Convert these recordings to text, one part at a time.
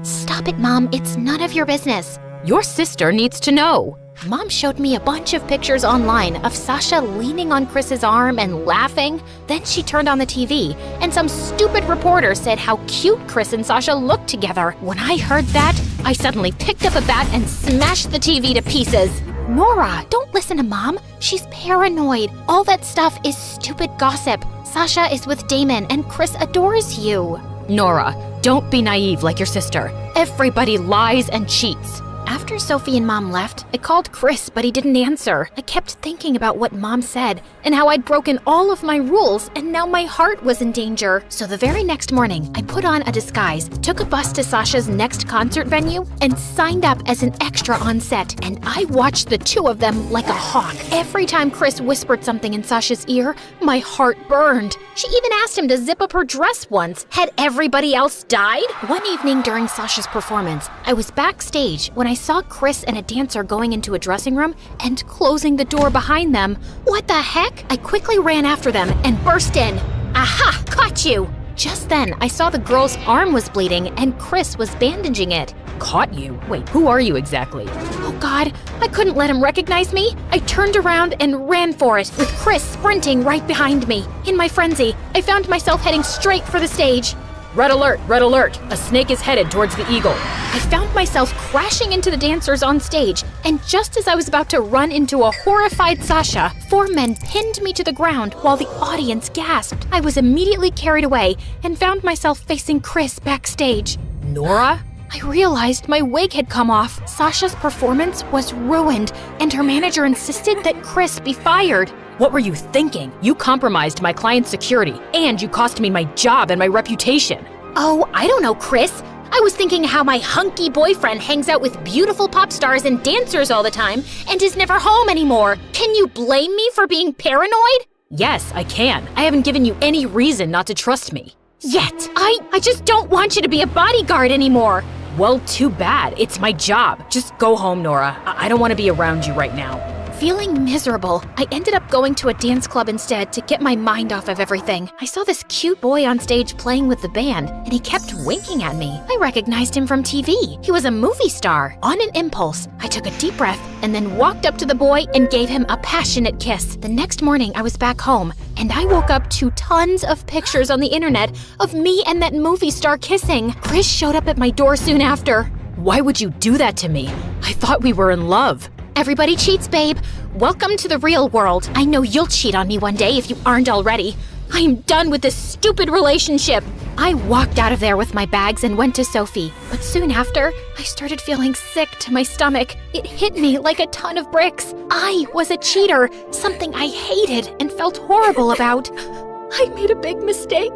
Stop it, Mom. It's none of your business. Your sister needs to know. Mom showed me a bunch of pictures online of Sasha leaning on Chris's arm and laughing. Then she turned on the TV, and some stupid reporter said how cute Chris and Sasha looked together. When I heard that, I suddenly picked up a bat and smashed the TV to pieces. Nora, don't listen to Mom. She's paranoid. All that stuff is stupid gossip. Sasha is with Damon, and Chris adores you. Nora, don't be naive like your sister. Everybody lies and cheats. After Sophie and Mom left, I called Chris, but he didn't answer. I kept thinking about what Mom said and how I'd broken all of my rules and now my heart was in danger. So the very next morning, I put on a disguise, took a bus to Sasha's next concert venue, and signed up as an extra on set. And I watched the two of them like a hawk. Every time Chris whispered something in Sasha's ear, my heart burned. She even asked him to zip up her dress once. Had everybody else died? One evening during Sasha's performance, I was backstage when I saw Chris and a dancer going into a dressing room and closing the door behind them. What the heck? I quickly ran after them and burst in. Aha! Caught you! Just then, I saw the girl's arm was bleeding and Chris was bandaging it. Caught you? Wait, who are you exactly? Oh God, I couldn't let him recognize me. I turned around and ran for it, with Chris sprinting right behind me. In my frenzy, I found myself heading straight for the stage. Red alert, red alert. A snake is headed towards the eagle. I found myself crashing into the dancers on stage, and just as I was about to run into a horrified Sasha, 4 men pinned me to the ground while the audience gasped. I was immediately carried away and found myself facing Chris backstage. Nora? I realized my wig had come off. Sasha's performance was ruined, and her manager insisted that Chris be fired. What were you thinking? You compromised my client's security, and you cost me my job and my reputation. Oh, I don't know, Chris. I was thinking how my hunky boyfriend hangs out with beautiful pop stars and dancers all the time and is never home anymore. Can you blame me for being paranoid? Yes, I can. I haven't given you any reason not to trust me. Yet. I just don't want you to be a bodyguard anymore. Well, too bad. It's my job. Just go home, Nora. I don't want to be around you right now. Feeling miserable, I ended up going to a dance club instead to get my mind off of everything. I saw this cute boy on stage playing with the band, and he kept winking at me. I recognized him from TV. He was a movie star. On an impulse, I took a deep breath and then walked up to the boy and gave him a passionate kiss. The next morning, I was back home, and I woke up to tons of pictures on the internet of me and that movie star kissing. Chris showed up at my door soon after. Why would you do that to me? I thought we were in love. Everybody cheats, babe. Welcome to the real world. I know you'll cheat on me one day if you aren't already. I am done with this stupid relationship. I walked out of there with my bags and went to Sophie. But soon after, I started feeling sick to my stomach. It hit me like a ton of bricks. I was a cheater, something I hated and felt horrible about. I made a big mistake.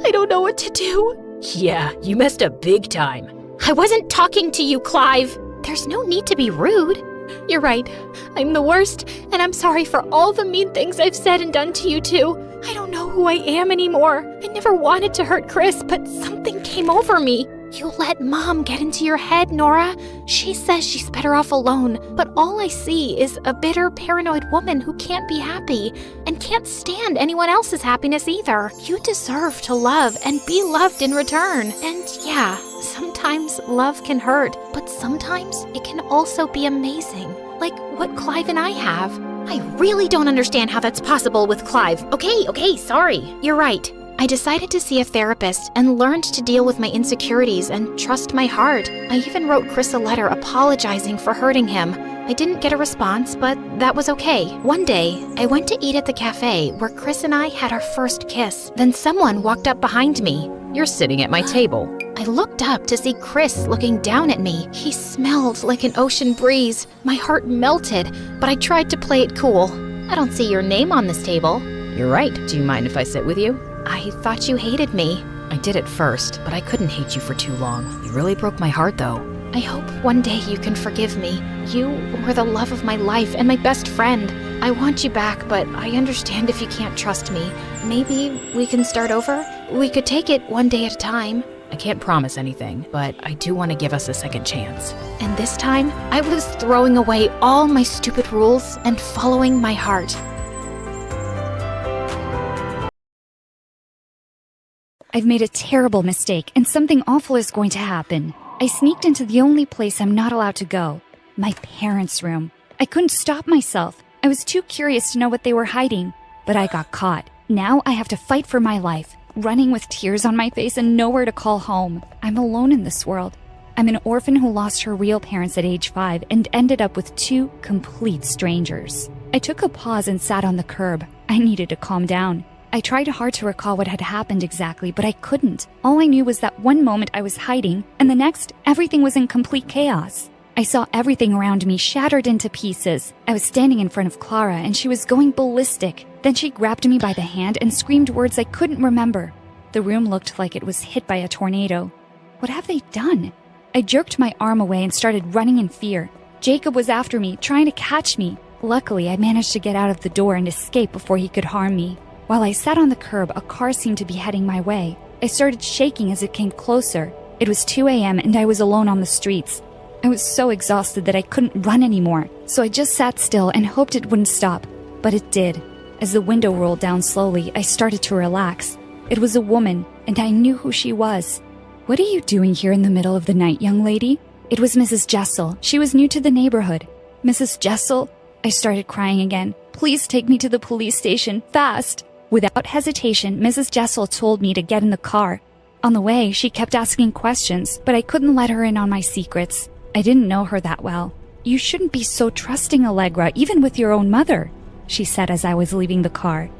I don't know what to do. Yeah, you messed up big time. I wasn't talking to you, Clive. There's no need to be rude. You're right. I'm the worst, and I'm sorry for all the mean things I've said and done to you too. I don't know who I am anymore. I never wanted to hurt Chris, but something came over me. You let Mom get into your head, Nora. She says she's better off alone, but all I see is a bitter, paranoid woman who can't be happy and can't stand anyone else's happiness either. You deserve to love and be loved in return. And yeah, sometimes love can hurt, but sometimes it can also be amazing, like what Clive and I have. I really don't understand how that's possible with Clive. Okay, sorry. You're right. I decided to see a therapist and learned to deal with my insecurities and trust my heart. I even wrote Chris a letter apologizing for hurting him. I didn't get a response, but that was okay. One day, I went to eat at the cafe where Chris and I had our first kiss. Then someone walked up behind me. You're sitting at my table. I looked up to see Chris looking down at me. He smelled like an ocean breeze. My heart melted, but I tried to play it cool. I don't see your name on this table. You're right. Do you mind if I sit with you? I thought you hated me. I did at first, but I couldn't hate you for too long. You really broke my heart, though. I hope one day you can forgive me. You were the love of my life and my best friend. I want you back, but I understand if you can't trust me. Maybe we can start over? We could take it one day at a time. I can't promise anything, but I do want to give us a second chance. And this time, I was throwing away all my stupid rules and following my heart. I've made a terrible mistake, and something awful is going to happen. I sneaked into the only place I'm not allowed to go, my parents' room. I couldn't stop myself. I was too curious to know what they were hiding, but I got caught. Now I have to fight for my life, running with tears on my face and nowhere to call home. I'm alone in this world. I'm an orphan who lost her real parents at age 5 and ended up with 2 complete strangers. I took a pause and sat on the curb. I needed to calm down. I tried hard to recall what had happened exactly, but I couldn't. All I knew was that one moment I was hiding, and the next, everything was in complete chaos. I saw everything around me shattered into pieces. I was standing in front of Clara, and she was going ballistic. Then she grabbed me by the hand and screamed words I couldn't remember. The room looked like it was hit by a tornado. What have they done? I jerked my arm away and started running in fear. Jacob was after me, trying to catch me. Luckily, I managed to get out of the door and escape before he could harm me. While I sat on the curb, a car seemed to be heading my way. I started shaking as it came closer. It was 2 a.m. and I was alone on the streets. I was so exhausted that I couldn't run anymore, so I just sat still and hoped it wouldn't stop. But it did. As the window rolled down slowly, I started to relax. It was a woman, and I knew who she was. "What are you doing here in the middle of the night, young lady?" It was Mrs. Jessel. She was new to the neighborhood. "Mrs. Jessel?" I started crying again. "Please take me to the police station, fast!" Without hesitation, Mrs. Jessel told me to get in the car. On the way, she kept asking questions, but I couldn't let her in on my secrets. I didn't know her that well. "You shouldn't be so trusting, Allegra, even with your own mother," she said as I was leaving the car.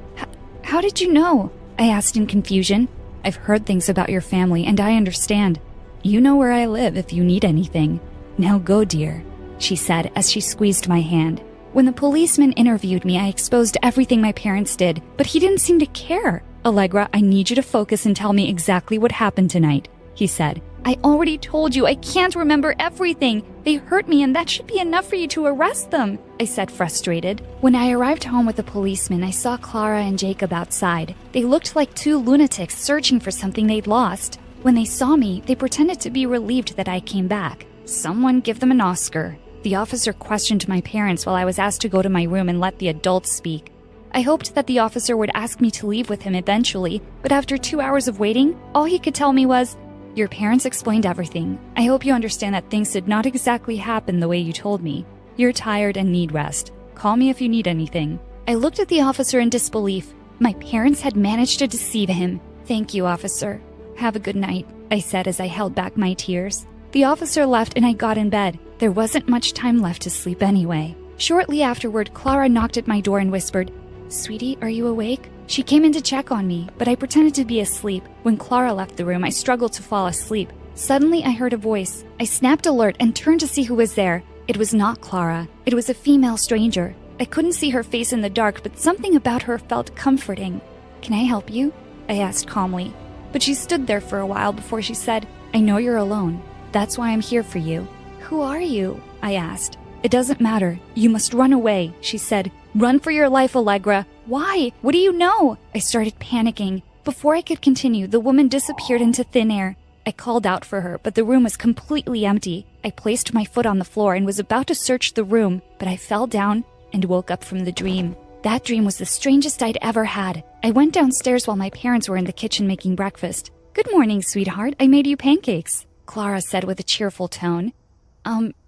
How did you know?" I asked in confusion. "I've heard things about your family, and I understand. You know where I live if you need anything. Now go, dear," she said as she squeezed my hand. When the policeman interviewed me, I exposed everything my parents did, but he didn't seem to care. "Allegra, I need you to focus and tell me exactly what happened tonight," he said. "I already told you I can't remember everything. They hurt me and that should be enough for you to arrest them," I said, frustrated. When I arrived home with the policeman, I saw Clara and Jacob outside. They looked like 2 lunatics searching for something they'd lost. When they saw me, they pretended to be relieved that I came back. Someone give them an Oscar. The officer questioned my parents while I was asked to go to my room and let the adults speak. I hoped that the officer would ask me to leave with him eventually, but after 2 hours of waiting, all he could tell me was, "Your parents explained everything. I hope you understand that things did not exactly happen the way you told me. You're tired and need rest. Call me if you need anything." I looked at the officer in disbelief. My parents had managed to deceive him. "Thank you, officer. Have a good night," I said as I held back my tears. The officer left and I got in bed. There wasn't much time left to sleep anyway. Shortly afterward, Clara knocked at my door and whispered, "Sweetie, are you awake?" She came in to check on me, but I pretended to be asleep. When Clara left the room, I struggled to fall asleep. Suddenly, I heard a voice. I snapped alert and turned to see who was there. It was not Clara. It was a female stranger. I couldn't see her face in the dark, but something about her felt comforting. "Can I help you?" I asked calmly. But she stood there for a while before she said, "I know you're alone. That's why I'm here for you." "Who are you?" I asked. "It doesn't matter. You must run away," she said. "Run for your life, Allegra." "Why? What do you know?" I started panicking. Before I could continue, the woman disappeared into thin air. I called out for her, but the room was completely empty. I placed my foot on the floor and was about to search the room, but I fell down and woke up from the dream. That dream was the strangest I'd ever had. I went downstairs while my parents were in the kitchen making breakfast. "Good morning, sweetheart. I made you pancakes," Clara said with a cheerful tone.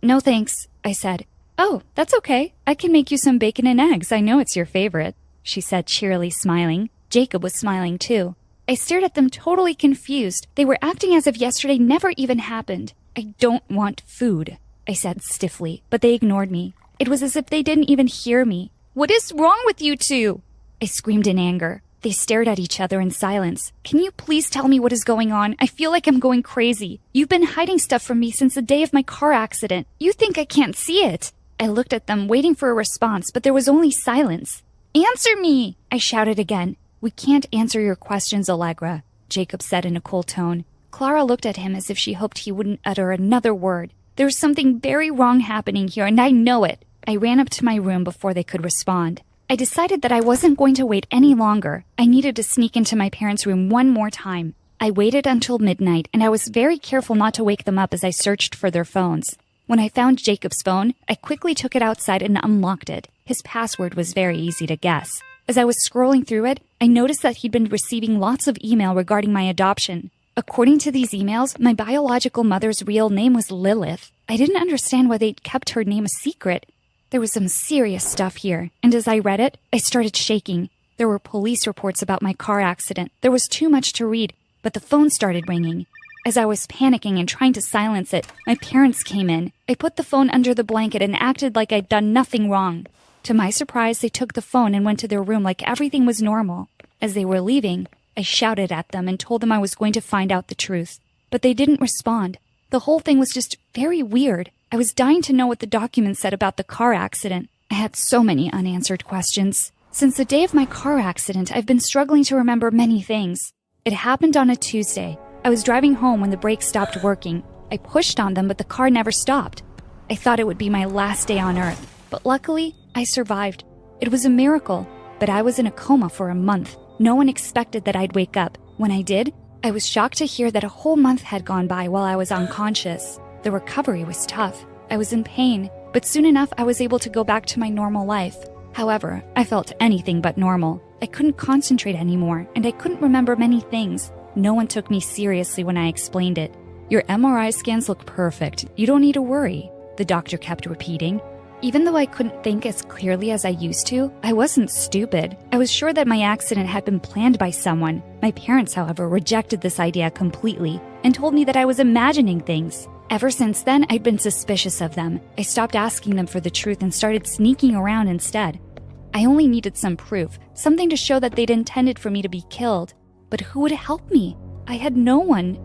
No thanks," I said. "Oh, that's okay. I can make you some bacon and eggs. I know it's your favorite," she said, cheerily smiling. Jacob was smiling too. I stared at them totally confused. They were acting as if yesterday never even happened. "I don't want food," I said stiffly, but they ignored me. It was as if they didn't even hear me. "What is wrong with you two?" I screamed in anger. They stared at each other in silence. "Can you please tell me what is going on? I feel like I'm going crazy. You've been hiding stuff from me since the day of my car accident. You think I can't see it?" I looked at them, waiting for a response, but there was only silence. "Answer me!" I shouted again. "We can't answer your questions, Allegra," Jacob said in a cold tone. Clara looked at him as if she hoped he wouldn't utter another word. "There's something very wrong happening here, and I know it." I ran up to my room before they could respond. I decided that I wasn't going to wait any longer. I needed to sneak into my parents' room one more time. I waited until midnight, and I was very careful not to wake them up as I searched for their phones. When I found Jacob's phone, I quickly took it outside and unlocked it. His password was very easy to guess. As I was scrolling through it, I noticed that he'd been receiving lots of email regarding my adoption. According to these emails, my biological mother's real name was Lilith. I didn't understand why they'd kept her name a secret. There was some serious stuff here, and as I read it, I started shaking. There were police reports about my car accident. There was too much to read, but the phone started ringing. As I was panicking and trying to silence it, my parents came in. I put the phone under the blanket and acted like I'd done nothing wrong. To my surprise, they took the phone and went to their room like everything was normal. As they were leaving, I shouted at them and told them I was going to find out the truth. But they didn't respond. The whole thing was just very weird. I was dying to know what the documents said about the car accident. I had so many unanswered questions. Since the day of my car accident, I've been struggling to remember many things. It happened on a Tuesday. I was driving home when the brakes stopped working. I pushed on them, but the car never stopped. I thought it would be my last day on Earth, but luckily, I survived. It was a miracle, but I was in a coma for a month. No one expected that I'd wake up. When I did, I was shocked to hear that a whole month had gone by while I was unconscious. The recovery was tough. I was in pain, but soon enough I was able to go back to my normal life. However, I felt anything but normal. I couldn't concentrate anymore, and I couldn't remember many things. No one took me seriously when I explained it. Your MRI scans look perfect. You don't need to worry, the doctor kept repeating. Even though I couldn't think as clearly as I used to, I wasn't stupid. I was sure that my accident had been planned by someone. My parents, however, rejected this idea completely and told me that I was imagining things. Ever since then, I'd been suspicious of them. I stopped asking them for the truth and started sneaking around instead. I only needed some proof, something to show that they'd intended for me to be killed. But who would help me? I had no one.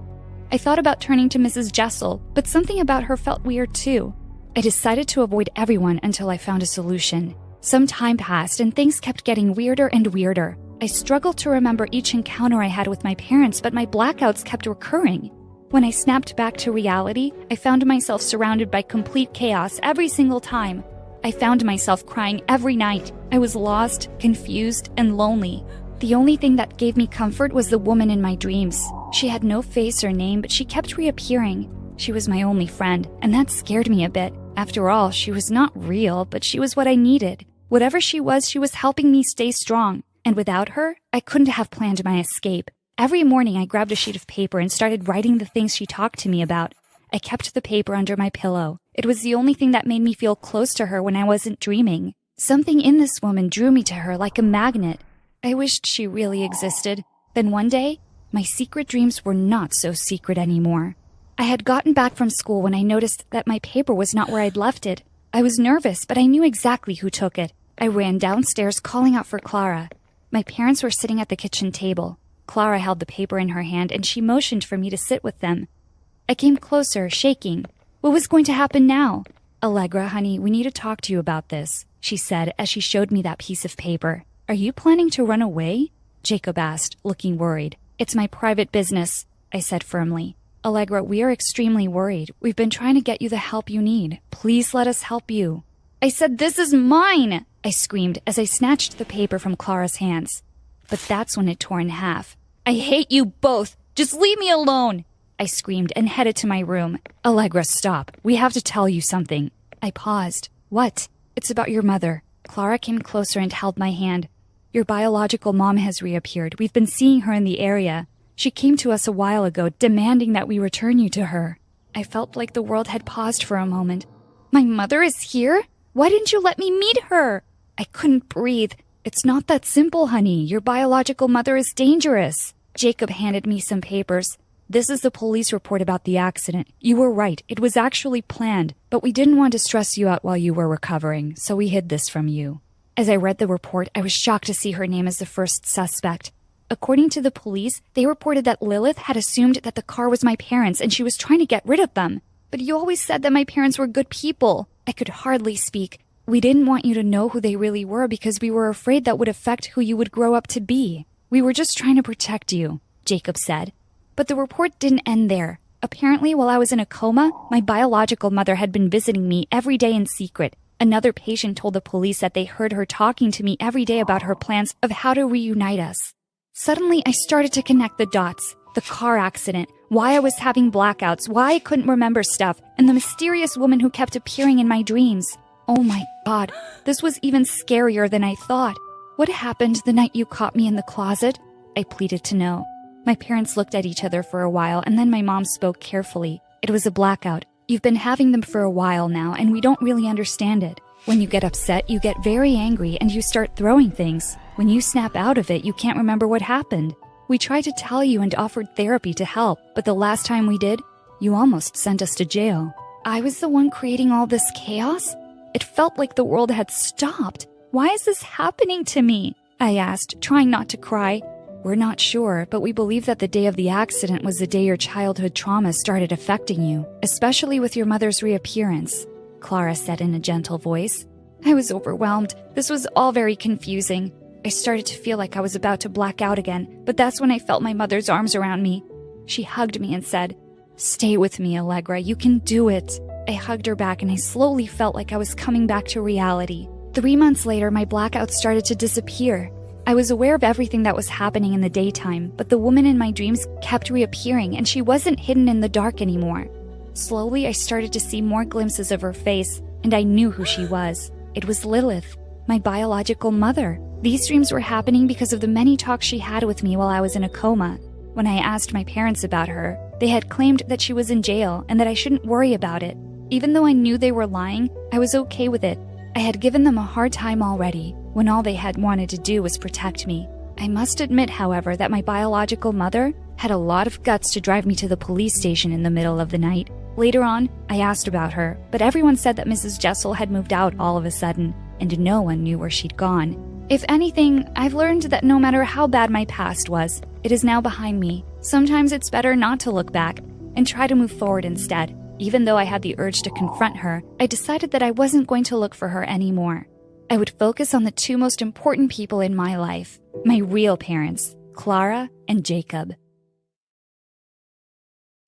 I thought about turning to Mrs. Jessel, but something about her felt weird too. I decided to avoid everyone until I found a solution. Some time passed and things kept getting weirder and weirder. I struggled to remember each encounter I had with my parents, but my blackouts kept recurring. When I snapped back to reality, I found myself surrounded by complete chaos every single time. I found myself crying every night. I was lost, confused, and lonely. The only thing that gave me comfort was the woman in my dreams. She had no face or name, but she kept reappearing. She was my only friend, and that scared me a bit. After all, she was not real, but she was what I needed. Whatever she was helping me stay strong. And without her, I couldn't have planned my escape. Every morning I grabbed a sheet of paper and started writing the things she talked to me about. I kept the paper under my pillow. It was the only thing that made me feel close to her when I wasn't dreaming. Something in this woman drew me to her like a magnet. I wished she really existed. Then one day, my secret dreams were not so secret anymore. I had gotten back from school when I noticed that my paper was not where I'd left it. I was nervous, but I knew exactly who took it. I ran downstairs calling out for Clara. My parents were sitting at the kitchen table. Clara held the paper in her hand and she motioned for me to sit with them. I came closer, shaking. What was going to happen now? Allegra, honey, we need to talk to you about this, she said as she showed me that piece of paper. Are you planning to run away? Jacob asked, looking worried. It's my private business, I said firmly. Allegra, we are extremely worried. We've been trying to get you the help you need. Please let us help you. I said, this is mine, I screamed as I snatched the paper from Clara's hands. But that's when it tore in half. I hate you both. Just leave me alone, I screamed and headed to my room. Allegra, stop. We have to tell you something. I paused. What? It's about your mother. Clara came closer and held my hand. Your biological mom has reappeared. We've been seeing her in the area. She came to us a while ago, demanding that we return you to her. I felt like the world had paused for a moment. My mother is here? Why didn't you let me meet her? I couldn't breathe. It's not that simple, honey. Your biological mother is dangerous. Jacob handed me some papers. This is the police report about the accident. You were right. It was actually planned, but we didn't want to stress you out while you were recovering, so we hid this from you. As I read the report, I was shocked to see her name as the first suspect. According to the police, they reported that Lilith had assumed that the car was my parents and she was trying to get rid of them. But you always said that my parents were good people. I could hardly speak. We didn't want you to know who they really were because we were afraid that would affect who you would grow up to be. We were just trying to protect you, Jacob said. But the report didn't end there. Apparently, while I was in a coma, my biological mother had been visiting me every day in secret. Another patient told the police that they heard her talking to me every day about her plans of how to reunite us. Suddenly, I started to connect the dots. The car accident, why I was having blackouts, why I couldn't remember stuff, and the mysterious woman who kept appearing in my dreams. Oh my God, this was even scarier than I thought. What happened the night you caught me in the closet? I pleaded to know. My parents looked at each other for a while, and then my mom spoke carefully. It was a blackout. You've been having them for a while now, and we don't really understand it. When you get upset, you get very angry and you start throwing things. When you snap out of it, you can't remember what happened. We tried to tell you and offered therapy to help, but the last time we did, you almost sent us to jail. I was the one creating all this chaos? It felt like the world had stopped. Why is this happening to me? I asked, trying not to cry. We're not sure, but we believe that the day of the accident was the day your childhood trauma started affecting you, especially with your mother's reappearance, Clara said in a gentle voice. I was overwhelmed. This was all very confusing. I started to feel like I was about to black out again, but that's when I felt my mother's arms around me. She hugged me and said, "Stay with me, Allegra. You can do it." I hugged her back and I slowly felt like I was coming back to reality. 3 months later, my blackouts started to disappear. I was aware of everything that was happening in the daytime, but the woman in my dreams kept reappearing and she wasn't hidden in the dark anymore. Slowly, I started to see more glimpses of her face, and I knew who she was. It was Lilith, my biological mother. These dreams were happening because of the many talks she had with me while I was in a coma. When I asked my parents about her, they had claimed that she was in jail and that I shouldn't worry about it. Even though I knew they were lying, I was okay with it. I had given them a hard time already, when all they had wanted to do was protect me. I must admit, however, that my biological mother had a lot of guts to drive me to the police station in the middle of the night. Later on, I asked about her, but everyone said that Mrs. Jessel had moved out all of a sudden, and no one knew where she'd gone. If anything, I've learned that no matter how bad my past was, it is now behind me. Sometimes it's better not to look back and try to move forward instead. Even though I had the urge to confront her, I decided that I wasn't going to look for her anymore. I would focus on the two most important people in my life, my real parents, Clara and Jacob.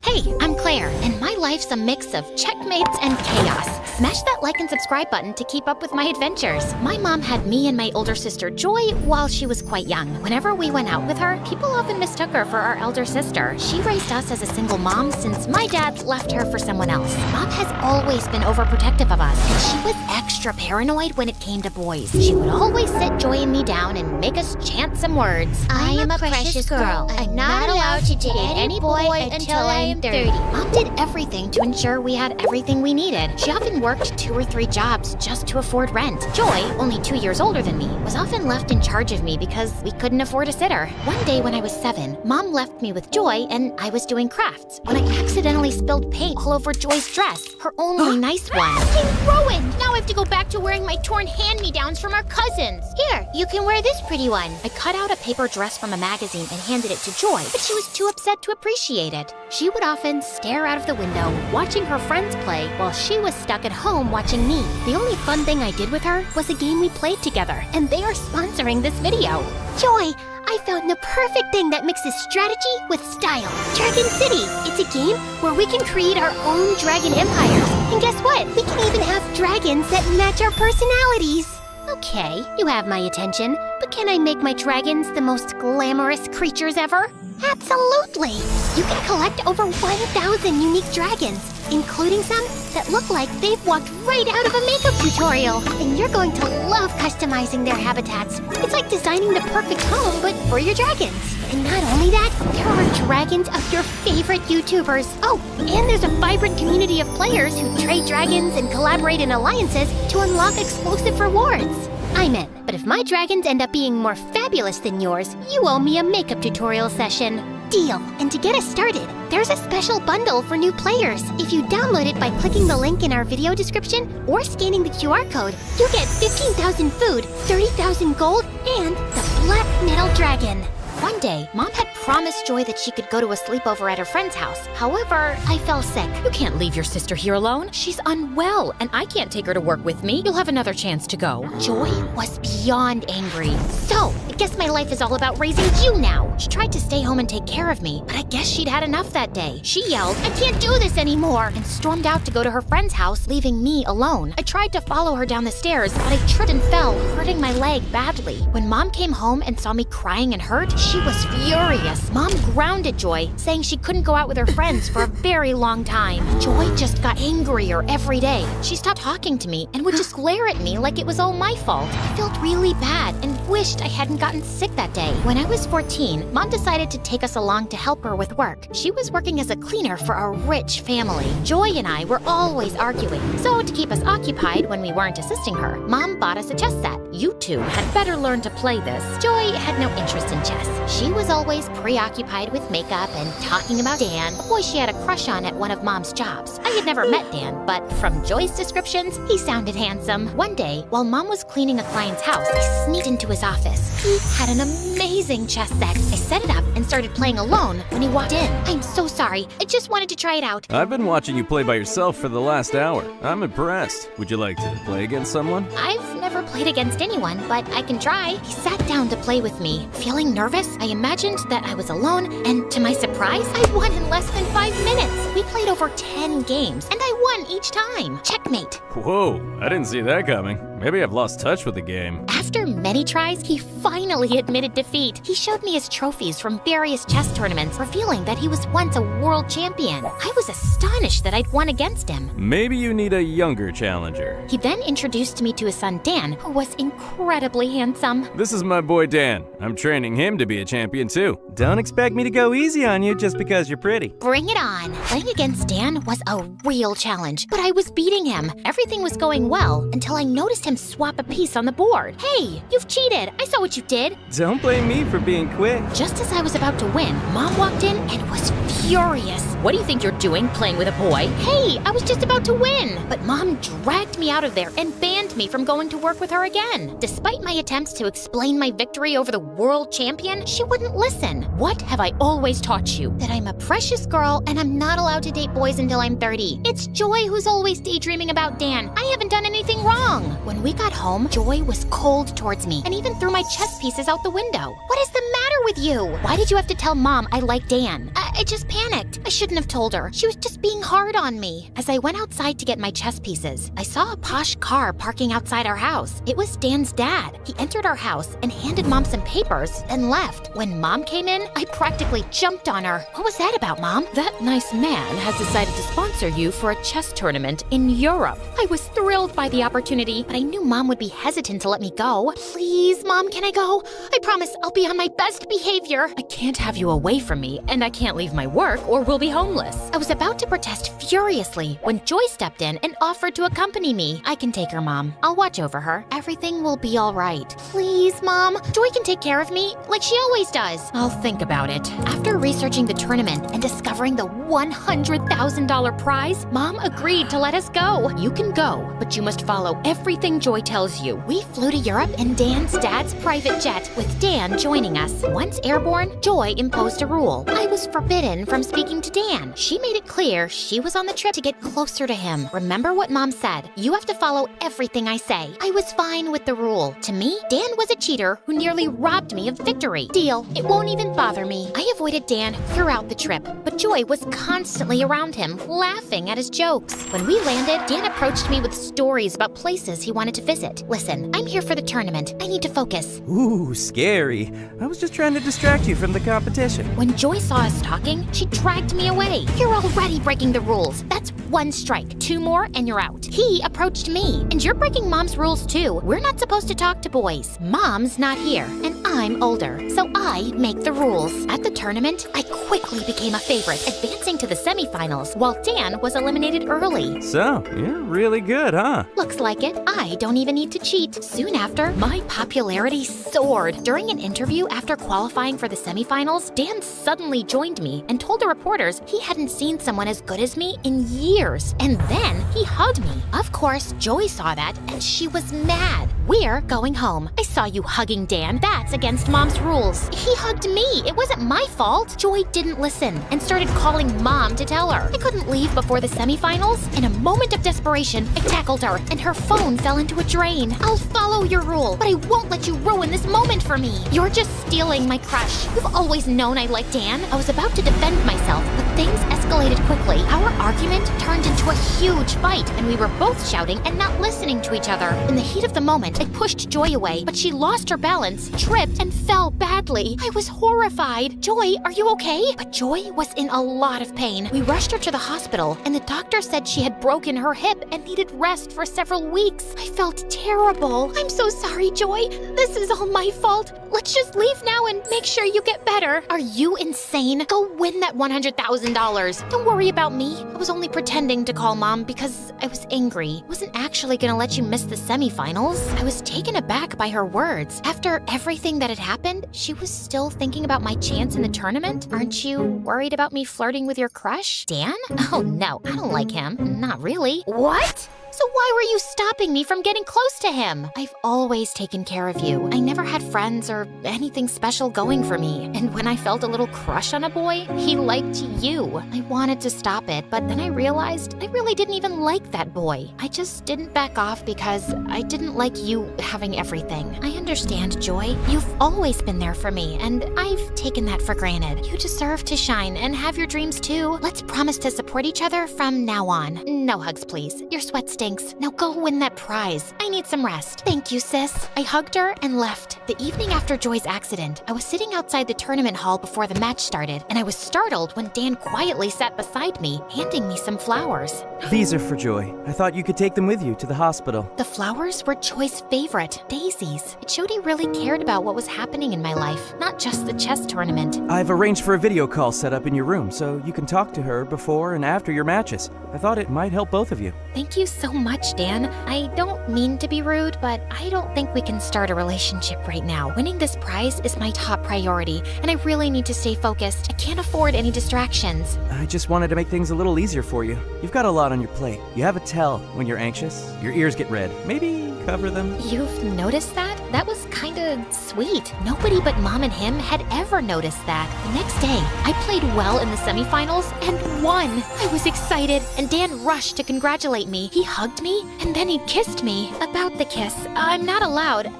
Hey, I'm Claire, and my life's a mix of checkmates and chaos. Smash that like and subscribe button to keep up with my adventures. My mom had me and my older sister Joy while she was quite young. Whenever we went out with her, people often mistook her for our elder sister. She raised us as a single mom since my dad left her for someone else. Mom has always been overprotective of us, and she was extra paranoid when it came to boys. She would always sit Joy and me down and make us chant some words. I am a precious girl. I'm not allowed to date any boy until I am 30. Mom did everything to ensure we had everything we needed. She often worked 2 or 3 jobs just to afford rent. Joy, only 2 years older than me, was often left in charge of me because we couldn't afford a sitter. One day when I was 7, Mom left me with Joy and I was doing crafts when I accidentally spilled paint all over Joy's dress, her only nice one. Everything ruined! Now I have to go back to wearing my torn hand-me-downs from our cousins. Here, you can wear this pretty one. I cut out a paper dress from a magazine and handed it to Joy, but she was too upset to appreciate it. She would often stare out of the window, watching her friends play, while she was stuck at home watching me. The only fun thing I did with her was a game we played together, and they are sponsoring this video. Joy, I found the perfect thing that mixes strategy with style. Dragon City. It's a game where we can create our own dragon empires. And guess what? We can even have dragons that match our personalities. Okay, you have my attention, but can I make my dragons the most glamorous creatures ever? Absolutely! You can collect over 1,000 unique dragons, including some that look like they've walked right out of a makeup tutorial. And you're going to love customizing their habitats. It's like designing the perfect home, but for your dragons. And not only that, there are dragons of your favorite YouTubers. Oh, and there's a vibrant community of players who trade dragons and collaborate in alliances to unlock exclusive rewards. I'm in, but if my dragons end up being more fabulous than yours, you owe me a makeup tutorial session. Deal. And to get us started, there's a special bundle for new players. If you download it by clicking the link in our video description or scanning the QR code, you get 15,000 food, 30,000 gold, and the Black Metal Dragon. One day, Mom had promised Joy that she could go to a sleepover at her friend's house. However, I fell sick. You can't leave your sister here alone. She's unwell, and I can't take her to work with me. You'll have another chance to go. Joy was beyond angry. So, I guess my life is all about raising you now. She tried to stay home and take care of me, but I guess she'd had enough that day. She yelled, "I can't do this anymore," and stormed out to go to her friend's house, leaving me alone. I tried to follow her down the stairs, but I tripped and fell, hurting my leg badly. When Mom came home and saw me crying and hurt, she was furious. Mom grounded Joy, saying she couldn't go out with her friends for a very long time. Joy just got angrier every day. She stopped talking to me and would just glare at me like it was all my fault. I felt really bad and wished I hadn't gotten sick that day. When I was 14, Mom decided to take us along to help her with work. She was working as a cleaner for a rich family. Joy and I were always arguing, so to keep us occupied when we weren't assisting her, Mom bought us a chess set. You two had better learn to play this. Joy had no interest in chess. She was always preoccupied with makeup and talking about Dan, a boy she had a crush on at one of Mom's jobs. I had never met Dan, but from Joy's descriptions, he sounded handsome. One day, while Mom was cleaning a client's house, I sneaked into his office. He had an amazing chess set. I set it up and started playing alone when he walked in. I'm so sorry. I just wanted to try it out. I've been watching you play by yourself for the last hour. I'm impressed. Would you like to play against someone? I've never played against anyone, but I can try. He sat down to play with me. Feeling nervous, I imagined that I was alone, and to my surprise, I won in less than 5 minutes. We played over 10 games, and I won each time. Checkmate. Whoa, I didn't see that coming. Maybe I've lost touch with the game. After many tries, he finally admitted defeat. He showed me his trophies from various chess tournaments, revealing that he was once a world champion. I was astonished that I'd won against him. Maybe you need a younger challenger. He then introduced me to his son Dan, who was incredibly handsome. This is my boy Dan. I'm training him to be a champion too. Don't expect me to go easy on you just because you're pretty. Bring it on. Playing against Dan was a real challenge, but I was beating him. Everything was going well until I noticed him swap a piece on the board. Hey, you've cheated. I saw what you did. Don't blame me for being quick. Just as I was about to win, Mom walked in and was furious. What do you think you're doing playing with a boy? Hey, I was just about to win. But Mom dragged me out of there and banned me from going to work with her again. Despite my attempts to explain my victory over the world champion, she wouldn't listen. What have I always taught you? That I'm a precious girl and I'm not allowed to date boys until I'm 30. It's Joy who's always daydreaming about Dan. I haven't done anything wrong. When we got home, Joy was cold towards me and even threw my chess pieces out the window. What is the matter with you? Why did you have to tell Mom I like Dan? I just panicked. I shouldn't have told her. She was just being hard on me. As I went outside to get my chess pieces, I saw a posh car parking outside our house. It was Dan's dad. He entered our house and handed Mom some papers, then left. When Mom came in, I practically jumped on her. What was that about, Mom? That nice man has decided to sponsor you for a chess tournament in Europe. I was thrilled by the opportunity, but I knew Mom would be hesitant to let me go. Please, Mom, can I go? I promise I'll be on my best behavior. I can't have you away from me, and I can't leave my work or we'll be homeless. I was about to protest furiously when Joy stepped in and offered to accompany me. I can take her, Mom. I'll watch over her. Everything will be all right. Please, Mom. Joy can take care of me like she always does. I'll think about it. After researching the tournament and discovering the $100,000 prize, Mom agreed to let us go. You can go, but you must follow everything Joy tells you. We flew to Europe in Dan's dad's private jet, with Dan joining us. Once airborne, Joy imposed a rule. I was forbidden from speaking to Dan. She made it clear she was on the trip to get closer to him. Remember what Mom said. You have to follow everything I say. I was fine with the rule. To me, Dan was a cheater who nearly robbed me of victory. Deal. It won't even bother me. I avoided Dan throughout the trip, but Joy was constantly around him, laughing at his jokes. When we landed, Dan approached me with stories about places he wanted to visit. Listen, I'm here for the tournament. I need to focus. Ooh, scary. I was just trying to distract you from the competition. When Joy saw us talking, she dragged me away. You're already breaking the rules. That's 1 strike. 2 more and you're out. He approached me, and you're breaking Mom's rules too. We're not supposed to talk to boys. Mom's not here, and I'm older, so I make the rules. At the tournament, I quickly became a favorite, advancing to the semifinals, while Dan was eliminated early. So, you're really good, huh? Looks like it. I don't even need to cheat. Soon after, my popularity soared. During an interview after qualifying for the semifinals, Dan suddenly joined me and told the reporters he hadn't seen someone as good as me in years. And then he hugged me. Of course, Joy saw that and she was mad. We're going home. I saw you hugging Dan. That's against Mom's rules. He hugged me. It wasn't my fault. Joy didn't listen and started calling Mom to tell her. I couldn't leave before the semifinals. In a moment of desperation, I tackled her and her phone fell into a drain. I'll follow your rule, but I won't let you ruin this moment for me. You're just stealing my crush. You've always known I like Dan. I was about to defend myself, but things escalated quickly. Our argument turned into a huge fight, and we were both shouting and not listening to each other. In the heat of the moment, I pushed Joy away, but she lost her balance, tripped, and fell badly. I was horrified. Joy, are you okay? But Joy was in a lot of pain. We rushed her to the hospital, and the doctor said she had broken her hip and needed rest for several weeks. I felt terrible. I'm so sorry, Joy. This is all my fault. Let's just leave now and make sure you get better. Are you insane? Go win that $100,000. Don't worry about me. I was only pretending to call Mom because I was angry. I wasn't actually gonna let you miss the semifinals. I was taken aback by her words. After everything that had happened, she was still thinking about my chance in the tournament? Aren't you worried about me flirting with your crush? Dan? Oh no, I don't like him. Not really. What? So why were you stopping me from getting close to him? I've always taken care of you. I never had friends or anything special going for me. And when I felt a little crush on a boy, he liked you. I wanted to stop it, but then I realized I really didn't even like that boy. I just didn't back off because I didn't like you having everything. I understand, Joy. You've always been there for me, and I've taken that for granted. You deserve to shine and have your dreams too. Let's promise to support each other from now on. No hugs, please. Your sweat stinks. Now go win that prize. I need some rest. Thank you, sis. I hugged her and left. The evening after Joy's accident, I was sitting outside the tournament hall before the match started, and I was startled when Dan quietly sat beside me, handing me some flowers. These are for Joy. I thought you could take them with you to the hospital. The flowers were Joy's favorite, daisies. It showed he really cared about what was happening in my life, not just the chess tournament. I've arranged for a video call set up in your room so you can talk to her before and after your matches. I thought it might help both of you. Thank you so much, Dan. I don't mean to be rude, but I don't think we can start a relationship right now. Winning this prize is my top priority, and I really need to stay focused. I can't afford any distractions. I just wanted to make things a little easier for you. You've got a lot on your plate. You have a tell when you're anxious. Your ears get red. Maybe cover them. You've noticed that? That was kinda sweet. Nobody but Mom and him had ever noticed that. The next day, I played well in the semifinals and won. I was excited, and Dan rushed to congratulate me. He hugged me, and then he kissed me. About the kiss, I'm not allowed.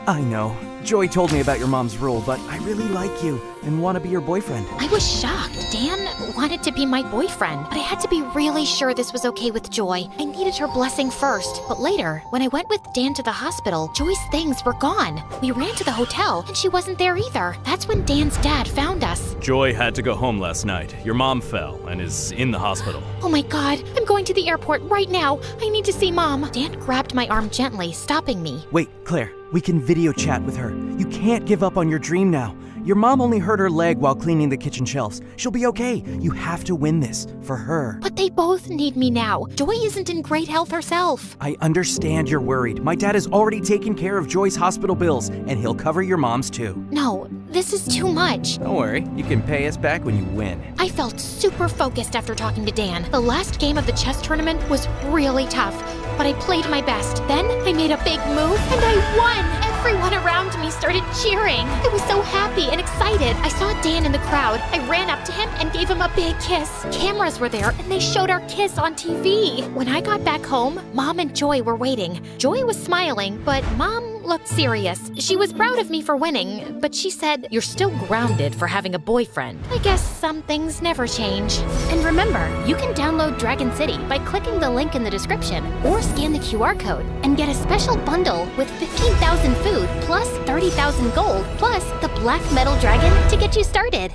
I know. Joy told me about your mom's rule, but I really like you and want to be your boyfriend. I was shocked. Dan wanted to be my boyfriend, but I had to be really sure this was okay with Joy. I needed her blessing first. But later, when I went with Dan to the hospital, Joy's things were gone. We ran to the hotel, and she wasn't there either. That's when Dan's dad found us. Joy had to go home last night. Your mom fell and is in the hospital. Oh my God, I'm going to the airport right now. I need to see Mom. Dan grabbed my arm gently, stopping me. Wait, Claire, we can video chat with her. You can't give up on your dream now. Your mom only hurt her leg while cleaning the kitchen shelves. She'll be okay. You have to win this for her. But they both need me now. Joy isn't in great health herself. I understand you're worried. My dad has already taken care of Joy's hospital bills, and he'll cover your mom's too. No, this is too much. Don't worry, you can pay us back when you win. I felt super focused after talking to Dan. The last game of the chess tournament was really tough, but I played my best. Then I made a big move, and I won! Everyone around me started cheering. I was so happy and excited. I saw Dan in the crowd. I ran up to him and gave him a big kiss. Cameras were there, and they showed our kiss on TV. When I got back home, Mom and Joy were waiting. Joy was smiling, but Mom looked serious. She was proud of me for winning, but she said, You're still grounded for having a boyfriend. I guess some things never change. And remember, you can download Dragon City by clicking the link in the description or scan the QR code and get a special bundle with 15,000 food plus 30,000 gold plus the black metal dragon to get you started.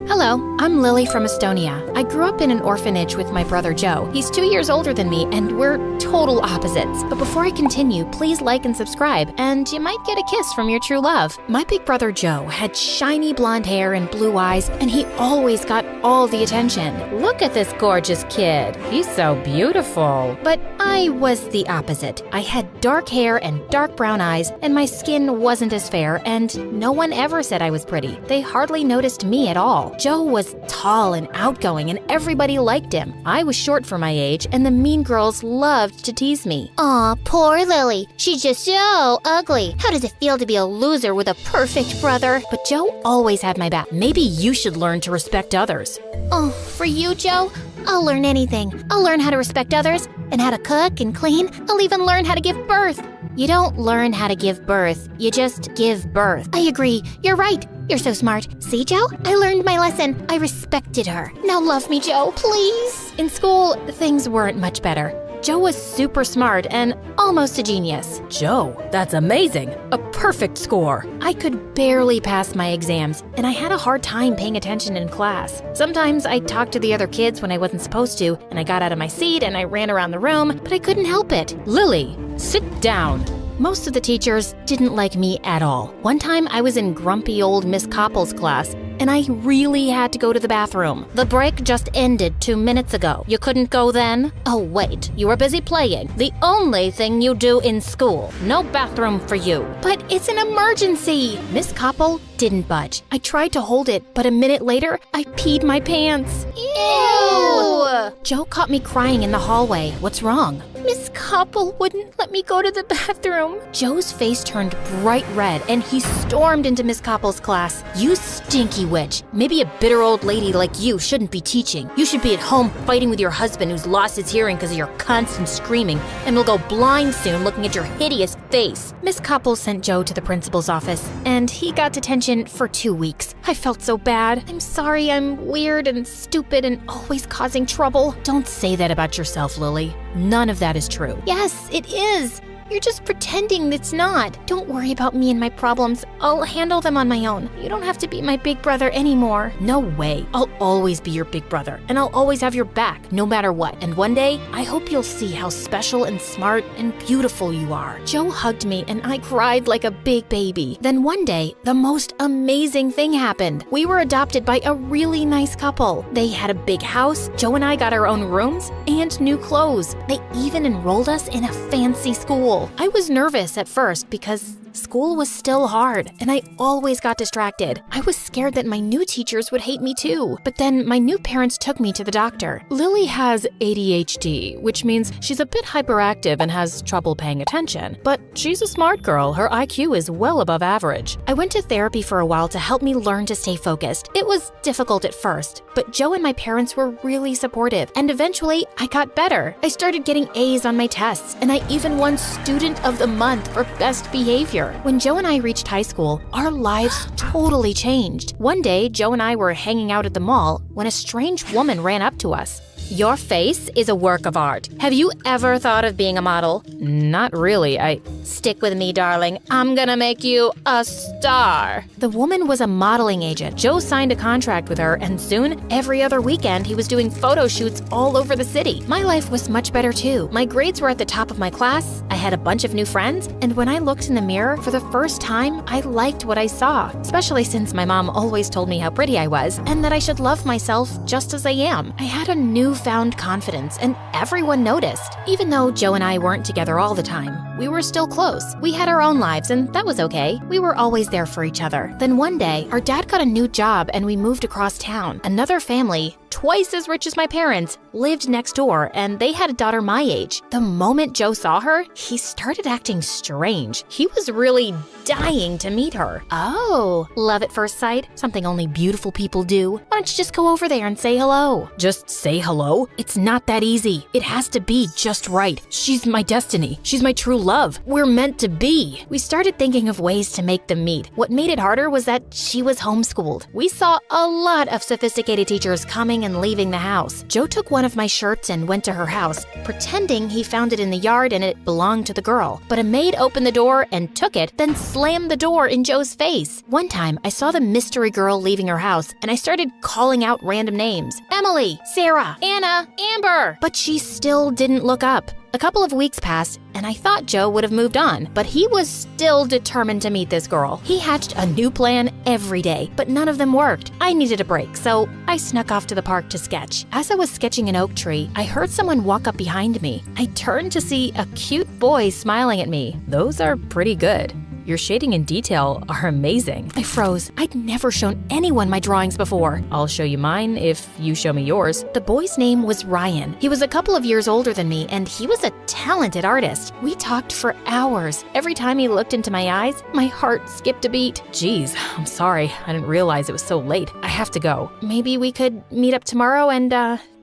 Hello, I'm Lily from Estonia. I grew up in an orphanage with my brother Joe. He's 2 years older than me, and we're total opposites. But before I continue, please like and subscribe, and you might get a kiss from your true love. My big brother Joe had shiny blonde hair and blue eyes, and he always got all the attention. Look at this gorgeous kid. He's so beautiful. But I was the opposite. I had dark hair and dark brown eyes, and my skin wasn't as fair, and no one ever said I was pretty. They hardly noticed me at all. Joe was tall and outgoing, and everybody liked him. I was short for my age, and the mean girls loved to tease me. Aw, poor Lily. She's just so ugly. How does it feel to be a loser with a perfect brother? But Joe always had my back. Maybe you should learn to respect others. Oh, for you, Joe? I'll learn anything. I'll learn how to respect others, and how to cook and clean. I'll even learn how to give birth. You don't learn how to give birth, you just give birth. I agree. You're right. You're so smart. See, Joe? I learned my lesson. I respected her. Now love me, Joe, please. In school, things weren't much better. Joe was super smart and almost a genius. Joe, that's amazing. A perfect score. I could barely pass my exams, and I had a hard time paying attention in class. Sometimes I talked to the other kids when I wasn't supposed to, and I got out of my seat and I ran around the room, but I couldn't help it. Lily, sit down. Most of the teachers didn't like me at all. One time I was in grumpy old Miss Koppel's class, and I really had to go to the bathroom. The break just ended 2 minutes ago. You couldn't go then? Oh, wait, you were busy playing. The only thing you do in school. No bathroom for you. But it's an emergency. Miss Koppel didn't budge. I tried to hold it, but a minute later, I peed my pants. Ew! Joe caught me crying in the hallway. What's wrong? Miss Koppel wouldn't let me go to the bathroom. Joe's face turned bright red, and he stormed into Miss Koppel's class. You stinky witch. Maybe a bitter old lady like you shouldn't be teaching. You should be at home fighting with your husband who's lost his hearing because of your constant screaming and will go blind soon looking at your hideous face. Miss Koppel sent Joe to the principal's office, and he got detention for 2 weeks. I felt so bad. I'm sorry I'm weird and stupid and always causing trouble. Don't say that about yourself, Lily. None of that is true. Yes, it is. You're just pretending it's not. Don't worry about me and my problems. I'll handle them on my own. You don't have to be my big brother anymore. No way. I'll always be your big brother, and I'll always have your back, no matter what. And one day, I hope you'll see how special and smart and beautiful you are. Joe hugged me, and I cried like a big baby. Then one day, the most amazing thing happened. We were adopted by a really nice couple. They had a big house, Joe and I got our own rooms, and new clothes. They even enrolled us in a fancy school. I was nervous at first because school was still hard, and I always got distracted. I was scared that my new teachers would hate me too. But then my new parents took me to the doctor. Lily has ADHD, which means she's a bit hyperactive and has trouble paying attention. But she's a smart girl. Her IQ is well above average. I went to therapy for a while to help me learn to stay focused. It was difficult at first, but Joe and my parents were really supportive, and eventually I got better. I started getting A's on my tests, and I even won Student of the Month for best behavior. When Joe and I reached high school, our lives totally changed. One day, Joe and I were hanging out at the mall when a strange woman ran up to us. Your face is a work of art. Have you ever thought of being a model? Not really. Stick with me, darling. I'm gonna make you a star. The woman was a modeling agent. Joe signed a contract with her, and soon, every other weekend, he was doing photo shoots all over the city. My life was much better too. My grades were at the top of my class, I had a bunch of new friends, and when I looked in the mirror for the first time, I liked what I saw, especially since my mom always told me how pretty I was and that I should love myself just as I am. I had a newfound confidence, and everyone noticed. Even though Joe and I weren't together all the time, we were still close. We had our own lives, and that was okay. We were always there for each other. Then one day, our dad got a new job and we moved across town. Another family, twice as rich as my parents, lived next door, and they had a daughter my age. The moment Joe saw her, he started acting strange. He was really dying to meet her. Oh, love at first sight? Something only beautiful people do. Why don't you just go over there and say hello? Just say hello? It's not that easy. It has to be just right. She's my destiny. She's my true love. We're meant to be. We started thinking of ways to make them meet. What made it harder was that she was homeschooled. We saw a lot of sophisticated teachers coming and leaving the house. Joe took one of my shirts and went to her house, pretending he found it in the yard and it belonged to the girl. But a maid opened the door and took it, then slammed the door in Joe's face. One time, I saw the mystery girl leaving her house, and I started calling out random names. Emily, Sarah, Anna, Amber. But she still didn't look up. A couple of weeks passed, and I thought Joe would have moved on, but he was still determined to meet this girl. He hatched a new plan every day, but none of them worked. I needed a break, so I snuck off to the park to sketch. As I was sketching an oak tree, I heard someone walk up behind me. I turned to see a cute boy smiling at me. Those are pretty good. Your shading and detail are amazing. I froze. I'd never shown anyone my drawings before. I'll show you mine if you show me yours. The boy's name was Ryan. He was a couple of years older than me, and he was a talented artist. We talked for hours. Every time he looked into my eyes, my heart skipped a beat. Geez, I'm sorry. I didn't realize it was so late. I have to go. Maybe we could meet up tomorrow and,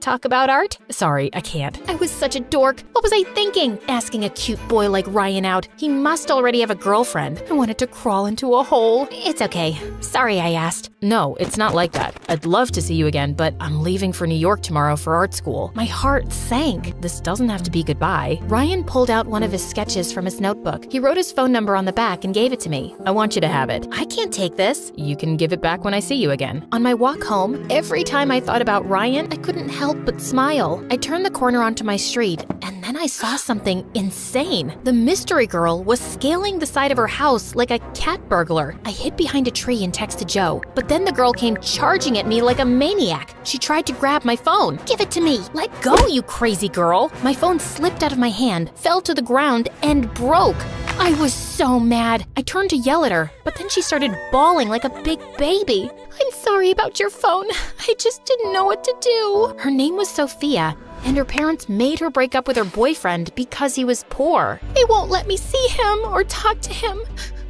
talk about art? Sorry, I can't. I was such a dork. What was I thinking? Asking a cute boy like Ryan out. He must already have a girlfriend. I wanted to crawl into a hole. It's okay. Sorry I asked. No, it's not like that. I'd love to see you again, but I'm leaving for New York tomorrow for art school. My heart sank. This doesn't have to be goodbye. Ryan pulled out one of his sketches from his notebook. He wrote his phone number on the back and gave it to me. I want you to have it. I can't take this. You can give it back when I see you again. On my walk home, every time I thought about Ryan, I couldn't help but smile. I turned the corner onto my street, and then I saw something insane. The mystery girl was scaling the side of her house like a cat burglar. I hid behind a tree and texted Joe, but then the girl came charging at me like a maniac. She tried to grab my phone. Give it to me. Let go, you crazy girl. My phone slipped out of my hand, fell to the ground, and broke. I was so mad. I turned to yell at her, but then she started bawling like a big baby. I'm sorry about your phone. I just didn't know what to do. Her name was Sophia, and her parents made her break up with her boyfriend because he was poor. They won't let me see him or talk to him.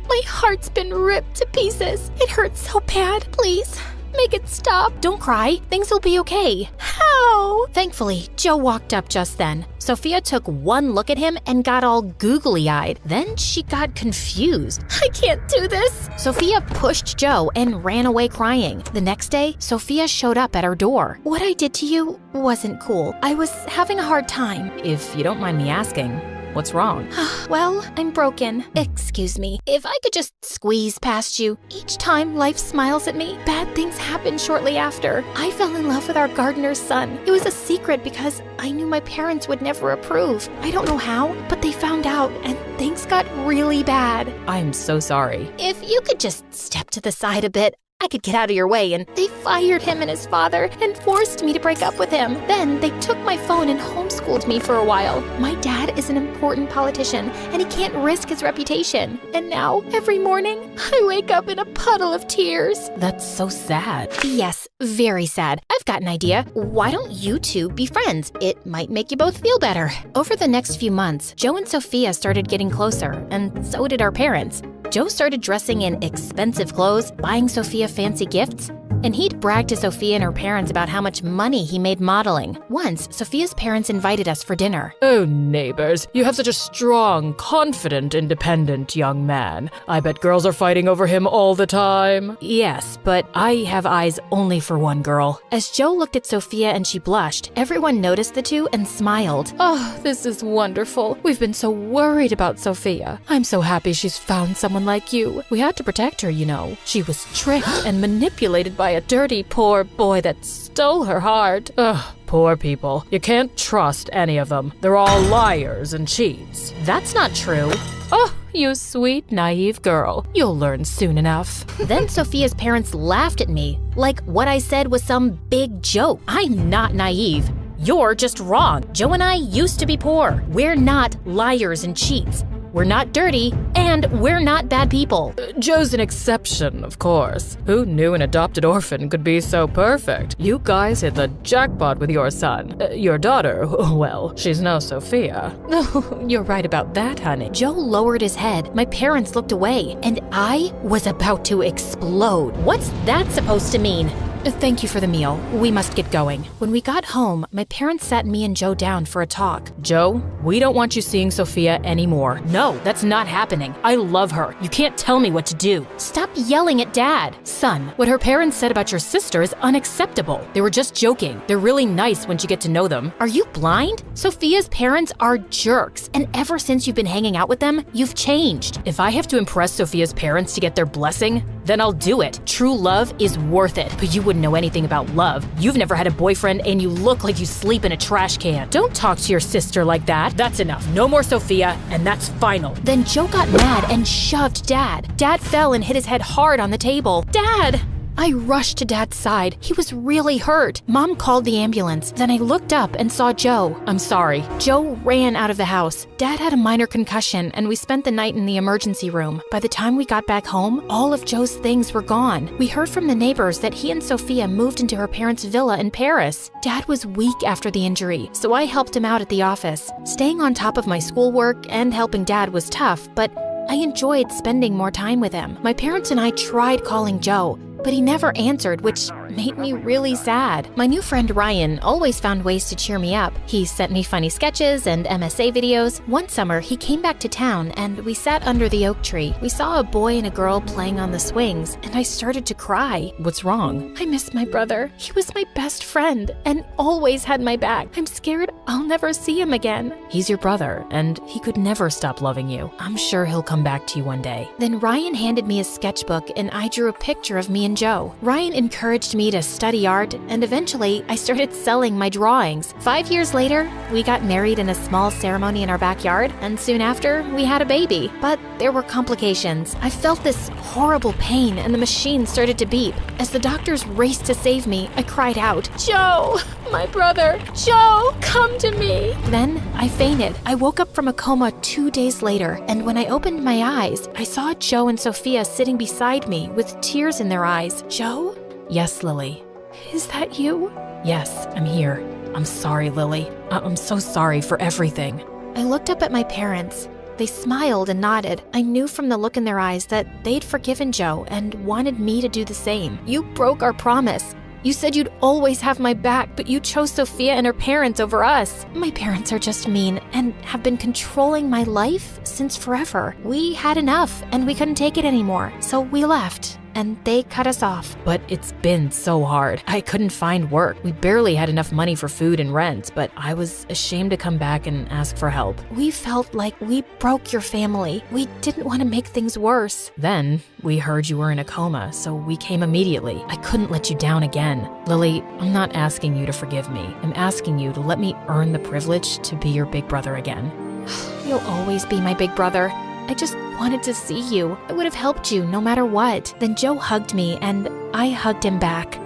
My heart's been ripped to pieces. It hurts so bad. Please, make it stop. Don't cry. Things will be okay. How? Thankfully, Joe walked up just then. Sophia took one look at him and got all googly-eyed. Then she got confused. I can't do this. Sophia pushed Joe and ran away crying. The next day, Sophia showed up at her door. What I did to you wasn't cool. I was having a hard time. If you don't mind me asking, what's wrong? Well, I'm broken. Excuse me. If I could just squeeze past you. Each time life smiles at me, bad things happen shortly after. I fell in love with our gardener's son. It was a secret because I knew my parents would never approve. I don't know how, but they found out and things got really bad. I'm so sorry. If you could just step to the side a bit, I could get out of your way, and they fired him and his father and forced me to break up with him. Then they took my phone and homeschooled me for a while. My dad is an important politician, and he can't risk his reputation. And now, every morning, I wake up in a puddle of tears. That's so sad. Yes, very sad. I've got an idea. Why don't you two be friends? It might make you both feel better. Over the next few months, Joe and Sophia started getting closer, and so did our parents. Joe started dressing in expensive clothes, buying Sophia fancy gifts, and he'd brag to Sophia and her parents about how much money he made modeling. Once, Sophia's parents invited us for dinner. Oh, neighbors, you have such a strong, confident, independent young man. I bet girls are fighting over him all the time. Yes, but I have eyes only for one girl. As Joe looked at Sophia and she blushed, everyone noticed the two and smiled. Oh, this is wonderful. We've been so worried about Sophia. I'm so happy she's found someone like you. We had to protect her, you know. She was tricked and manipulated by a dirty, poor boy that stole her heart. Ugh, poor people. You can't trust any of them. They're all liars and cheats. That's not true. Oh, you sweet, naive girl. You'll learn soon enough. Then Sophia's parents laughed at me, like what I said was some big joke. I'm not naive. You're just wrong. Joe and I used to be poor. We're not liars and cheats. We're not dirty, and we're not bad people. Joe's an exception, of course. Who knew an adopted orphan could be so perfect? You guys hit the jackpot with your son. Your daughter, well, she's no Sophia. Oh, you're right about that, honey. Joe lowered his head. My parents looked away, and I was about to explode. What's that supposed to mean? Thank you for the meal. We must get going. When we got home, my parents sat me and Joe down for a talk. Joe, we don't want you seeing Sophia anymore. No, that's not happening. I love her. You can't tell me what to do. Stop yelling at Dad. Son, what her parents said about your sister is unacceptable. They were just joking. They're really nice once you get to know them. Are you blind? Sophia's parents are jerks, and ever since you've been hanging out with them, you've changed. If I have to impress Sophia's parents to get their blessing, then I'll do it. True love is worth it. But you wouldn't know anything about love. You've never had a boyfriend and you look like you sleep in a trash can. Don't talk to your sister like that. That's enough. No more Sophia, and that's final. Then Joe got mad and shoved Dad. Dad fell and hit his head hard on the table. Dad! I rushed to Dad's side. He was really hurt. Mom called the ambulance. Then I looked up and saw Joe. I'm sorry. Joe ran out of the house. Dad had a minor concussion, and we spent the night in the emergency room. By the time we got back home, all of Joe's things were gone. We heard from the neighbors that he and Sophia moved into her parents' villa in Paris. Dad was weak after the injury, so I helped him out at the office. Staying on top of my schoolwork and helping Dad was tough, but I enjoyed spending more time with him. My parents and I tried calling Joe, but he never answered, which made me really sad. My new friend Ryan always found ways to cheer me up. He sent me funny sketches and MSA videos. One summer, he came back to town and we sat under the oak tree. We saw a boy and a girl playing on the swings, and I started to cry. What's wrong? I miss my brother. He was my best friend and always had my back. I'm scared I'll never see him again. He's your brother, and he could never stop loving you. I'm sure he'll come back to you one day. Then Ryan handed me a sketchbook and I drew a picture of me and Joe. Ryan encouraged me to study art, and eventually I started selling my drawings. 5 years later, we got married in a small ceremony in our backyard, and soon after, we had a baby. But there were complications. I felt this horrible pain and the machine started to beep. As the doctors raced to save me, I cried out, "Joe, my brother, Joe, come to me." Then I fainted. I woke up from a coma 2 days later, and when I opened my eyes, I saw Joe and Sophia sitting beside me with tears in their eyes. "Joe?" Yes, Lily. "Is that you?" Yes, I'm here. I'm sorry, Lily. I'm so sorry for everything. I looked up at my parents. They smiled and nodded. I knew from the look in their eyes that they'd forgiven Joe and wanted me to do the same. "You broke our promise. You said you'd always have my back, but you chose Sophia and her parents over us." "My parents are just mean and have been controlling my life since forever. We had enough and we couldn't take it anymore, so we left. And they cut us off." But it's been so hard. I couldn't find work. We barely had enough money for food and rent, but I was ashamed to come back and ask for help. "We felt like we broke your family. We didn't want to make things worse." Then we heard you were in a coma, so we came immediately. I couldn't let you down again. Lily, I'm not asking you to forgive me. I'm asking you to let me earn the privilege to be your big brother again. "You'll always be my big brother. I just wanted to see you. I would have helped you no matter what." Then Joe hugged me and I hugged him back.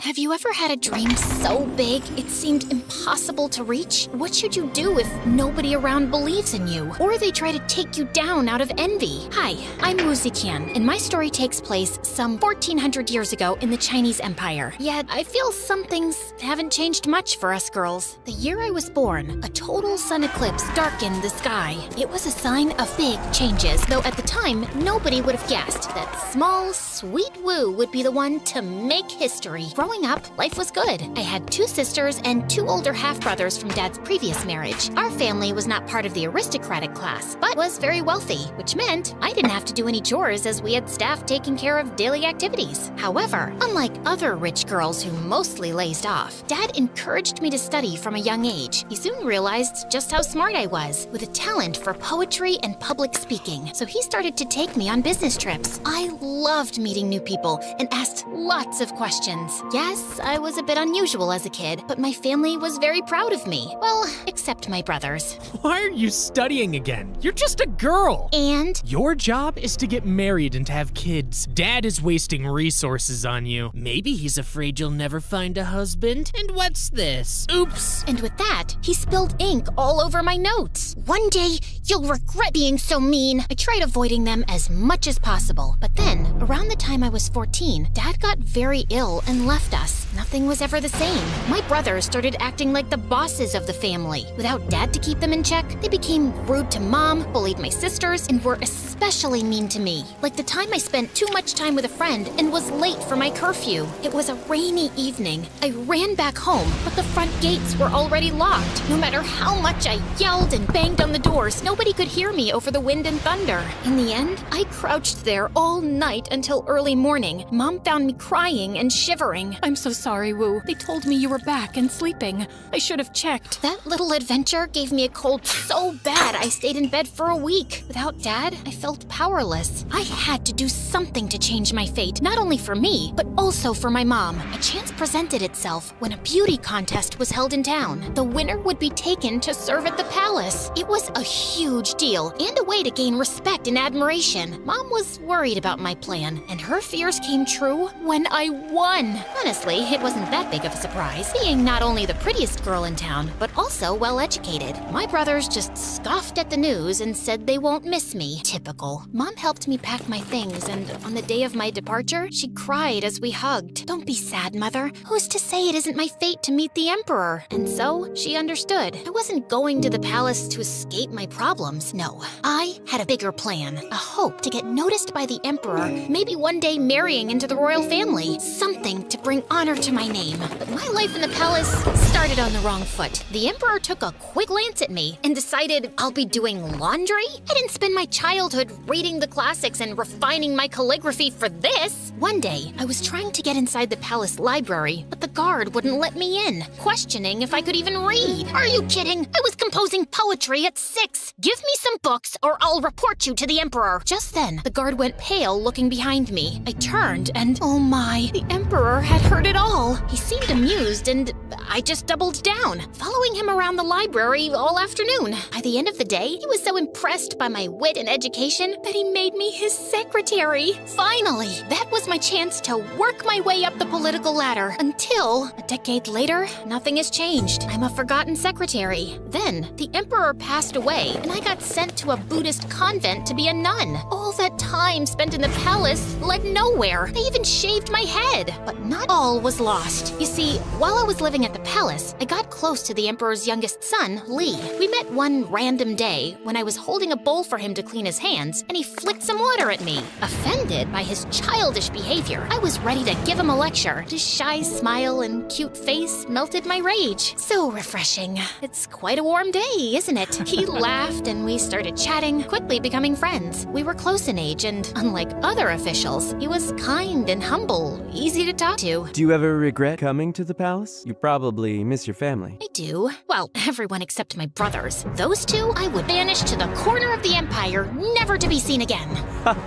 Have you ever had a dream so big it seemed impossible to reach? What should you do if nobody around believes in you? Or they try to take you down out of envy? Hi, I'm Wu Ziqian, and my story takes place some 1400 years ago in the Chinese Empire. Yet, I feel some things haven't changed much for us girls. The year I was born, a total sun eclipse darkened the sky. It was a sign of big changes, though at the time, nobody would have guessed that small, sweet Wu would be the one to make history. Growing up, life was good. I had 2 sisters and 2 older half-brothers from Dad's previous marriage. Our family was not part of the aristocratic class, but was very wealthy, which meant I didn't have to do any chores as we had staff taking care of daily activities. However, unlike other rich girls who mostly lazed off, Dad encouraged me to study from a young age. He soon realized just how smart I was, with a talent for poetry and public speaking, so he started to take me on business trips. I loved meeting new people and asked lots of questions. Yes, I was a bit unusual as a kid, but my family was very proud of me. Well, except my brothers. Why are you studying again? You're just a girl. And? Your job is to get married and to have kids. Dad is wasting resources on you. Maybe he's afraid you'll never find a husband. And what's this? Oops. And with that, he spilled ink all over my notes. "One day, you'll regret being so mean." I tried avoiding them as much as possible. But then, around the time I was 14, Dad got very ill and left us. Nothing was ever the same. My brothers started acting like the bosses of the family. Without Dad to keep them in check, they became rude to Mom, bullied my sisters, and were especially mean to me. Like the time I spent too much time with a friend and was late for my curfew. It was a rainy evening. I ran back home, but the front gates were already locked. No matter how much I yelled and banged on the doors, nobody could hear me over the wind and thunder. In the end, I crouched there all night until early morning. Mom found me crying and shivering. I'm so sorry, Wu. They told me you were back and sleeping. I should have checked. That little adventure gave me a cold so bad I stayed in bed for a week. Without Dad, I felt powerless. I had to do something to change my fate, not only for me, but also for my mom. A chance presented itself when a beauty contest was held in town. The winner would be taken to serve at the palace. It was a huge deal and a way to gain respect and admiration. Mom was worried about my plan, and her fears came true when I won. Honestly, it wasn't that big of a surprise, being not only the prettiest girl in town, but also well-educated. My brothers just scoffed at the news and said they won't miss me. Typical. miracle. Mom helped me pack my things, and on the day of my departure, she cried as we hugged. Don't be sad, Mother. Who's to say it isn't my fate to meet the Emperor? And so, she understood. I wasn't going to the palace to escape my problems. No, I had a bigger plan. A hope to get noticed by the Emperor, maybe one day marrying into the royal family. Something to bring honor to my name. But my life in the palace started on the wrong foot. The Emperor took a quick glance at me and decided I'll be doing laundry? I didn't spend my childhood reading the classics and refining my calligraphy for this. One day, I was trying to get inside the palace library, but the guard wouldn't let me in, questioning if I could even read. Are you kidding? I was composing poetry at 6. Give me some books or I'll report you to the Emperor. Just then, the guard went pale, looking behind me. I turned and, oh my, the Emperor had heard it all. He seemed amused and I just doubled down, following him around the library all afternoon. By the end of the day, he was so impressed by my wit and education that he made me his secretary. Finally, that was my chance to work my way up the political ladder until, a decade later, nothing has changed. I'm a forgotten secretary. Then, the Emperor passed away and I got sent to a Buddhist convent to be a nun. All that time spent in the palace led nowhere. They even shaved my head. But not all was lost. You see, while I was living at the palace, I got close to the Emperor's youngest son, Li. We met one random day when I was holding a bowl for him to clean his hands, and he flicked some water at me. Offended by his childish behavior, I was ready to give him a lecture. His shy smile and cute face melted my rage. So refreshing. It's quite a warm day, isn't it? He laughed and we started chatting, quickly becoming friends. We were close in age, and unlike other officials, he was kind and humble, easy to talk to. Do you ever regret coming to the palace? You probably miss your family. I do. Well, everyone except my brothers. Those two I would banish to the corner of the empire, never to be seen again.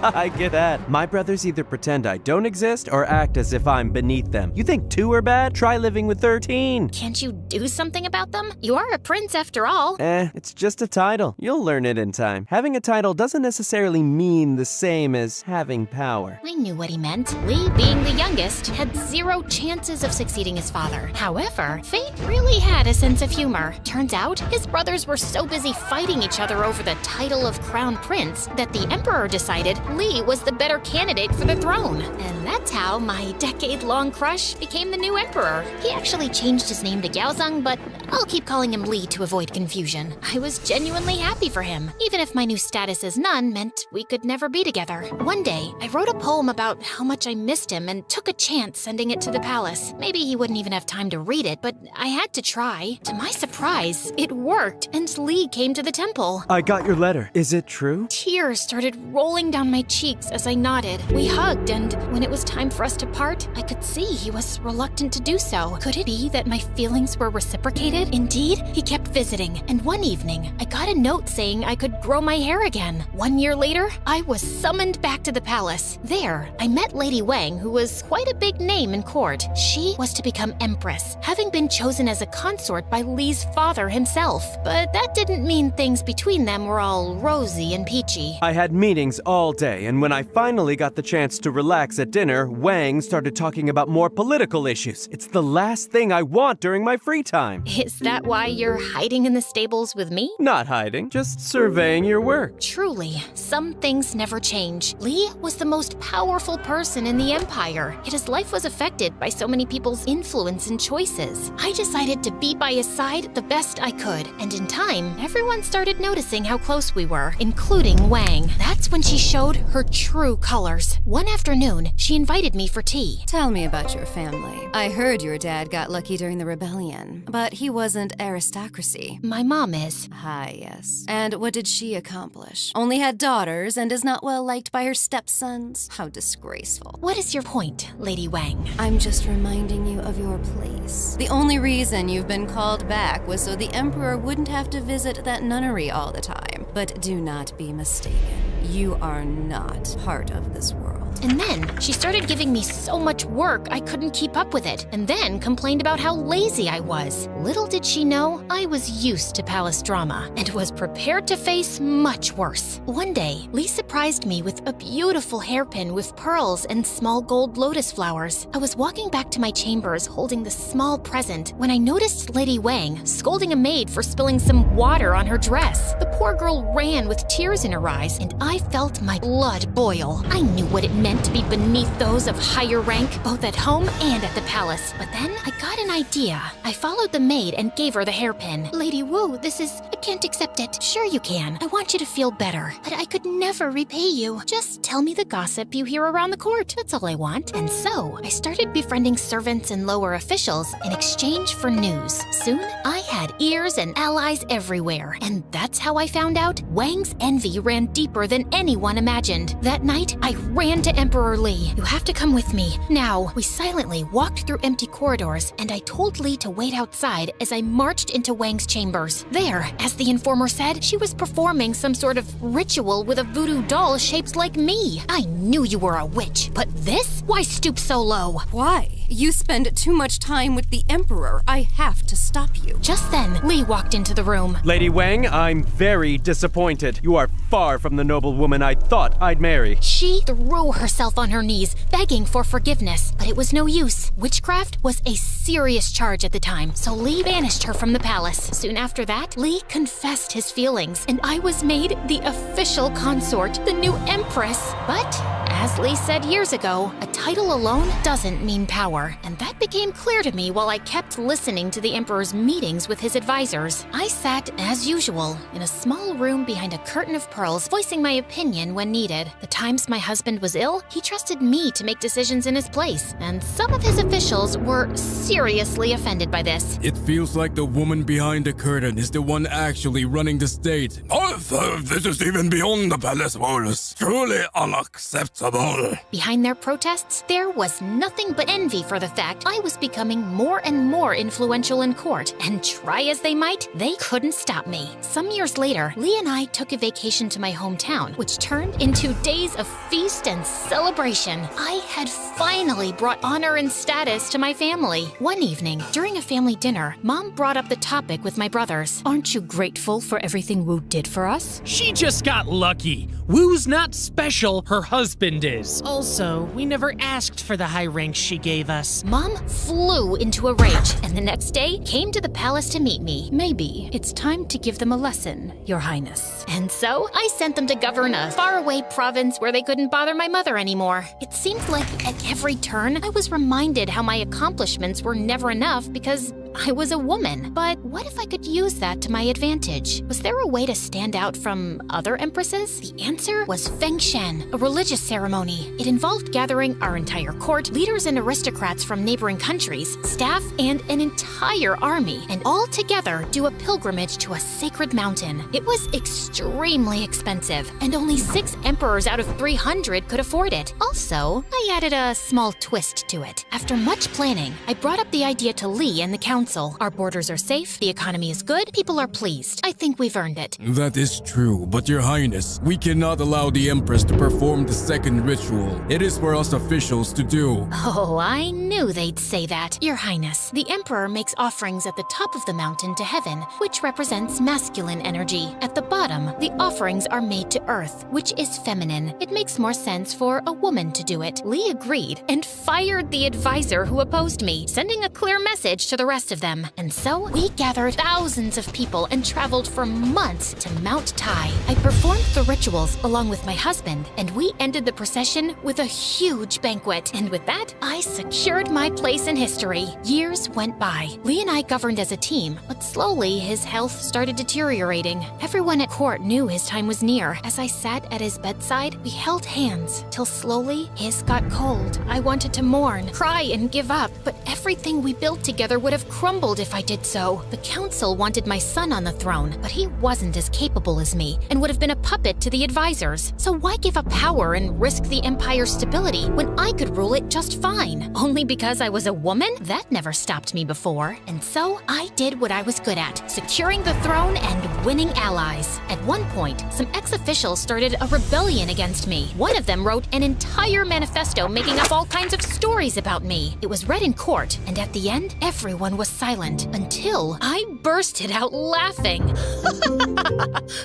I get that. My brothers either pretend I don't exist or act as if I'm beneath them. You think 2 are bad? Try living with 13. Can't you do something about them? You are a prince after all. It's just a title. You'll learn it in time. Having a title doesn't necessarily mean the same as having power. I knew what he meant. Li, being the youngest, had 0 chances of succeeding his father. However, fate really had a sense of humor. Turns out, his brothers were so busy fighting each other over the title of crown prince that the emperor decided Li was the better candidate for the throne. And that's how my decade-long crush became the new emperor. He actually changed his name to Gaozong, but I'll keep calling him Li to avoid confusion. I was genuinely happy for him, even if my new status as nun meant we could never be together. One day, I wrote a poem about how much I missed him and took a chance sending it to the palace. Maybe he wouldn't even have time to read it, but I had to try. To my surprise, it worked, and Li came to the temple. I got your letter. Is it true? Tears started rolling down my cheeks as I nodded. We hugged, and when it was time for us to part, I could see he was reluctant to do so. Could it be that my feelings were reciprocated? Indeed, he kept visiting, and one evening, I got a note saying I could grow my hair again. 1 year later, I was summoned back to the palace. There, I met Lady Wang, who was quite a big name in court. She was to become empress, having been chosen as a consort by Li's father himself. But that didn't mean things between them were all rosy and peachy. I had meetings all day, and when I finally got the chance to relax at dinner, Wang started talking about more political issues. It's the last thing I want during my free time. Is that why you're hiding in the stables with me? Not hiding, just surveying your work. Truly, some things never change. Li was the most powerful person in the empire, yet his life was affected by so many people's influence and choices. I decided to be by his side the best I could, and in time, everyone started noticing how close we were, including Wang. That's when she showed her true colors. One afternoon, she invited me for tea. Tell me about your family. I heard your dad got lucky during the rebellion, but he wasn't aristocracy. My mom is. Ah, yes. And what did she accomplish? Only had daughters and is not well liked by her stepsons? How disgraceful. What is your point, Lady Wang? I'm just reminding you of your place. The only reason you've been called back was so the Emperor wouldn't have to visit that nunnery all the time. But do not be mistaken. You are not part of this world. And then she started giving me so much work I couldn't keep up with it, and then complained about how lazy I was. Little did she know, I was used to palace drama and was prepared to face much worse. One day, Lee surprised me with a beautiful hairpin with pearls and small gold lotus flowers. I was walking back to my chambers holding the small present when I noticed Lady Wang scolding a maid for spilling some water on her dress. The poor girl ran with tears in her eyes, and I felt my blood boil. I knew what it meant to be beneath those of higher rank, both at home and at the palace. But then I got an idea. I followed the maid and gave her the hairpin. Lady Wu, I can't accept it. Sure you can. I want you to feel better. But I could never repay you. Just tell me the gossip you hear around the court. That's all I want. And so, I started befriending servants and lower officials in exchange for news. Soon, I had ears and allies everywhere. And that's how I found out Wang's envy ran deeper than anyone imagined. That night, I ran to Emperor Lee. You have to come with me. Now, we silently walked through empty corridors, and I told Lee to wait outside as I marched into Wang's chambers. There, as the informer said, she was performing some sort of ritual with a voodoo doll shaped like me. I knew you were a witch, but this? Why stoop so low? Why? You spend too much time with the Emperor. I have to stop you. Just then, Lee walked into the room. Lady Wang, I'm very disappointed. You are far from the noble woman I thought I'd marry. She threw herself on her knees, begging for forgiveness, but it was no use. Witchcraft was a serious charge at the time, so Lee banished her from the palace. Soon after that, Lee confessed his feelings, and I was made the official consort, the new empress. But, as Lee said years ago, a title alone doesn't mean power, and that became clear to me while I kept listening to the emperor's meetings with his advisors. I sat, as usual, in a small room behind a curtain of pearls, voicing my opinion when needed. The times my husband was ill, he trusted me to make decisions in his place, and some of his officials were seriously offended by this. It feels like the woman behind the curtain is the one actually running the state. This is even beyond the palace walls. Truly unacceptable. Behind their protests, there was nothing but envy for the fact I was becoming more and more influential in court, and try as they might, they couldn't stop me. Some years later, Lee and I took a vacation to my hometown, which turned into days of feast and celebration. I had finally brought honor and status to my family. One evening, during a family dinner, Mom brought up the topic with my brothers. Aren't you grateful for everything Wu did for us? She just got lucky. Wu's not special, her husband is. Also, we never asked for the high rank she gave us. Mom flew into a rage, and the next day came to the palace to meet me. Maybe it's time to give them a lesson, Your Highness. And so, I sent them to govern a faraway province where they couldn't bother my mother anymore. It seemed like at every turn, I was reminded how my accomplishments were never enough because I was a woman. But what if I could use that to my advantage? Was there a way to stand out from other empresses? The answer was Fengshen, a religious ceremony. It involved gathering our entire court, leaders and aristocrats from neighboring countries, staff, and an entire army, and all together do a pilgrimage to a sacred mountain. It was extremely expensive, and only 6 emperors out of 300 could afford it. Also, I added a small twist to it. After much planning, I brought up the idea to Lee and the council. Our borders are safe, the economy is good, people are pleased. I think we've earned it. That is true, but Your Highness, we cannot allow the Empress to perform the second ritual. It is for us officials to do. Oh, I knew they'd say that. Your Highness, the Emperor makes offerings at the top of the mountain to heaven, which represents masculine energy. At the bottom, the offerings are made to earth, which is feminine. It makes more sense for a woman to do it. Lee agreed and fired the advisor who opposed me, sending a clear message to the rest of them. And so, we gathered thousands of people and traveled for months to Mount Tai. I performed the rituals along with my husband, and we ended the procession with a huge banquet. And with that, I secured my place in history. Years went by. Lee and I governed as a team, but slowly his health started deteriorating. Everyone at court knew his time was near. As I sat at his bedside, we held hands, till slowly his got cold. I wanted to mourn, cry, and give up, but everything we built together would have crumbled if I did so. The council wanted my son on the throne, but he wasn't as capable as me and would have been a puppet to the advisors. So why give up power and risk the empire's stability when I could rule it just fine? Only because I was a woman? That never stopped me before. And so I did what I was good at, securing the throne and winning allies. At one point, some ex-officials started a rebellion against me. One of them wrote an entire manifesto making up all kinds of stories about me. It was read in court, and at the end, everyone was silent until I bursted out laughing.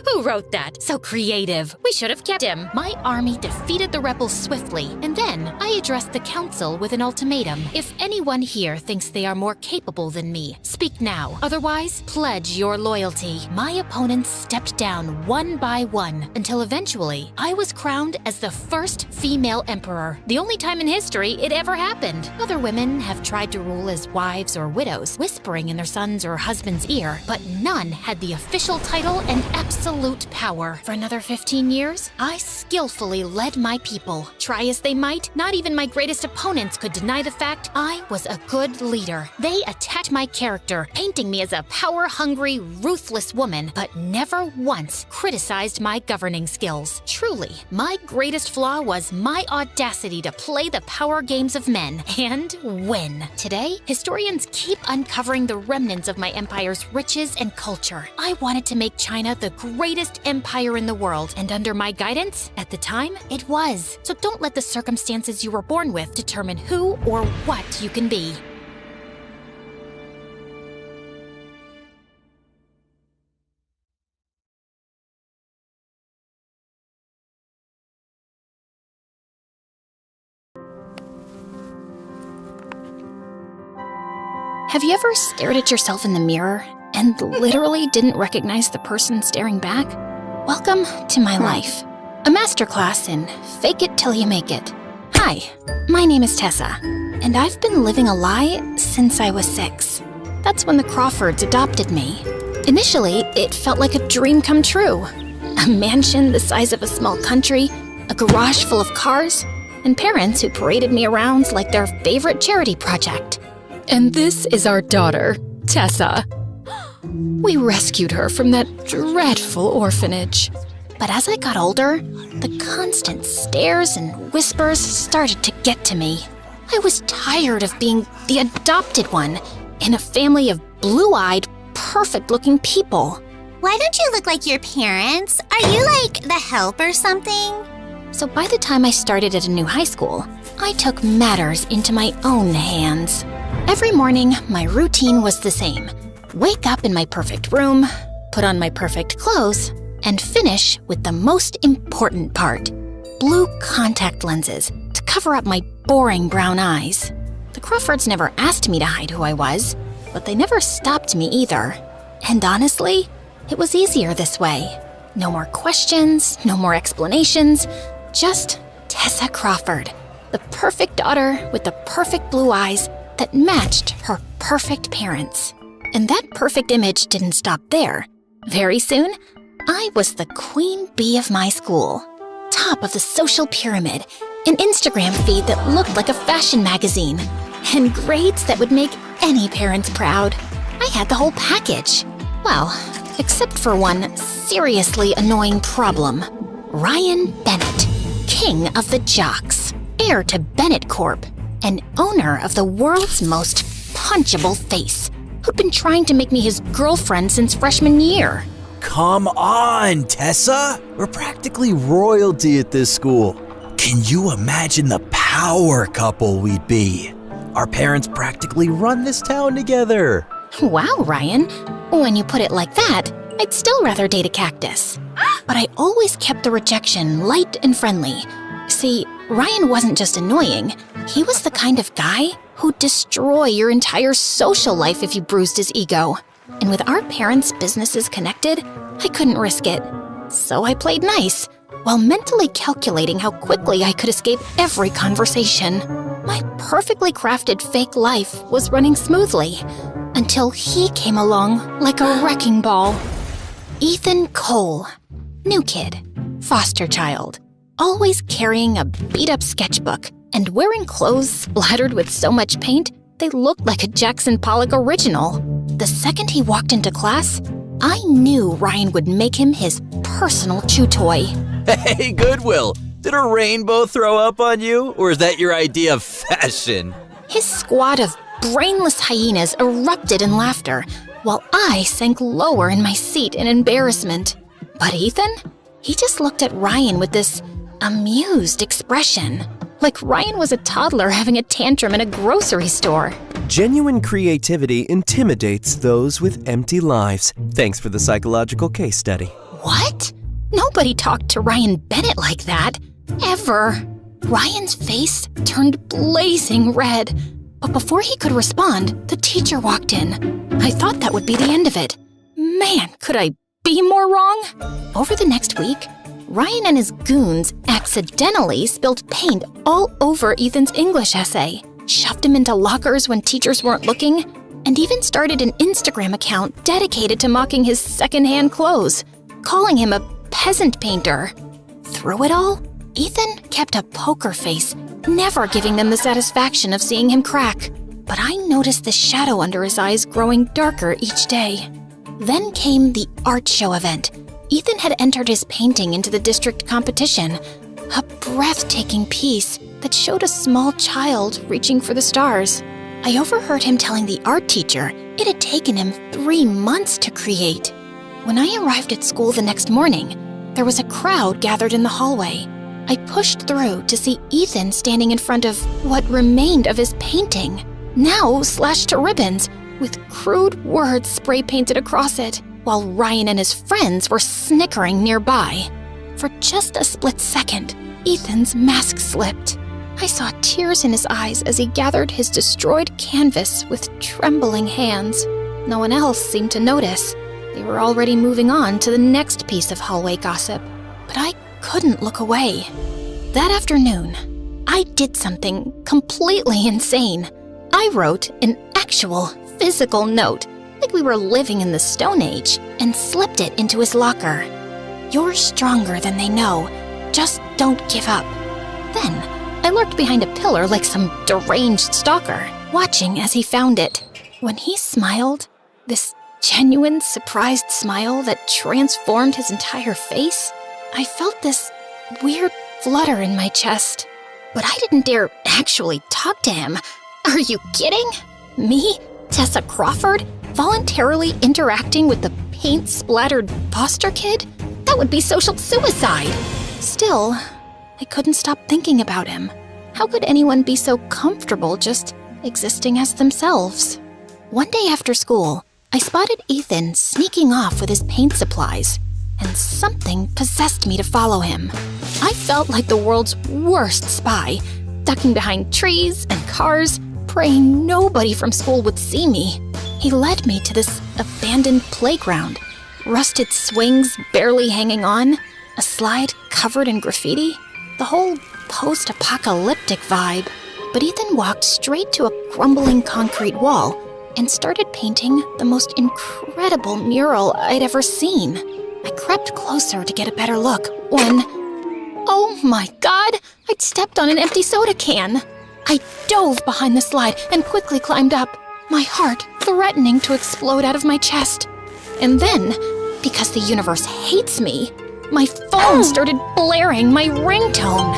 Who wrote that? So creative. We should have kept him. My army defeated the rebels swiftly, and then I addressed the council with an ultimatum. If anyone here thinks they are more capable than me, speak now. Otherwise, pledge your loyalty. My opponents stepped down one by one until eventually I was crowned as the first female emperor. The only time in history it ever happened. Other women have tried to rule as wives or widows, whispering in their son's or husband's ear, but none had the official title and absolute power. For another 15 years, I skillfully led my people. Try as they might, not even my greatest opponents could deny the fact I was a good leader. They attacked my character, painting me as a power-hungry, ruthless woman, but never once criticized my governing skills. Truly, my greatest flaw was my audacity to play the power games of men and win. Today, historians keep uncovering the remnants of my empire's riches and culture. I wanted to make China the greatest empire in the world, and under my guidance, at the time, it was. So don't let the circumstances you were born with determine who or what you can be. Have you ever stared at yourself in the mirror and literally didn't recognize the person staring back? Welcome to my life, a masterclass in fake it till you make it. Hi, my name is Tessa, and I've been living a lie since I was 6. That's when the Crawfords adopted me. Initially, it felt like a dream come true. A mansion the size of a small country, a garage full of cars, and parents who paraded me around like their favorite charity project. And this is our daughter, Tessa. We rescued her from that dreadful orphanage. But as I got older, the constant stares and whispers started to get to me. I was tired of being the adopted one in a family of blue-eyed, perfect-looking people. Why don't you look like your parents? Are you like the help or something? So by the time I started at a new high school, I took matters into my own hands. Every morning, my routine was the same. Wake up in my perfect room, put on my perfect clothes, and finish with the most important part: blue contact lenses to cover up my boring brown eyes. The Crawfords never asked me to hide who I was, but they never stopped me either. And honestly, it was easier this way. No more questions, no more explanations, just Tessa Crawford, the perfect daughter with the perfect blue eyes that matched her perfect parents. And that perfect image didn't stop there. Very soon, I was the queen bee of my school. Top of the social pyramid, an Instagram feed that looked like a fashion magazine, and grades that would make any parents proud. I had the whole package. Well, except for one seriously annoying problem. Ryan Bennett, king of the jocks, heir to Bennett Corp, and owner of the world's most punchable face, who'd been trying to make me his girlfriend since freshman year. Come on, Tessa! We're practically royalty at this school. Can you imagine the power couple we'd be? Our parents practically run this town together. Wow, Ryan. When you put it like that, I'd still rather date a cactus. But I always kept the rejection light and friendly. See, Ryan wasn't just annoying. He was the kind of guy who'd destroy your entire social life if you bruised his ego. And with our parents' businesses connected, I couldn't risk it. So I played nice, while mentally calculating how quickly I could escape every conversation. My perfectly crafted fake life was running smoothly, until he came along like a wrecking ball. Ethan Cole, new kid, foster child, always carrying a beat-up sketchbook and wearing clothes splattered with so much paint, They looked like a Jackson Pollock original. The second he walked into class, I knew Ryan would make him his personal chew toy. Hey, Goodwill, did a rainbow throw up on you, or is that your idea of fashion? His squad of brainless hyenas erupted in laughter, while I sank lower in my seat in embarrassment. But Ethan? He just looked at Ryan with this amused expression, like Ryan was a toddler having a tantrum in a grocery store. Genuine creativity intimidates those with empty lives. Thanks for the psychological case study. What? Nobody talked to Ryan Bennett like that, ever. Ryan's face turned blazing red, but before he could respond, the teacher walked in. I thought that would be the end of it. Man, could I be more wrong? Over the next week, Ryan and his goons accidentally spilled paint all over Ethan's English essay, shoved him into lockers when teachers weren't looking, and even started an Instagram account dedicated to mocking his secondhand clothes, calling him a peasant painter. Through it all, Ethan kept a poker face, never giving them the satisfaction of seeing him crack. But I noticed the shadow under his eyes growing darker each day. Then came the art show event. Ethan had entered his painting into the district competition, a breathtaking piece that showed a small child reaching for the stars. I overheard him telling the art teacher it had taken him 3 months to create. When I arrived at school the next morning, there was a crowd gathered in the hallway. I pushed through to see Ethan standing in front of what remained of his painting, now slashed to ribbons, with crude words spray painted across it, while Ryan and his friends were snickering nearby. For just a split second, Ethan's mask slipped. I saw tears in his eyes as he gathered his destroyed canvas with trembling hands. No one else seemed to notice. They were already moving on to the next piece of hallway gossip. But I couldn't look away. That afternoon, I did something completely insane. I wrote an actual physical note, like we were living in the Stone Age, and slipped it into his locker. "You're stronger than they know. Just don't give up." Then, I lurked behind a pillar like some deranged stalker, watching as he found it. When he smiled, this genuine, surprised smile that transformed his entire face, I felt this weird flutter in my chest. But I didn't dare actually talk to him. Are you kidding? Me, Tessa Crawford, voluntarily interacting with the paint-splattered foster kid? That would be social suicide. Still, I couldn't stop thinking about him. How could anyone be so comfortable just existing as themselves? One day after school, I spotted Ethan sneaking off with his paint supplies, and something possessed me to follow him. I felt like the world's worst spy, ducking behind trees and cars, praying nobody from school would see me. He led me to this abandoned playground, rusted swings barely hanging on, a slide covered in graffiti, the whole post-apocalyptic vibe. But Ethan walked straight to a crumbling concrete wall and started painting the most incredible mural I'd ever seen. I crept closer to get a better look when, oh my God, I'd stepped on an empty soda can. I dove behind the slide and quickly climbed up, my heart threatening to explode out of my chest. And then, because the universe hates me, my phone started blaring my ringtone.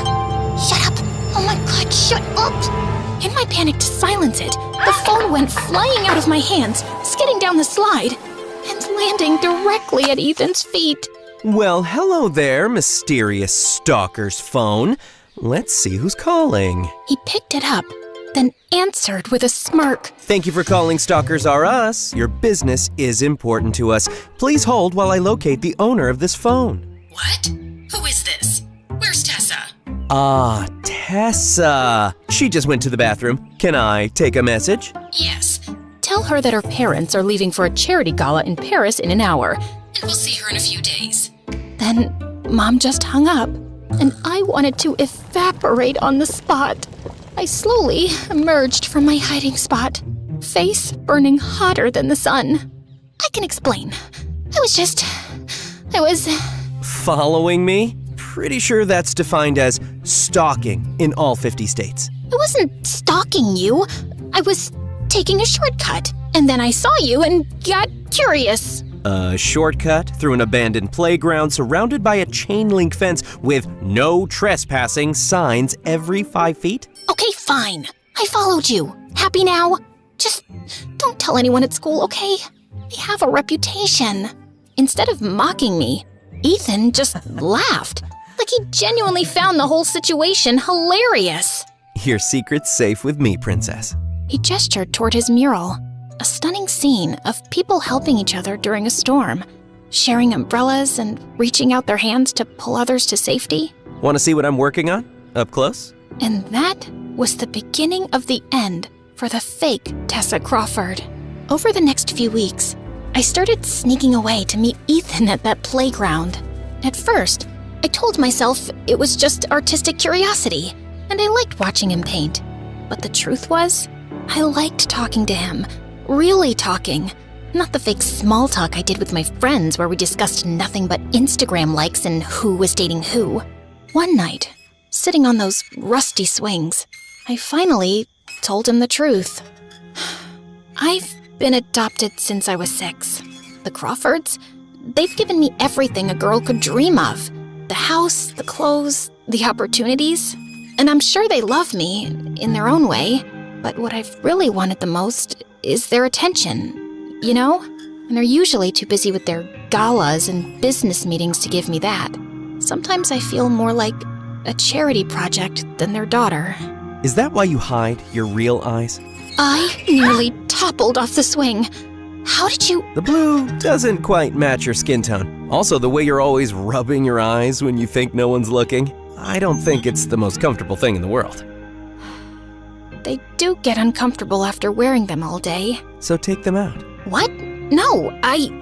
Shut up! Oh my God, shut up! In my panic to silence it, the phone went flying out of my hands, skidding down the slide, and landing directly at Ethan's feet. Well, hello there, mysterious stalker's phone. Let's see who's calling. He picked it up, then answered with a smirk. Thank you for calling Stalkers R Us. Your business is important to us. Please hold while I locate the owner of this phone. What? Who is this? Where's Tessa? Ah, Tessa. She just went to the bathroom. Can I take a message? Yes. Tell her that her parents are leaving for a charity gala in Paris in an hour, and we'll see her in a few days. Then Mom just hung up, and I wanted to evaporate on the spot. I slowly emerged from my hiding spot, face burning hotter than the sun. I can explain. I was Following me? Pretty sure that's defined as stalking in all 50 states. I wasn't stalking you. I was taking a shortcut. And then I saw you and got curious. A shortcut through an abandoned playground surrounded by a chain link fence with no trespassing signs every 5 feet? Okay, fine. I followed you. Happy now? Just don't tell anyone at school, okay? I have a reputation. Instead of mocking me, Ethan just laughed. Like he genuinely found the whole situation hilarious. Your secret's safe with me, Princess. He gestured toward his mural. A stunning scene of people helping each other during a storm, sharing umbrellas and reaching out their hands to pull others to safety. Want to see what I'm working on? Up close? And that was the beginning of the end for the fake Tessa Crawford. Over the next few weeks, I started sneaking away to meet Ethan at that playground. At first, I told myself it was just artistic curiosity, and I liked watching him paint. But the truth was, I liked talking to him. Really talking. Not the fake small talk I did with my friends where we discussed nothing but Instagram likes and who was dating who. One night, sitting on those rusty swings, I finally told him the truth. I've been adopted since I was 6. The Crawfords, they've given me everything a girl could dream of. The house, the clothes, the opportunities. And I'm sure they love me in their own way. But what I've really wanted the most is their attention, you know? And they're usually too busy with their galas and business meetings to give me that. Sometimes I feel more like a charity project than their daughter. Is that why you hide your real eyes? I nearly toppled off the swing. How did you— The blue doesn't quite match your skin tone. Also, the way you're always rubbing your eyes when you think no one's looking. I don't think it's the most comfortable thing in the world. They do get uncomfortable after wearing them all day. So take them out. What? No,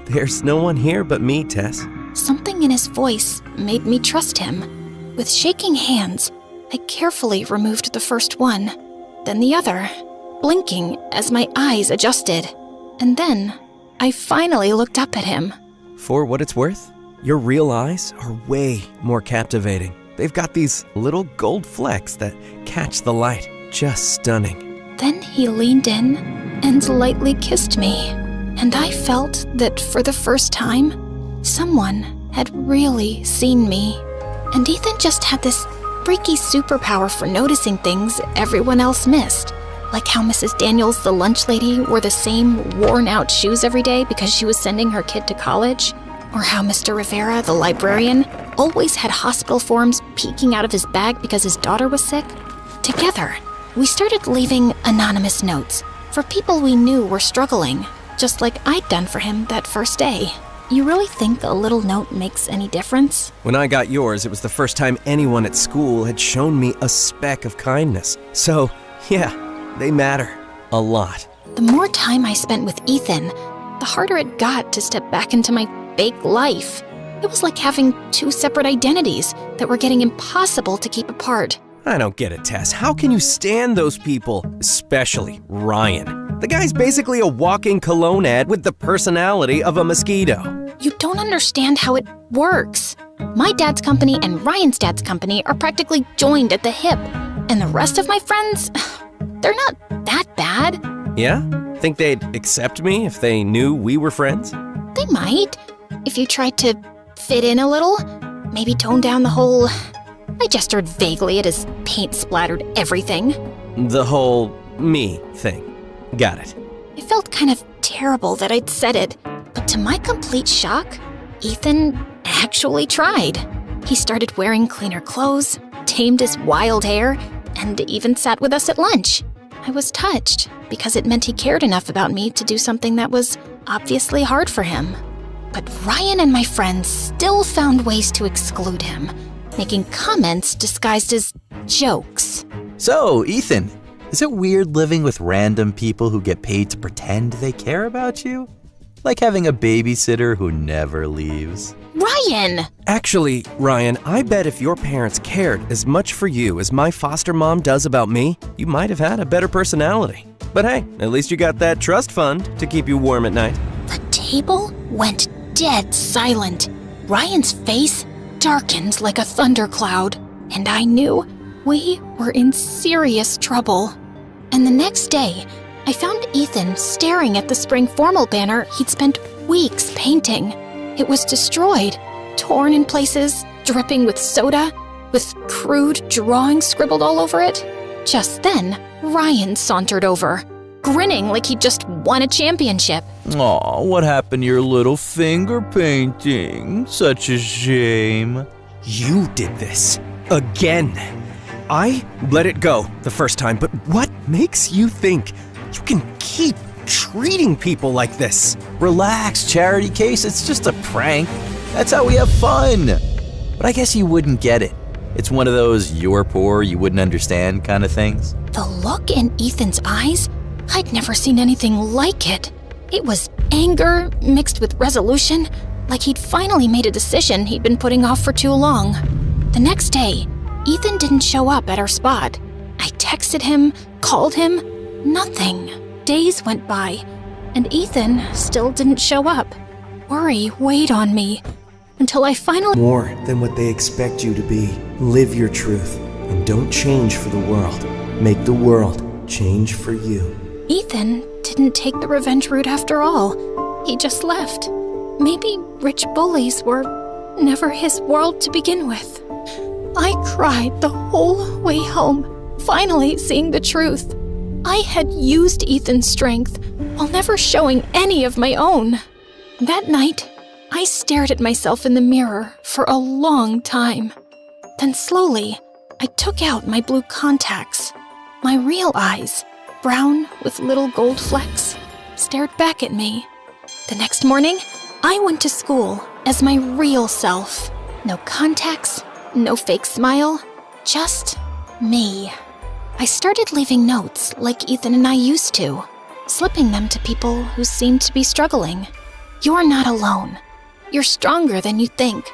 There's no one here but me, Tess. Something in his voice made me trust him. With shaking hands, I carefully removed the first one, then the other, blinking as my eyes adjusted. And then, I finally looked up at him. For what it's worth, your real eyes are way more captivating. They've got these little gold flecks that catch the light. Just stunning. Then he leaned in and lightly kissed me. And I felt that for the first time, someone had really seen me. And Ethan just had this freaky superpower for noticing things everyone else missed. Like how Mrs. Daniels, the lunch lady, wore the same worn-out shoes every day because she was sending her kid to college. Or how Mr. Rivera, the librarian, always had hospital forms peeking out of his bag because his daughter was sick. Together, we started leaving anonymous notes for people we knew were struggling, just like I'd done for him that first day. You really think a little note makes any difference? When I got yours, it was the first time anyone at school had shown me a speck of kindness. So, yeah, they matter. A lot. The more time I spent with Ethan, the harder it got to step back into my fake life. It was like having 2 separate identities that were getting impossible to keep apart. I don't get it, Tess. How can you stand those people? Especially Ryan. The guy's basically a walking cologne ad with the personality of a mosquito. You don't understand how it works. My dad's company and Ryan's dad's company are practically joined at the hip. And the rest of my friends, they're not that bad. Yeah? Think they'd accept me if they knew we were friends? They might. If you tried to fit in a little, maybe tone down the whole— I gestured vaguely at his paint-splattered everything. The whole me thing. Got it. It felt kind of terrible that I'd said it, but to my complete shock, Ethan actually tried. He started wearing cleaner clothes, tamed his wild hair, and even sat with us at lunch. I was touched because it meant he cared enough about me to do something that was obviously hard for him. But Ryan and my friends still found ways to exclude him, making comments disguised as jokes. So, Ethan, is it weird living with random people who get paid to pretend they care about you? Like having a babysitter who never leaves? Ryan! Actually, Ryan, I bet if your parents cared as much for you as my foster mom does about me, you might have had a better personality. But hey, at least you got that trust fund to keep you warm at night. The table went dead silent. Ryan's face darkened like a thundercloud, and I knew we were in serious trouble. And the next day, I found Ethan staring at the spring formal banner he'd spent weeks painting. It was destroyed, torn in places, dripping with soda, with crude drawings scribbled all over it. Just then, Ryan sauntered over, grinning like he'd just won a championship. Aw, what happened to your little finger painting? Such a shame. You did this. Again. I let it go the first time, but what makes you think you can keep treating people like this? Relax, Charity Case, it's just a prank. That's how we have fun. But I guess you wouldn't get it. It's one of those you're poor, you wouldn't understand kind of things. The look in Ethan's eyes, I'd never seen anything like it. It was anger mixed with resolution, like he'd finally made a decision he'd been putting off for too long. The next day, Ethan didn't show up at our spot. I texted him, called him, nothing. Days went by, and Ethan still didn't show up. Worry weighed on me, until I finally— More than what they expect you to be. Live your truth, and don't change for the world. Make the world change for you. Ethan didn't take the revenge route after all. He just left. Maybe rich bullies were never his world to begin with. I cried the whole way home, finally seeing the truth. I had used Ethan's strength while never showing any of my own. That night, I stared at myself in the mirror for a long time. Then slowly, I took out my blue contacts. My real eyes, brown with little gold flecks, stared back at me. The next morning, I went to school as my real self. No contacts, no fake smile, just me. I started leaving notes like Ethan and I used to, slipping them to people who seemed to be struggling. You're not alone. You're stronger than you think.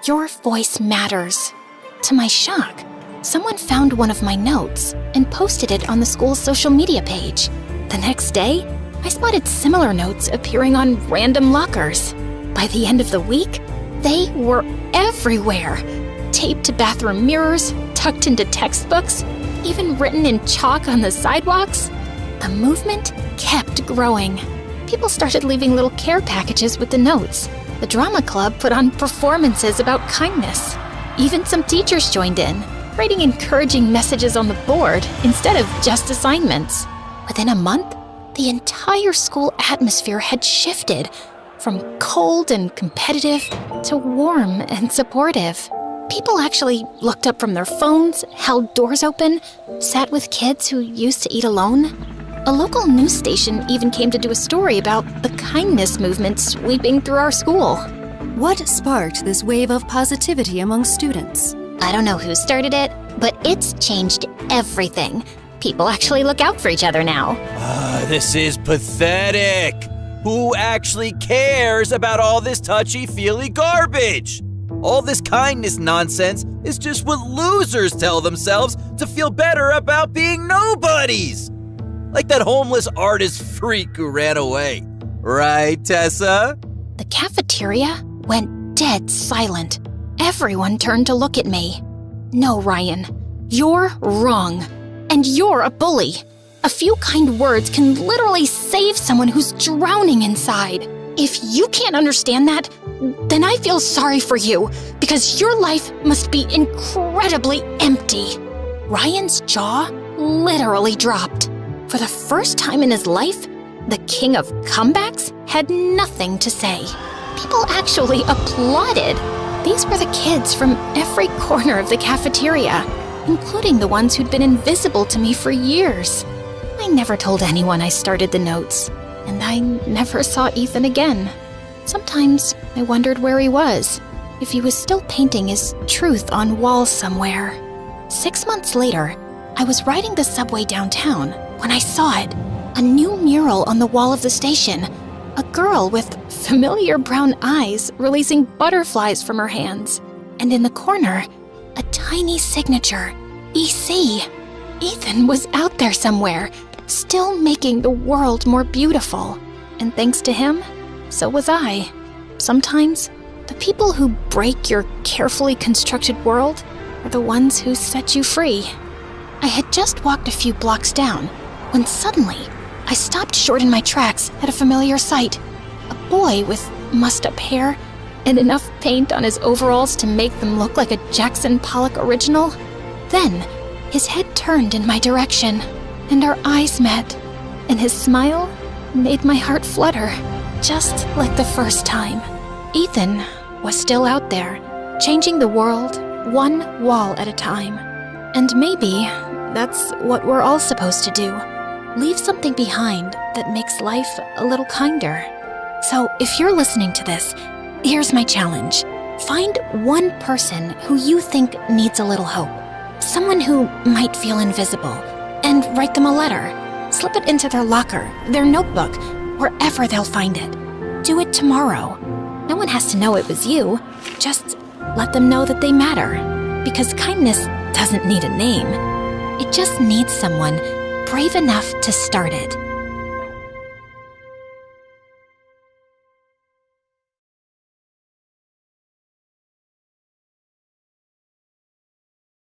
Your voice matters. To my shock, someone found one of my notes and posted it on the school's social media page. The next day, I spotted similar notes appearing on random lockers. By the end of the week, they were everywhere. Taped to bathroom mirrors, tucked into textbooks, even written in chalk on the sidewalks. The movement kept growing. People started leaving little care packages with the notes. The drama club put on performances about kindness. Even some teachers joined in, writing encouraging messages on the board instead of just assignments. Within a month, the entire school atmosphere had shifted from cold and competitive to warm and supportive. People actually looked up from their phones, held doors open, sat with kids who used to eat alone. A local news station even came to do a story about the kindness movement sweeping through our school. What sparked this wave of positivity among students? I don't know who started it, but it's changed everything. People actually look out for each other now. This is pathetic. Who actually cares about all this touchy-feely garbage? All this kindness nonsense is just what losers tell themselves to feel better about being nobodies. Like that homeless artist freak who ran away. Right, Tessa? The cafeteria went dead silent. Everyone turned to look at me. No, Ryan, you're wrong. And you're a bully. A few kind words can literally save someone who's drowning inside. If you can't understand that, then I feel sorry for you, because your life must be incredibly empty. Ryan's jaw literally dropped. For the first time in his life, the king of comebacks had nothing to say. People actually applauded. These were the kids from every corner of the cafeteria, including the ones who'd been invisible to me for years. I never told anyone I started the notes, and I never saw Ethan again. Sometimes I wondered where he was, if he was still painting his truth on walls somewhere. 6 months later, I was riding the subway downtown when I saw it, a new mural on the wall of the station, a girl with familiar brown eyes releasing butterflies from her hands, and in the corner, a tiny signature, EC. Ethan was out there somewhere, still making the world more beautiful. And thanks to him, so was I. Sometimes, the people who break your carefully constructed world are the ones who set you free. I had just walked a few blocks down when suddenly I stopped short in my tracks at a familiar sight. A boy with mussed-up hair and enough paint on his overalls to make them look like a Jackson Pollock original. Then, his head turned in my direction, and our eyes met, and his smile made my heart flutter, just like the first time. Ethan was still out there, changing the world one wall at a time. And maybe that's what we're all supposed to do. Leave something behind that makes life a little kinder. So if you're listening to this, here's my challenge. Find one person who you think needs a little hope. Someone who might feel invisible, and write them a letter. Slip it into their locker, their notebook, wherever they'll find it. Do it tomorrow. No one has to know it was you. Just let them know that they matter. Because kindness doesn't need a name. It just needs someone brave enough to start it.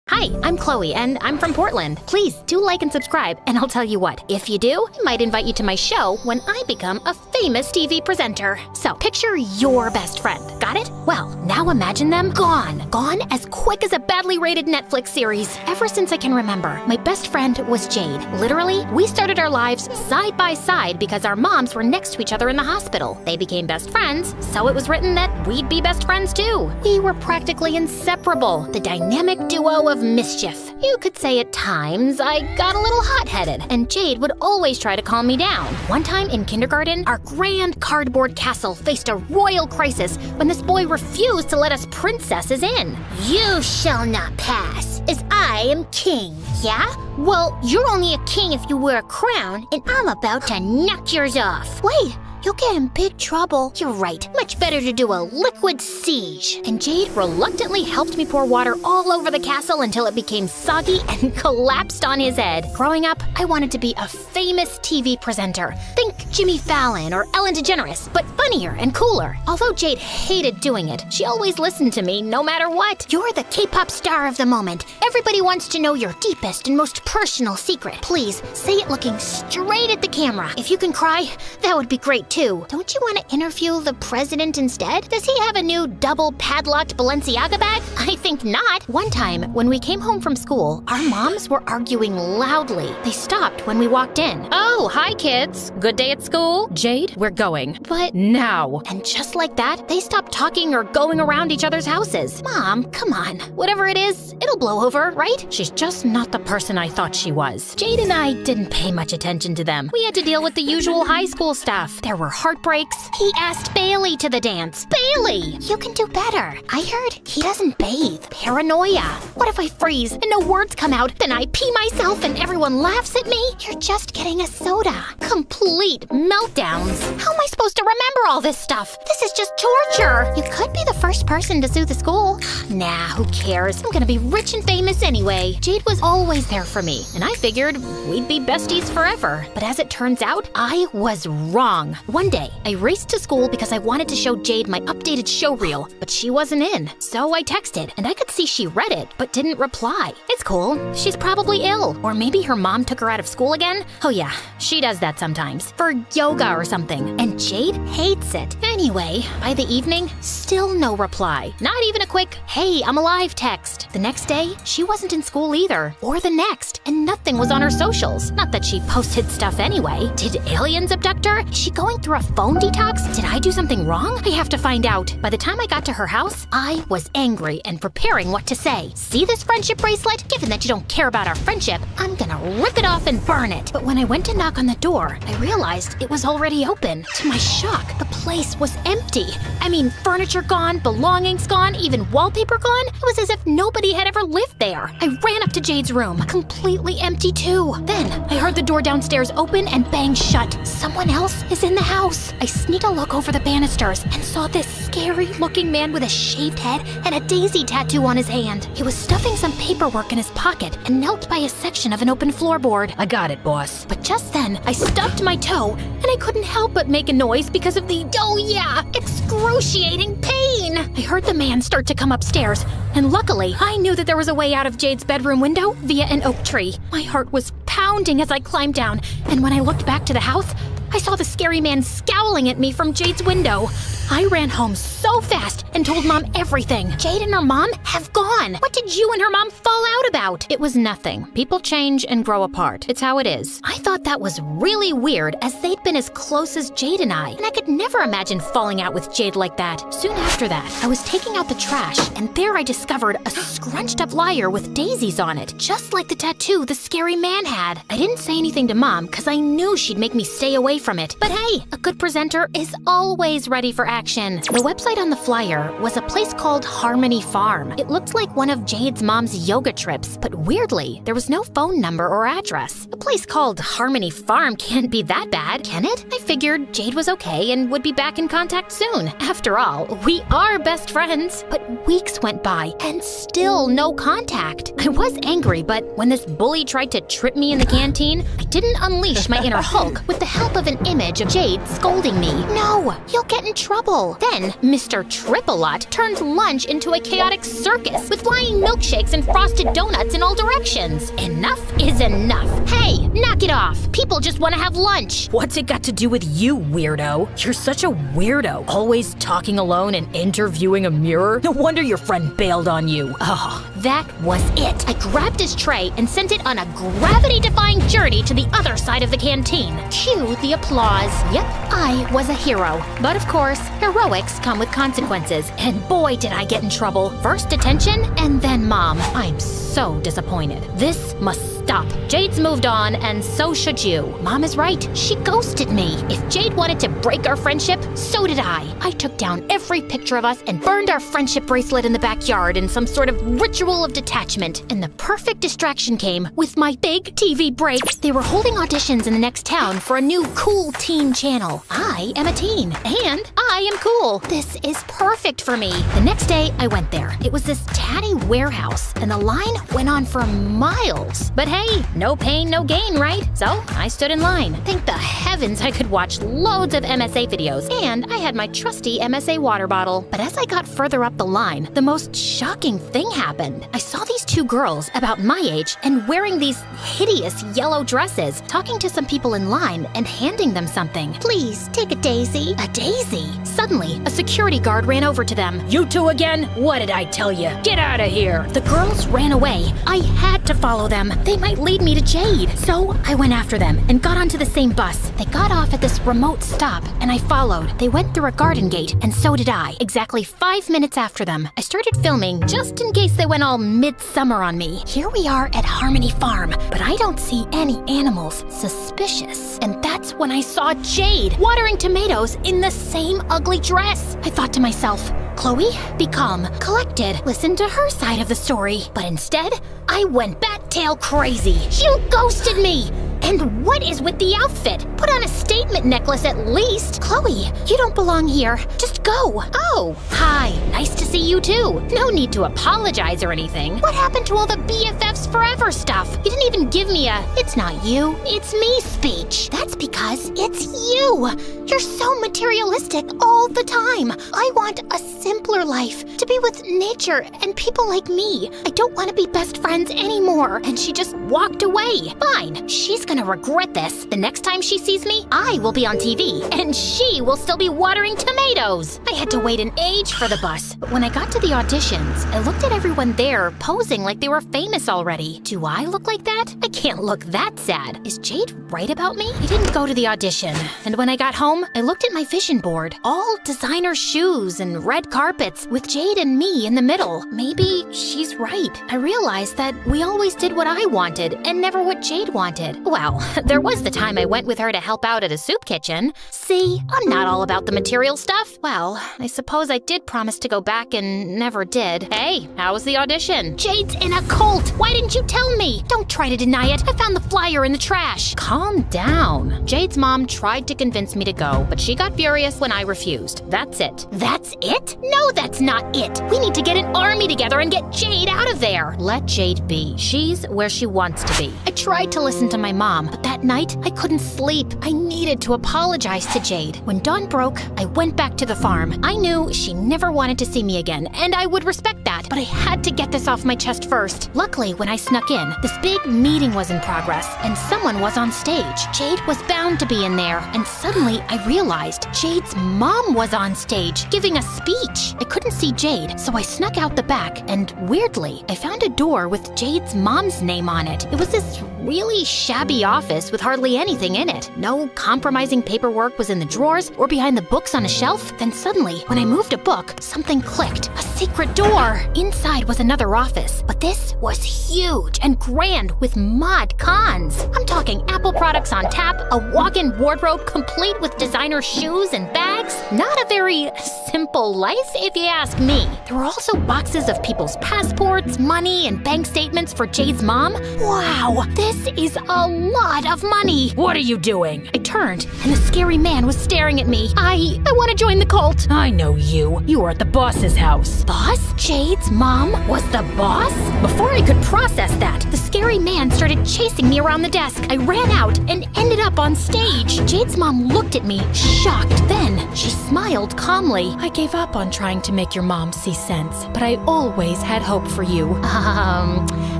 Hi, I'm Chloe, and I'm from Portland. Please do like and subscribe, and I'll tell you what, if you do, I might invite you to my show when I become a famous TV presenter. So, picture your best friend. Got it? Well, now imagine them gone. Gone as quick as a badly rated Netflix series. Ever since I can remember, my best friend was Jade. Literally, we started our lives side by side because our moms were next to each other in the hospital. They became best friends, so it was written that we'd be best friends too. We were practically inseparable, the dynamic duo of mischief. You could say at times I got a little hot-headed, and Jade would always try to calm me down. One time in kindergarten, our grand cardboard castle faced a royal crisis when this boy refused to let us princesses in. You shall not pass, as I am king. Yeah? Well, you're only a king if you wear a crown, and I'm about to knock yours off. Wait, you'll get in big trouble. You're right. Much better to do a liquid siege. And Jade reluctantly helped me pour water all over the castle until it became soggy and collapsed on his head. Growing up, I wanted to be a famous TV presenter. Think Jimmy Fallon or Ellen DeGeneres, but funnier and cooler. Although Jade hated doing it, she always listened to me no matter what. You're the K-pop star of the moment. Everybody wants to know your deepest and most personal secret. Please, say it looking straight at the camera. If you can cry, that would be great too. Don't you want to interview the president instead? Does he have a new double padlocked Balenciaga bag? I think not. One time, when we came home from school, our moms were arguing loudly. They stopped when we walked in. Oh, hi kids. Good day at school? Jade, we're going. But now. And just like that, they stopped talking or going around each other's houses. Mom, come on. Whatever it is, it'll blow over, right? She's just not the person I thought she was. Jade and I didn't pay much attention to them. We had to deal with the usual high school stuff. There were heartbreaks. He asked Bailey to the dance. Bailey! You can do better. I heard he doesn't bathe. Paranoia. What if I freeze and no words come out, then I pee myself and everyone laughs at me? You're just getting a soda. Complete meltdowns. How am I supposed to remember all this stuff? This is just torture. You could be the first person to sue the school. Nah, who cares? I'm gonna be rich and famous anyway. Jade was always there for me, and I figured we'd be besties forever. But as it turns out, I was wrong. One day, I raced to school because I wanted to show Jade my updated show reel, but she wasn't in. So I texted, and I could see she read it, but didn't reply. It's cool. She's probably ill. Or maybe her mom took her out of school again. Oh yeah, she does that sometimes. For yoga or something. And Jade hates it. Anyway, by the evening, still no reply. Not even a quick, hey, I'm alive text. The next day, she wasn't in school either. Or the next. And nothing was on her socials. Not that she posted stuff anyway. Did aliens abduct her? Is she going through a phone detox? Did I do something wrong? I have to find out. By the time I got to her house, I was angry and preparing what to say. See this friendship bracelet? Given that you don't care about our friendship, I'm gonna rip it off and burn it. But when I went to knock on the door, I realized it was already open. To my shock, the place was empty. I mean, furniture gone, belongings gone, even wallpaper gone. It was as if nobody had ever lived there. I ran up to Jade's room, completely empty too. Then I heard the door downstairs open and bang shut. Someone else is in the house. I sneaked a look over the banisters and saw this scary-looking man with a shaved head and a daisy tattoo on his hand. He was stuffing some paperwork in his pocket and knelt by a section of an open floorboard. I got it, boss. But just then, I stubbed my toe, and I couldn't help but make a noise because of the, oh yeah, excruciating pain. I heard the man start to come upstairs, and luckily, I knew that there was a way out of Jade's bedroom window via an oak tree. My heart was pounding as I climbed down, and when I looked back to the house, I saw the scary man scowling at me from Jade's window. I ran home so fast and told Mom everything. Jade and her mom have gone. What did you and her mom fall out about? It was nothing. People change and grow apart. It's how it is. I thought that was really weird, as they'd been as close as Jade and I could never imagine falling out with Jade like that. Soon after that, I was taking out the trash, and there I discovered a scrunched up lyre with daisies on it, just like the tattoo the scary man had. I didn't say anything to Mom, because I knew she'd make me stay away from it. But hey, a good presenter is always ready for action. The website on the flyer was a place called Harmony Farm. It looked like one of Jade's mom's yoga trips, but weirdly, there was no phone number or address. A place called Harmony Farm can't be that bad, can it? I figured Jade was okay and would be back in contact soon. After all, we are best friends. But weeks went by and still no contact. I was angry, but when this bully tried to trip me in the canteen, I didn't unleash my inner Hulk with the help of an image of Jade scolding me. No, you'll get in trouble. Then, Mr. Triple-Lot turned lunch into a chaotic circus with flying milkshakes and frosted donuts in all directions. Enough is enough. Hey, knock it off. People just want to have lunch. What's it got to do with you, weirdo? You're such a weirdo. Always talking alone and interviewing a mirror. No wonder your friend bailed on you. Oh, that was it. I grabbed his tray and sent it on a gravity-defying journey to the other side of the canteen. Cue the applause. Yep, I was a hero. But of course, heroics come with consequences. And boy, did I get in trouble. First detention, and then Mom. I'm so disappointed. This must stop. Jade's moved on, and so should you. Mom is right. She ghosted me. If Jade wanted to break our friendship, so did I. I took down every picture of us and burned our friendship bracelet in the backyard in some sort of ritual of detachment. And the perfect distraction came with my big TV break. They were holding auditions in the next town for a new cool teen channel. I am a teen, and I am cool. This is perfect for me. The next day, I went there. It was this tatty warehouse, and the line went on for miles. But hey, no pain, no gain, right? So I stood in line. Thank the heavens I could watch loads of MSA videos, and I had my trusty MSA water bottle. But as I got further up the line, the most shocking thing happened. I saw these two girls about my age and wearing these hideous yellow dresses, talking to some people in line and handing them something. Please, take a daisy. A daisy? Suddenly, a security guard ran over to them. You two again? What did I tell you? Get out of here. The girls ran away. I had to follow them. They might lead me to Jade. So I went after them and got onto the same bus. They got off at this remote stop, and I followed. They went through a garden gate, and so did I. Exactly 5 minutes after them, I started filming just in case they went all midsummer on me. Here we are at Harmony Farm, but I don't see any animals. Suspicious. And that's when I saw Jade watering tomatoes in the same ugly dress. I thought to myself, Chloe, be calm, collected, listen to her side of the story. But instead, I went bat-tail crazy. You ghosted me! And what is with the outfit? Put on a statement necklace at least. Chloe, you don't belong here. Just go. Oh, hi. Nice to see you too. No need to apologize or anything. What happened to all the BFFs forever stuff? You didn't even give me a, it's not you, it's me speech. That's because it's you. You're so materialistic all the time. I want a simpler life, to be with nature and people like me. I don't want to be best friends anymore. And she just walked away. Fine, she's gonna regret this. The next time she sees me, I will be on TV, and she will still be watering tomatoes. I had to wait an age for the bus, but when I got to the auditions, I looked at everyone there posing like they were famous already. Do I look like that? I can't look that sad. Is Jade right about me? I didn't go to the audition, and when I got home, I looked at my vision board. All designer shoes and red carpets with Jade and me in the middle. Maybe she's right. I realized that we always did what I wanted and never what Jade wanted. Well, there was the time I went with her to help out at a soup kitchen. See, I'm not all about the material stuff. Well, I suppose I did promise to go back and never did. Hey, how was the audition? Jade's in a cult. Why didn't you tell me? Don't try to deny it. I found the flyer in the trash. Calm down. Jade's mom tried to convince me to go, but she got furious when I refused. That's it. That's it? No, that's not it. We need to get an army together and get Jade out of there. Let Jade be. She's where she wants to be. I tried to listen to my mom, but that night I couldn't sleep. I needed to apologize to Jade. When dawn broke, I went back to the farm. I knew she never wanted to see me again, and I would respect that, but I had to get this off my chest first. Luckily, when I snuck in, this big meeting was in progress, and someone was on stage. Jade was bound to be in there, and suddenly I realized Jade's mom was on stage, giving a speech. I couldn't see Jade, so I snuck out the back, and weirdly, I found a door with Jade's mom's name on it. It was this really shabby office with hardly anything in it. No compromising paperwork was in the drawers or behind the books on a shelf. Then suddenly, when I moved a book, something clicked. A secret door! Inside was another office, but this was huge and grand with mod cons. I'm talking Apple products on tap, a walk-in wardrobe complete with designer shoes and bags. Not a very simple life, if you ask me. There were also boxes of people's passports, money, and bank statements for Jade's mom. Wow, this is a lot of money. What are you doing? I turned, and the scary man was staring at me. I want to join the cult. I know you. You were at the boss's house. Boss? Jade's mom was the boss? Before I could process that, the scary man started chasing me around the desk. I ran out and ended up on stage. Jade's mom looked at me, shocked. Then she smiled calmly. I gave up on trying to make your mom see sense, but I always had hope for you.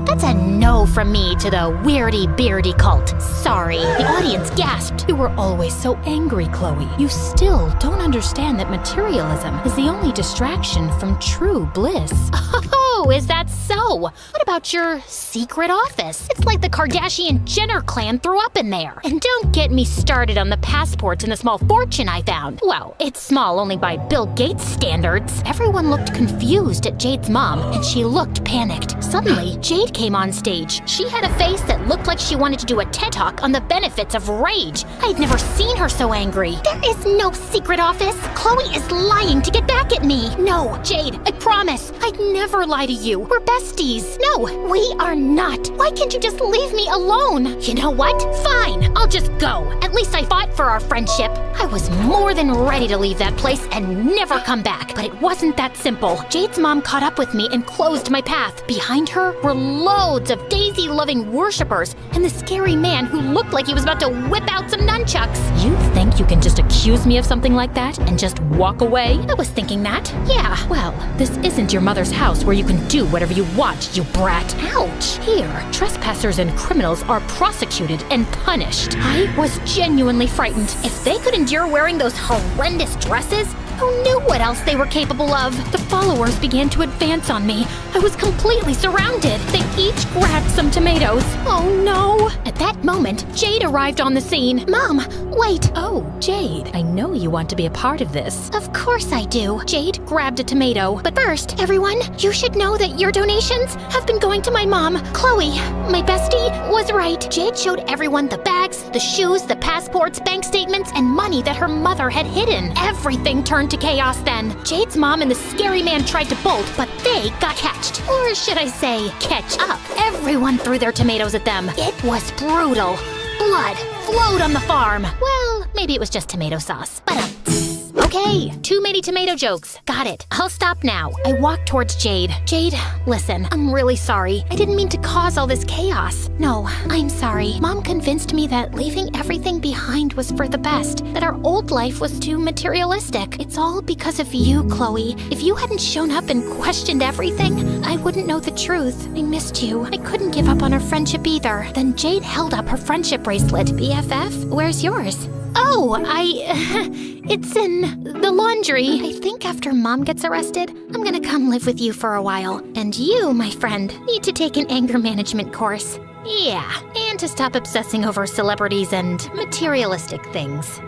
That's a no from me to the weirdy-beardy cult. Sorry. The audience gasped. You were always so angry, Chloe. You still don't understand that materialism is the only distraction from true bliss. Oh, is that so? What about your secret office? It's like the Kardashian-Jenner clan threw up in there. And don't get me started on the passports and the small fortune I found. Well, it's small only by Bill Gates standards. Everyone looked confused at Jade's mom, and she looked panicked. Suddenly, Jade came on stage. She had a face that looked like she wanted to do a TED Talk on the benefits of rage. I'd never seen her so angry. There is no secret office. Chloe is lying to get back at me. No, Jade, I promise. I'd never lie to you. We're besties. No, we are not. Why can't you just leave me alone? You know what? Fine, I'll just go. At least I fought for our friendship. I was more than ready to leave that place and never come back. But it wasn't that simple. Jade's mom caught up with me and closed my path. Behind her were loads of Daisy-loving worshippers and the scary man who looked like he was about to whip out some nunchucks. You think you can just accuse me of something like that and just walk away? I was thinking that. Yeah. Well, this isn't your mother's house where you can do whatever you want, you brat. Ouch. Here, trespassers and criminals are prosecuted and punished. I was genuinely frightened. If they could endure wearing those horrendous dresses, who knew what else they were capable of? The followers began to advance on me. I was completely surrounded. They each grabbed some tomatoes. Oh no! At that moment, Jade arrived on the scene. Mom, wait! Oh, Jade, I know you want to be a part of this. Of course I do. Jade grabbed a tomato. But first, everyone, you should know that your donations have been going to my mom. Chloe, my bestie, was right. Jade showed everyone the bags, the shoes, the passports, bank statements, and money that her mother had hidden. Everything turned to chaos then. Jade's mom and the scary man tried to bolt, but they got catched. Or should I say, catch up. Everyone threw their tomatoes at them. It was brutal. Blood flowed on the farm. Well, maybe it was just tomato sauce. But okay, too many tomato jokes. Got it. I'll stop now. I walked towards Jade. Jade, listen, I'm really sorry. I didn't mean to cause all this chaos. No, I'm sorry. Mom convinced me that leaving everything behind was for the best, that our old life was too materialistic. It's all because of you, Chloe. If you hadn't shown up and questioned everything, I wouldn't know the truth. I missed you. I couldn't give up on our friendship either. Then Jade held up her friendship bracelet. BFF, where's yours? Oh, it's in the laundry. I think after Mom gets arrested, I'm gonna come live with you for a while. And you, my friend, need to take an anger management course. Yeah, and to stop obsessing over celebrities and materialistic things.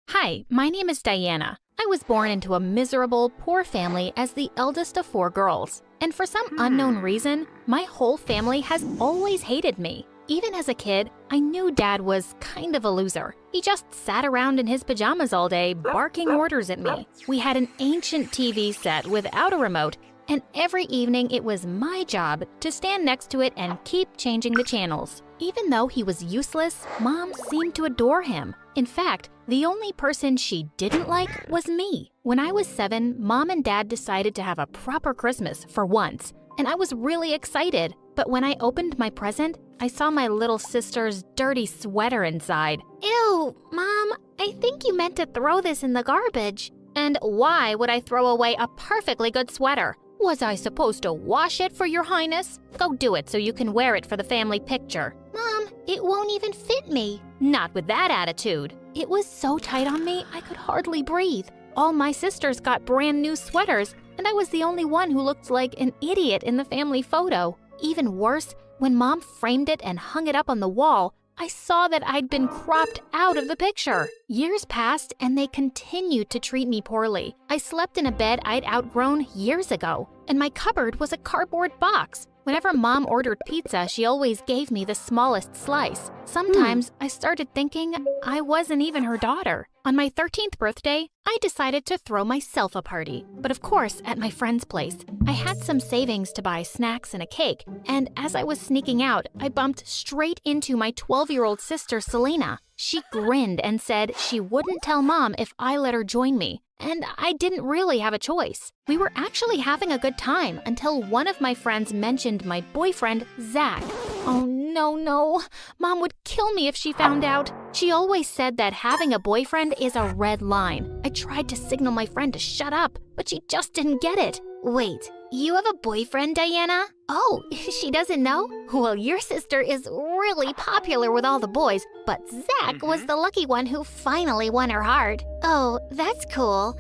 Hi, my name is Diana. I was born into a miserable, poor family as the eldest of 4 girls. And for some unknown reason, my whole family has always hated me. Even as a kid, I knew Dad was kind of a loser. He just sat around in his pajamas all day, barking orders at me. We had an ancient TV set without a remote, and every evening it was my job to stand next to it and keep changing the channels. Even though he was useless, Mom seemed to adore him. In fact, the only person she didn't like was me. When I was 7, Mom and Dad decided to have a proper Christmas for once, and I was really excited. But when I opened my present, I saw my little sister's dirty sweater inside. Ew, Mom, I think you meant to throw this in the garbage. And why would I throw away a perfectly good sweater? Was I supposed to wash it for your highness? Go do it so you can wear it for the family picture. Mom, it won't even fit me. Not with that attitude. It was so tight on me, I could hardly breathe. All my sisters got brand new sweaters, and I was the only one who looked like an idiot in the family photo. Even worse, when Mom framed it and hung it up on the wall, I saw that I'd been cropped out of the picture. Years passed, and they continued to treat me poorly. I slept in a bed I'd outgrown years ago, and my cupboard was a cardboard box. Whenever Mom ordered pizza, she always gave me the smallest slice. Sometimes I started thinking I wasn't even her daughter. On my 13th birthday, I decided to throw myself a party, but of course at my friend's place. I had some savings to buy snacks and a cake, and as I was sneaking out, I bumped straight into my 12-year-old sister, Selena. She grinned and said she wouldn't tell Mom if I let her join me. And I didn't really have a choice. We were actually having a good time until one of my friends mentioned my boyfriend, Zach. Oh no, Mom would kill me if she found out. She always said that having a boyfriend is a red line. I tried to signal my friend to shut up, but she just didn't get it. Wait, you have a boyfriend, Diana? Oh, she doesn't know? Well, your sister is really popular with all the boys, but Zach was the lucky one who finally won her heart. Oh, that's cool.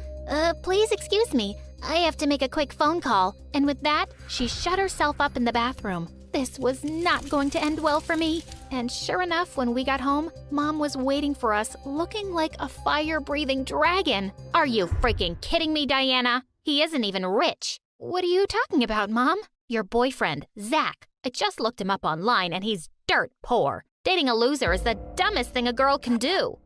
Please excuse me. I have to make a quick phone call. And with that, she shut herself up in the bathroom. This was not going to end well for me. And sure enough, when we got home, Mom was waiting for us, looking like a fire-breathing dragon. Are you freaking kidding me, Diana? He isn't even rich. What are you talking about, Mom? Your boyfriend, Zach. I just looked him up online and he's dirt poor. Dating a loser is the dumbest thing a girl can do.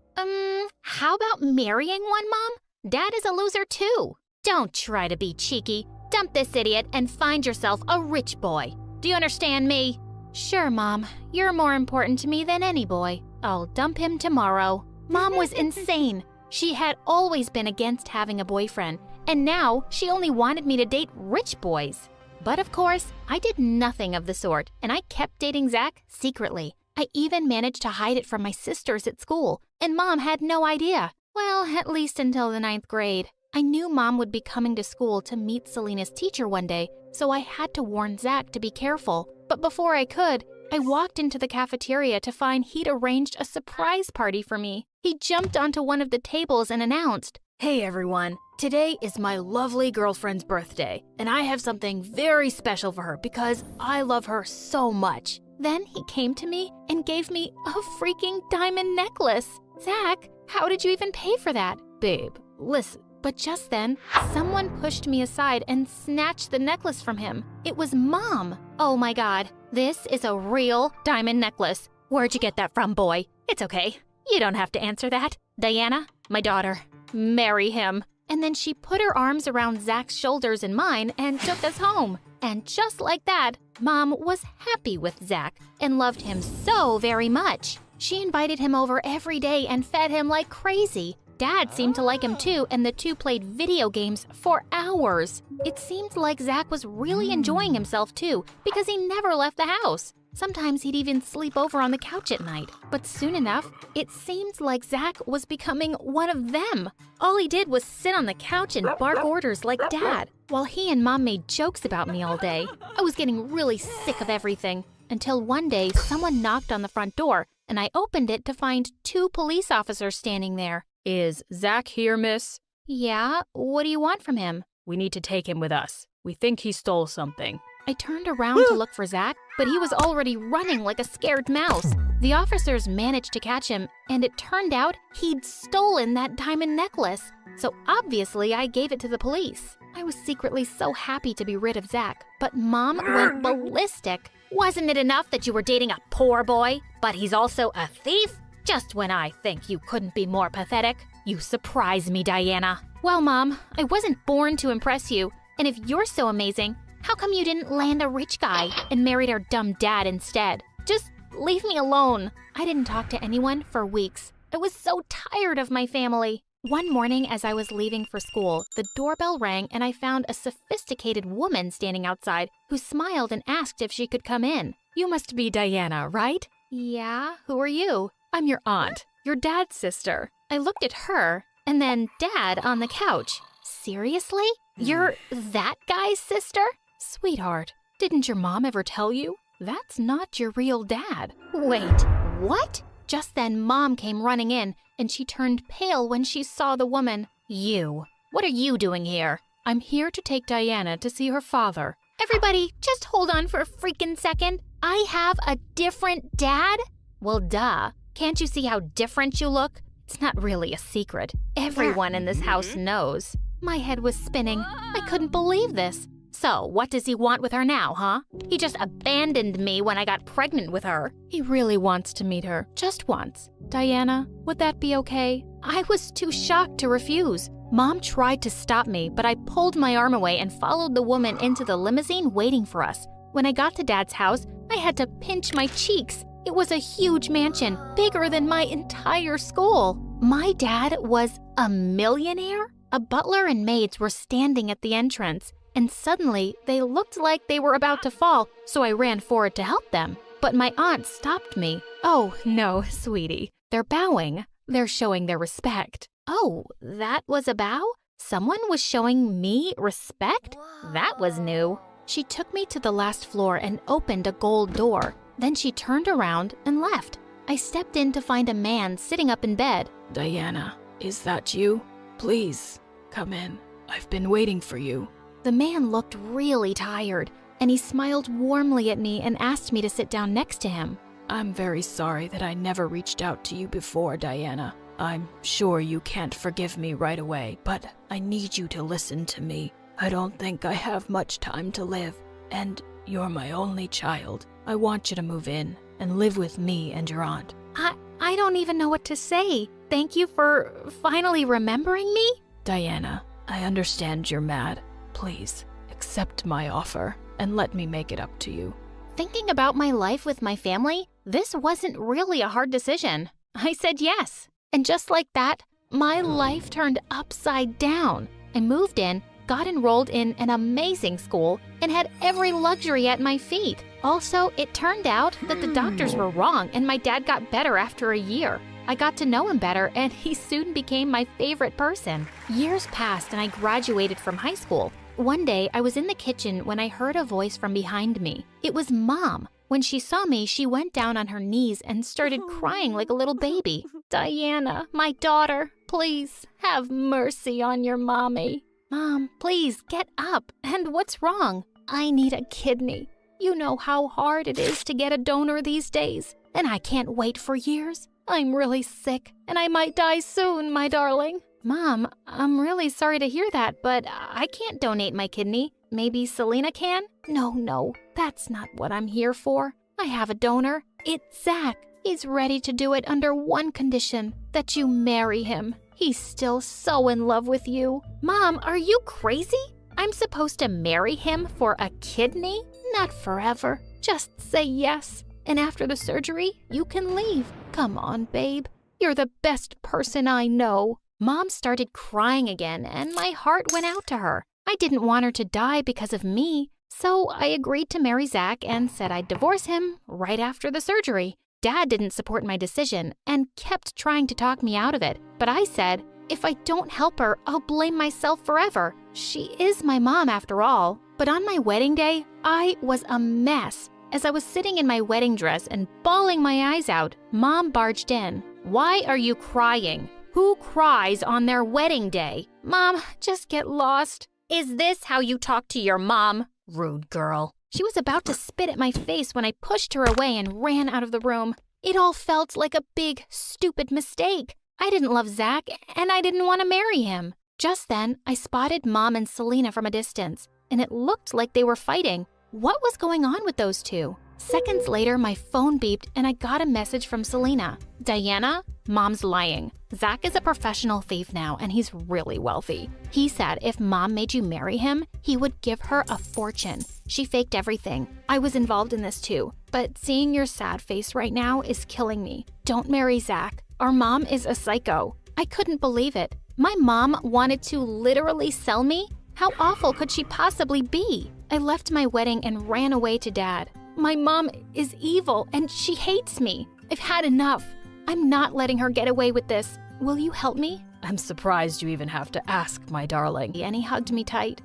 How about marrying one, Mom? Dad is a loser too. Don't try to be cheeky. Dump this idiot and find yourself a rich boy. Do you understand me? Sure, Mom. You're more important to me than any boy. I'll dump him tomorrow. Mom was insane. She had always been against having a boyfriend, and now she only wanted me to date rich boys. But of course, I did nothing of the sort, and I kept dating Zach secretly. I even managed to hide it from my sisters at school, and Mom had no idea. Well, at least until the 9th grade. I knew Mom would be coming to school to meet Selena's teacher one day, so I had to warn Zach to be careful. But before I could, I walked into the cafeteria to find he'd arranged a surprise party for me. He jumped onto one of the tables and announced, "Hey everyone, today is my lovely girlfriend's birthday, and I have something very special for her because I love her so much." Then he came to me and gave me a freaking diamond necklace. Zach, how did you even pay for that? Babe, listen. But just then, someone pushed me aside and snatched the necklace from him. It was Mom. Oh my God, this is a real diamond necklace. Where'd you get that from, boy? It's okay. You don't have to answer that. Diana, my daughter, marry him. And then she put her arms around Zach's shoulders and mine and took us home. And just like that, Mom was happy with Zach and loved him so very much. She invited him over every day and fed him like crazy. Dad seemed to like him too, and the two played video games for hours. It seemed like Zach was really enjoying himself too, because he never left the house. Sometimes he'd even sleep over on the couch at night. But soon enough, it seemed like Zach was becoming one of them. All he did was sit on the couch and bark orders like Dad, while he and Mom made jokes about me all day. I was getting really sick of everything, until one day someone knocked on the front door, and I opened it to find 2 police officers standing there. "Is Zach here, miss?" "Yeah, what do you want from him?" "We need to take him with us. We think he stole something." I turned around to look for Zach, but he was already running like a scared mouse. The officers managed to catch him, and it turned out he'd stolen that diamond necklace. So obviously I gave it to the police. I was secretly so happy to be rid of Zach, but Mom went ballistic. Wasn't it enough that you were dating a poor boy, but he's also a thief? Just when I think you couldn't be more pathetic, you surprise me, Diana. Well, Mom, I wasn't born to impress you, and if you're so amazing, how come you didn't land a rich guy and married our dumb dad instead? Just leave me alone. I didn't talk to anyone for weeks. I was so tired of my family. One morning as I was leaving for school, the doorbell rang and I found a sophisticated woman standing outside who smiled and asked if she could come in. You must be Diana, right? Yeah, who are you? I'm your aunt, your dad's sister. I looked at her, and then Dad on the couch. Seriously? You're that guy's sister? Sweetheart, didn't your mom ever tell you? That's not your real dad. Wait, what? Just then, Mom came running in, and she turned pale when she saw the woman. You. What are you doing here? I'm here to take Diana to see her father. Everybody, just hold on for a freaking second. I have a different dad? Well, duh. Can't you see how different you look? It's not really a secret. Everyone in this house knows. My head was spinning. I couldn't believe this. So, what does he want with her now, huh? He just abandoned me when I got pregnant with her. He really wants to meet her, just once. Diana, would that be okay? I was too shocked to refuse. Mom tried to stop me, but I pulled my arm away and followed the woman into the limousine waiting for us. When I got to Dad's house, I had to pinch my cheeks. It was a huge mansion, bigger than my entire school. My dad was a millionaire? A butler and maids were standing at the entrance, and suddenly they looked like they were about to fall, so I ran forward to help them. But my aunt stopped me. Oh, no, sweetie. They're bowing. They're showing their respect. Oh, that was a bow? Someone was showing me respect? That was new. She took me to the last floor and opened a gold door. Then she turned around and left. I stepped in to find a man sitting up in bed. Diana, is that you? Please, come in. I've been waiting for you. The man looked really tired, and he smiled warmly at me and asked me to sit down next to him. I'm very sorry that I never reached out to you before, Diana. I'm sure you can't forgive me right away, but I need you to listen to me. I don't think I have much time to live, and you're my only child. I want you to move in and live with me and your aunt. I don't even know what to say. Thank you for finally remembering me. Diana, I understand you're mad. Please, accept my offer and let me make it up to you. Thinking about my life with my family, this wasn't really a hard decision. I said yes. And just like that, my life turned upside down. I moved in, got enrolled in an amazing school, and had every luxury at my feet. Also, it turned out that the doctors were wrong and my dad got better after a year. I got to know him better and he soon became my favorite person. Years passed and I graduated from high school. One day, I was in the kitchen when I heard a voice from behind me. It was Mom. When she saw me, she went down on her knees and started crying like a little baby. Diana, my daughter, please have mercy on your mommy. Mom, please get up. And what's wrong? I need a kidney. You know how hard it is to get a donor these days, and I can't wait for years. I'm really sick, and I might die soon, my darling. Mom, I'm really sorry to hear that, but I can't donate my kidney. Maybe Selena can? No, that's not what I'm here for. I have a donor. It's Zach. He's ready to do it under one condition, that you marry him. He's still so in love with you. Mom, are you crazy? I'm supposed to marry him for a kidney? Not forever. Just say yes. And after the surgery, you can leave. Come on, babe. You're the best person I know. Mom started crying again, and my heart went out to her. I didn't want her to die because of me, so I agreed to marry Zach and said I'd divorce him right after the surgery. Dad didn't support my decision and kept trying to talk me out of it, but I said, if I don't help her, I'll blame myself forever. She is my mom after all. But on my wedding day, I was a mess. As I was sitting in my wedding dress and bawling my eyes out, Mom barged in. Why are you crying? Who cries on their wedding day? Mom, just get lost. Is this how you talk to your mom? Rude girl. She was about to spit at my face when I pushed her away and ran out of the room. It all felt like a big, stupid mistake. I didn't love Zach, and I didn't want to marry him. Just then, I spotted Mom and Selena from a distance, and it looked like they were fighting. What was going on with those two? Seconds later, my phone beeped, and I got a message from Selena. Diana, Mom's lying. Zach is a professional thief now, and he's really wealthy. He said if Mom made you marry him, he would give her a fortune. She faked everything. I was involved in this too, but seeing your sad face right now is killing me. Don't marry Zach. Our mom is a psycho. I couldn't believe it. My mom wanted to literally sell me? How awful could she possibly be? I left my wedding and ran away to Dad. My mom is evil and she hates me. I've had enough. I'm not letting her get away with this. Will you help me? I'm surprised you even have to ask, my darling. And he hugged me tight.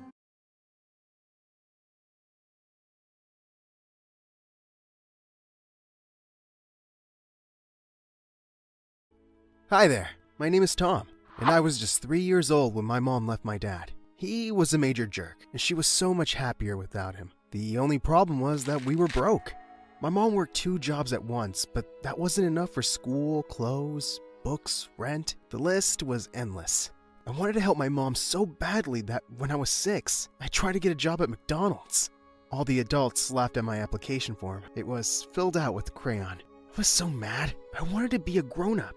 Hi there, my name is Tom, and I was just 3 years old when my mom left my dad. He was a major jerk, and she was so much happier without him. The only problem was that we were broke. My mom worked 2 jobs at once, but that wasn't enough for school, clothes, books, rent. The list was endless. I wanted to help my mom so badly that when I was 6, I tried to get a job at McDonald's. All the adults laughed at my application form. It was filled out with crayon. I was so mad. I wanted to be a grown-up.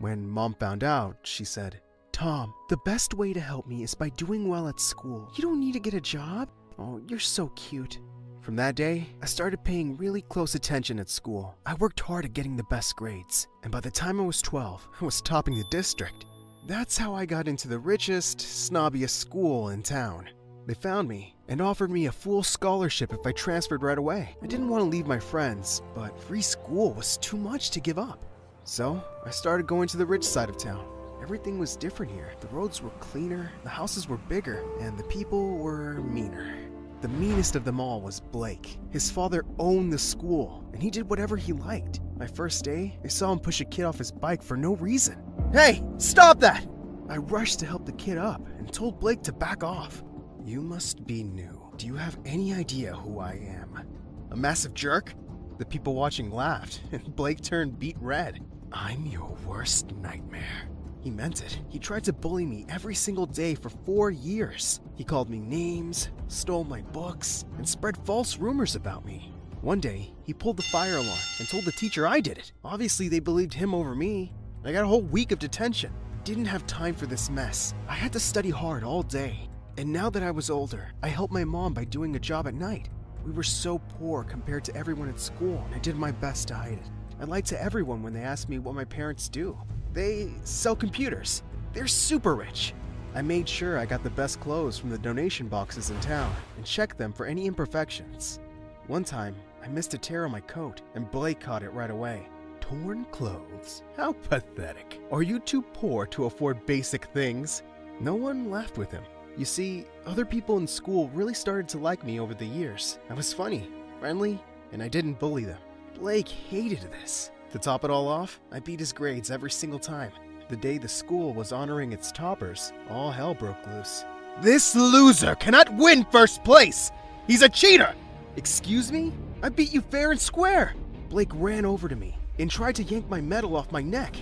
When Mom found out, she said, "Tom, the best way to help me is by doing well at school. You don't need to get a job. Oh, you're so cute." From that day, I started paying really close attention at school. I worked hard at getting the best grades, and by the time I was 12, I was topping the district. That's how I got into the richest, snobbiest school in town. They found me and offered me a full scholarship if I transferred right away. I didn't want to leave my friends, but free school was too much to give up. So, I started going to the rich side of town. Everything was different here. The roads were cleaner, the houses were bigger, and the people were meaner. The meanest of them all was Blake. His father owned the school, and he did whatever he liked. My first day, I saw him push a kid off his bike for no reason. "Hey, stop that!" I rushed to help the kid up and told Blake to back off. "You must be new. Do you have any idea who I am? A massive jerk?" The people watching laughed, and Blake turned beet red. "I'm your worst nightmare." He meant it. He tried to bully me every single day for 4 years. He called me names, stole my books, and spread false rumors about me. One day, he pulled the fire alarm and told the teacher I did it. Obviously, they believed him over me. I got a whole week of detention. Didn't have time for this mess. I had to study hard all day. And now that I was older, I helped my mom by doing a job at night. We were so poor compared to everyone at school, and I did my best to hide it. I lied to everyone when they asked me what my parents do. They sell computers. They're super rich. I made sure I got the best clothes from the donation boxes in town and checked them for any imperfections. One time, I missed a tear on my coat, and Blake caught it right away. "Torn clothes? How pathetic. Are you too poor to afford basic things?" No one laughed with him. You see, other people in school really started to like me over the years. I was funny, friendly, and I didn't bully them. Blake hated this. To top it all off, I beat his grades every single time. The day the school was honoring its toppers, all hell broke loose. "This loser cannot win first place! He's a cheater!" "Excuse me? I beat you fair and square!" Blake ran over to me and tried to yank my medal off my neck.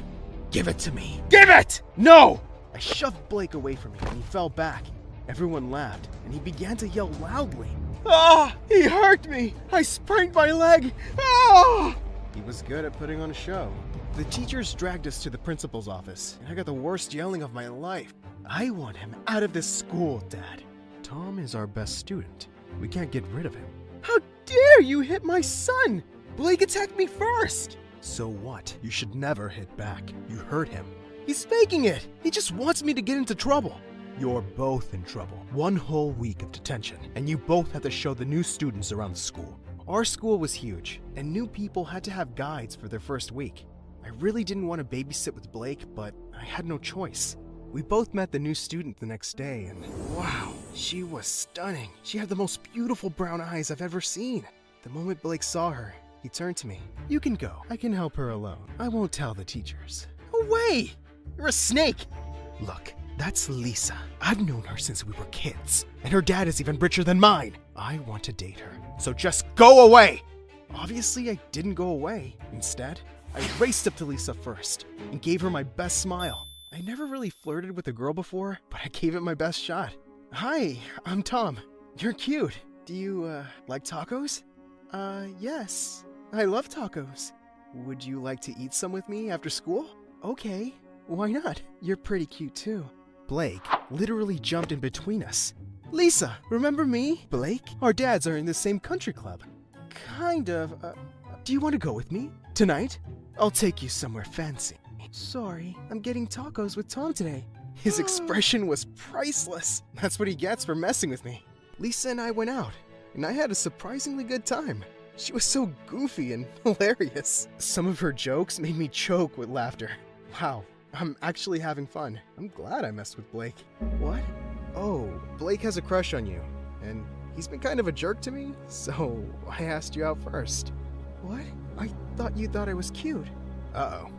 "Give it to me! Give it! No!" I shoved Blake away from me and he fell back. Everyone laughed and he began to yell loudly. "Ah! He hurt me! I sprained my leg! Ah!" He was good at putting on a show. The teachers dragged us to the principal's office, and I got the worst yelling of my life. "I want him out of this school, Dad. Tom is our best student. We can't get rid of him." "How dare you hit my son! Blake attacked me first!" "So what? You should never hit back. You hurt him." "He's faking it! He just wants me to get into trouble." "You're both in trouble. 1 whole week of detention, and you both have to show the new students around the school." Our school was huge, and new people had to have guides for their first week. I really didn't want to babysit with Blake, but I had no choice. We both met the new student the next day, and wow, she was stunning. She had the most beautiful brown eyes I've ever seen. The moment Blake saw her, he turned to me. "You can go. I can help her alone. I won't tell the teachers." "No way! You're a snake!" "Look, that's Lisa. I've known her since we were kids, and her dad is even richer than mine. I want to date her, so just go away!" Obviously, I didn't go away. Instead, I raced up to Lisa first and gave her my best smile. I never really flirted with a girl before, but I gave it my best shot. "Hi, I'm Tom. You're cute. Do you, like tacos?" Yes. I love tacos." "Would you like to eat some with me after school?" "Okay. Why not? You're pretty cute too." Blake literally jumped in between us. "Lisa, remember me? Blake? Our dads are in the same country club." "Kind of. Do you want to go with me? Tonight? I'll take you somewhere fancy." "Sorry, I'm getting tacos with Tom today." His expression was priceless. That's what he gets for messing with me. Lisa and I went out, and I had a surprisingly good time. She was so goofy and hilarious. Some of her jokes made me choke with laughter. Wow, I'm actually having fun. I'm glad I messed with Blake. What? Oh, Blake has a crush on you, and he's been kind of a jerk to me, so I asked you out first. What? I thought you thought I was cute. Uh-oh.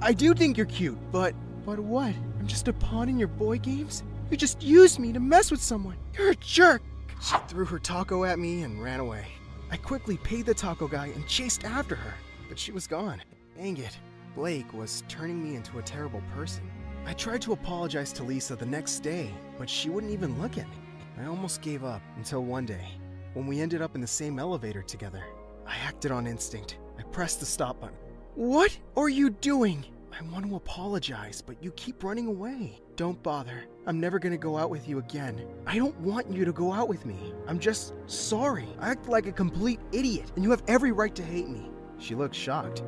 I do think you're cute, but what? I'm just a pawn in your boy games? You just used me to mess with someone. You're a jerk. She threw her taco at me and ran away. I quickly paid the taco guy and chased after her, but she was gone. Dang it. Blake was turning me into a terrible person. I tried to apologize to Lisa the next day, but she wouldn't even look at me. I almost gave up until one day, when we ended up in the same elevator together. I acted on instinct. I pressed the stop button. What are you doing? I want to apologize, but you keep running away. Don't bother. I'm never gonna go out with you again. I don't want you to go out with me. I'm just sorry. I act like a complete idiot, and you have every right to hate me. She looked shocked.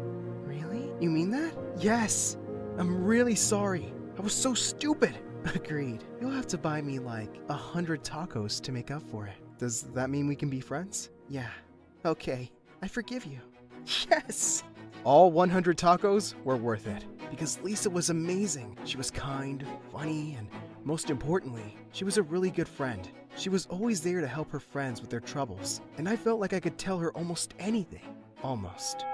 Really? You mean that? Yes. I'm really sorry. I was so stupid. Agreed. You'll have to buy me like 100 tacos to make up for it. Does that mean we can be friends? Yeah. Okay. I forgive you. Yes! All 100 tacos were worth it, because Lisa was amazing. She was kind, funny, and most importantly, she was a really good friend. She was always there to help her friends with their troubles, and I felt like I could tell her almost anything. Almost.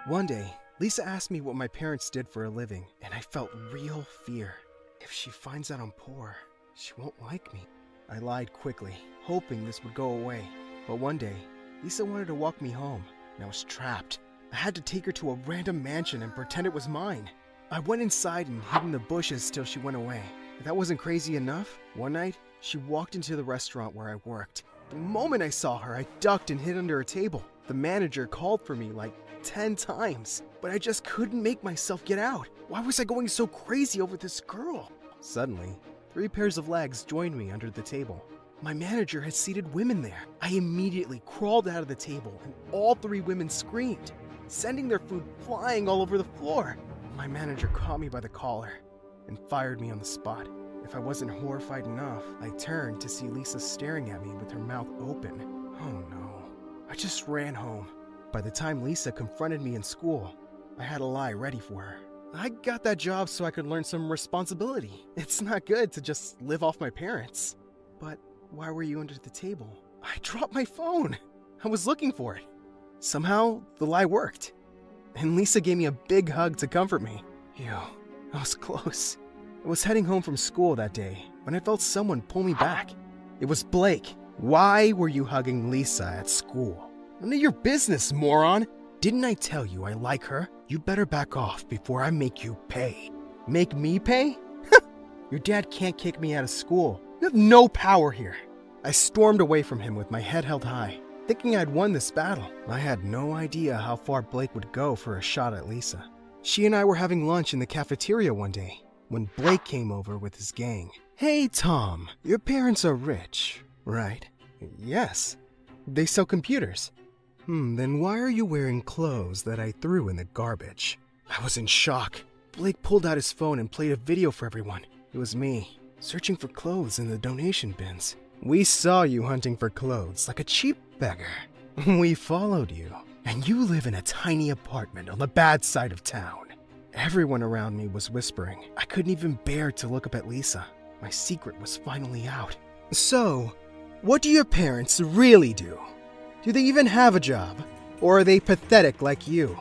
One day, Lisa asked me what my parents did for a living, and I felt real fear. If she finds out I'm poor, she won't like me. I lied quickly, hoping this would go away. But one day, Lisa wanted to walk me home, and I was trapped. I had to take her to a random mansion and pretend it was mine. I went inside and hid in the bushes till she went away. If that wasn't crazy enough, one night, she walked into the restaurant where I worked. The moment I saw her, I ducked and hid under a table. The manager called for me like 10 times, but I just couldn't make myself get out. Why was I going so crazy over this girl? Suddenly, 3 pairs of legs joined me under the table. My manager had seated women there. I immediately crawled out of the table, and all 3 women screamed, sending their food flying all over the floor. My manager caught me by the collar and fired me on the spot. If I wasn't horrified enough, I turned to see Lisa staring at me with her mouth open. Oh no. I just ran home. By the time Lisa confronted me in school, I had a lie ready for her. I got that job so I could learn some responsibility. It's not good to just live off my parents. But why were you under the table? I dropped my phone. I was looking for it. Somehow, the lie worked. And Lisa gave me a big hug to comfort me. Ew, I was close. I was heading home from school that day when I felt someone pull me back. It was Blake. Why were you hugging Lisa at school? None of your business, moron. Didn't I tell you I like her? You better back off before I make you pay. Make me pay? Your dad can't kick me out of school. You have no power here. I stormed away from him with my head held high, thinking I'd won this battle. I had no idea how far Blake would go for a shot at Lisa. She and I were having lunch in the cafeteria one day when Blake came over with his gang. Hey, Tom, your parents are rich, right? Yes. They sell computers. Then why are you wearing clothes that I threw in the garbage? I was in shock. Blake pulled out his phone and played a video for everyone. It was me, searching for clothes in the donation bins. We saw you hunting for clothes like a cheap beggar. We followed you, and you live in a tiny apartment on the bad side of town. Everyone around me was whispering. I couldn't even bear to look up at Lisa. My secret was finally out. So, what do your parents really do? Do they even have a job? Or are they pathetic like you?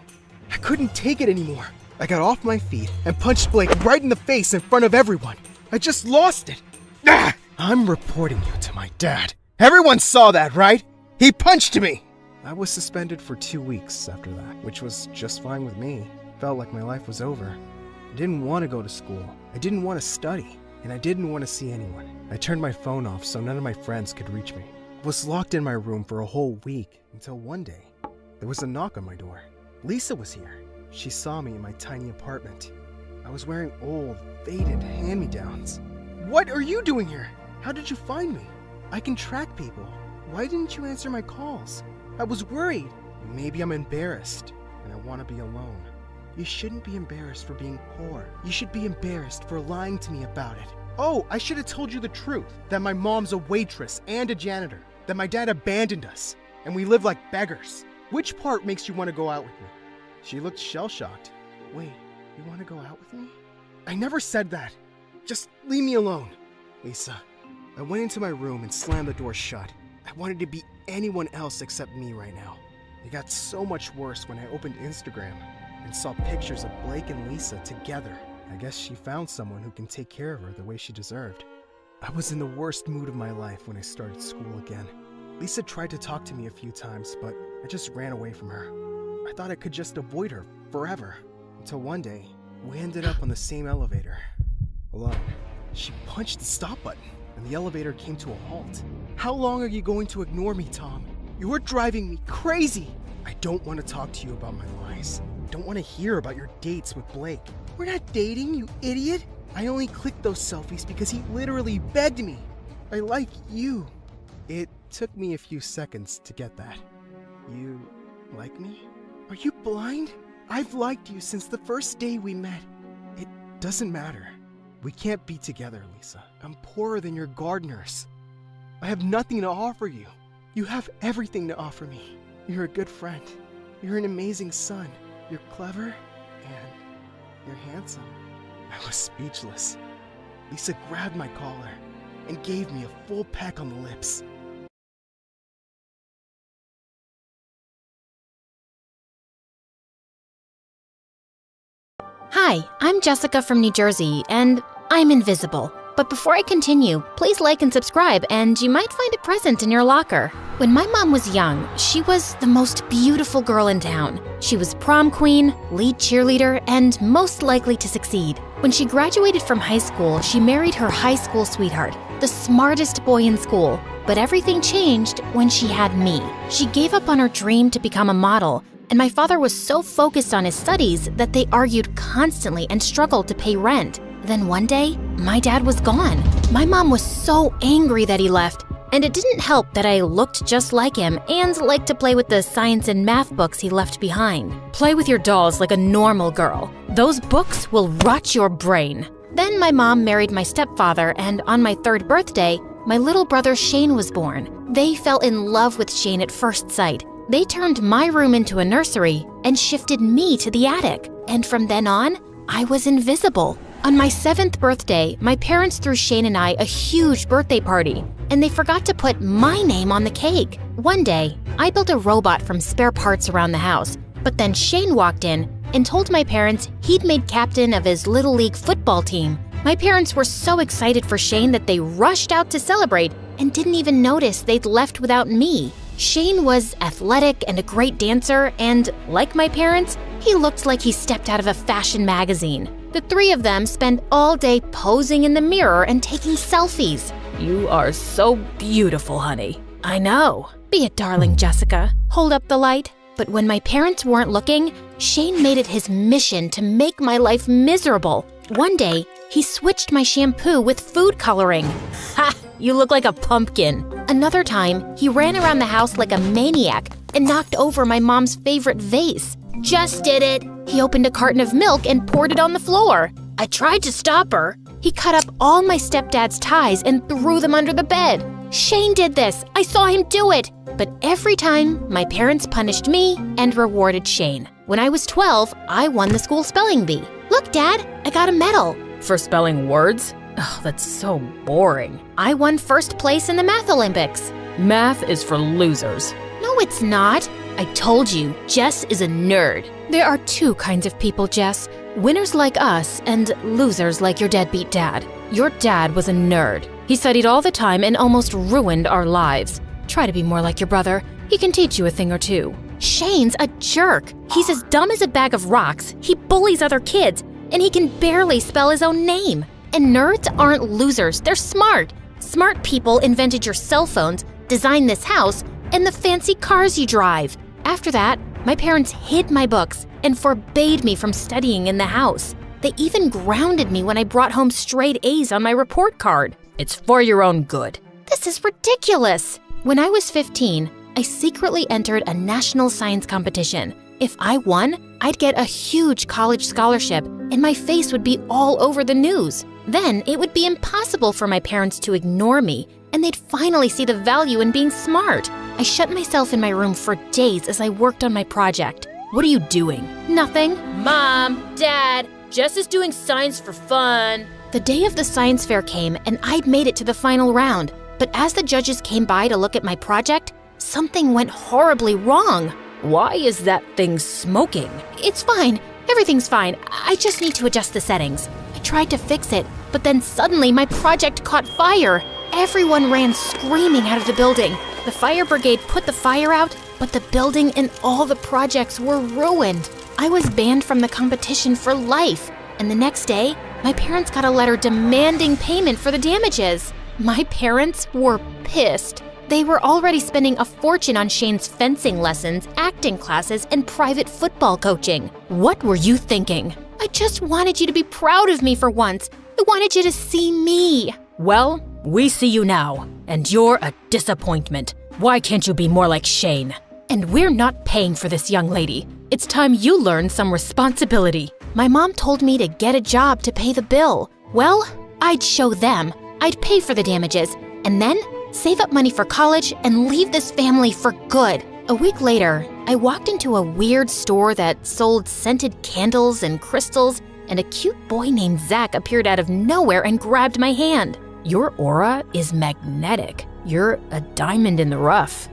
I couldn't take it anymore. I got off my feet and punched Blake right in the face in front of everyone. I just lost it. Ah! I'm reporting you to my dad. Everyone saw that, right? He punched me! I was suspended for 2 weeks after that, which was just fine with me. Felt like my life was over. I didn't want to go to school. I didn't want to study. And I didn't want to see anyone. I turned my phone off so none of my friends could reach me. I was locked in my room for a whole week until one day, there was a knock on my door. Lisa was here. She saw me in my tiny apartment. I was wearing old, faded hand-me-downs. What are you doing here? How did you find me? I can track people. Why didn't you answer my calls? I was worried. Maybe I'm embarrassed, and I want to be alone. You shouldn't be embarrassed for being poor. You should be embarrassed for lying to me about it. Oh, I should have told you the truth, that my mom's a waitress and a janitor, that my dad abandoned us, and we live like beggars. Which part makes you want to go out with me? She looked shell-shocked. Wait, you want to go out with me? I never said that. Just leave me alone. Lisa, I went into my room and slammed the door shut. I wanted to be anyone else except me right now. It got so much worse when I opened Instagram and saw pictures of Blake and Lisa together. I guess she found someone who can take care of her the way she deserved. I was in the worst mood of my life when I started school again. Lisa tried to talk to me a few times, but I just ran away from her. I thought I could just avoid her forever, until one day, we ended up on the same elevator, alone. She punched the stop button, and the elevator came to a halt. How long are you going to ignore me, Tom? You're driving me crazy! I don't want to talk to you about my lies. I don't want to hear about your dates with Blake. We're not dating, you idiot! I only clicked those selfies because he literally begged me. I like you. It took me a few seconds to get that. You like me? Are you blind? I've liked you since the first day we met. It doesn't matter. We can't be together, Lisa. I'm poorer than your gardeners. I have nothing to offer you. You have everything to offer me. You're a good friend. You're an amazing son. You're clever and you're handsome. I was speechless. Lisa grabbed my collar and gave me a full peck on the lips. Hi, I'm Jessica from New Jersey, and I'm invisible. But before I continue, please like and subscribe, and you might find a present in your locker. When my mom was young, she was the most beautiful girl in town. She was prom queen, lead cheerleader, and most likely to succeed. When she graduated from high school, she married her high school sweetheart, the smartest boy in school. But everything changed when she had me. She gave up on her dream to become a model, and my father was so focused on his studies that they argued constantly and struggled to pay rent. Then one day, my dad was gone. My mom was so angry that he left, and it didn't help that I looked just like him and liked to play with the science and math books he left behind. Play with your dolls like a normal girl. Those books will rot your brain. Then my mom married my stepfather, and on my 3rd birthday, my little brother Shane was born. They fell in love with Shane at first sight. They turned my room into a nursery and shifted me to the attic. And from then on, I was invisible. On my 7th birthday, my parents threw Shane and I a huge birthday party, and they forgot to put my name on the cake. One day, I built a robot from spare parts around the house, but then Shane walked in and told my parents he'd made captain of his Little League football team. My parents were so excited for Shane that they rushed out to celebrate and didn't even notice they'd left without me. Shane was athletic and a great dancer, and like my parents, he looked like he stepped out of a fashion magazine. The 3 of them spent all day posing in the mirror and taking selfies. You are so beautiful, honey. I know. Be a darling, Jessica. Hold up the light. But when my parents weren't looking, Shane made it his mission to make my life miserable. One day, he switched my shampoo with food coloring. Ha! You look like a pumpkin. Another time, he ran around the house like a maniac and knocked over my mom's favorite vase. Just did it. He opened a carton of milk and poured it on the floor. I tried to stop her. He cut up all my stepdad's ties and threw them under the bed. Shane did this. I saw him do it. But every time, my parents punished me and rewarded Shane. When I was 12, I won the school spelling bee. Look, Dad, I got a medal. For spelling words? Oh, that's so boring. I won 1st place in the Math Olympics. Math is for losers. No, it's not. I told you, Jess is a nerd. There are 2 kinds of people, Jess. Winners like us and losers like your deadbeat dad. Your dad was a nerd. He studied all the time and almost ruined our lives. Try to be more like your brother. He can teach you a thing or two. Shane's a jerk. He's as dumb as a bag of rocks. He bullies other kids, and he can barely spell his own name. And nerds aren't losers, they're smart. Smart people invented your cell phones, designed this house, and the fancy cars you drive. After that, my parents hid my books and forbade me from studying in the house. They even grounded me when I brought home straight A's on my report card. It's for your own good. This is ridiculous. When I was 15, I secretly entered a national science competition. If I won, I'd get a huge college scholarship and my face would be all over the news. Then it would be impossible for my parents to ignore me and they'd finally see the value in being smart. I shut myself in my room for days as I worked on my project. What are you doing? Nothing. Mom, Dad, Jess is doing science for fun. The day of the science fair came and I'd made it to the final round. But as the judges came by to look at my project, something went horribly wrong. Why is that thing smoking? It's fine. Everything's fine. I just need to adjust the settings. I tried to fix it, but then suddenly my project caught fire. Everyone ran screaming out of the building. The fire brigade put the fire out, but the building and all the projects were ruined. I was banned from the competition for life, and the next day, my parents got a letter demanding payment for the damages. My parents were pissed. They were already spending a fortune on Shane's fencing lessons, acting classes, and private football coaching. What were you thinking? I just wanted you to be proud of me for once. I wanted you to see me. Well, we see you now, and you're a disappointment. Why can't you be more like Shane? And we're not paying for this young lady. It's time you learn some responsibility. My mom told me to get a job to pay the bill. Well, I'd show them. I'd pay for the damages, and then save up money for college and leave this family for good. A week later, I walked into a weird store that sold scented candles and crystals, and a cute boy named Zach appeared out of nowhere and grabbed my hand. Your aura is magnetic. You're a diamond in the rough.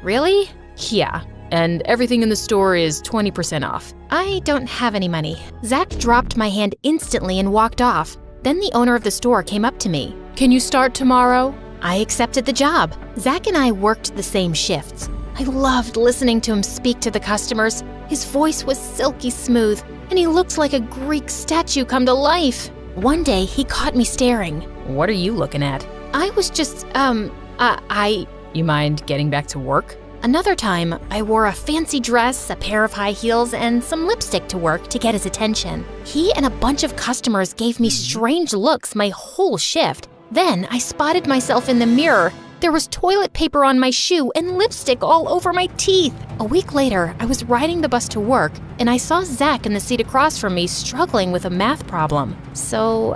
Really? Yeah, and everything in the store is 20% off. I don't have any money. Zach dropped my hand instantly and walked off. Then the owner of the store came up to me. Can you start tomorrow? I accepted the job. Zach and I worked the same shifts. I loved listening to him speak to the customers. His voice was silky smooth, and he looked like a Greek statue come to life. One day, he caught me staring. What are you looking at? I was just, You mind getting back to work? Another time, I wore a fancy dress, a pair of high heels, and some lipstick to work to get his attention. He and a bunch of customers gave me strange looks my whole shift. Then I spotted myself in the mirror. There was toilet paper on my shoe and lipstick all over my teeth. A week later, I was riding the bus to work, and I saw Zach in the seat across from me struggling with a math problem. So,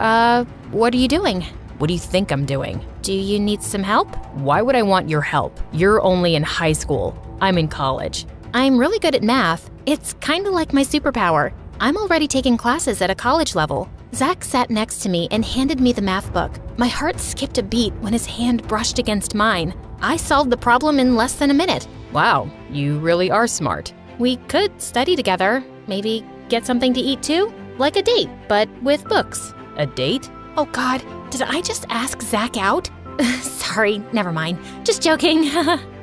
what are you doing? What do you think I'm doing? Do you need some help? Why would I want your help? You're only in high school. I'm in college. I'm really good at math. It's kind of like my superpower. I'm already taking classes at a college level. Zach sat next to me and handed me the math book. My heart skipped a beat when his hand brushed against mine. I solved the problem in less than a minute. Wow, you really are smart. We could study together. Maybe get something to eat too? Like a date, but with books. A date? Oh God, did I just ask Zach out? Sorry, never mind. Just joking.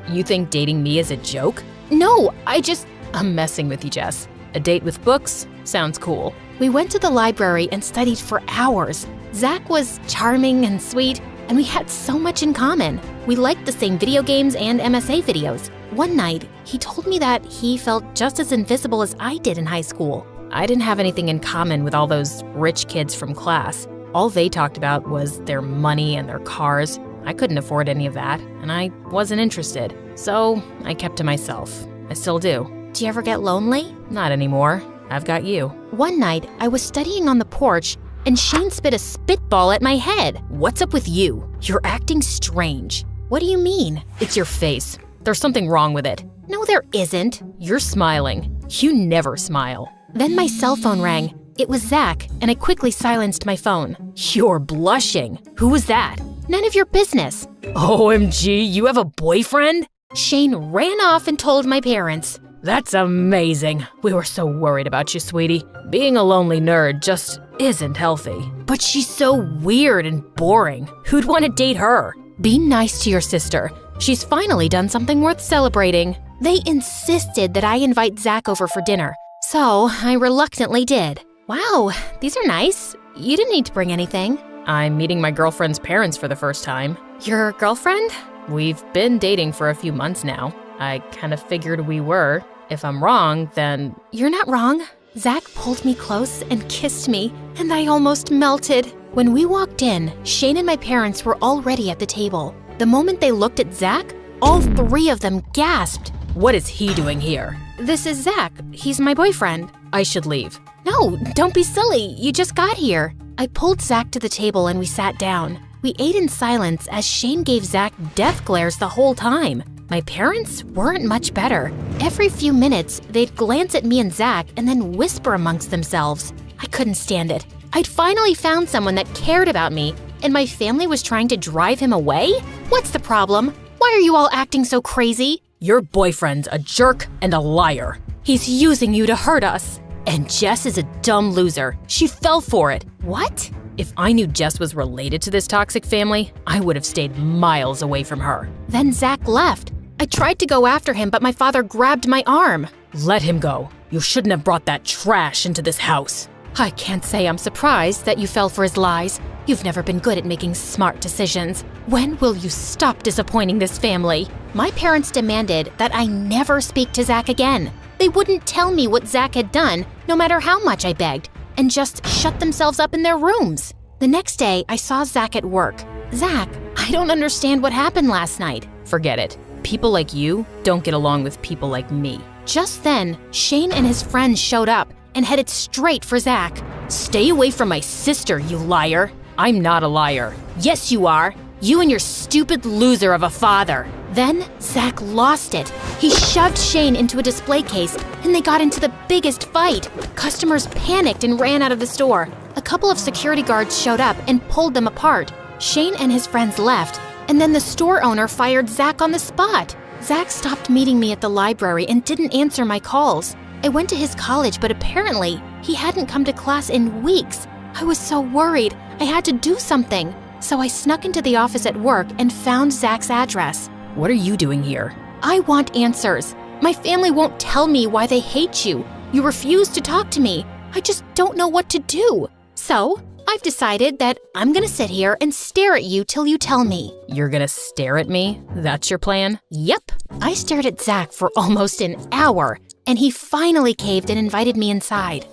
You think dating me is a joke? No, I'm messing with you, Jess. A date with books? Sounds cool. We went to the library and studied for hours. Zach was charming and sweet, and we had so much in common. We liked the same video games and MSA videos. One night, he told me that he felt just as invisible as I did in high school. I didn't have anything in common with all those rich kids from class. All they talked about was their money and their cars. I couldn't afford any of that, and I wasn't interested. So I kept to myself. I still do. Do you ever get lonely? Not anymore. I've got you. One night, I was studying on the porch, and Shane spit a spitball at my head. What's up with you? You're acting strange. What do you mean? It's your face. There's something wrong with it. No, there isn't. You're smiling. You never smile. Then my cell phone rang. It was Zach, and I quickly silenced my phone. You're blushing. Who was that? None of your business. OMG, you have a boyfriend? Shane ran off and told my parents. That's amazing. We were so worried about you, sweetie. Being a lonely nerd just isn't healthy. But she's so weird and boring. Who'd want to date her? Be nice to your sister. She's finally done something worth celebrating. They insisted that I invite Zach over for dinner, so I reluctantly did. Wow, these are nice. You didn't need to bring anything. I'm meeting my girlfriend's parents for the first time. Your girlfriend? We've been dating for a few months now. I kind of figured we were. If I'm wrong, then... You're not wrong. Zach pulled me close and kissed me, and I almost melted. When we walked in, Shane and my parents were already at the table. The moment they looked at Zach, all three of them gasped. What is he doing here? This is Zach. He's my boyfriend. I should leave. No, don't be silly. You just got here. I pulled Zach to the table and we sat down. We ate in silence as Shane gave Zach death glares the whole time. My parents weren't much better. Every few minutes, they'd glance at me and Zach and then whisper amongst themselves. I couldn't stand it. I'd finally found someone that cared about me, and my family was trying to drive him away? What's the problem? Why are you all acting so crazy? Your boyfriend's a jerk and a liar. He's using you to hurt us. And Jess is a dumb loser. She fell for it. What? If I knew Jess was related to this toxic family, I would have stayed miles away from her. Then Zach left. I tried to go after him, but my father grabbed my arm. Let him go. You shouldn't have brought that trash into this house. I can't say I'm surprised that you fell for his lies. You've never been good at making smart decisions. When will you stop disappointing this family? My parents demanded that I never speak to Zach again. They wouldn't tell me what Zach had done, no matter how much I begged, and just shut themselves up in their rooms. The next day, I saw Zach at work. Zach, I don't understand what happened last night. Forget it. People like you don't get along with people like me. Just then, Shane and his friends showed up and headed straight for Zach. Stay away from my sister, you liar. I'm not a liar. Yes, you are. You and your stupid loser of a father. Then Zach lost it. He shoved Shane into a display case and they got into the biggest fight. Customers panicked and ran out of the store. A couple of security guards showed up and pulled them apart. Shane and his friends left, and then the store owner fired Zach on the spot. Zach stopped meeting me at the library and didn't answer my calls. I went to his college, but apparently he hadn't come to class in weeks. I was so worried. I had to do something. So I snuck into the office at work and found Zach's address. What are you doing here? I want answers. My family won't tell me why they hate you. You refuse to talk to me. I just don't know what to do. So I've decided that I'm gonna sit here and stare at you till you tell me. You're gonna stare at me? That's your plan? Yep. I stared at Zach for almost an hour, and he finally caved and invited me inside.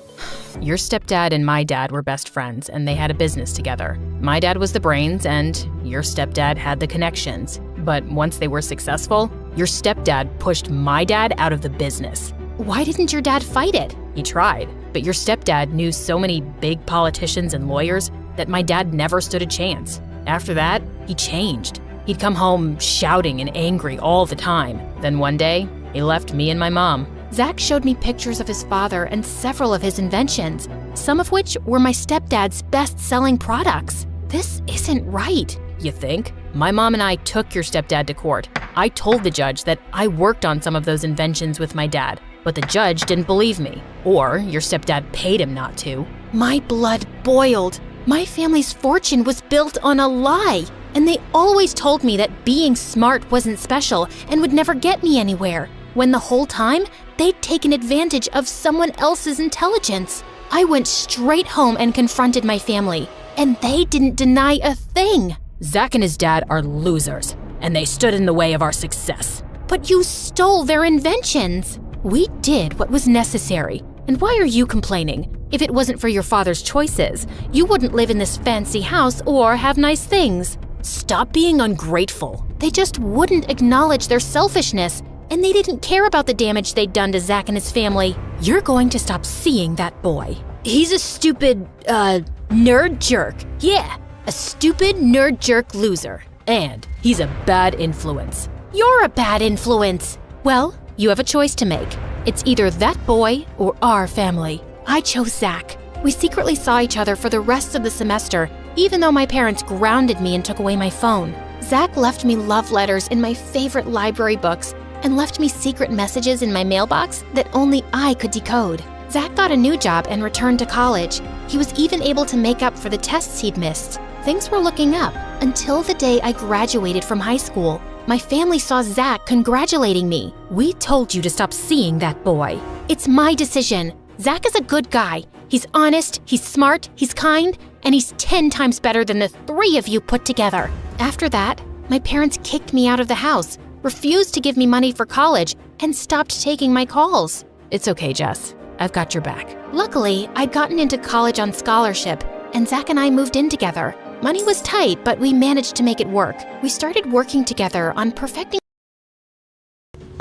Your stepdad and my dad were best friends, and they had a business together. My dad was the brains, and your stepdad had the connections. But once they were successful, your stepdad pushed my dad out of the business. Why didn't your dad fight it? He tried, but your stepdad knew so many big politicians and lawyers that my dad never stood a chance. After that, he changed. He'd come home shouting and angry all the time. Then one day, he left me and my mom. Zach showed me pictures of his father and several of his inventions, some of which were my stepdad's best-selling products. This isn't right. You think? My mom and I took your stepdad to court. I told the judge that I worked on some of those inventions with my dad, but the judge didn't believe me. Or your stepdad paid him not to. My blood boiled. My family's fortune was built on a lie, and they always told me that being smart wasn't special and would never get me anywhere, when the whole time, they'd taken advantage of someone else's intelligence. I went straight home and confronted my family, and they didn't deny a thing. Zach and his dad are losers, and they stood in the way of our success. But you stole their inventions. We did what was necessary. And why are you complaining? If it wasn't for your father's choices, you wouldn't live in this fancy house or have nice things. Stop being ungrateful. They just wouldn't acknowledge their selfishness, and they didn't care about the damage they'd done to Zach and his family. You're going to stop seeing that boy. He's a stupid, nerd jerk. Yeah, a stupid nerd jerk loser. And he's a bad influence. You're a bad influence. Well, you have a choice to make. It's either that boy or our family. I chose Zach. We secretly saw each other for the rest of the semester, even though my parents grounded me and took away my phone. Zach left me love letters in my favorite library books and left me secret messages in my mailbox that only I could decode. Zach got a new job and returned to college. He was even able to make up for the tests he'd missed. Things were looking up until the day I graduated from high school. My family saw Zach congratulating me. We told you to stop seeing that boy. It's my decision. Zach is a good guy. He's honest, he's smart, he's kind, and he's 10 times better than the three of you put together. After that, my parents kicked me out of the house, refused to give me money for college, and stopped taking my calls. It's okay, Jess. I've got your back. Luckily, I'd gotten into college on scholarship, and Zach and I moved in together. Money was tight, but we managed to make it work. We started working together on perfecting.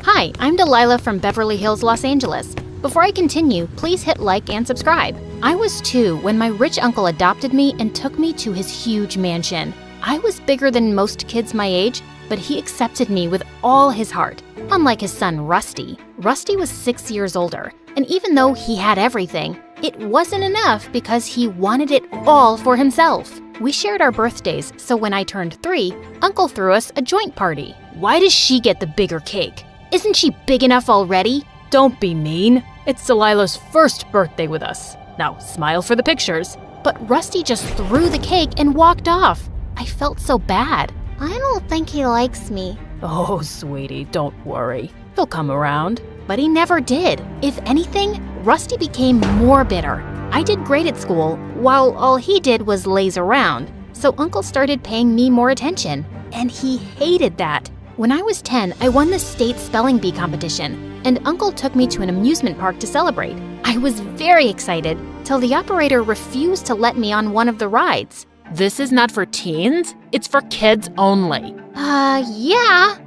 Hi, I'm Delilah from Beverly Hills, Los Angeles. Before I continue, please hit like and subscribe. I was 2 when my rich uncle adopted me and took me to his huge mansion. I was bigger than most kids my age, but he accepted me with all his heart. Unlike his son, Rusty. Rusty was 6 years older, and even though he had everything, it wasn't enough because he wanted it all for himself. We shared our birthdays, so when I turned 3, Uncle threw us a joint party. Why does she get the bigger cake? Isn't she big enough already? Don't be mean. It's Delilah's first birthday with us. Now, smile for the pictures. But Rusty just threw the cake and walked off. I felt so bad. I don't think he likes me. Oh, sweetie, don't worry. He'll come around. But he never did. If anything, Rusty became more bitter. I did great at school, while all he did was laze around. So Uncle started paying me more attention, and he hated that. When I was 10, I won the state spelling bee competition, and Uncle took me to an amusement park to celebrate. I was very excited, till the operator refused to let me on one of the rides. This is not for teens, it's for kids only. Yeah.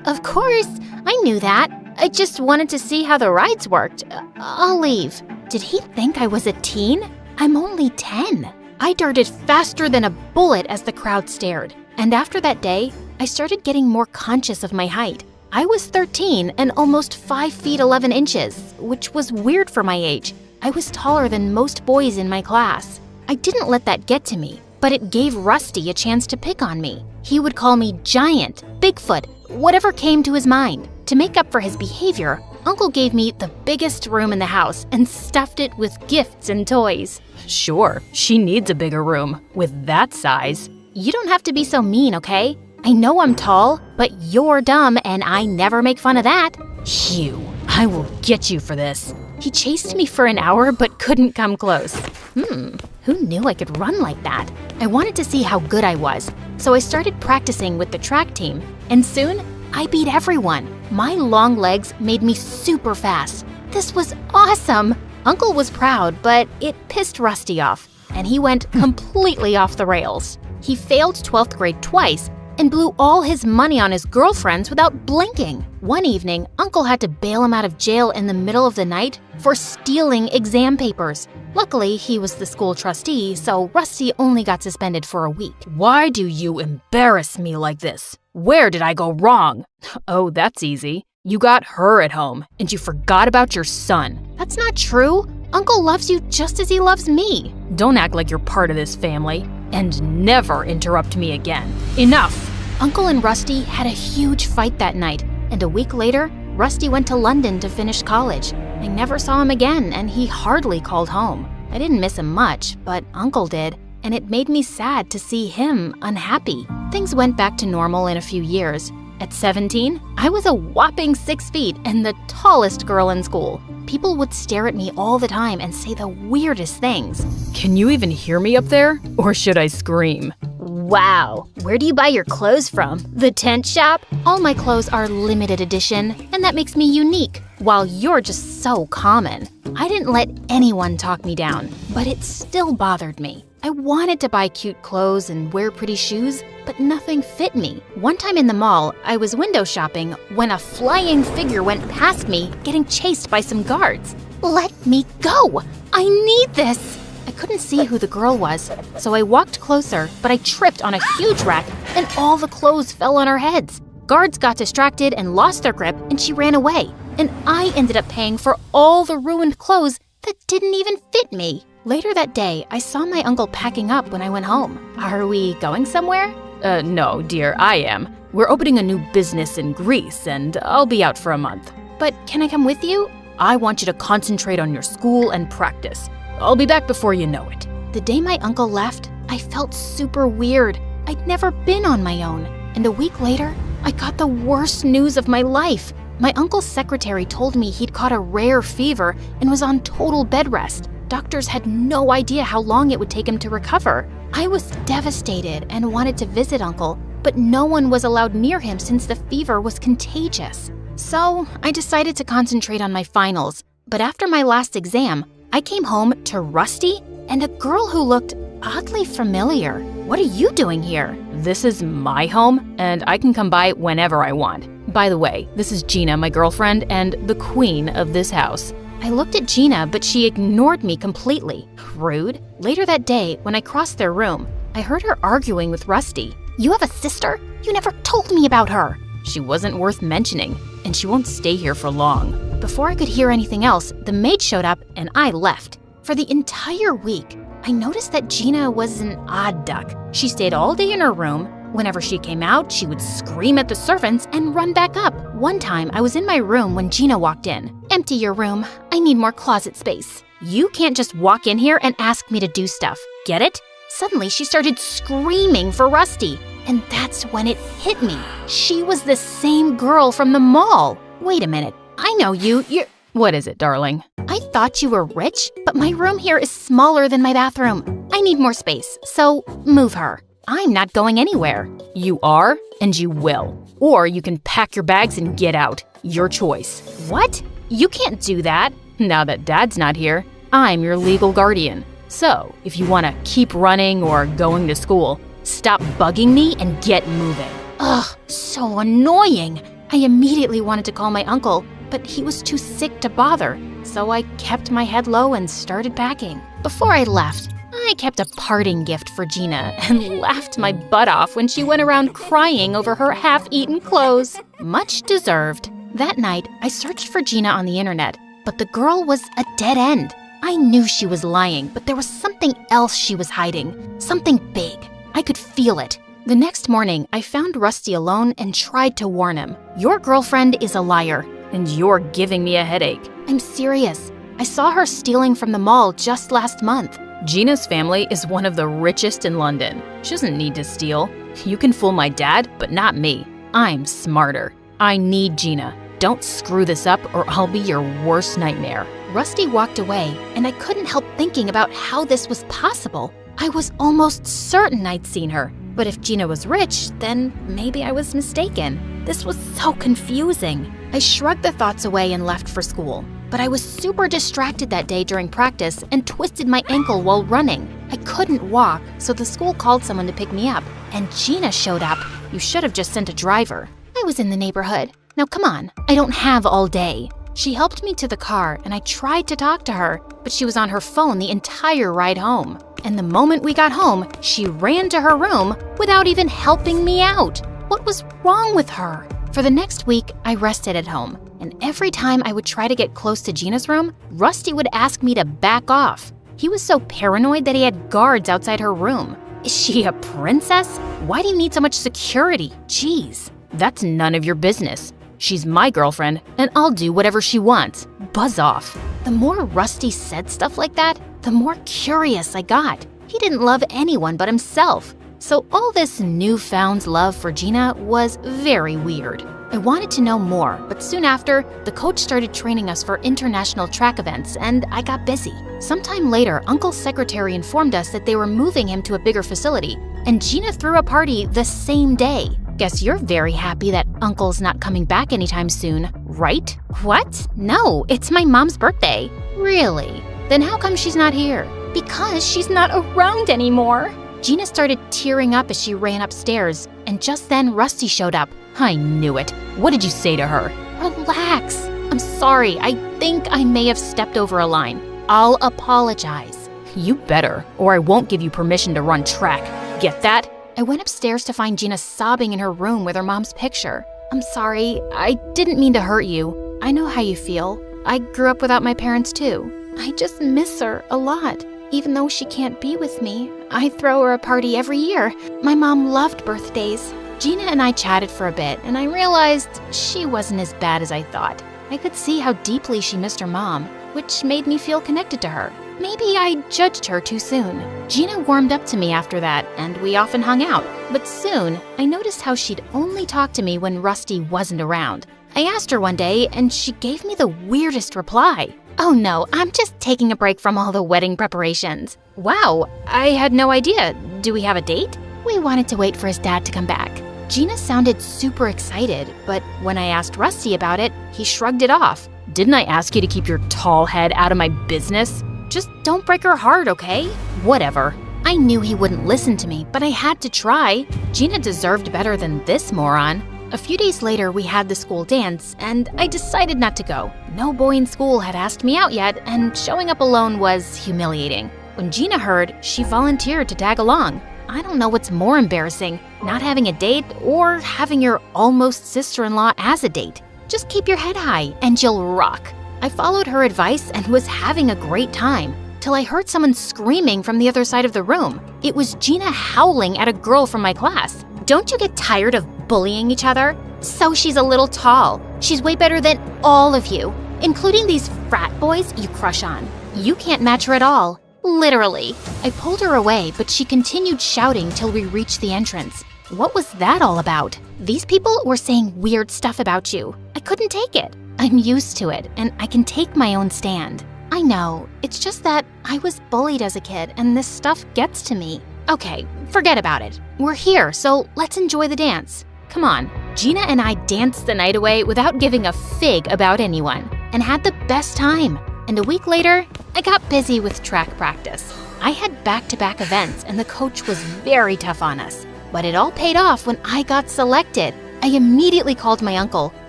Of course, I knew that. I just wanted to see how the rides worked. I'll leave. Did he think I was a teen? I'm only 10. I darted faster than a bullet as the crowd stared. And after that day, I started getting more conscious of my height. I was 13 and almost 5 feet 11 inches, which was weird for my age. I was taller than most boys in my class. I didn't let that get to me, but it gave Rusty a chance to pick on me. He would call me giant, Bigfoot, whatever came to his mind. To make up for his behavior, Uncle gave me the biggest room in the house and stuffed it with gifts and toys. Sure, she needs a bigger room. With that size. You don't have to be so mean, okay? I know I'm tall, but you're dumb and I never make fun of that. Hugh, I will get you for this. He chased me for an hour but couldn't come close. Who knew I could run like that? I wanted to see how good I was, so I started practicing with the track team, and soon I beat everyone. My long legs made me super fast. This was awesome! Uncle was proud, but it pissed Rusty off, and he went completely off the rails. He failed 12th grade twice and blew all his money on his girlfriends without blinking. One evening, Uncle had to bail him out of jail in the middle of the night for stealing exam papers. Luckily, he was the school trustee, so Rusty only got suspended for a week. Why do you embarrass me like this? Where did I go wrong? Oh, that's easy. You got her at home, and you forgot about your son. That's not true. Uncle loves you just as he loves me. Don't act like you're part of this family, and never interrupt me again. Enough! Uncle and Rusty had a huge fight that night, and a week later, Rusty went to London to finish college. I never saw him again, and he hardly called home. I didn't miss him much, but Uncle did, and it made me sad to see him unhappy. Things went back to normal in a few years. At 17, I was a whopping 6 feet and the tallest girl in school. People would stare at me all the time and say the weirdest things. Can you even hear me up there? Or should I scream? Wow, where do you buy your clothes from? The tent shop? All my clothes are limited edition, and that makes me unique, while you're just so common. I didn't let anyone talk me down, but it still bothered me. I wanted to buy cute clothes and wear pretty shoes, but nothing fit me. One time in the mall, I was window shopping when a flying figure went past me, getting chased by some guards. Let me go! I need this! I couldn't see who the girl was, so I walked closer, but I tripped on a huge rack and all the clothes fell on our heads. Guards got distracted and lost their grip, and she ran away. And I ended up paying for all the ruined clothes that didn't even fit me. Later that day, I saw my uncle packing up when I went home. Are we going somewhere? No, dear, I am. We're opening a new business in Greece, and I'll be out for a month. But can I come with you? I want you to concentrate on your school and practice. I'll be back before you know it. The day my uncle left, I felt super weird. I'd never been on my own. And a week later, I got the worst news of my life. My uncle's secretary told me he'd caught a rare fever and was on total bed rest. Doctors had no idea how long it would take him to recover. I was devastated and wanted to visit Uncle, but no one was allowed near him since the fever was contagious. So I decided to concentrate on my finals. But after my last exam, I came home to Rusty and a girl who looked oddly familiar. What are you doing here? This is my home, and I can come by whenever I want. By the way, this is Gina, my girlfriend, and the queen of this house. I looked at Gina, but she ignored me completely. Rude. Later that day, when I crossed their room, I heard her arguing with Rusty. You have a sister? You never told me about her. She wasn't worth mentioning, and she won't stay here for long. Before I could hear anything else, the maid showed up and I left. For the entire week, I noticed that Gina was an odd duck. She stayed all day in her room. Whenever she came out, she would scream at the servants and run back up. One time, I was in my room when Gina walked in. Empty your room. I need more closet space. You can't just walk in here and ask me to do stuff. Get it? Suddenly, she started screaming for Rusty. And that's when it hit me. She was the same girl from the mall. Wait a minute. I know you. You're... What is it, darling? I thought you were rich, but my room here is smaller than my bathroom. I need more space, so move her. I'm not going anywhere. You are, and you will. Or you can pack your bags and get out. Your choice. What? You can't do that. Now that Dad's not here, I'm your legal guardian. So, if you want to keep running or going to school, stop bugging me and get moving. Ugh, so annoying. I immediately wanted to call my uncle, but he was too sick to bother, so I kept my head low and started packing. Before I left, I kept a parting gift for Gina and laughed my butt off when she went around crying over her half-eaten clothes. Much deserved. That night, I searched for Gina on the internet, but the girl was a dead end. I knew she was lying, but there was something else she was hiding. Something big. I could feel it. The next morning, I found Rusty alone and tried to warn him. Your girlfriend is a liar, and you're giving me a headache. I'm serious. I saw her stealing from the mall just last month. Gina's family is one of the richest in London. She doesn't need to steal. You can fool my dad, but not me. I'm smarter. I need Gina. Don't screw this up or I'll be your worst nightmare. Rusty walked away, and I couldn't help thinking about how this was possible. I was almost certain I'd seen her. But if Gina was rich, then maybe I was mistaken. This was so confusing. I shrugged the thoughts away and left for school. But I was super distracted that day during practice and twisted my ankle while running. I couldn't walk, so the school called someone to pick me up. And Gina showed up. You should have just sent a driver. I was in the neighborhood. Now come on, I don't have all day. She helped me to the car and I tried to talk to her, but she was on her phone the entire ride home. And the moment we got home, she ran to her room without even helping me out. What was wrong with her? For the next week, I rested at home. And every time I would try to get close to Gina's room, Rusty would ask me to back off. He was so paranoid that he had guards outside her room. Is she a princess? Why do you need so much security? Jeez. That's none of your business. She's my girlfriend, and I'll do whatever she wants. Buzz off. The more Rusty said stuff like that, the more curious I got. He didn't love anyone but himself. So all this newfound love for Gina was very weird. I wanted to know more, but soon after, the coach started training us for international track events, and I got busy. Sometime later, Uncle's secretary informed us that they were moving him to a bigger facility, and Gina threw a party the same day. Guess you're very happy that Uncle's not coming back anytime soon, right? What? No, it's my mom's birthday. Really? Then how come she's not here? Because she's not around anymore. Gina started tearing up as she ran upstairs, and just then Rusty showed up. I knew it. What did you say to her? Relax. I'm sorry. I think I may have stepped over a line. I'll apologize. You better, or I won't give you permission to run track. Get that? I went upstairs to find Gina sobbing in her room with her mom's picture. I'm sorry. I didn't mean to hurt you. I know how you feel. I grew up without my parents too. I just miss her a lot. Even though she can't be with me, I throw her a party every year. My mom loved birthdays. Gina and I chatted for a bit, and I realized she wasn't as bad as I thought. I could see how deeply she missed her mom, which made me feel connected to her. Maybe I judged her too soon. Gina warmed up to me after that, and we often hung out. But soon, I noticed how she'd only talk to me when Rusty wasn't around. I asked her one day, and she gave me the weirdest reply. Oh no, I'm just taking a break from all the wedding preparations. Wow, I had no idea. Do we have a date? We wanted to wait for his dad to come back. Gina sounded super excited, but when I asked Rusty about it, he shrugged it off. Didn't I ask you to keep your tall head out of my business? Just don't break her heart, okay? Whatever. I knew he wouldn't listen to me, but I had to try. Gina deserved better than this moron. A few days later, we had the school dance, and I decided not to go. No boy in school had asked me out yet, and showing up alone was humiliating. When Gina heard, she volunteered to tag along. I don't know what's more embarrassing, not having a date or having your almost sister-in-law as a date. Just keep your head high and you'll rock. I followed her advice and was having a great time, till I heard someone screaming from the other side of the room. It was Gina howling at a girl from my class. Don't you get tired of bullying each other? So she's a little tall. She's way better than all of you, including these frat boys you crush on. You can't match her at all. Literally. I pulled her away, but she continued shouting till we reached the entrance. What was that all about? These people were saying weird stuff about you. I couldn't take it. I'm used to it, and I can take my own stand. I know, it's just that I was bullied as a kid, and this stuff gets to me. Okay, forget about it. We're here, so let's enjoy the dance. Come on. Gina and I danced the night away without giving a fig about anyone, and had the best time. And a week later, I got busy with track practice. I had back-to-back events, and the coach was very tough on us. But it all paid off when I got selected. I immediately called my uncle,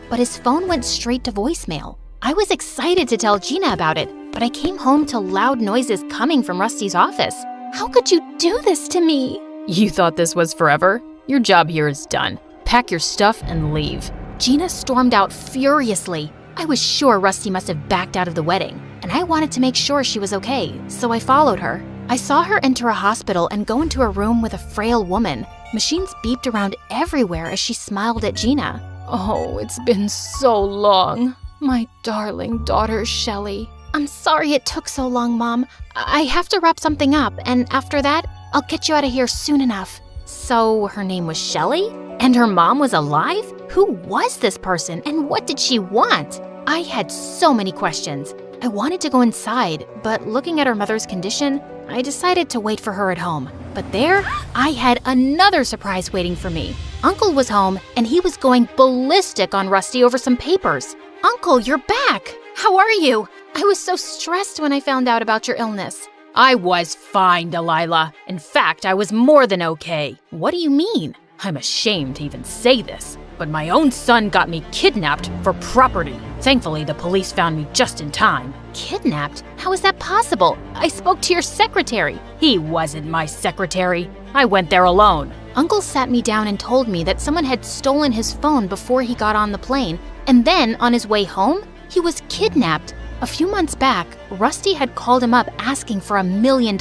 but his phone went straight to voicemail. I was excited to tell Gina about it, but I came home to loud noises coming from Rusty's office. How could you do this to me? You thought this was forever? Your job here is done. Pack your stuff and leave. Gina stormed out furiously. I was sure Rusty must have backed out of the wedding, and I wanted to make sure she was okay, so I followed her. I saw her enter a hospital and go into a room with a frail woman. Machines beeped around everywhere as she smiled at Gina. Oh, it's been so long. My darling daughter, Shelley. I'm sorry it took so long, Mom. I have to wrap something up, and after that, I'll get you out of here soon enough. So her name was Shelley? And her mom was alive? Who was this person, and what did she want? I had so many questions. I wanted to go inside, but looking at her mother's condition, I decided to wait for her at home. But there, I had another surprise waiting for me. Uncle was home, and he was going ballistic on Rusty over some papers. Uncle, you're back! How are you? I was so stressed when I found out about your illness. I was fine, Delilah. In fact, I was more than okay. What do you mean? I'm ashamed to even say this, but my own son got me kidnapped for property. Thankfully, the police found me just in time. Kidnapped? How is that possible? I spoke to your secretary. He wasn't my secretary. I went there alone. Uncle sat me down and told me that someone had stolen his phone before he got on the plane, and then on his way home, he was kidnapped. A few months back, Rusty had called him up asking for $1 million,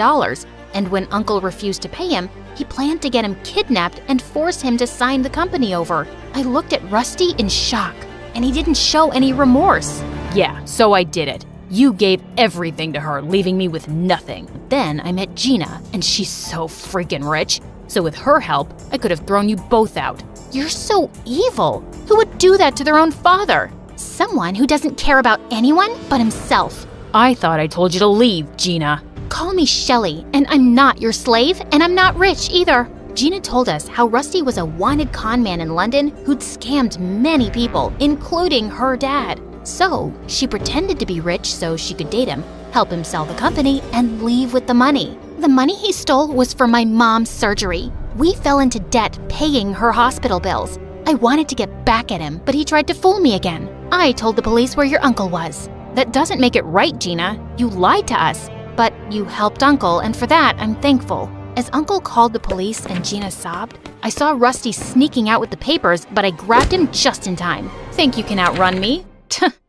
and when Uncle refused to pay him, he planned to get him kidnapped and force him to sign the company over. I looked at Rusty in shock, and he didn't show any remorse. Yeah, so I did it. You gave everything to her, leaving me with nothing. Then I met Gina, and she's so freaking rich. So with her help, I could have thrown you both out. You're so evil. Who would do that to their own father? Someone who doesn't care about anyone but himself. I thought I told you to leave, Gina. Call me Shelley, and I'm not your slave, and I'm not rich either. Gina told us how Rusty was a wanted con man in London who'd scammed many people, including her dad. So she pretended to be rich so she could date him, help him sell the company, and leave with the money. The money he stole was for my mom's surgery. We fell into debt paying her hospital bills. I wanted to get back at him, but he tried to fool me again. I told the police where your uncle was. That doesn't make it right, Gina. You lied to us. But you helped Uncle, and for that, I'm thankful. As Uncle called the police and Gina sobbed, I saw Rusty sneaking out with the papers, but I grabbed him just in time. Think you can outrun me?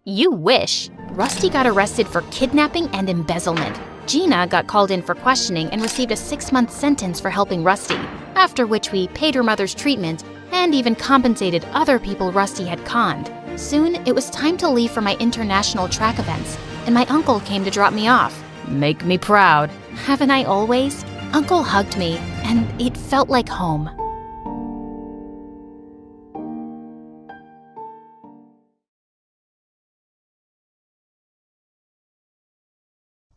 You wish. Rusty got arrested for kidnapping and embezzlement. Gina got called in for questioning and received a 6-month sentence for helping Rusty, after which we paid her mother's treatment and even compensated other people Rusty had conned. Soon, it was time to leave for my international track events, and my uncle came to drop me off. Make me proud. Haven't I always? Uncle hugged me, and it felt like home.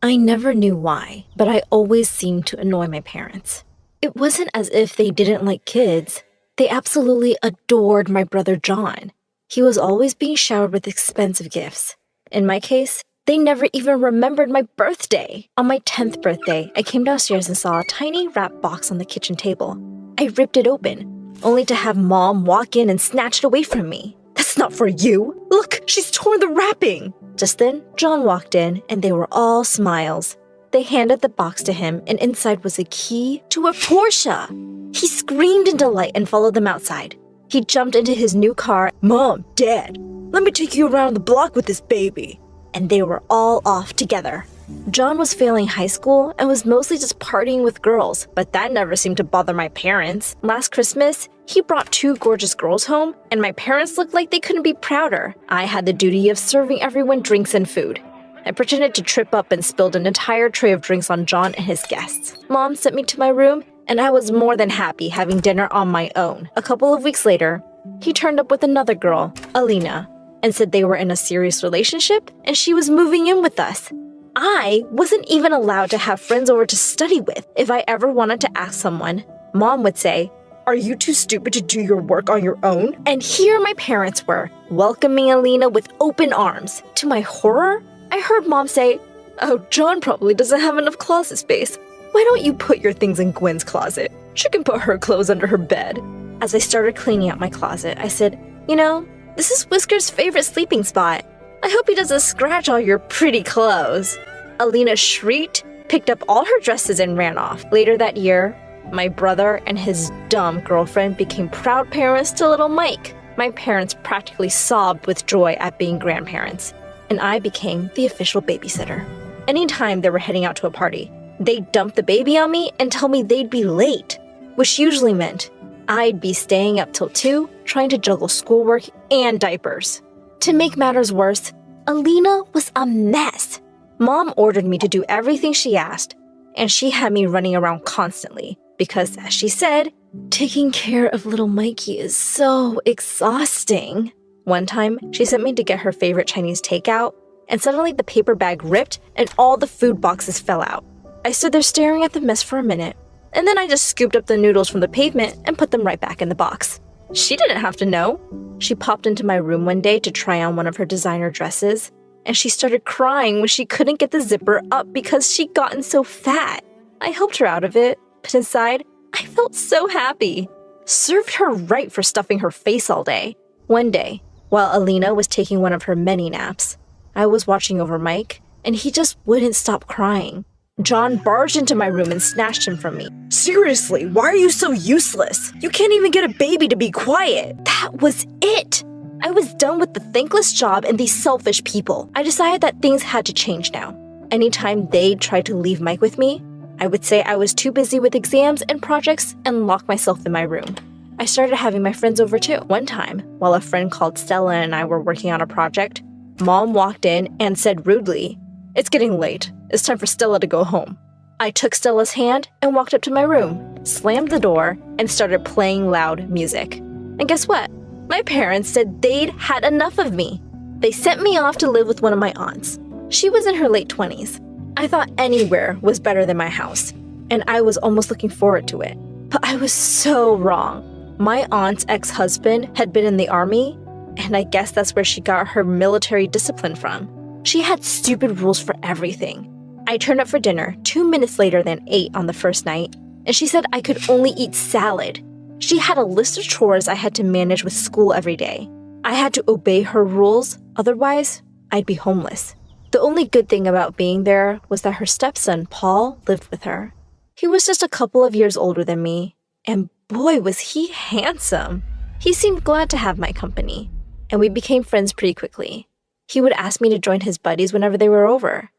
I never knew why, but I always seemed to annoy my parents. It wasn't as if they didn't like kids. They absolutely adored my brother John. He was always being showered with expensive gifts. In my case, they never even remembered my birthday. On my 10th birthday, I came downstairs and saw a tiny wrap box on the kitchen table. I ripped it open. only to have Mom walk in and snatch it away from me. That's not for you. Look, she's torn the wrapping. Just then, John walked in and they were all smiles. They handed the box to him and inside was a key to a Porsche. He screamed in delight and followed them outside. He jumped into his new car. Mom, Dad, let me take you around the block with this baby. And they were all off together. John was failing high school and was mostly just partying with girls, but that never seemed to bother my parents. Last Christmas, he brought 2 gorgeous girls home, and my parents looked like they couldn't be prouder. I had the duty of serving everyone drinks and food. I pretended to trip up and spilled an entire tray of drinks on John and his guests. Mom sent me to my room, and I was more than happy having dinner on my own. A couple of weeks later, he turned up with another girl, Alina, and said they were in a serious relationship and she was moving in with us. I wasn't even allowed to have friends over to study with. If I ever wanted to ask someone, Mom would say, "Are you too stupid to do your work on your own?" And here my parents were, welcoming Alina with open arms. To my horror, I heard Mom say, "Oh, John probably doesn't have enough closet space. Why don't you put your things in Gwen's closet? She can put her clothes under her bed." As I started cleaning out my closet, I said, "You know, this is Whisker's favorite sleeping spot. I hope he doesn't scratch all your pretty clothes." Alina shrieked, picked up all her dresses and ran off. Later that year, my brother and his dumb girlfriend became proud parents to little Mike. My parents practically sobbed with joy at being grandparents, and I became the official babysitter. Anytime they were heading out to a party, they'd dump the baby on me and tell me they'd be late, which usually meant I'd be staying up till 2 trying to juggle schoolwork and diapers. To make matters worse, Alina was a mess. Mom ordered me to do everything she asked, and she had me running around constantly because, as she said, taking care of little Mikey is so exhausting. One time, she sent me to get her favorite Chinese takeout, and suddenly the paper bag ripped and all the food boxes fell out. I stood there staring at the mess for a minute, and then I just scooped up the noodles from the pavement and put them right back in the box. She didn't have to know. She popped into my room one day to try on one of her designer dresses, and she started crying when she couldn't get the zipper up because she'd gotten so fat. I helped her out of it, but inside, I felt so happy. Served her right for stuffing her face all day. One day, while Alina was taking one of her many naps, I was watching over Mike, and he just wouldn't stop crying. John barged into my room and snatched him from me. "Seriously, why are you so useless? You can't even get a baby to be quiet." That was it. I was done with the thankless job and these selfish people. I decided that things had to change now. Anytime they tried to leave Mike with me, I would say I was too busy with exams and projects and lock myself in my room. I started having my friends over too. One time, while a friend called Stella and I were working on a project, Mom walked in and said rudely, "It's getting late. It's time for Stella to go home." I took Stella's hand and walked up to my room, slammed the door, and started playing loud music. And guess what? My parents said they'd had enough of me. They sent me off to live with one of my aunts. She was in her late 20s. I thought anywhere was better than my house, and I was almost looking forward to it. But I was so wrong. My aunt's ex-husband had been in the army, and I guess that's where she got her military discipline from. She had stupid rules for everything. I turned up for dinner 2 minutes later than 8 on the first night, and she said I could only eat salad. She had a list of chores I had to manage with school every day. I had to obey her rules, otherwise I'd be homeless. The only good thing about being there was that her stepson, Paul, lived with her. He was just a couple of years older than me, and boy was he handsome. He seemed glad to have my company, and we became friends pretty quickly. He would ask me to join his buddies whenever they were over.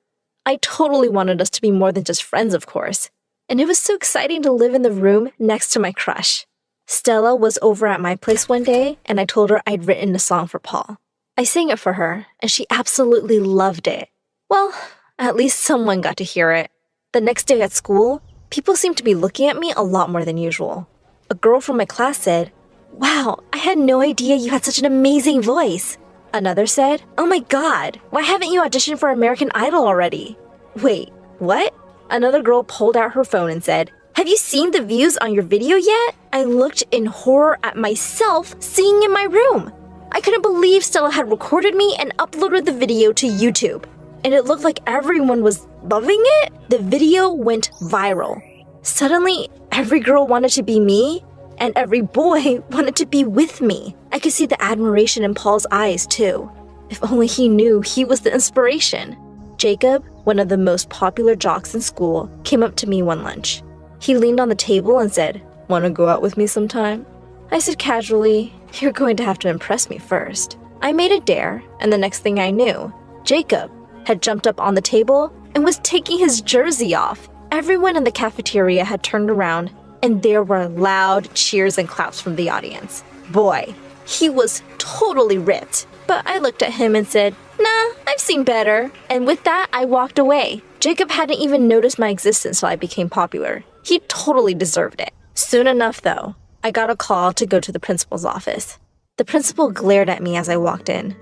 I totally wanted us to be more than just friends, of course, and it was so exciting to live in the room next to my crush. Stella was over at my place one day, and I told her I'd written a song for Paul. I sang it for her, and she absolutely loved it. Well, at least someone got to hear it. The next day at school, people seemed to be looking at me a lot more than usual. A girl from my class said, "Wow, I had no idea you had such an amazing voice." Another said, "Oh my god, why haven't you auditioned for American Idol already?" Wait, what? Another girl pulled out her phone and said, "Have you seen the views on your video yet?" I looked in horror at myself singing in my room. I couldn't believe Stella had recorded me and uploaded the video to YouTube. And it looked like everyone was loving it. The video went viral. Suddenly, every girl wanted to be me, And every boy wanted to be with me. I could see the admiration in Paul's eyes, too. If only he knew he was the inspiration. Jacob, one of the most popular jocks in school, came up to me one lunch. He leaned on the table and said, "Want to go out with me sometime?" I said casually, "You're going to have to impress me first." I made a dare, and the next thing I knew, Jacob had jumped up on the table and was taking his jersey off. Everyone in the cafeteria had turned around, and there were loud cheers and claps from the audience. Boy, he was totally ripped. But I looked at him and said, "Nah, I've seen better." And with that, I walked away. Jacob hadn't even noticed my existence till I became popular. He totally deserved it. Soon enough, though, I got a call to go to the principal's office. The principal glared at me as I walked in.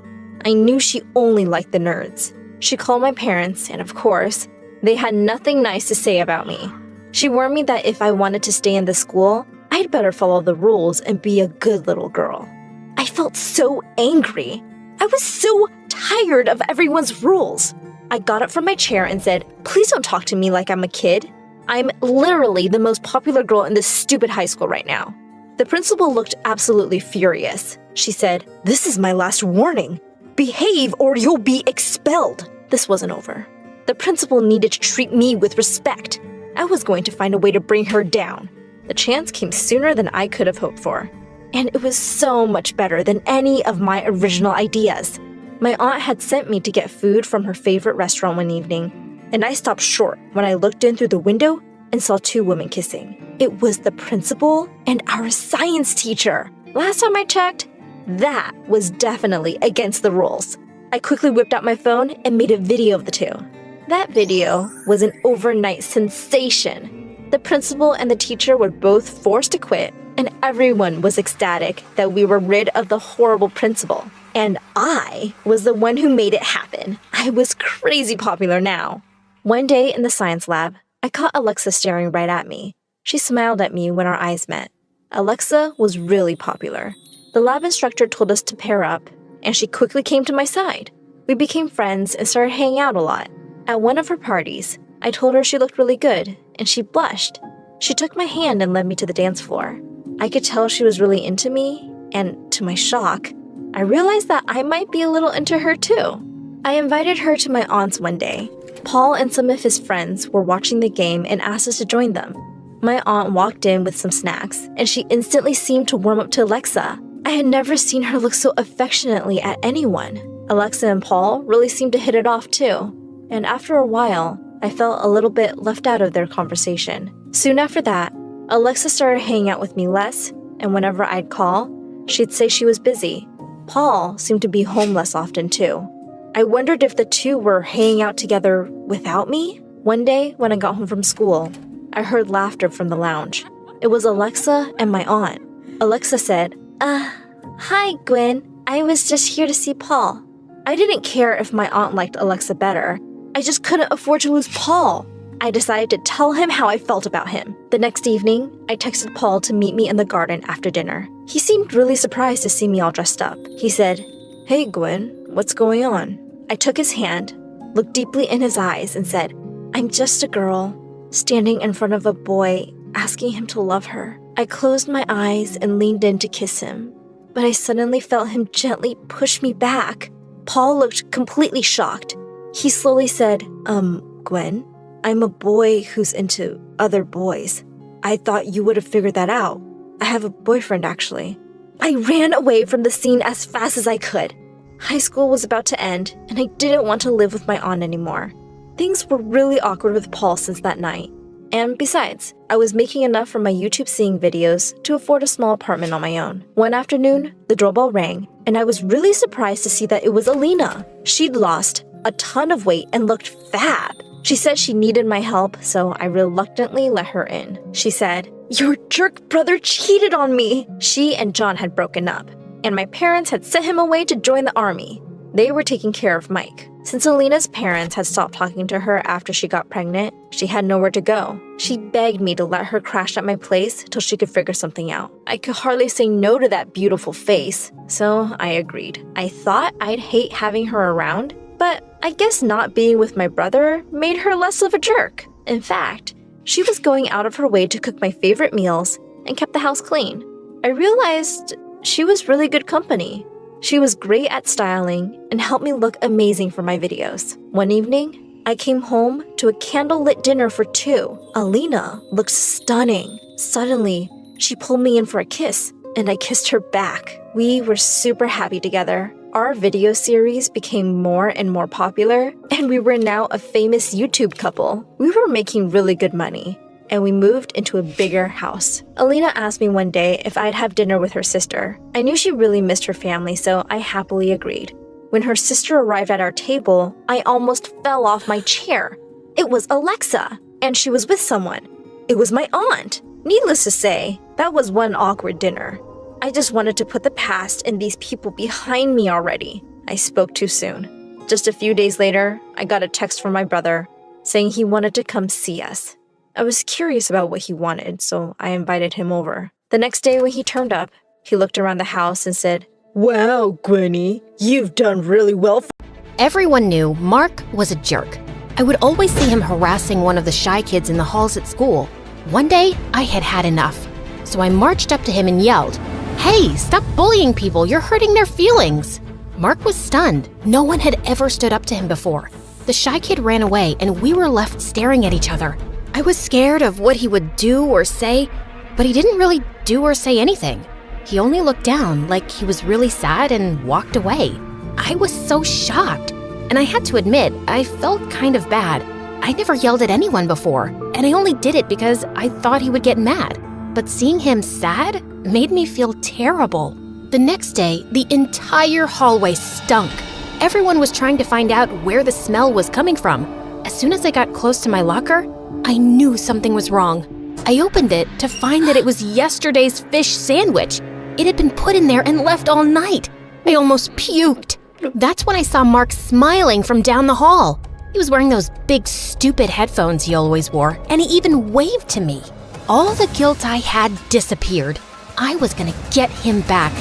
I knew she only liked the nerds. She called my parents, and of course, they had nothing nice to say about me. She warned me that if I wanted to stay in the school, I'd better follow the rules and be a good little girl. I felt so angry. I was so tired of everyone's rules. I got up from my chair and said, "Please don't talk to me like I'm a kid. I'm literally the most popular girl in this stupid high school right now." The principal looked absolutely furious. She said, "This is my last warning. Behave or you'll be expelled." This wasn't over. The principal needed to treat me with respect. I was going to find a way to bring her down. The chance came sooner than I could have hoped for. And it was so much better than any of my original ideas. My aunt had sent me to get food from her favorite restaurant one evening, and I stopped short when I looked in through the window and saw two women kissing. It was the principal and our science teacher. Last time I checked, that was definitely against the rules. I quickly whipped out my phone and made a video of the two. That video was an overnight sensation. The principal and the teacher were both forced to quit, and everyone was ecstatic that we were rid of the horrible principal. And I was the one who made it happen. I was crazy popular now. One day in the science lab, I caught Alexa staring right at me. She smiled at me when our eyes met. Alexa was really popular. The lab instructor told us to pair up, and she quickly came to my side. We became friends and started hanging out a lot. At one of her parties, I told her she looked really good, and she blushed. She took my hand and led me to the dance floor. I could tell she was really into me, and to my shock, I realized that I might be a little into her too. I invited her to my aunt's one day. Paul and some of his friends were watching the game and asked us to join them. My aunt walked in with some snacks, and she instantly seemed to warm up to Alexa. I had never seen her look so affectionately at anyone. Alexa and Paul really seemed to hit it off too. And after a while, I felt a little bit left out of their conversation. Soon after that, Alexa started hanging out with me less, and whenever I'd call, she'd say she was busy. Paul seemed to be home less often too. I wondered if the two were hanging out together without me. One day, when I got home from school, I heard laughter from the lounge. It was Alexa and my aunt. Alexa said, "Hi, Gwen. I was just here to see Paul." I didn't care if my aunt liked Alexa better. I just couldn't afford to lose Paul. I decided to tell him how I felt about him. The next evening, I texted Paul to meet me in the garden after dinner. He seemed really surprised to see me all dressed up. He said, "Hey, Gwen, what's going on?" I took his hand, looked deeply in his eyes, and said, "I'm just a girl, standing in front of a boy, asking him to love her." I closed my eyes and leaned in to kiss him, but I suddenly felt him gently push me back. Paul looked completely shocked. He slowly said, Gwen, I'm a boy who's into other boys. I thought you would have figured that out. I have a boyfriend, actually." I ran away from the scene as fast as I could. High school was about to end, and I didn't want to live with my aunt anymore. Things were really awkward with Paul since that night. And besides, I was making enough from my YouTube singing videos to afford a small apartment on my own. One afternoon, the doorbell rang, and I was really surprised to see that it was Alina. She'd lost a ton of weight and looked fab. She said she needed my help, so I reluctantly let her in. She said, "Your jerk brother cheated on me." She and John had broken up, and my parents had sent him away to join the army. They were taking care of Mike. Since Alina's parents had stopped talking to her after she got pregnant, she had nowhere to go. She begged me to let her crash at my place till she could figure something out. I could hardly say no to that beautiful face, so I agreed. I thought I'd hate having her around, but I guess not being with my brother made her less of a jerk. In fact, she was going out of her way to cook my favorite meals and kept the house clean. I realized she was really good company. She was great at styling and helped me look amazing for my videos. One evening, I came home to a candlelit dinner for two. Alina looked stunning. Suddenly, she pulled me in for a kiss, and I kissed her back. We were super happy together. Our video series became more and more popular, and we were now a famous YouTube couple. We were making really good money, and we moved into a bigger house. Alina asked me one day if I'd have dinner with her sister. I knew she really missed her family, so I happily agreed. When her sister arrived at our table, I almost fell off my chair. It was Alexa, and she was with someone. It was my aunt. Needless to say, that was one awkward dinner. I just wanted to put the past and these people behind me already. I spoke too soon. Just a few days later, I got a text from my brother saying he wanted to come see us. I was curious about what he wanted, so I invited him over. The next day when he turned up, he looked around the house and said, "Wow, Gwenny, you've done really well." Everyone knew Mark was a jerk. I would always see him harassing one of the shy kids in the halls at school. One day, I had had enough. So I marched up to him and yelled, "Hey, stop bullying people, you're hurting their feelings." Mark was stunned. No one had ever stood up to him before. The shy kid ran away and we were left staring at each other. I was scared of what he would do or say, but he didn't really do or say anything. He only looked down like he was really sad and walked away. I was so shocked, and I had to admit, I felt kind of bad. I never yelled at anyone before, and I only did it because I thought he would get mad. But seeing him sad made me feel terrible. The next day, the entire hallway stunk. Everyone was trying to find out where the smell was coming from. As soon as I got close to my locker, I knew something was wrong. I opened it to find that it was yesterday's fish sandwich. It had been put in there and left all night. I almost puked. That's when I saw Mark smiling from down the hall. He was wearing those big, stupid headphones he always wore, and he even waved to me. All the guilt I had disappeared. I was gonna get him back.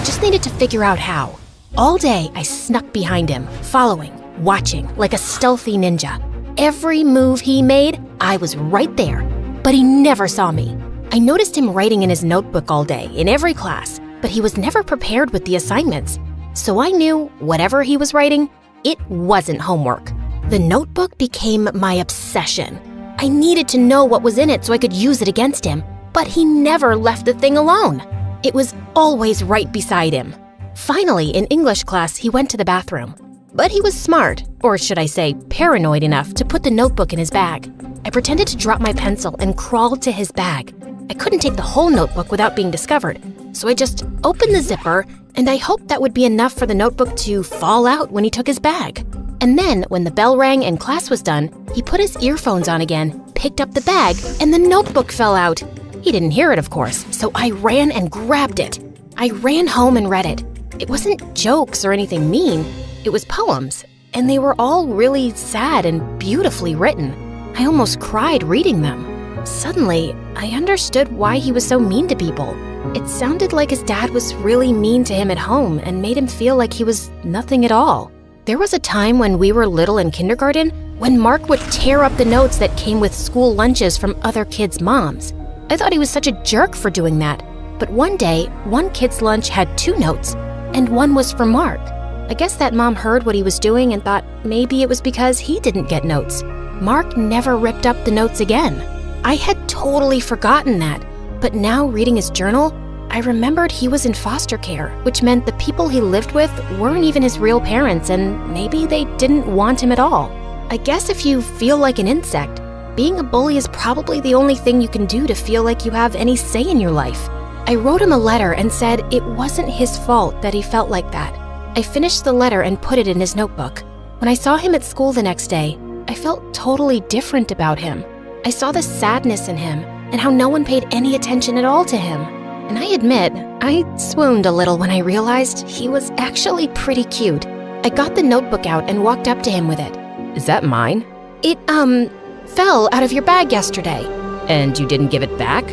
Just needed to figure out how. All day, I snuck behind him, following, watching, like a stealthy ninja. Every move he made, I was right there, but he never saw me. I noticed him writing in his notebook all day, in every class, but he was never prepared with the assignments. So I knew whatever he was writing, it wasn't homework. The notebook became my obsession. I needed to know what was in it so I could use it against him, but he never left the thing alone. It was always right beside him. Finally, in English class, he went to the bathroom. But he was smart, or should I say paranoid enough, to put the notebook in his bag. I pretended to drop my pencil and crawled to his bag. I couldn't take the whole notebook without being discovered, so I just opened the zipper, and I hoped that would be enough for the notebook to fall out when he took his bag. And then, when the bell rang and class was done, he put his earphones on again, picked up the bag, and the notebook fell out. He didn't hear it, of course, so I ran and grabbed it. I ran home and read it. It wasn't jokes or anything mean. It was poems, and they were all really sad and beautifully written. I almost cried reading them. Suddenly, I understood why he was so mean to people. It sounded like his dad was really mean to him at home and made him feel like he was nothing at all. There was a time when we were little in kindergarten when Mark would tear up the notes that came with school lunches from other kids' moms. I thought he was such a jerk for doing that. But one day, one kid's lunch had 2 notes, and one was for Mark. I guess that mom heard what he was doing and thought maybe it was because he didn't get notes. Mark never ripped up the notes again. I had totally forgotten that, but now reading his journal, I remembered he was in foster care, which meant the people he lived with weren't even his real parents, and maybe they didn't want him at all. I guess if you feel like an insect, being a bully is probably the only thing you can do to feel like you have any say in your life. I wrote him a letter and said it wasn't his fault that he felt like that. I finished the letter and put it in his notebook. When I saw him at school the next day, I felt totally different about him. I saw the sadness in him and how no one paid any attention at all to him. And I admit, I swooned a little when I realized he was actually pretty cute. I got the notebook out and walked up to him with it. Is that mine? It, fell out of your bag yesterday. And you didn't give it back?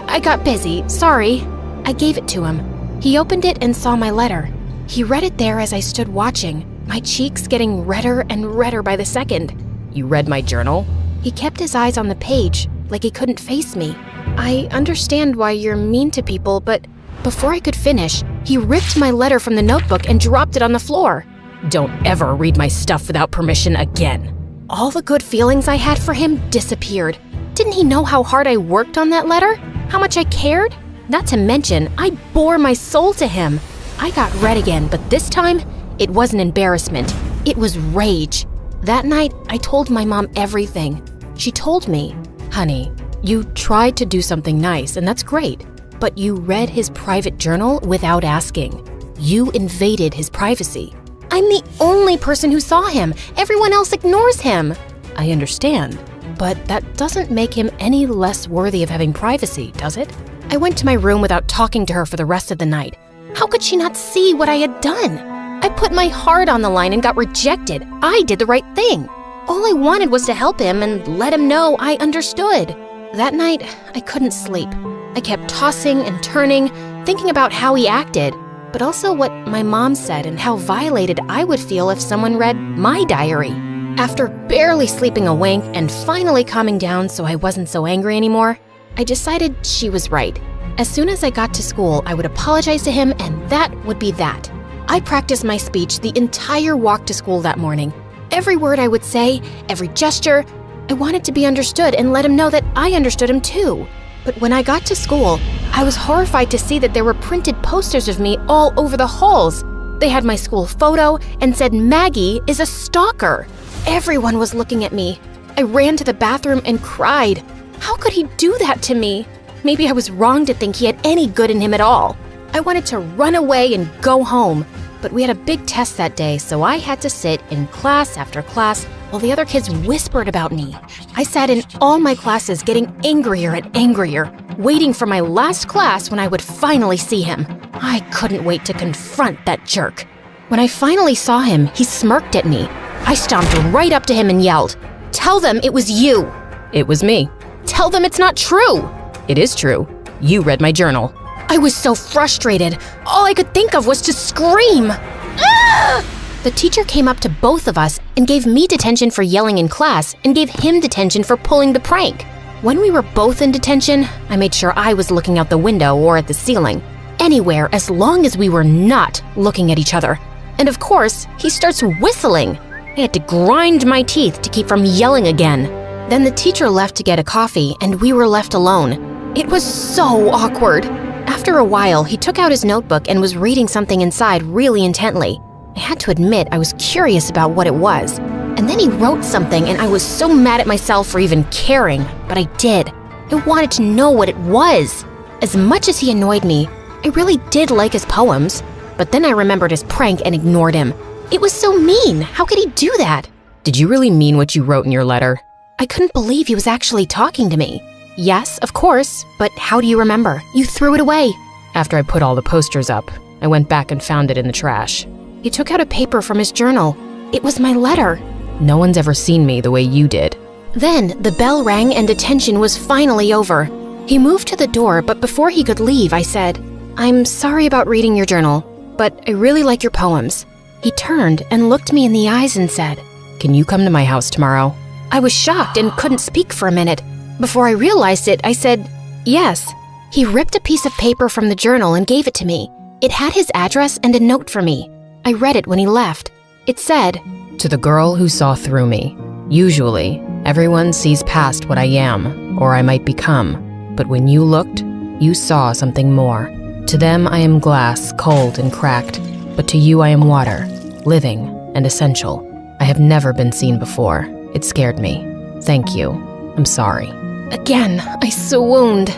I got busy, sorry. I gave it to him. He opened it and saw my letter. He read it there as I stood watching, my cheeks getting redder and redder by the second. You read my journal? He kept his eyes on the page, like he couldn't face me. I understand why you're mean to people, but before I could finish, he ripped my letter from the notebook and dropped it on the floor. Don't ever read my stuff without permission again. All the good feelings I had for him disappeared. Didn't he know how hard I worked on that letter? How much I cared? Not to mention, I bore my soul to him. I got red again, but this time, it wasn't embarrassment. It was rage. That night, I told my mom everything. She told me, "Honey, you tried to do something nice, and that's great, but you read his private journal without asking. You invaded his privacy. I'm the only person who saw him. Everyone else ignores him." I understand, but that doesn't make him any less worthy of having privacy, does it? I went to my room without talking to her for the rest of the night. How could she not see what I had done? I put my heart on the line and got rejected. I did the right thing. All I wanted was to help him and let him know I understood. That night, I couldn't sleep. I kept tossing and turning, thinking about how he acted, but also what my mom said and how violated I would feel if someone read my diary. After barely sleeping a wink and finally calming down so I wasn't so angry anymore, I decided she was right. As soon as I got to school, I would apologize to him, and that would be that. I practiced my speech the entire walk to school that morning. Every word I would say, every gesture, I wanted to be understood and let him know that I understood him too. But when I got to school, I was horrified to see that there were printed posters of me all over the halls. They had my school photo and said Maggie is a stalker. Everyone was looking at me. I ran to the bathroom and cried. How could he do that to me? Maybe I was wrong to think he had any good in him at all. I wanted to run away and go home, but we had a big test that day, so I had to sit in class after class while the other kids whispered about me. I sat in all my classes getting angrier and angrier, waiting for my last class when I would finally see him. I couldn't wait to confront that jerk. When I finally saw him, he smirked at me. I stomped right up to him and yelled, "Tell them it was you." It was me. "Tell them it's not true." It is true. You read my journal. I was so frustrated. All I could think of was to scream. Ah! The teacher came up to both of us and gave me detention for yelling in class and gave him detention for pulling the prank. When we were both in detention, I made sure I was looking out the window or at the ceiling. Anywhere as long as we were not looking at each other. And of course, he starts whistling. I had to grind my teeth to keep from yelling again. Then the teacher left to get a coffee and we were left alone. It was so awkward. After a while, he took out his notebook and was reading something inside really intently. I had to admit I was curious about what it was. And then he wrote something and I was so mad at myself for even caring, but I did. I wanted to know what it was. As much as he annoyed me, I really did like his poems. But then I remembered his prank and ignored him. It was so mean. How could he do that? Did you really mean what you wrote in your letter? I couldn't believe he was actually talking to me. Yes, of course, but how do you remember? You threw it away. After I put all the posters up, I went back and found it in the trash. He took out a paper from his journal. It was my letter. No one's ever seen me the way you did. Then the bell rang and detention was finally over. He moved to the door, but before he could leave, I said, "I'm sorry about reading your journal, but I really like your poems." He turned and looked me in the eyes and said, "Can you come to my house tomorrow?" I was shocked and couldn't speak for a minute. Before I realized it, I said, "Yes." He ripped a piece of paper from the journal and gave it to me. It had his address and a note for me. I read it when he left. It said, "To the girl who saw through me. Usually, everyone sees past what I am, or I might become. But when you looked, you saw something more. To them I am glass, cold and cracked. But to you I am water, living and essential. I have never been seen before. It scared me. Thank you. I'm sorry." Again, I swooned.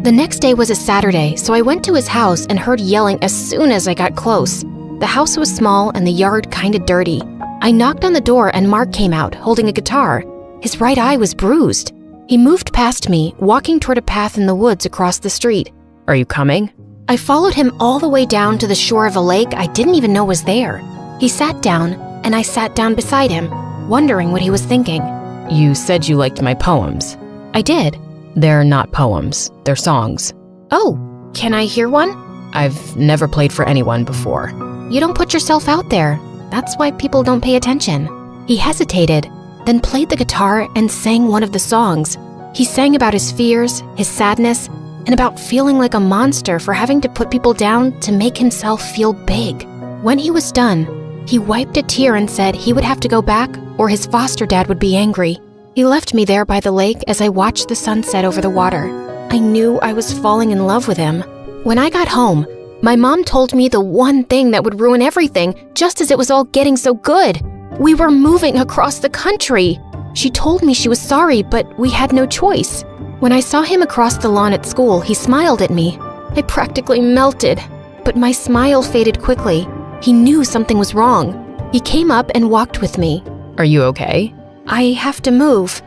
The next day was a Saturday, so I went to his house and heard yelling as soon as I got close. The house was small and the yard kinda dirty. I knocked on the door and Mark came out, holding a guitar. His right eye was bruised. He moved past me, walking toward a path in the woods across the street. "Are you coming?" I followed him all the way down to the shore of a lake I didn't even know was there. He sat down, and I sat down beside him, wondering what he was thinking. "You said you liked my poems." I did. "They're not poems, they're songs." "Oh, can I hear one?" "I've never played for anyone before." "You don't put yourself out there. That's why people don't pay attention." He hesitated, then played the guitar and sang one of the songs. He sang about his fears, his sadness, and about feeling like a monster for having to put people down to make himself feel big. When he was done, he wiped a tear and said he would have to go back or his foster dad would be angry. He left me there by the lake as I watched the sunset over the water. I knew I was falling in love with him. When I got home, my mom told me the one thing that would ruin everything just as it was all getting so good. We were moving across the country. She told me she was sorry, but we had no choice. When I saw him across the lawn at school, he smiled at me. I practically melted, but my smile faded quickly. He knew something was wrong. He came up and walked with me. Are you okay? I have to move.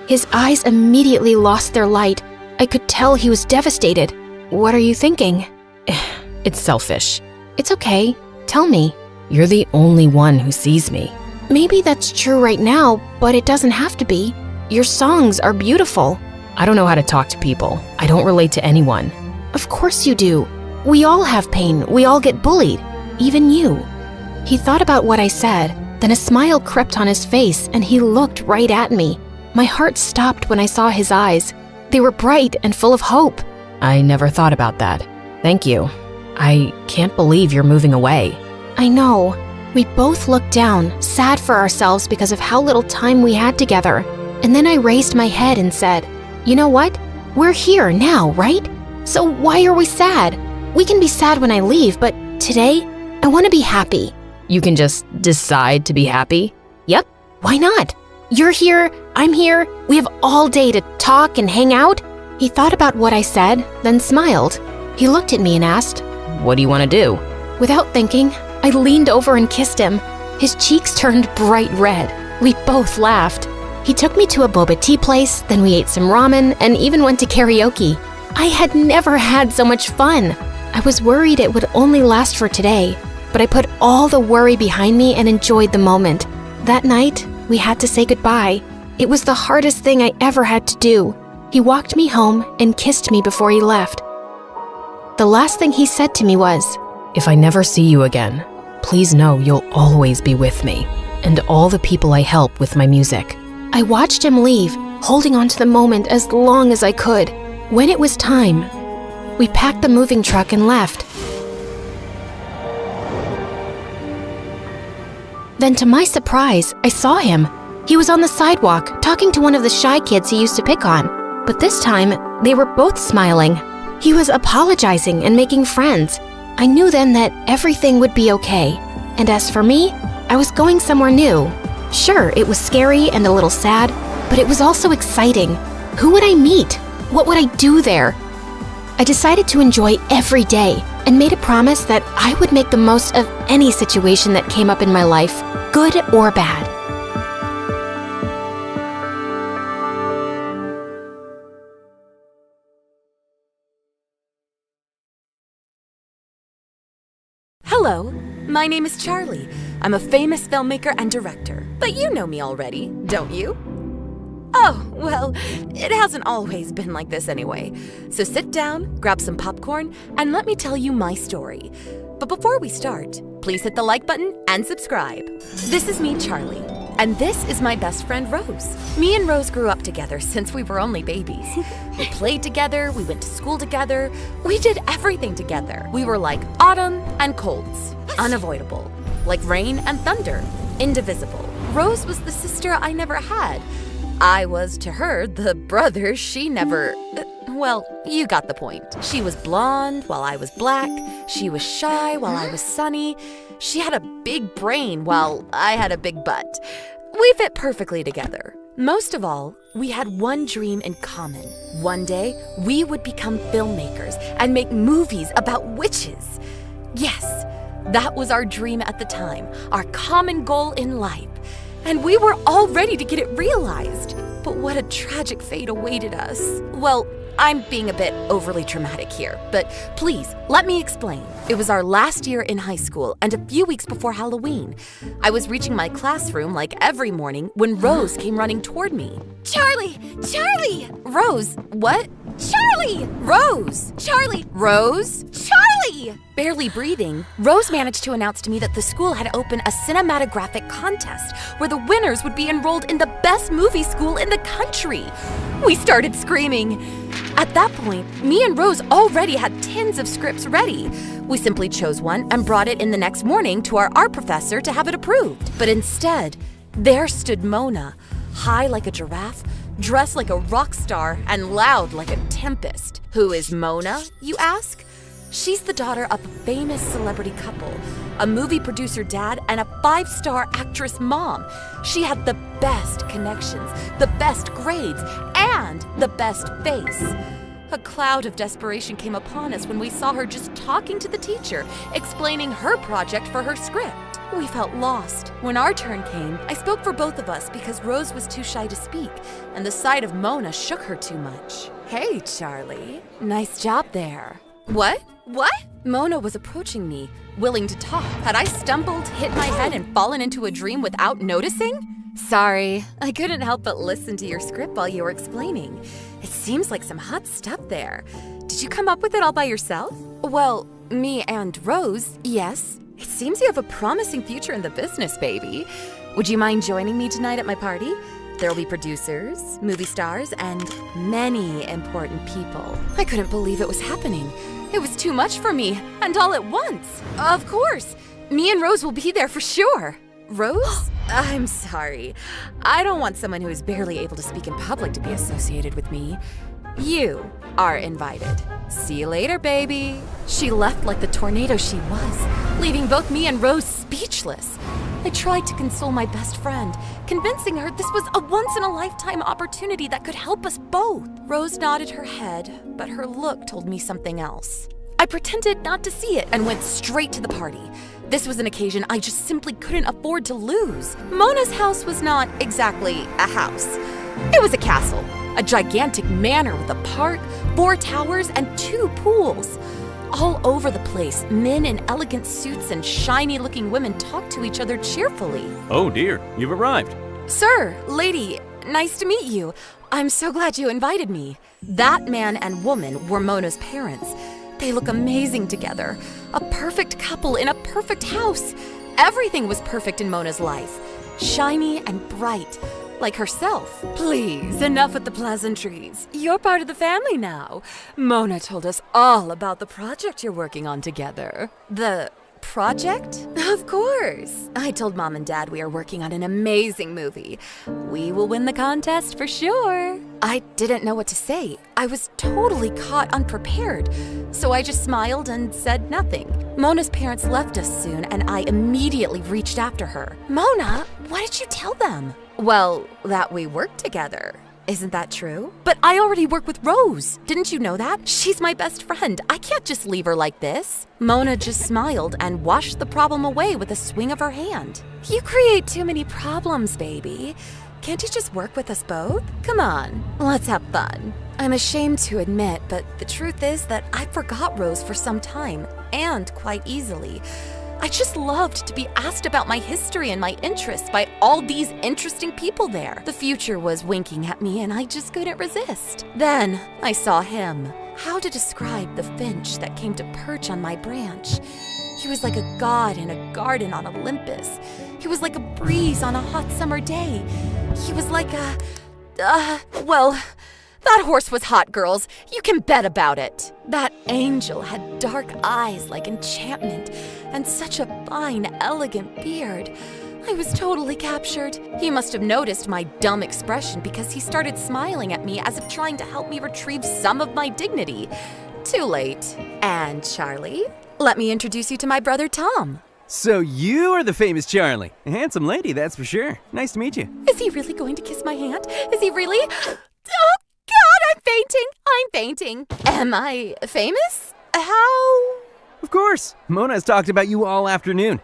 His eyes immediately lost their light. I could tell he was devastated. What are you thinking? It's selfish. It's okay. Tell me. You're the only one who sees me. Maybe that's true right now, but it doesn't have to be. Your songs are beautiful. I don't know how to talk to people. I don't relate to anyone. Of course you do. We all have pain. We all get bullied. Even you. He thought about what I said, then a smile crept on his face and he looked right at me. My heart stopped when I saw his eyes. They were bright and full of hope. I never thought about that. Thank you. I can't believe you're moving away. I know. We both looked down, sad for ourselves because of how little time we had together. And then I raised my head and said, "You know what? We're here now, right? So why are we sad? We can be sad when I leave, but today, I want to be happy." You can just decide to be happy? Yep, why not? You're here, I'm here, we have all day to talk and hang out. He thought about what I said, then smiled. He looked at me and asked, "What do you want to do?" Without thinking, I leaned over and kissed him. His cheeks turned bright red. We both laughed. He took me to a boba tea place, then we ate some ramen and even went to karaoke. I had never had so much fun. I was worried it would only last for today, but I put all the worry behind me and enjoyed the moment. That night, we had to say goodbye. It was the hardest thing I ever had to do. He walked me home and kissed me before he left. The last thing he said to me was, "If I never see you again, please know you'll always be with me and all the people I help with my music." I watched him leave, holding on to the moment as long as I could. When it was time, we packed the moving truck and left. Then to my surprise, I saw him. He was on the sidewalk, talking to one of the shy kids he used to pick on. But this time, they were both smiling. He was apologizing and making friends. I knew then that everything would be okay. And as for me, I was going somewhere new. Sure, it was scary and a little sad, but it was also exciting. Who would I meet? What would I do there? I decided to enjoy every day and made a promise that I would make the most of any situation that came up in my life, good or bad. Hello, my name is Charlie. I'm a famous filmmaker and director, but you know me already, don't you? Oh, well, it hasn't always been like this anyway. So sit down, grab some popcorn, and let me tell you my story. But before we start, please hit the like button and subscribe. This is me, Charlie, and this is my best friend, Rose. Me and Rose grew up together since we were only babies. We played together, we went to school together, we did everything together. We were like autumn and colds, unavoidable. Like rain and thunder, indivisible. Rose was the sister I never had. I was to her the brother she never... well, you got the point. She was blonde while I was black. She was shy while I was sunny. She had a big brain while I had a big butt. We fit perfectly together. Most of all, we had one dream in common. One day, we would become filmmakers and make movies about witches. Yes, that was our dream at the time, our common goal in life. And we were all ready to get it realized. But what a tragic fate awaited us. Well, I'm being a bit overly dramatic here, but please, let me explain. It was our last year in high school and a few weeks before Halloween. I was reaching my classroom like every morning when Rose came running toward me. Charlie! Charlie! Rose, what? Charlie! Rose! Charlie! Rose! Charlie! me, barely breathing, Rose managed to announce to me that the school had opened a cinematographic contest where the winners would be enrolled in the best movie school in the country. We started screaming. At that point, me and Rose already had tins of scripts ready. We simply chose one and brought it in the next morning to our art professor to have it approved. But instead, there stood Mona, high like a giraffe, dressed like a rock star, and loud like a tempest. Who is Mona, you ask? She's the daughter of a famous celebrity couple, a movie producer dad, and a 5-star actress mom. She had the best connections, the best grades, and the best face. A cloud of desperation came upon us when we saw her just talking to the teacher, explaining her project for her script. We felt lost. When our turn came, I spoke for both of us because Rose was too shy to speak, and the sight of Mona shook her too much. Hey, Charlie. Nice job there. What? Mona was approaching me, willing to talk. Had I stumbled, hit my head, and fallen into a dream without noticing? Sorry, I couldn't help but listen to your script while you were explaining. It seems like some hot stuff there. Did you come up with it all by yourself? Well, me and Rose, yes. It seems you have a promising future in the business, baby. Would you mind joining me tonight at my party? There'll be producers, movie stars, and many important people. I couldn't believe it was happening. It was too much for me, and all at once. Of course, me and Rose will be there for sure. Rose? I'm sorry. I don't want someone who is barely able to speak in public to be associated with me. You are invited. See you later, baby. She left like the tornado she was, leaving both me and Rose speechless. I tried to console my best friend, convincing her this was a once-in-a-lifetime opportunity that could help us both. Rose nodded her head, but her look told me something else. I pretended not to see it and went straight to the party. This was an occasion I just simply couldn't afford to lose. Mona's house was not exactly a house. It was a castle, a gigantic manor with a park, 4 towers, and 2 pools. All over the place, men in elegant suits and shiny-looking women talked to each other cheerfully. Oh dear, you've arrived. Sir, lady, nice to meet you. I'm so glad you invited me. That man and woman were Mona's parents. They look amazing together. A perfect couple in a perfect house. Everything was perfect in Mona's life. Shiny and bright, like herself. Please, enough with the pleasantries. You're part of the family now. Mona told us all about the project you're working on together. The project? Of course. I told Mom and Dad we are working on an amazing movie. We will win the contest for sure. I didn't know what to say. I was totally caught unprepared. So I just smiled and said nothing. Mona's parents left us soon, and I immediately reached after her. Mona, what did you tell them? Well, that we work together. Isn't that true? But I already work with Rose. Didn't you know that? She's my best friend. I can't just leave her like this. Mona just smiled and washed the problem away with a swing of her hand. You create too many problems, baby. Can't you just work with us both? Come on, let's have fun. I'm ashamed to admit, but the truth is that I forgot Rose for some time, and quite easily. I just loved to be asked about my history and my interests by all these interesting people there. The future was winking at me and I just couldn't resist. Then I saw him. How to describe the finch that came to perch on my branch? He was like a god in a garden on Olympus. He was like a breeze on a hot summer day. He was like well, that horse was hot, girls. You can bet about it. That angel had dark eyes like enchantment and such a fine, elegant beard. I was totally captured. He must have noticed my dumb expression because he started smiling at me as if trying to help me retrieve some of my dignity. Too late. And Charlie, let me introduce you to my brother Tom. So you are the famous Charlie. A handsome lady, that's for sure. Nice to meet you. Is he really going to kiss my hand? Is he really? Oh, God, I'm fainting. Am I famous? How? Of course. Mona has talked about you all afternoon.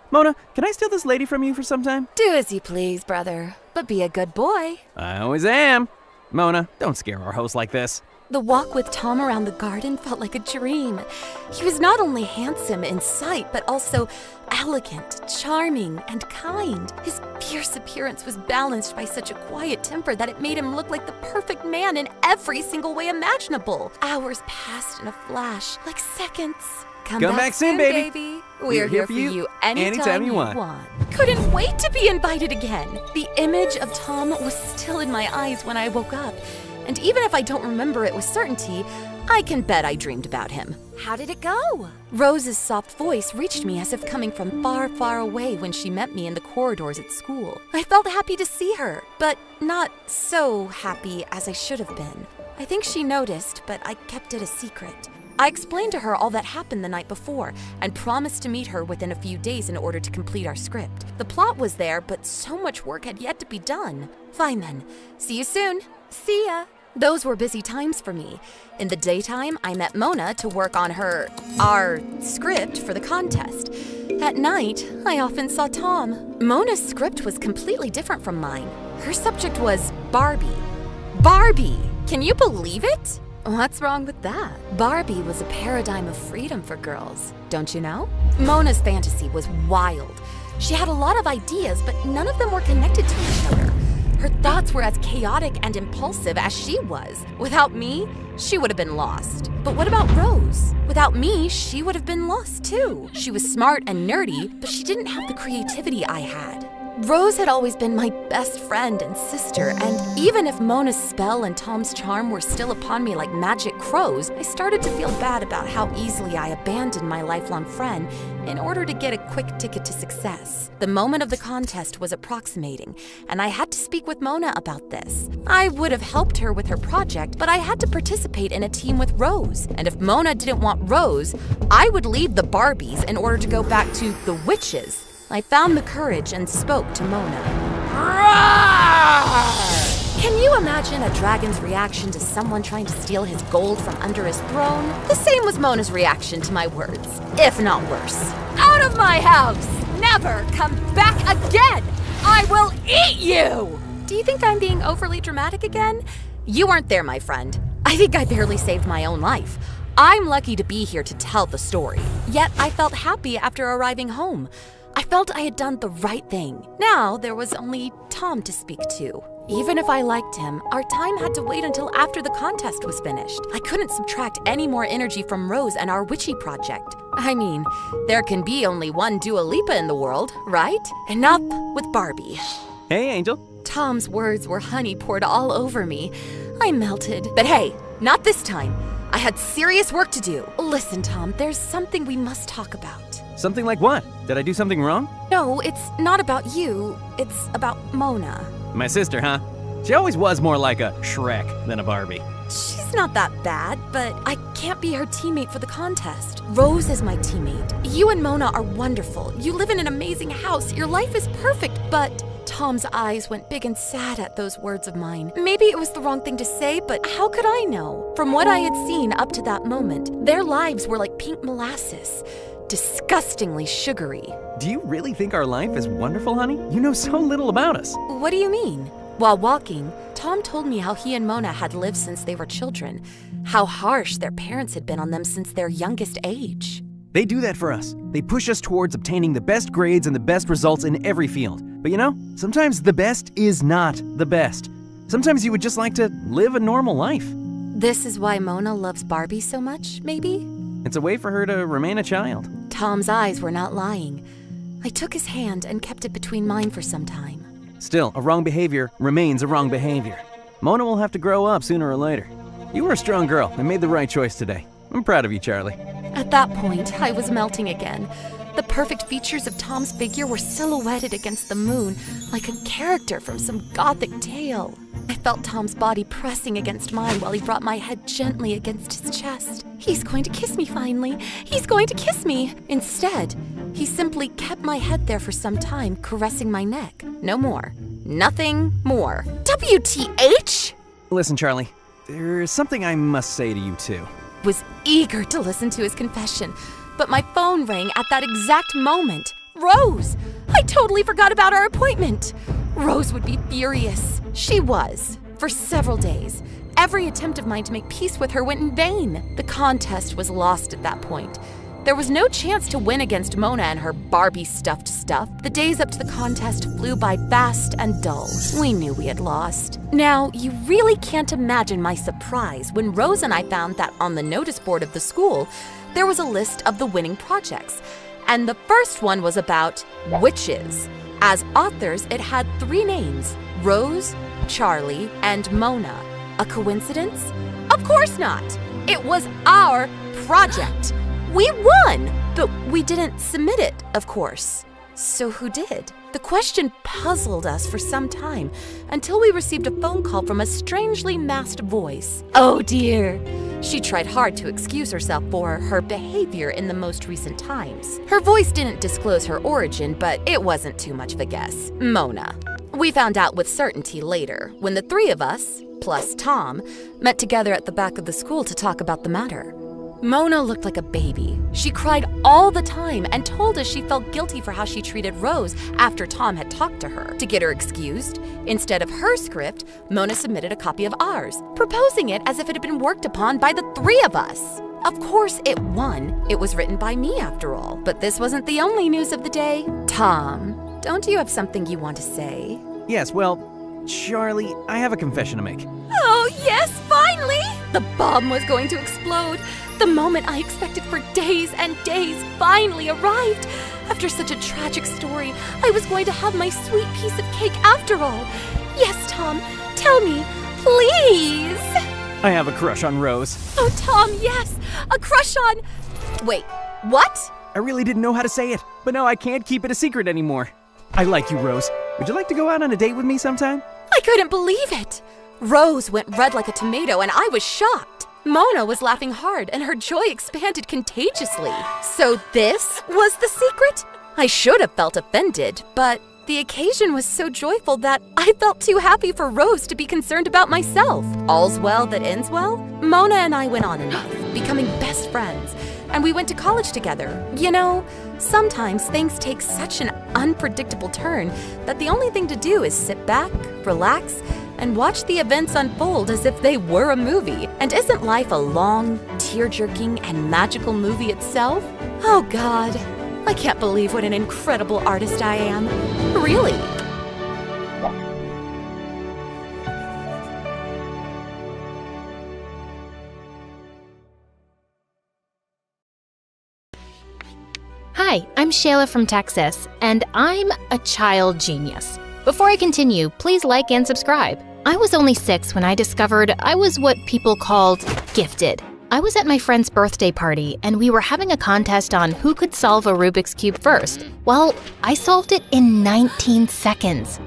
Mona, can I steal this lady from you for some time? Do as you please, brother, but be a good boy. I always am. Mona, don't scare our host like this. The walk with Tom around the garden felt like a dream. He was not only handsome in sight, but also elegant, charming, and kind. His fierce appearance was balanced by such a quiet temper that it made him look like the perfect man in every single way imaginable. Hours passed in a flash, like seconds. Come Come back soon, baby. baby. We're here for you anytime you want. Couldn't wait to be invited again. The image of Tom was still in my eyes when I woke up. And even if I don't remember it with certainty, I can bet I dreamed about him. How did it go? Rose's soft voice reached me as if coming from far, far away when she met me in the corridors at school. I felt happy to see her, but not so happy as I should have been. I think she noticed, but I kept it a secret. I explained to her all that happened the night before and promised to meet her within a few days in order to complete our script. The plot was there, but so much work had yet to be done. Fine then. See you soon. See ya. Those were busy times for me. In the daytime, I met Mona to work on our script for the contest. At night, I often saw Tom. Mona's script was completely different from mine. Her subject was Barbie. Barbie! Can you believe it? What's wrong with that? Barbie was a paradigm of freedom for girls, don't you know? Mona's fantasy was wild. She had a lot of ideas, but none of them were connected to each other. Her thoughts were as chaotic and impulsive as she was. Without me, she would have been lost. But what about Rose? Without me, she would have been lost too. She was smart and nerdy, but she didn't have the creativity I had. Rose had always been my best friend and sister, and even if Mona's spell and Tom's charm were still upon me like magic crows, I started to feel bad about how easily I abandoned my lifelong friend in order to get a quick ticket to success. The moment of the contest was approximating, and I had to speak with Mona about this. I would have helped her with her project, but I had to participate in a team with Rose, and if Mona didn't want Rose, I would leave the Barbies in order to go back to the witches. I found the courage and spoke to Mona. Roar! Can you imagine a dragon's reaction to someone trying to steal his gold from under his throne? The same was Mona's reaction to my words, if not worse. Out of my house! Never come back again! I will eat you! Do you think I'm being overly dramatic again? You weren't there, my friend. I think I barely saved my own life. I'm lucky to be here to tell the story. Yet I felt happy after arriving home. I felt I had done the right thing. Now there was only Tom to speak to. Even if I liked him, our time had to wait until after the contest was finished. I couldn't subtract any more energy from Rose and our witchy project. I mean, there can be only one Dua Lipa in the world, right? Enough with Barbie. Hey, Angel. Tom's words were honey poured all over me. I melted. But hey, not this time. I had serious work to do. Listen, Tom, there's something we must talk about. Something like what? Did I do something wrong? No, it's not about you. It's about Mona. My sister, huh? She always was more like a Shrek than a Barbie. She's not that bad, but I can't be her teammate for the contest. Rose is my teammate. You and Mona are wonderful. You live in an amazing house. Your life is perfect, but... Tom's eyes went big and sad at those words of mine. Maybe it was the wrong thing to say, but how could I know? From what I had seen up to that moment, their lives were like pink molasses. Disgustingly sugary. Do you really think our life is wonderful, honey? You know so little about us. What do you mean? While walking, Tom told me how he and Mona had lived since they were children, how harsh their parents had been on them since their youngest age. They do that for us. They push us towards obtaining the best grades and the best results in every field. But you know, sometimes the best is not the best. Sometimes you would just like to live a normal life. This is why Mona loves Barbie so much, maybe? It's a way for her to remain a child. Tom's eyes were not lying. I took his hand and kept it between mine for some time. Still, a wrong behavior remains a wrong behavior. Mona will have to grow up sooner or later. You were a strong girl and made the right choice today. I'm proud of you, Charlie. At that point, I was melting again. The perfect features of Tom's figure were silhouetted against the moon, like a character from some gothic tale. I felt Tom's body pressing against mine while he brought my head gently against his chest. He's going to kiss me finally. He's going to kiss me. Instead, he simply kept my head there for some time, caressing my neck. No more. Nothing more. WTH? Listen, Charlie, there's something I must say to you too. Was eager to listen to his confession, but my phone rang at that exact moment. Rose! I totally forgot about our appointment. Rose would be furious. She was. For several days. Every attempt of mine to make peace with her went in vain. The contest was lost at that point. There was no chance to win against Mona and her Barbie-stuffed stuff. The days up to the contest flew by fast and dull. We knew we had lost. Now, you really can't imagine my surprise when Rose and I found that on the notice board of the school, there was a list of the winning projects. And the first one was about witches. As authors, it had 3 names: Rose, Charlie, and Mona. A coincidence? Of course not. It was our project. We won, but we didn't submit it, of course. So who did? The question puzzled us for some time until we received a phone call from a strangely masked voice. Oh dear. She tried hard to excuse herself for her behavior in the most recent times. Her voice didn't disclose her origin, but it wasn't too much of a guess. Mona. We found out with certainty later, when the 3 of us, plus Tom, met together at the back of the school to talk about the matter. Mona looked like a baby. She cried all the time and told us she felt guilty for how she treated Rose after Tom had talked to her. To get her excused, instead of her script, Mona submitted a copy of ours, proposing it as if it had been worked upon by the 3 of us. Of course it won. It was written by me after all. But this wasn't the only news of the day. Tom, don't you have something you want to say? Yes, well, Charlie, I have a confession to make. Oh yes, finally! The bomb was going to explode. The moment I expected for days and days finally arrived. After such a tragic story, I was going to have my sweet piece of cake after all. Yes, Tom, tell me, please. I have a crush on Rose. Oh, Tom, yes, a crush on... Wait, what? I really didn't know how to say it, but now I can't keep it a secret anymore. I like you, Rose. Would you like to go out on a date with me sometime? I couldn't believe it. Rose went red like a tomato and I was shocked. Mona was laughing hard and her joy expanded contagiously. So this was the secret? I should have felt offended, but the occasion was so joyful that I felt too happy for Rose to be concerned about myself. All's well that ends well? Mona and I went on in life, becoming best friends, and we went to college together. You know, sometimes things take such an unpredictable turn that the only thing to do is sit back, relax, and watch the events unfold as if they were a movie. And isn't life a long, tear-jerking, and magical movie itself? Oh God, I can't believe what an incredible artist I am. Really. Hi, I'm Shayla from Texas, and I'm a child genius. Before I continue, please like and subscribe. I was only 6 when I discovered I was what people called gifted. I was at my friend's birthday party, and we were having a contest on who could solve a Rubik's Cube first. Well, I solved it in 19 seconds.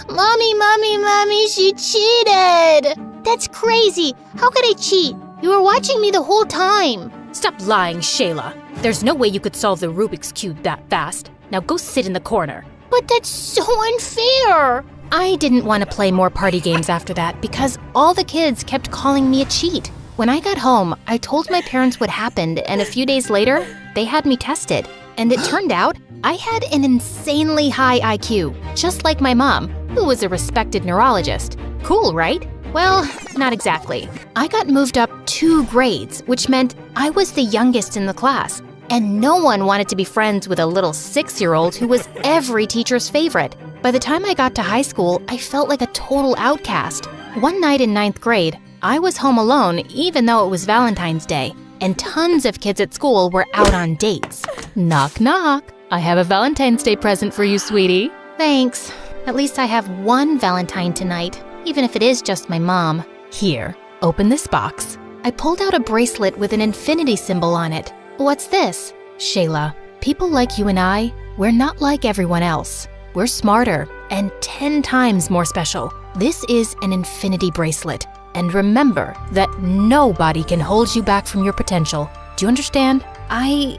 Mommy, she cheated! That's crazy. How could I cheat? You were watching me the whole time. Stop lying, Shayla. There's no way you could solve the Rubik's Cube that fast. Now go sit in the corner. But that's so unfair. I didn't want to play more party games after that because all the kids kept calling me a cheat. When I got home, I told my parents what happened, and a few days later, they had me tested. And it turned out I had an insanely high IQ, just like my mom, who was a respected neurologist. Cool, right? Well, not exactly. I got moved up 2 grades, which meant I was the youngest in the class. And no one wanted to be friends with a little 6-year-old who was every teacher's favorite. By the time I got to high school, I felt like a total outcast. One night in 9th grade, I was home alone even though it was Valentine's Day, and tons of kids at school were out on dates. Knock, knock. I have a Valentine's Day present for you, sweetie. Thanks. At least I have one Valentine tonight, even if it is just my mom. Here, open this box. I pulled out a bracelet with an infinity symbol on it. What's this? Shayla, people like you and I, we're not like everyone else. We're smarter and 10 times more special. This is an infinity bracelet. And remember that nobody can hold you back from your potential. Do you understand? I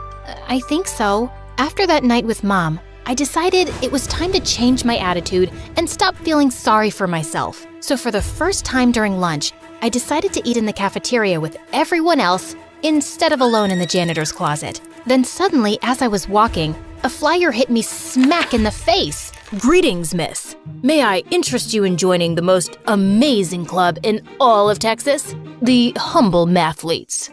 think so. After that night with Mom, I decided it was time to change my attitude and stop feeling sorry for myself. So for the first time during lunch, I decided to eat in the cafeteria with everyone else instead of alone in the janitor's closet. Then suddenly, as I was walking, a flyer hit me smack in the face. Greetings, miss. May I interest you in joining the most amazing club in all of Texas? The Humble Mathletes.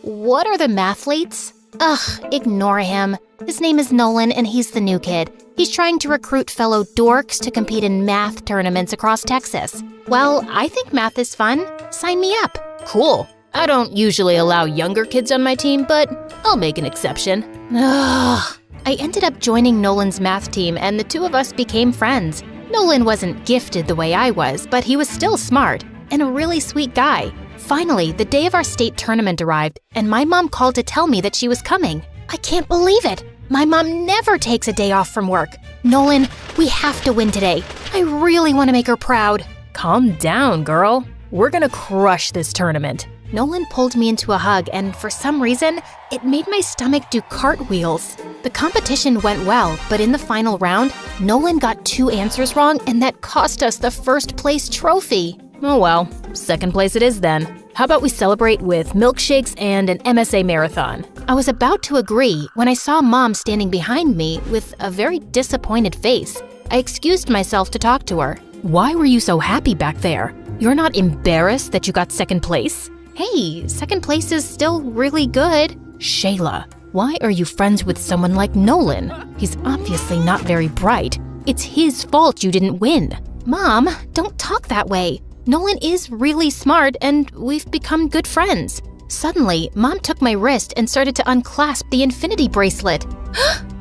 What are the Mathletes? Ugh, ignore him. His name is Nolan and he's the new kid. He's trying to recruit fellow dorks to compete in math tournaments across Texas. Well, I think math is fun. Sign me up. Cool. I don't usually allow younger kids on my team, but I'll make an exception. Ugh. I ended up joining Nolan's math team and the two of us became friends. Nolan wasn't gifted the way I was, but he was still smart and a really sweet guy. Finally, the day of our state tournament arrived and my mom called to tell me that she was coming. I can't believe it. My mom never takes a day off from work. Nolan, we have to win today. I really want to make her proud. Calm down, girl. We're gonna crush this tournament. Nolan pulled me into a hug and for some reason, it made my stomach do cartwheels. The competition went well, but in the final round, Nolan got 2 answers wrong and that cost us the first place trophy. Oh well, second place it is then. How about we celebrate with milkshakes and an MSA marathon? I was about to agree when I saw Mom standing behind me with a very disappointed face. I excused myself to talk to her. Why were you so happy back there? You're not embarrassed that you got second place? Hey, second place is still really good. Shayla, why are you friends with someone like Nolan? He's obviously not very bright. It's his fault you didn't win. Mom, don't talk that way. Nolan is really smart and we've become good friends. Suddenly, Mom took my wrist and started to unclasp the infinity bracelet.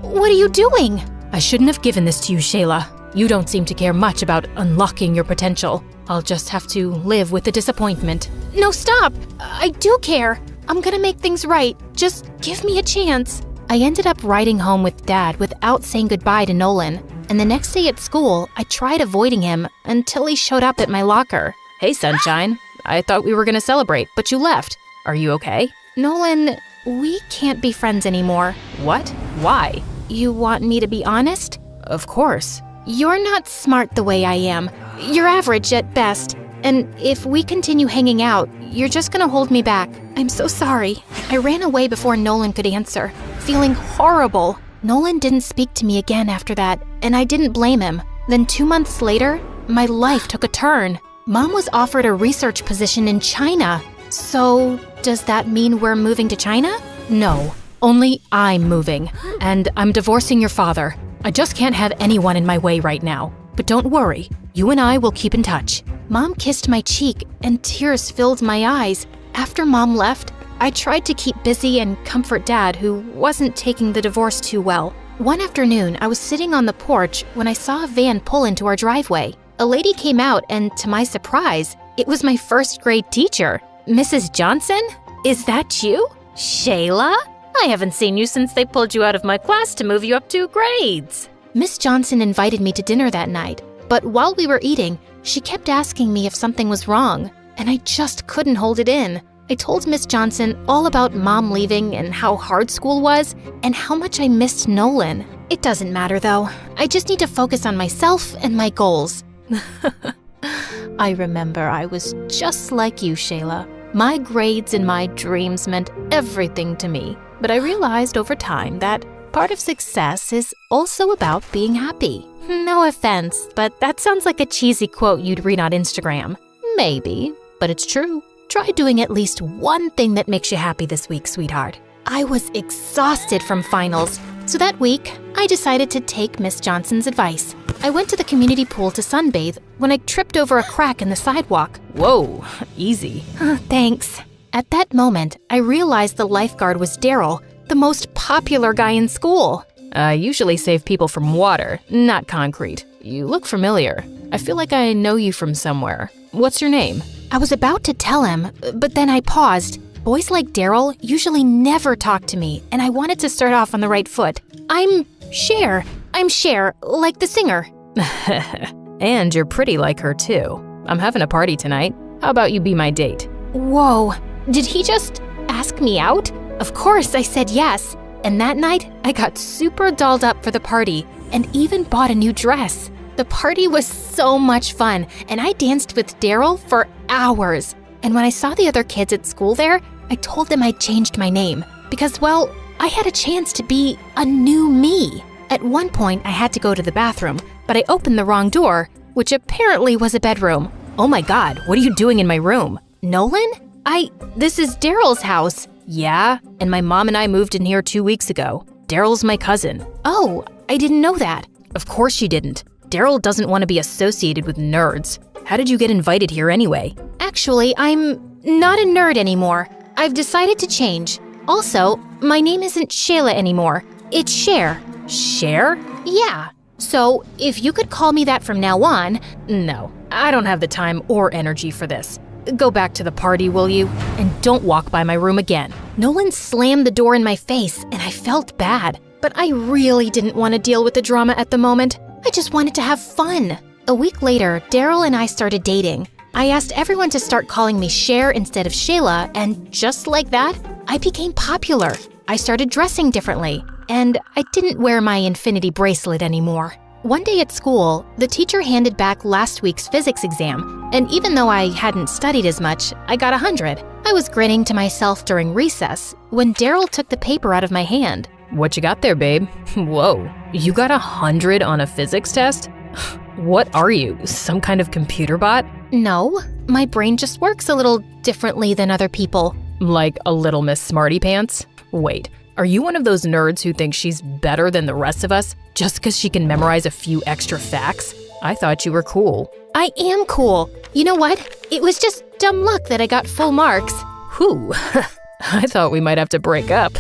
What are you doing? I shouldn't have given this to you, Shayla. You don't seem to care much about unlocking your potential. I'll just have to live with the disappointment. No, stop! I do care. I'm gonna make things right. Just give me a chance. I ended up riding home with Dad without saying goodbye to Nolan. And the next day at school, I tried avoiding him until he showed up at my locker. Hey, sunshine. I thought we were gonna celebrate, but you left. Are you okay? Nolan, we can't be friends anymore. What? Why? You want me to be honest? Of course. You're not smart the way I am. You're average at best. And if we continue hanging out, you're just gonna hold me back. I'm so sorry. I ran away before Nolan could answer, feeling horrible. Nolan didn't speak to me again after that, and I didn't blame him. Then 2 months later, my life took a turn. Mom was offered a research position in China. So, does that mean we're moving to China? No, only I'm moving. And I'm divorcing your father. I just can't have anyone in my way right now. But don't worry, you and I will keep in touch. Mom kissed my cheek, and tears filled my eyes. After Mom left, I tried to keep busy and comfort Dad, who wasn't taking the divorce too well. One afternoon, I was sitting on the porch when I saw a van pull into our driveway. A lady came out, and to my surprise, it was my first grade teacher. Mrs. Johnson? Is that you? Shayla? I haven't seen you since they pulled you out of my class to move you up 2 grades. Miss Johnson invited me to dinner that night, but while we were eating, she kept asking me if something was wrong, and I just couldn't hold it in. I told Miss Johnson all about Mom leaving and how hard school was and how much I missed Nolan. It doesn't matter though. I just need to focus on myself and my goals. I remember I was just like you, Shayla. My grades and my dreams meant everything to me. But I realized over time that part of success is also about being happy. No offense, but that sounds like a cheesy quote you'd read on Instagram. Maybe, but it's true. Try doing at least one thing that makes you happy this week, sweetheart. I was exhausted from finals, so that week, I decided to take Miss Johnson's advice. I went to the community pool to sunbathe when I tripped over a crack in the sidewalk. Whoa, easy. Thanks. At that moment, I realized the lifeguard was Daryl, the most popular guy in school. I usually save people from water, not concrete. You look familiar. I feel like I know you from somewhere. What's your name? I was about to tell him, but then I paused. Boys like Daryl usually never talk to me, and I wanted to start off on the right foot. I'm Cher, like the singer. And you're pretty like her too. I'm having a party tonight. How about you be my date? Whoa, did he just ask me out? Of course I said yes. And that night, I got super dolled up for the party and even bought a new dress. The party was so much fun, and I danced with Daryl for hours. And when I saw the other kids at school there, I told them I'd changed my name because, well, I had a chance to be a new me. At one point, I had to go to the bathroom, but I opened the wrong door, which apparently was a bedroom. Oh my God, what are you doing in my room? Nolan? This is Daryl's house. Yeah? and my mom and I moved in here 2 weeks ago. Daryl's my cousin. Oh, I didn't know that. Of course you didn't. Daryl doesn't want to be associated with nerds. How did you get invited here anyway? Actually, I'm not a nerd anymore. I've decided to change. Also, my name isn't Shayla anymore. It's Cher. Cher? Yeah. So, if you could call me that from now on. No, I don't have the time or energy for this. Go back to the party, will you? And don't walk by my room again. Nolan slammed the door in my face, and I felt bad. But I really didn't want to deal with the drama at the moment. I just wanted to have fun. A week later, Daryl and I started dating. I asked everyone to start calling me Cher instead of Shayla, and just like that, I became popular. I started dressing differently, and I didn't wear my infinity bracelet anymore. One day at school, the teacher handed back last week's physics exam, and even though I hadn't studied as much, I got 100. I was grinning to myself during recess when Daryl took the paper out of my hand. What you got there, babe? Whoa, you got 100 on a physics test? What are you, some kind of computer bot? No, my brain just works a little differently than other people. Like a little Miss Smarty Pants? Wait, are you one of those nerds who thinks she's better than the rest of us just because she can memorize a few extra facts? I thought you were cool. I am cool. You know what? It was just dumb luck that I got full marks. Whew, I thought we might have to break up.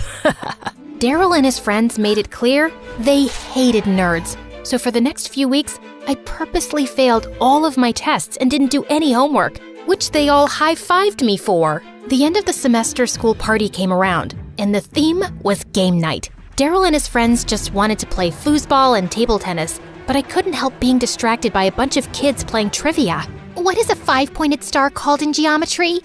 Daryl and his friends made it clear they hated nerds. So for the next few weeks, I purposely failed all of my tests and didn't do any homework, which they all high-fived me for. The end of the semester school party came around, and the theme was game night. Daryl and his friends just wanted to play foosball and table tennis, but I couldn't help being distracted by a bunch of kids playing trivia. What is a 5-pointed star called in geometry?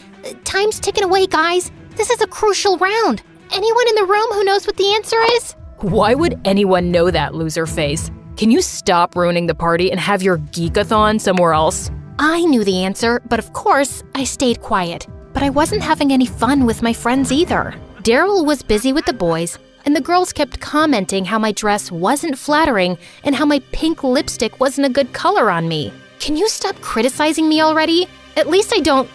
Time's ticking away, guys. This is a crucial round. Anyone in the room who knows what the answer is? Why would anyone know that, loser face? Can you stop ruining the party and have your geekathon somewhere else? I knew the answer, but of course, I stayed quiet. But I wasn't having any fun with my friends either. Daryl was busy with the boys, and the girls kept commenting how my dress wasn't flattering and how my pink lipstick wasn't a good color on me. Can you stop criticizing me already? At least I don't,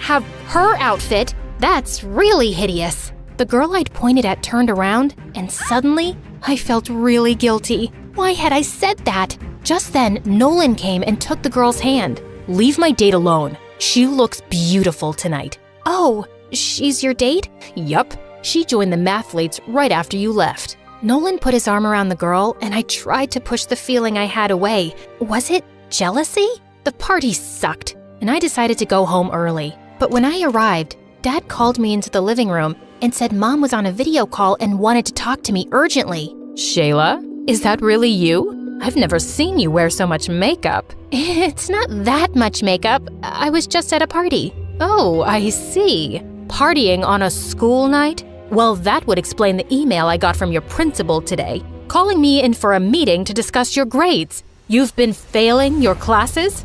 have her outfit. That's really hideous. The girl I'd pointed at turned around, and suddenly, I felt really guilty. Why had I said that? Just then, Nolan came and took the girl's hand. Leave my date alone. She looks beautiful tonight. Oh, she's your date? Yup. She joined the mathletes right after you left. Nolan put his arm around the girl, and I tried to push the feeling I had away. Was it jealousy? The party sucked, and I decided to go home early. But when I arrived, Dad called me into the living room and said Mom was on a video call and wanted to talk to me urgently. Shayla, is that really you? I've never seen you wear so much makeup. It's not that much makeup. I was just at a party. Oh, I see. Partying on a school night? Well, that would explain the email I got from your principal today, calling me in for a meeting to discuss your grades. You've been failing your classes?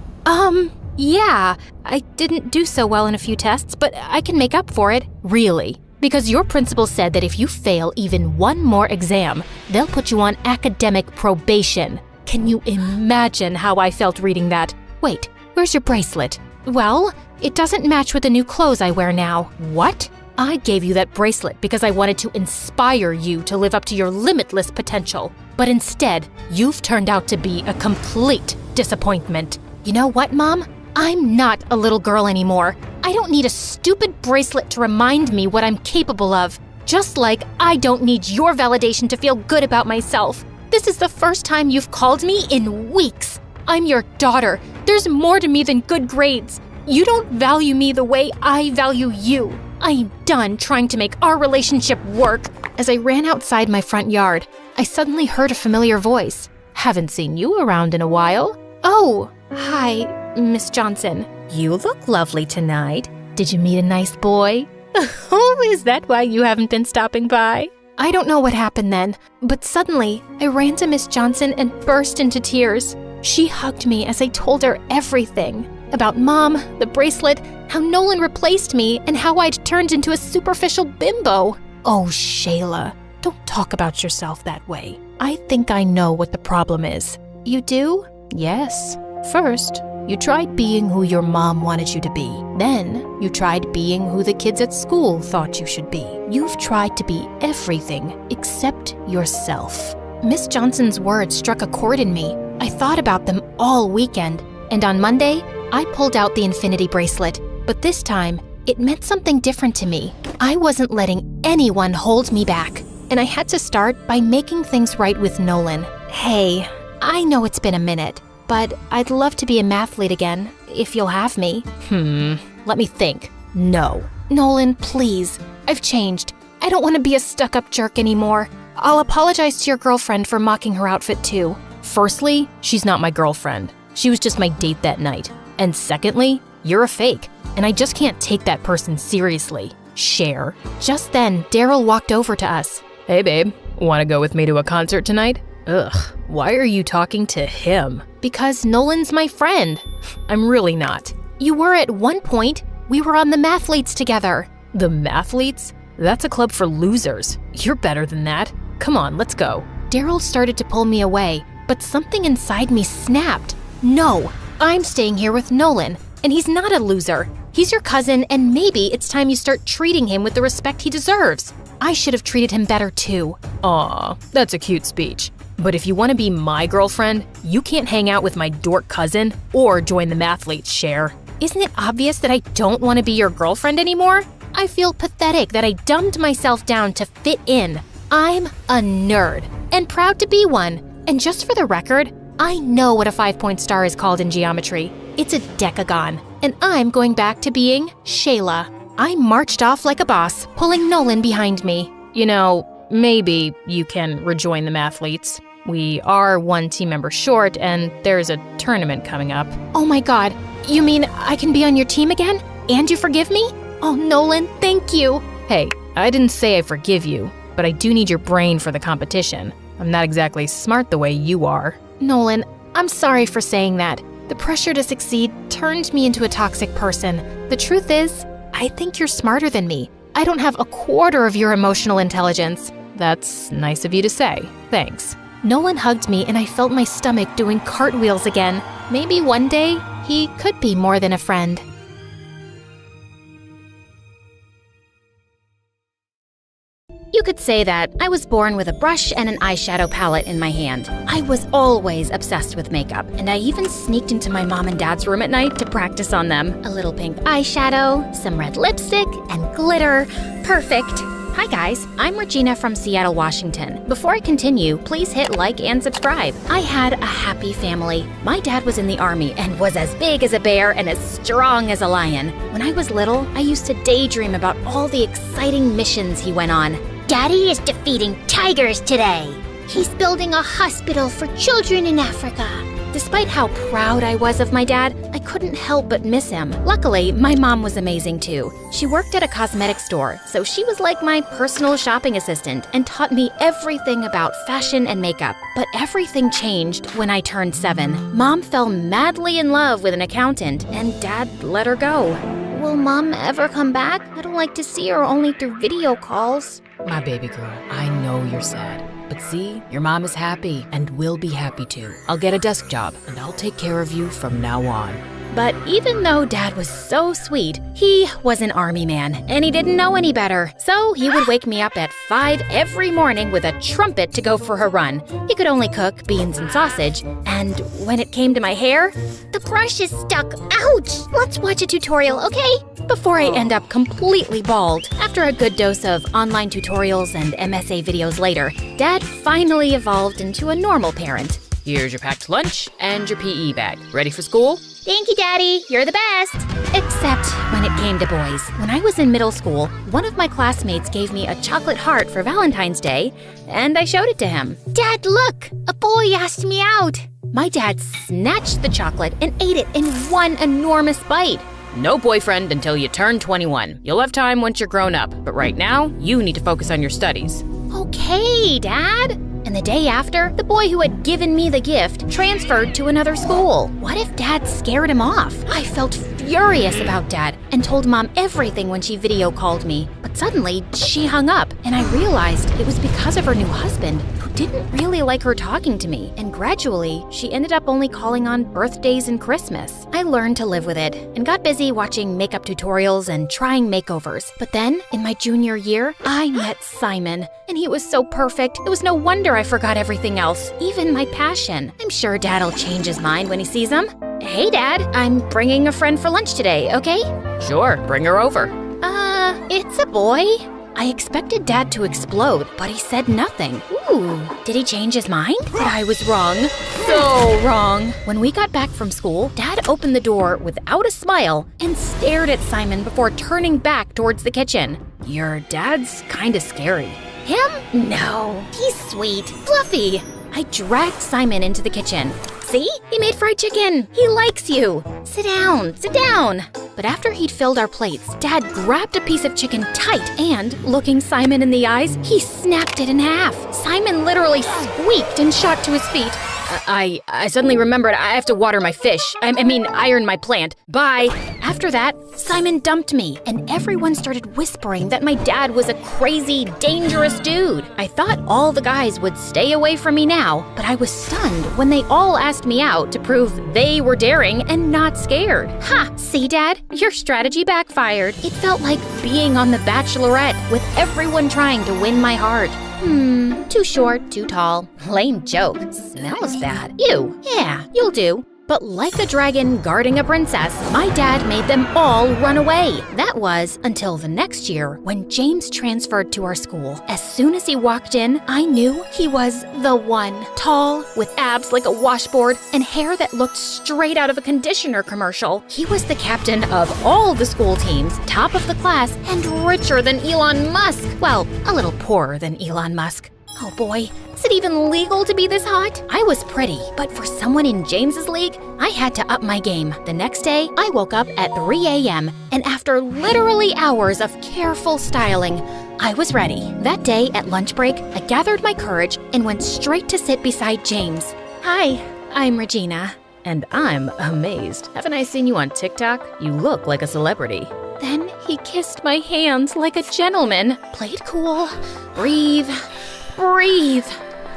Yeah. I didn't do so well in a few tests, but I can make up for it. Really? Because your principal said that if you fail even one more exam, they'll put you on academic probation. Can you imagine how I felt reading that? Wait, where's your bracelet? Well, it doesn't match with the new clothes I wear now. What? I gave you that bracelet because I wanted to inspire you to live up to your limitless potential. But instead, you've turned out to be a complete disappointment. You know what, Mom? I'm not a little girl anymore. I don't need a stupid bracelet to remind me what I'm capable of. Just like I don't need your validation to feel good about myself. This is the first time you've called me in weeks. I'm your daughter. There's more to me than good grades. You don't value me the way I value you. I am done trying to make our relationship work. As I ran outside my front yard, I suddenly heard a familiar voice. Haven't seen you around in a while. Oh, hi, Miss Johnson. You look lovely tonight. Did you meet a nice boy? Oh, is that why you haven't been stopping by? I don't know what happened then, but suddenly I ran to Miss Johnson and burst into tears. She hugged me as I told her everything. About Mom, the bracelet, how Nolan replaced me, and how I'd turned into a superficial bimbo. Oh, Shayla, don't talk about yourself that way. I think I know what the problem is. You do? Yes. First, You tried being who your mom wanted you to be. Then, you tried being who the kids at school thought you should be. You've tried to be everything except yourself. Miss Johnson's words struck a chord in me. I thought about them all weekend, and on Monday, I pulled out the infinity bracelet. But this time, it meant something different to me. I wasn't letting anyone hold me back, and I had to start by making things right with Nolan. Hey, I know it's been a minute, but I'd love to be a mathlete again, if you'll have me. Let me think. No. Nolan, please. I've changed. I don't want to be a stuck-up jerk anymore. I'll apologize to your girlfriend for mocking her outfit too. Firstly, she's not my girlfriend. She was just my date that night. And secondly, you're a fake, and I just can't take that person seriously. Cher. Just then, Daryl walked over to us. Hey babe, wanna go with me to a concert tonight? Ugh, why are you talking to him? Because Nolan's my friend. I'm really not. You were at one point. We were on the mathletes together. The mathletes? That's a club for losers. You're better than that. Come on, let's go. Daryl started to pull me away, but something inside me snapped. No, I'm staying here with Nolan, and he's not a loser. He's your cousin, and maybe it's time you start treating him with the respect he deserves. I should have treated him better too. Aw, that's a cute speech. But if you want to be my girlfriend, you can't hang out with my dork cousin or join the mathletes, Cher. Isn't it obvious that I don't want to be your girlfriend anymore? I feel pathetic that I dumbed myself down to fit in. I'm a nerd, and proud to be one. And just for the record, I know what a 5-point star is called in geometry. It's a decagon, and I'm going back to being Shayla. I marched off like a boss, pulling Nolan behind me. You know, maybe you can rejoin the mathletes. We are one team member short, and there's a tournament coming up. Oh my god, you mean I can be on your team again? And you forgive me? Oh, Nolan, thank you. Hey, I didn't say I forgive you, but I do need your brain for the competition. I'm not exactly smart the way you are. Nolan, I'm sorry for saying that. The pressure to succeed turned me into a toxic person. The truth is, I think you're smarter than me. I don't have a quarter of your emotional intelligence. That's nice of you to say. Thanks. Nolan hugged me and I felt my stomach doing cartwheels again. Maybe one day, he could be more than a friend. You could say that I was born with a brush and an eyeshadow palette in my hand. I was always obsessed with makeup, and I even sneaked into my mom and dad's room at night to practice on them. A little pink eyeshadow, some red lipstick, and glitter. Perfect. Hi guys, I'm Regina from Seattle, Washington. Before I continue, please hit like and subscribe. I had a happy family. My dad was in the army and was as big as a bear and as strong as a lion. When I was little, I used to daydream about all the exciting missions he went on. Daddy is defeating tigers today. He's building a hospital for children in Africa. Despite how proud I was of my dad, I couldn't help but miss him. Luckily, my mom was amazing too. She worked at a cosmetic store, so she was like my personal shopping assistant and taught me everything about fashion and makeup. But everything changed when I turned 7. Mom fell madly in love with an accountant, and Dad let her go. Will Mom ever come back? I don't like to see her only through video calls. My baby girl, I know you're sad. But see, your mom is happy and will be happy too. I'll get a desk job and I'll take care of you from now on. But even though Dad was so sweet, he was an army man, and he didn't know any better. So he would wake me up at 5 every morning with a trumpet to go for a run. He could only cook beans and sausage, and when it came to my hair, the brush is stuck. Ouch! Let's watch a tutorial, okay? Before I end up completely bald. After a good dose of online tutorials and MSA videos later, Dad finally evolved into a normal parent. Here's your packed lunch and your PE bag. Ready for school? Thank you, Daddy. You're the best. Except when it came to boys. When I was in middle school, one of my classmates gave me a chocolate heart for Valentine's Day, and I showed it to him. Dad, look! A boy asked me out. My dad snatched the chocolate and ate it in one enormous bite. No boyfriend until you turn 21. You'll have time once you're grown up, but right now, you need to focus on your studies. Okay, Dad. And the day after, the boy who had given me the gift transferred to another school. What if Dad scared him off? I felt furious about Dad and told Mom everything when she video called me. But suddenly, she hung up, and I realized it was because of her new husband, who didn't really like her talking to me. And gradually, she ended up only calling on birthdays and Christmas. I learned to live with it and got busy watching makeup tutorials and trying makeovers. But then, in my junior year, I met Simon, and he was so perfect. It was no wonder I forgot everything else, even my passion. I'm sure Dad'll change his mind when he sees him. Hey, Dad, I'm bringing a friend for lunch today, okay? Sure, bring her over. It's a boy. I expected Dad to explode, but he said nothing. Ooh, did he change his mind? But I was wrong. So wrong. When we got back from school, Dad opened the door without a smile and stared at Simon before turning back towards the kitchen. Your dad's kinda scary. Him? No, he's sweet, fluffy. I dragged Simon into the kitchen. See? He made fried chicken. He likes you. Sit down, sit down. But after he'd filled our plates, Dad grabbed a piece of chicken tight and, looking Simon in the eyes, he snapped it in half. Simon literally squeaked and shot to his feet. I suddenly remembered I have to water my fish. I mean, iron my plant. Bye. After that, Simon dumped me, and everyone started whispering that my dad was a crazy, dangerous dude. I thought all the guys would stay away from me now, but I was stunned when they all asked me out to prove they were daring and not scared. Ha! See, Dad? Your strategy backfired. It felt like being on The Bachelorette, with everyone trying to win my heart. Too short, too tall. Lame joke. Smells bad. Ew. Yeah, you'll do. But like a dragon guarding a princess, my dad made them all run away. That was until the next year when James transferred to our school. As soon as he walked in, I knew he was the one. Tall, with abs like a washboard, and hair that looked straight out of a conditioner commercial. He was the captain of all the school teams, top of the class, and richer than Elon Musk. Well, a little poorer than Elon Musk. Oh boy, is it even legal to be this hot? I was pretty, but for someone in James's league, I had to up my game. The next day, I woke up at 3 a.m., and after literally hours of careful styling, I was ready. That day at lunch break, I gathered my courage and went straight to sit beside James. Hi, I'm Regina. And I'm amazed. Haven't I seen you on TikTok? You look like a celebrity. Then he kissed my hands like a gentleman. Play it cool. Breathe. Breathe.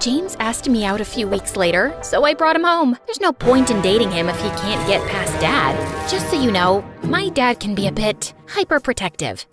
James asked me out a few weeks later, so I brought him home. There's no point in dating him if he can't get past Dad. Just so you know, my dad can be a bit hyperprotective.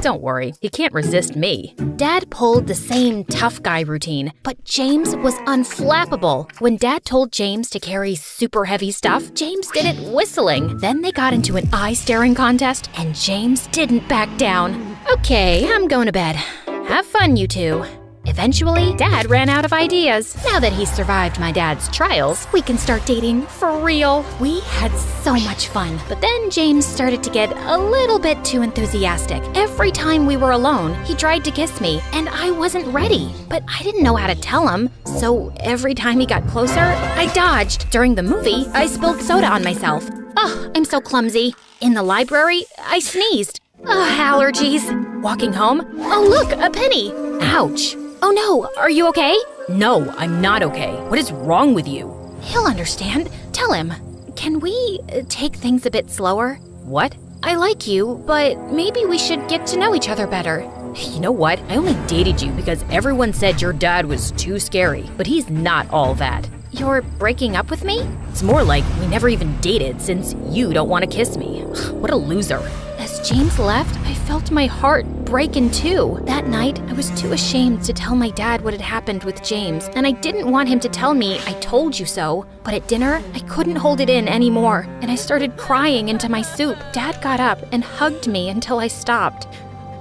Don't worry, he can't resist me. Dad pulled the same tough guy routine, but James was unflappable. When Dad told James to carry super heavy stuff, James did it whistling. Then they got into an eye-staring contest, and James didn't back down. Okay, I'm going to bed. Have fun, you two. Eventually, Dad ran out of ideas. Now that he's survived my dad's trials, we can start dating for real. We had so much fun, but then James started to get a little bit too enthusiastic. Every time we were alone, he tried to kiss me, and I wasn't ready. But I didn't know how to tell him, so every time he got closer, I dodged. During the movie, I spilled soda on myself. Oh, I'm so clumsy. In the library, I sneezed. Allergies. Walking home, oh look, a penny. Ouch. Oh no, are you okay? No, I'm not okay. What is wrong with you? He'll understand. Tell him. Can we take things a bit slower? What? I like you, but maybe we should get to know each other better. You know what? I only dated you because everyone said your dad was too scary, but he's not all that. You're breaking up with me? It's more like we never even dated since you don't want to kiss me. What a loser. As James left, I felt my heart break in two. That night, I was too ashamed to tell my dad what had happened with James, and I didn't want him to tell me I told you so. But at dinner, I couldn't hold it in anymore, and I started crying into my soup. Dad got up and hugged me until I stopped.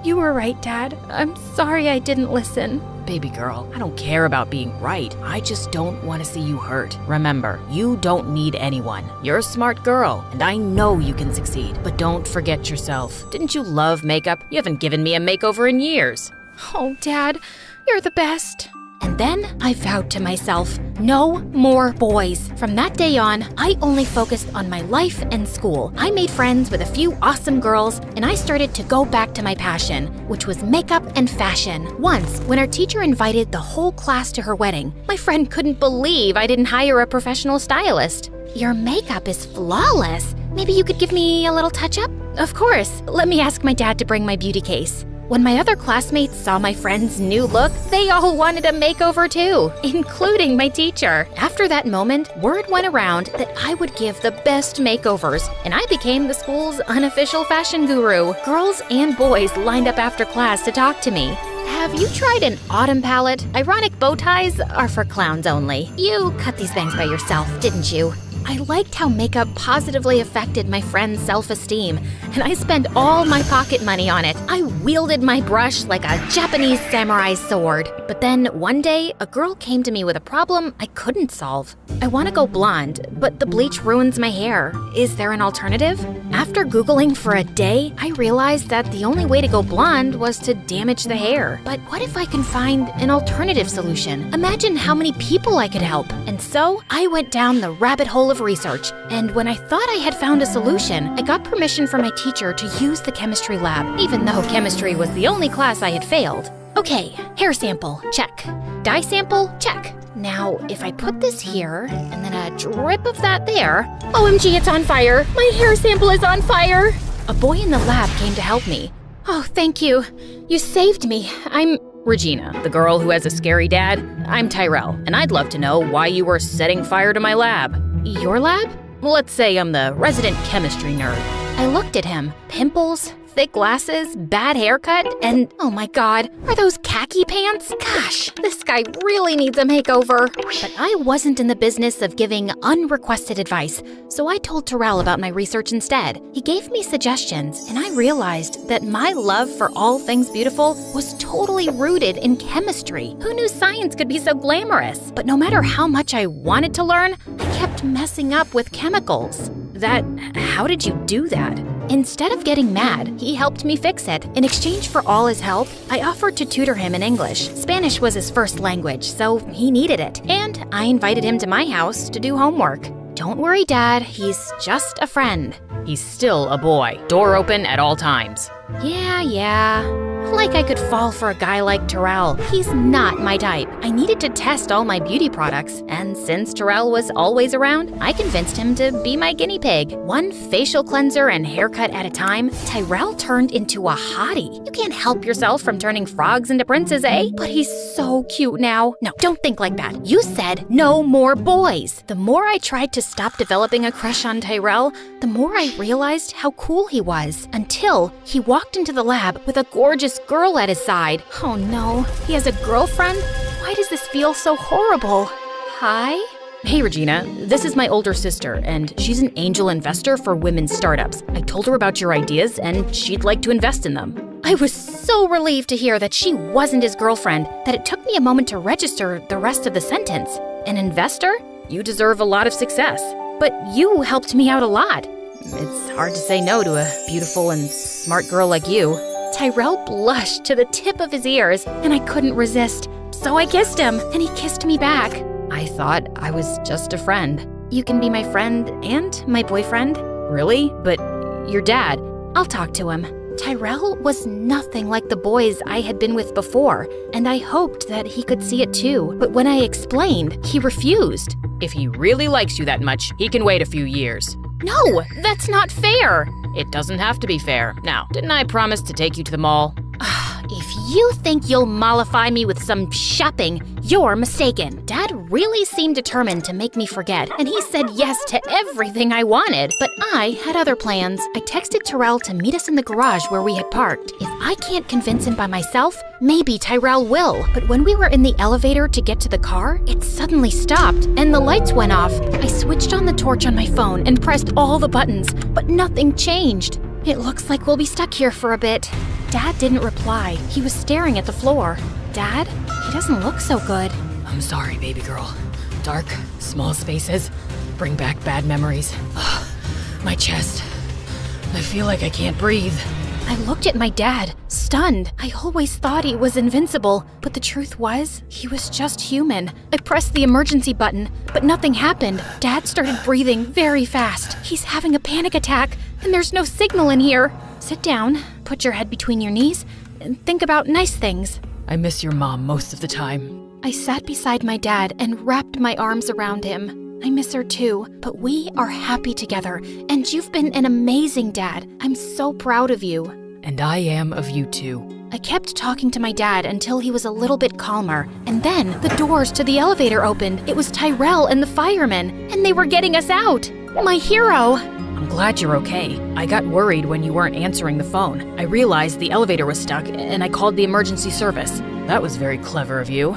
You were right, Dad. I'm sorry I didn't listen. Baby girl, I don't care about being right. I just don't want to see you hurt. Remember, you don't need anyone. You're a smart girl, and I know you can succeed. But don't forget yourself. Didn't you love makeup? You haven't given me a makeover in years. Oh, Dad, you're the best. And then I vowed to myself, no more boys. From that day on, I only focused on my life and school. I made friends with a few awesome girls, and I started to go back to my passion, which was makeup and fashion. Once, when our teacher invited the whole class to her wedding, my friend couldn't believe I didn't hire a professional stylist. Your makeup is flawless. Maybe you could give me a little touch-up? Of course. Let me ask my dad to bring my beauty case. When my other classmates saw my friend's new look, they all wanted a makeover too, including my teacher. After that moment, word went around that I would give the best makeovers, and I became the school's unofficial fashion guru. Girls and boys lined up after class to talk to me. Have you tried an autumn palette? Ironic bow ties are for clowns only. You cut these bangs by yourself, didn't you? I liked how makeup positively affected my friend's self-esteem, and I spent all my pocket money on it. I wielded my brush like a Japanese samurai's sword. But then, one day, a girl came to me with a problem I couldn't solve. I want to go blonde, but the bleach ruins my hair. Is there an alternative? After Googling for a day, I realized that the only way to go blonde was to damage the hair. But what if I can find an alternative solution? Imagine how many people I could help. And so, I went down the rabbit hole of research, and when I thought I had found a solution, I got permission from my teacher to use the chemistry lab, even though chemistry was the only class I had failed. Okay, hair sample, check. Dye sample, check. Now, if I put this here, and then a drip of that there, OMG, it's on fire! My hair sample is on fire! A boy in the lab came to help me. Oh, thank you. You saved me. I'm Regina, the girl who has a scary dad. I'm Tyrell, and I'd love to know why you were setting fire to my lab. Your lab? Let's say I'm the resident chemistry nerd. I looked at him. Pimples, thick glasses, bad haircut, and oh my god, are those khaki pants? Gosh, this guy really needs a makeover. But I wasn't in the business of giving unrequested advice, so I told Tyrell about my research instead. He gave me suggestions, and I realized that my love for all things beautiful was totally rooted in chemistry. Who knew science could be so glamorous? But no matter how much I wanted to learn, I kept messing up with chemicals. How did you do that? Instead of getting mad, he helped me fix it. In exchange for all his help, I offered to tutor him in English. Spanish was his first language, so he needed it. And I invited him to my house to do homework. Don't worry, Dad, he's just a friend. He's still a boy. Door open at all times. Yeah. Like I could fall for a guy like Tyrell. He's not my type. I needed to test all my beauty products, and since Tyrell was always around, I convinced him to be my guinea pig. One facial cleanser and haircut at a time, Tyrell turned into a hottie. You can't help yourself from turning frogs into princes, eh? But he's so cute now. No, don't think like that. You said no more boys. The more I tried to stop developing a crush on Tyrell, the more I realized how cool he was, until he walked into the lab with a gorgeous girl at his side. Oh no, he has a girlfriend? Why does this feel so horrible? Hi? Hey Regina, this is my older sister, and she's an angel investor for women's startups. I told her about your ideas, and she'd like to invest in them. I was so relieved to hear that she wasn't his girlfriend that it took me a moment to register the rest of the sentence. An investor? You deserve a lot of success. But you helped me out a lot. It's hard to say no to a beautiful and smart girl like you. Tyrell blushed to the tip of his ears, and I couldn't resist. So I kissed him, and he kissed me back. I thought I was just a friend. You can be my friend and my boyfriend. Really? But your dad. I'll talk to him. Tyrell was nothing like the boys I had been with before, and I hoped that he could see it too. But when I explained, he refused. If he really likes you that much, he can wait a few years. No, that's not fair. It doesn't have to be fair. Now, didn't I promise to take you to the mall? If you think you'll mollify me with some shopping, you're mistaken. Dad really seemed determined to make me forget, and he said yes to everything I wanted. But I had other plans. I texted Tyrell to meet us in the garage where we had parked. If I can't convince him by myself, maybe Tyrell will. But when we were in the elevator to get to the car, it suddenly stopped, and the lights went off. I switched on the torch on my phone and pressed all the buttons, but nothing changed. It looks like we'll be stuck here for a bit. Dad didn't reply. He was staring at the floor. Dad, he doesn't look so good. I'm sorry, baby girl. Dark, small spaces bring back bad memories. My chest. I feel like I can't breathe. I looked at my dad, stunned. I always thought he was invincible, but the truth was, he was just human. I pressed the emergency button, but nothing happened. Dad started breathing very fast. He's having a panic attack, and there's no signal in here. Sit down, put your head between your knees, and think about nice things. I miss your mom most of the time. I sat beside my dad and wrapped my arms around him. I miss her too, but we are happy together, and you've been an amazing dad. I'm so proud of you. And I am of you too. I kept talking to my dad until he was a little bit calmer, and then the doors to the elevator opened. It was Tyrell and the firemen, and they were getting us out. My hero! I'm glad you're okay. I got worried when you weren't answering the phone. I realized the elevator was stuck, and I called the emergency service. That was very clever of you.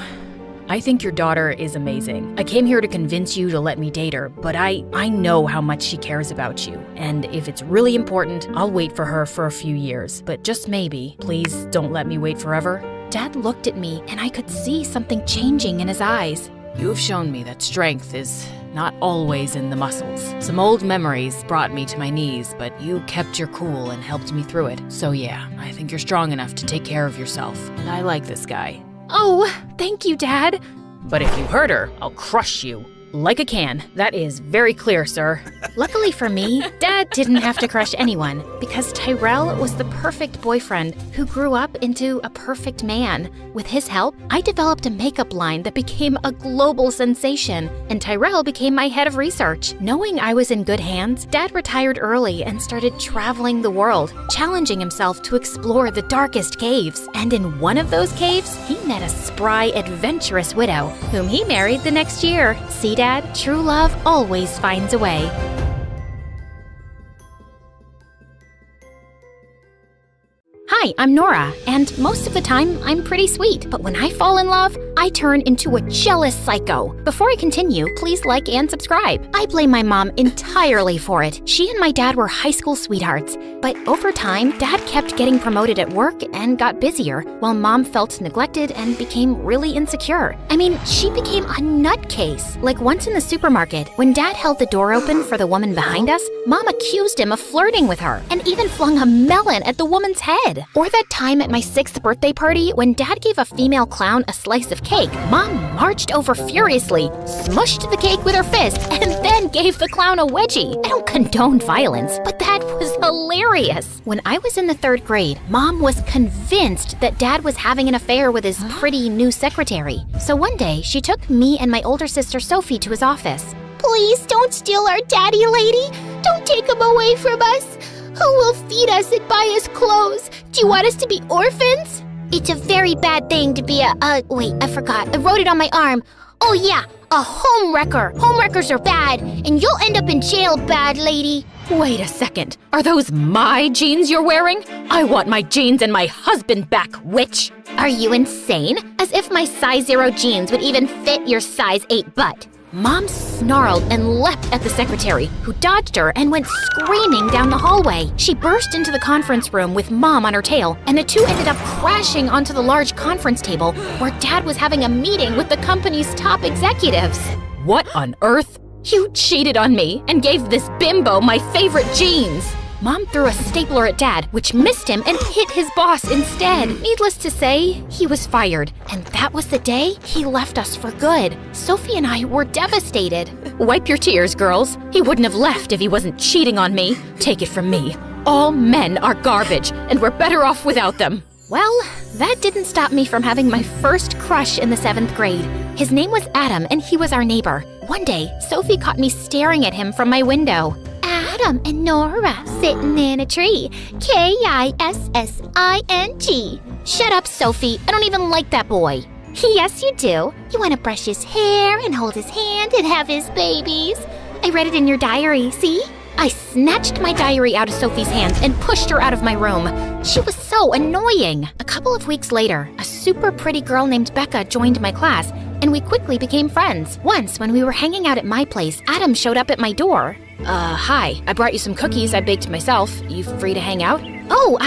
I think your daughter is amazing. I came here to convince you to let me date her, but I know how much she cares about you. And if it's really important, I'll wait for her for a few years. But just maybe, please don't let me wait forever. Dad looked at me, and I could see something changing in his eyes. You have shown me that strength is not always in the muscles. Some old memories brought me to my knees, but you kept your cool and helped me through it. So yeah, I think you're strong enough to take care of yourself. And I like this guy. Oh, thank you, Dad. But if you hurt her, I'll crush you. Like a can. That is very clear, sir. Luckily for me, Dad didn't have to crush anyone because Tyrell was the perfect boyfriend who grew up into a perfect man. With his help, I developed a makeup line that became a global sensation, and Tyrell became my head of research. Knowing I was in good hands, Dad retired early and started traveling the world, challenging himself to explore the darkest caves. And in one of those caves, he met a spry, adventurous widow, whom he married the next year. See, Dad, true love always finds a way. Hi, I'm Nora, and most of the time, I'm pretty sweet. But when I fall in love, I turn into a jealous psycho. Before I continue, please like and subscribe. I blame my mom entirely for it. She and my dad were high school sweethearts. But over time, Dad kept getting promoted at work and got busier, while Mom felt neglected and became really insecure. I mean, she became a nutcase. Like once in the supermarket, when Dad held the door open for the woman behind us, Mom accused him of flirting with her and even flung a melon at the woman's head. Or that time at my 6th birthday party when Dad gave a female clown a slice of cake, Mom marched over furiously, smushed the cake with her fist, and then gave the clown a wedgie. I don't condone violence, but that was hilarious. When I was in the 3rd grade, Mom was convinced that Dad was having an affair with his pretty new secretary. So one day, she took me and my older sister Sophie to his office. Please don't steal our daddy, lady. Don't take him away from us. Who will feed us and buy us clothes? Do you want us to be orphans? It's a very bad thing to be wait, I forgot. I wrote it on my arm. Oh yeah, a homewrecker. Homewreckers are bad, and you'll end up in jail, bad lady. Wait a second. Are those my jeans you're wearing? I want my jeans and my husband back, witch! Are you insane? As if my size 0 jeans would even fit your size 8 butt. Mom snarled and leapt at the secretary, who dodged her and went screaming down the hallway. She burst into the conference room with Mom on her tail, and the two ended up crashing onto the large conference table where Dad was having a meeting with the company's top executives. What on earth? You cheated on me and gave this bimbo my favorite jeans. Mom threw a stapler at Dad, which missed him and hit his boss instead. Needless to say, he was fired. And that was the day he left us for good. Sophie and I were devastated. Wipe your tears, girls. He wouldn't have left if he wasn't cheating on me. Take it from me. All men are garbage, and we're better off without them. Well, that didn't stop me from having my first crush in the 7th grade. His name was Adam, and he was our neighbor. One day, Sophie caught me staring at him from my window. Adam and Nora sitting in a tree. Kissing. Shut up, Sophie. I don't even like that boy. Yes, you do. You want to brush his hair and hold his hand and have his babies. I read it in your diary, see? I snatched my diary out of Sophie's hands and pushed her out of my room. She was so annoying. A couple of weeks later, a super pretty girl named Becca joined my class, and we quickly became friends. Once, when we were hanging out at my place, Adam showed up at my door. Hi. I brought you some cookies I baked myself. You free to hang out? Oh,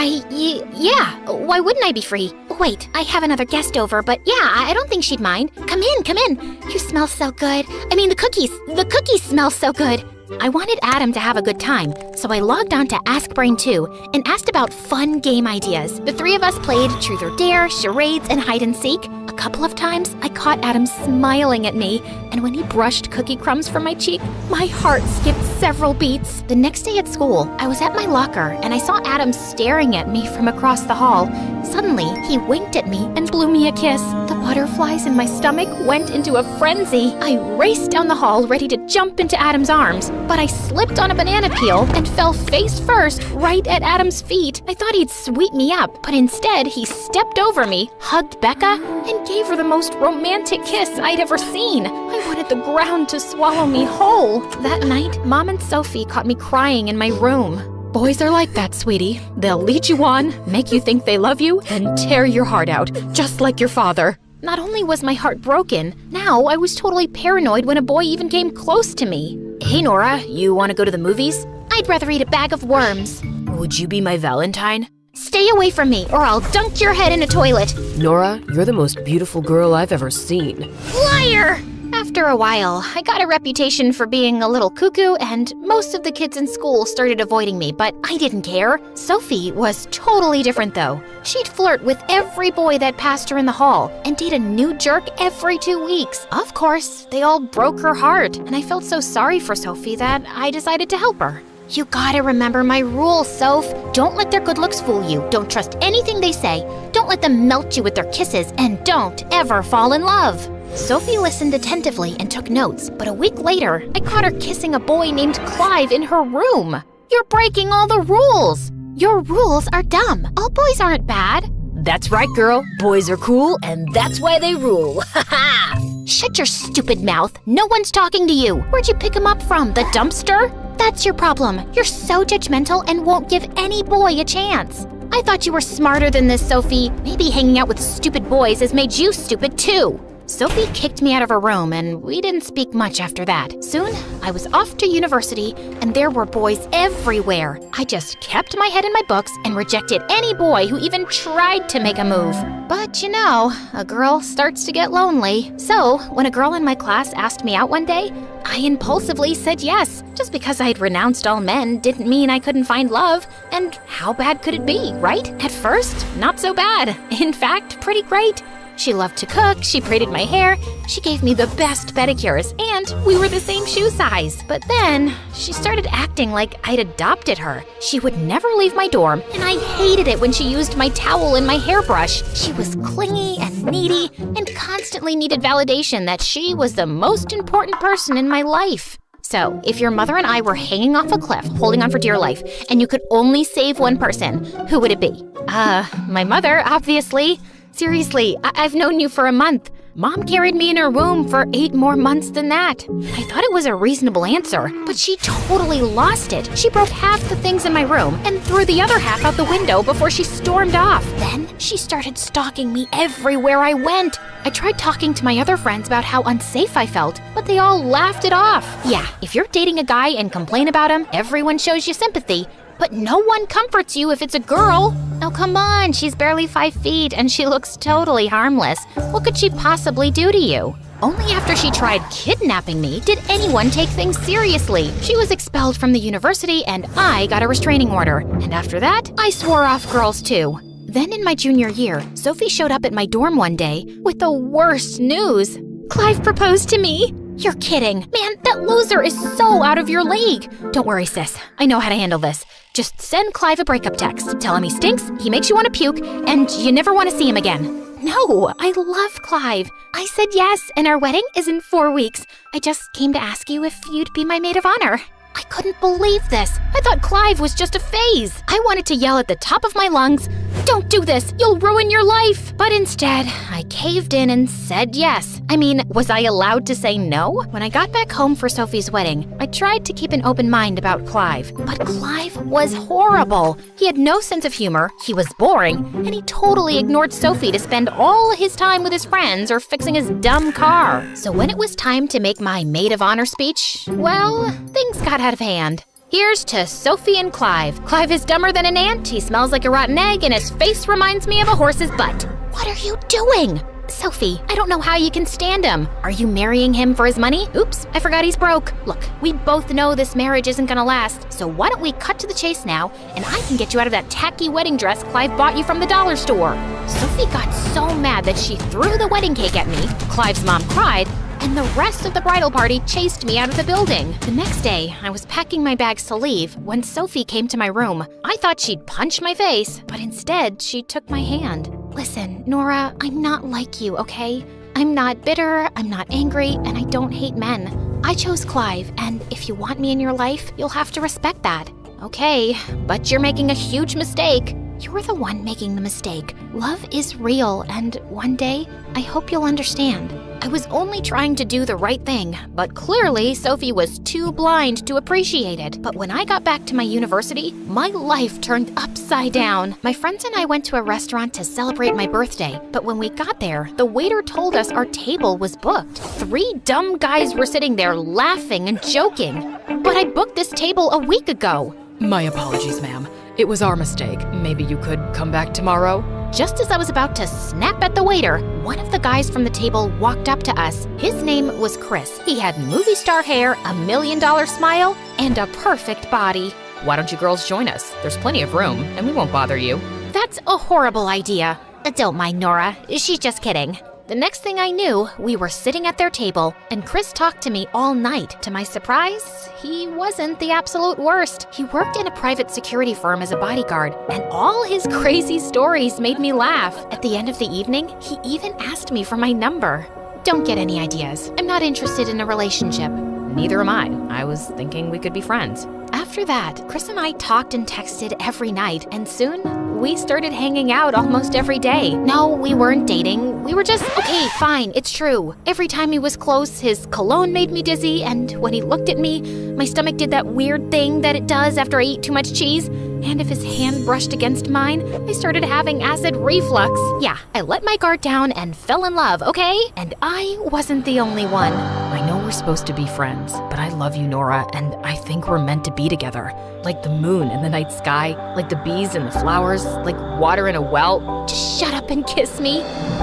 yeah. Why wouldn't I be free? Wait, I have another guest over, but yeah, I don't think she'd mind. Come in. You smell so good. I mean, the cookies smell so good. I wanted Adam to have a good time, so I logged on to Ask Brain 2 and asked about fun game ideas. The three of us played Truth or Dare, charades, and hide and seek. A couple of times, I caught Adam smiling at me, and when he brushed cookie crumbs from my cheek, my heart skipped several beats. The next day at school, I was at my locker, and I saw Adam staring at me from across the hall. Suddenly, he winked at me and blew me a kiss. The butterflies in my stomach went into a frenzy. I raced down the hall ready to jump into Adam's arms, but I slipped on a banana peel and fell face first right at Adam's feet. I thought he'd sweep me up, but instead he stepped over me, hugged Becca, and gave her the most romantic kiss I'd ever seen. I wanted the ground to swallow me whole. That night, Mom and Sophie caught me crying in my room. Boys are like that, sweetie. They'll lead you on, make you think they love you, and tear your heart out, just like your father. Not only was my heart broken, now I was totally paranoid when a boy even came close to me. Hey, Nora, you want to go to the movies? I'd rather eat a bag of worms. Would you be my Valentine? Stay away from me, or I'll dunk your head in a toilet. Nora, you're the most beautiful girl I've ever seen. Liar! After a while, I got a reputation for being a little cuckoo, and most of the kids in school started avoiding me, but I didn't care. Sophie was totally different, though. She'd flirt with every boy that passed her in the hall and date a new jerk every 2 weeks. Of course, they all broke her heart, and I felt so sorry for Sophie that I decided to help her. You gotta remember my rules, Soph. Don't let their good looks fool you. Don't trust anything they say. Don't let them melt you with their kisses, and don't ever fall in love. Sophie listened attentively and took notes, but a week later, I caught her kissing a boy named Clive in her room. You're breaking all the rules. Your rules are dumb. All boys aren't bad. That's right, girl. Boys are cool, and that's why they rule. Ha ha! Shut your stupid mouth. No one's talking to you. Where'd you pick him up from? The dumpster? That's your problem. You're so judgmental and won't give any boy a chance. I thought you were smarter than this, Sophie. Maybe hanging out with stupid boys has made you stupid too. Sophie kicked me out of her room, and we didn't speak much after that. Soon, I was off to university, and there were boys everywhere. I just kept my head in my books and rejected any boy who even tried to make a move. But you know, a girl starts to get lonely. So, when a girl in my class asked me out one day, I impulsively said yes. Just because I'd renounced all men didn't mean I couldn't find love. And how bad could it be, right? At first, not so bad. In fact, pretty great. She loved to cook, she braided my hair, she gave me the best pedicures, and we were the same shoe size. But then, she started acting like I'd adopted her. She would never leave my dorm, and I hated it when she used my towel and my hairbrush. She was clingy and needy, and constantly needed validation that she was the most important person in my life. So, if your mother and I were hanging off a cliff, holding on for dear life, and you could only save one person, who would it be? My mother, obviously. Seriously, I've known you for a month. Mom carried me in her womb for 8 more months than that. I thought it was a reasonable answer, but she totally lost it. She broke half the things in my room and threw the other half out the window before she stormed off. Then she started stalking me everywhere I went. I tried talking to my other friends about how unsafe I felt, but they all laughed it off. Yeah, if you're dating a guy and complain about him, everyone shows you sympathy. But no one comforts you if it's a girl. Now come on, she's barely 5 feet and she looks totally harmless. What could she possibly do to you? Only after she tried kidnapping me did anyone take things seriously. She was expelled from the university and I got a restraining order. And after that, I swore off girls too. Then in my junior year, Sophie showed up at my dorm one day with the worst news. Clive proposed to me. You're kidding. Man, that loser is so out of your league. Don't worry, sis. I know how to handle this. Just send Clive a breakup text. Tell him he stinks, he makes you want to puke, and you never want to see him again. No, I love Clive. I said yes, and our wedding is in 4 weeks. I just came to ask you if you'd be my maid of honor. I couldn't believe this. I thought Clive was just a phase. I wanted to yell at the top of my lungs, "Don't do this, you'll ruin your life." But instead, I caved in and said yes. I mean, was I allowed to say no? When I got back home for Sophie's wedding, I tried to keep an open mind about Clive. But Clive was horrible. He had no sense of humor, he was boring, and he totally ignored Sophie to spend all his time with his friends or fixing his dumb car. So when it was time to make my maid of honor speech, well, things got out of hand. Here's to Sophie and Clive. Clive is dumber than an ant, he smells like a rotten egg, and his face reminds me of a horse's butt. What are you doing? Sophie, I don't know how you can stand him. Are you marrying him for his money? Oops, I forgot he's broke. Look, we both know this marriage isn't gonna last, so why don't we cut to the chase now, and I can get you out of that tacky wedding dress Clive bought you from the dollar store. Sophie got so mad that she threw the wedding cake at me. Clive's mom cried, and the rest of the bridal party chased me out of the building. The next day, I was packing my bags to leave when Sophie came to my room. I thought she'd punch my face, but instead, she took my hand. Listen, Nora, I'm not like you, okay? I'm not bitter, I'm not angry, and I don't hate men. I chose Clive, and if you want me in your life, you'll have to respect that. Okay, but you're making a huge mistake. You're the one making the mistake. Love is real, and one day, I hope you'll understand. I was only trying to do the right thing, but clearly Sophie was too blind to appreciate it. But when I got back to my university, my life turned upside down. My friends and I went to a restaurant to celebrate my birthday, but when we got there, the waiter told us our table was booked. 3 dumb guys were sitting there laughing and joking. But I booked this table a week ago. My apologies, ma'am. It was our mistake. Maybe you could come back tomorrow? Just as I was about to snap at the waiter, one of the guys from the table walked up to us. His name was Chris. He had movie star hair, a $1 million smile, and a perfect body. Why don't you girls join us? There's plenty of room, and we won't bother you. That's a horrible idea. Don't mind Nora. She's just kidding. The next thing I knew, we were sitting at their table, and Chris talked to me all night. To my surprise, he wasn't the absolute worst. He worked in a private security firm as a bodyguard, and all his crazy stories made me laugh. At the end of the evening, he even asked me for my number. Don't get any ideas. I'm not interested in a relationship. Neither am I. I was thinking we could be friends. After that, Chris and I talked and texted every night, and soon we started hanging out almost every day. No, we weren't dating. We were just, okay, fine, it's true. Every time he was close, his cologne made me dizzy, and when he looked at me, my stomach did that weird thing that it does after I eat too much cheese. And if his hand brushed against mine, I started having acid reflux. Yeah, I let my guard down and fell in love, okay? And I wasn't the only one. I know we're supposed to be friends, but I love you, Nora, and I think we're meant to be together. Like the moon in the night sky, like the bees and the flowers, like water in a well. Just shut up and kiss me.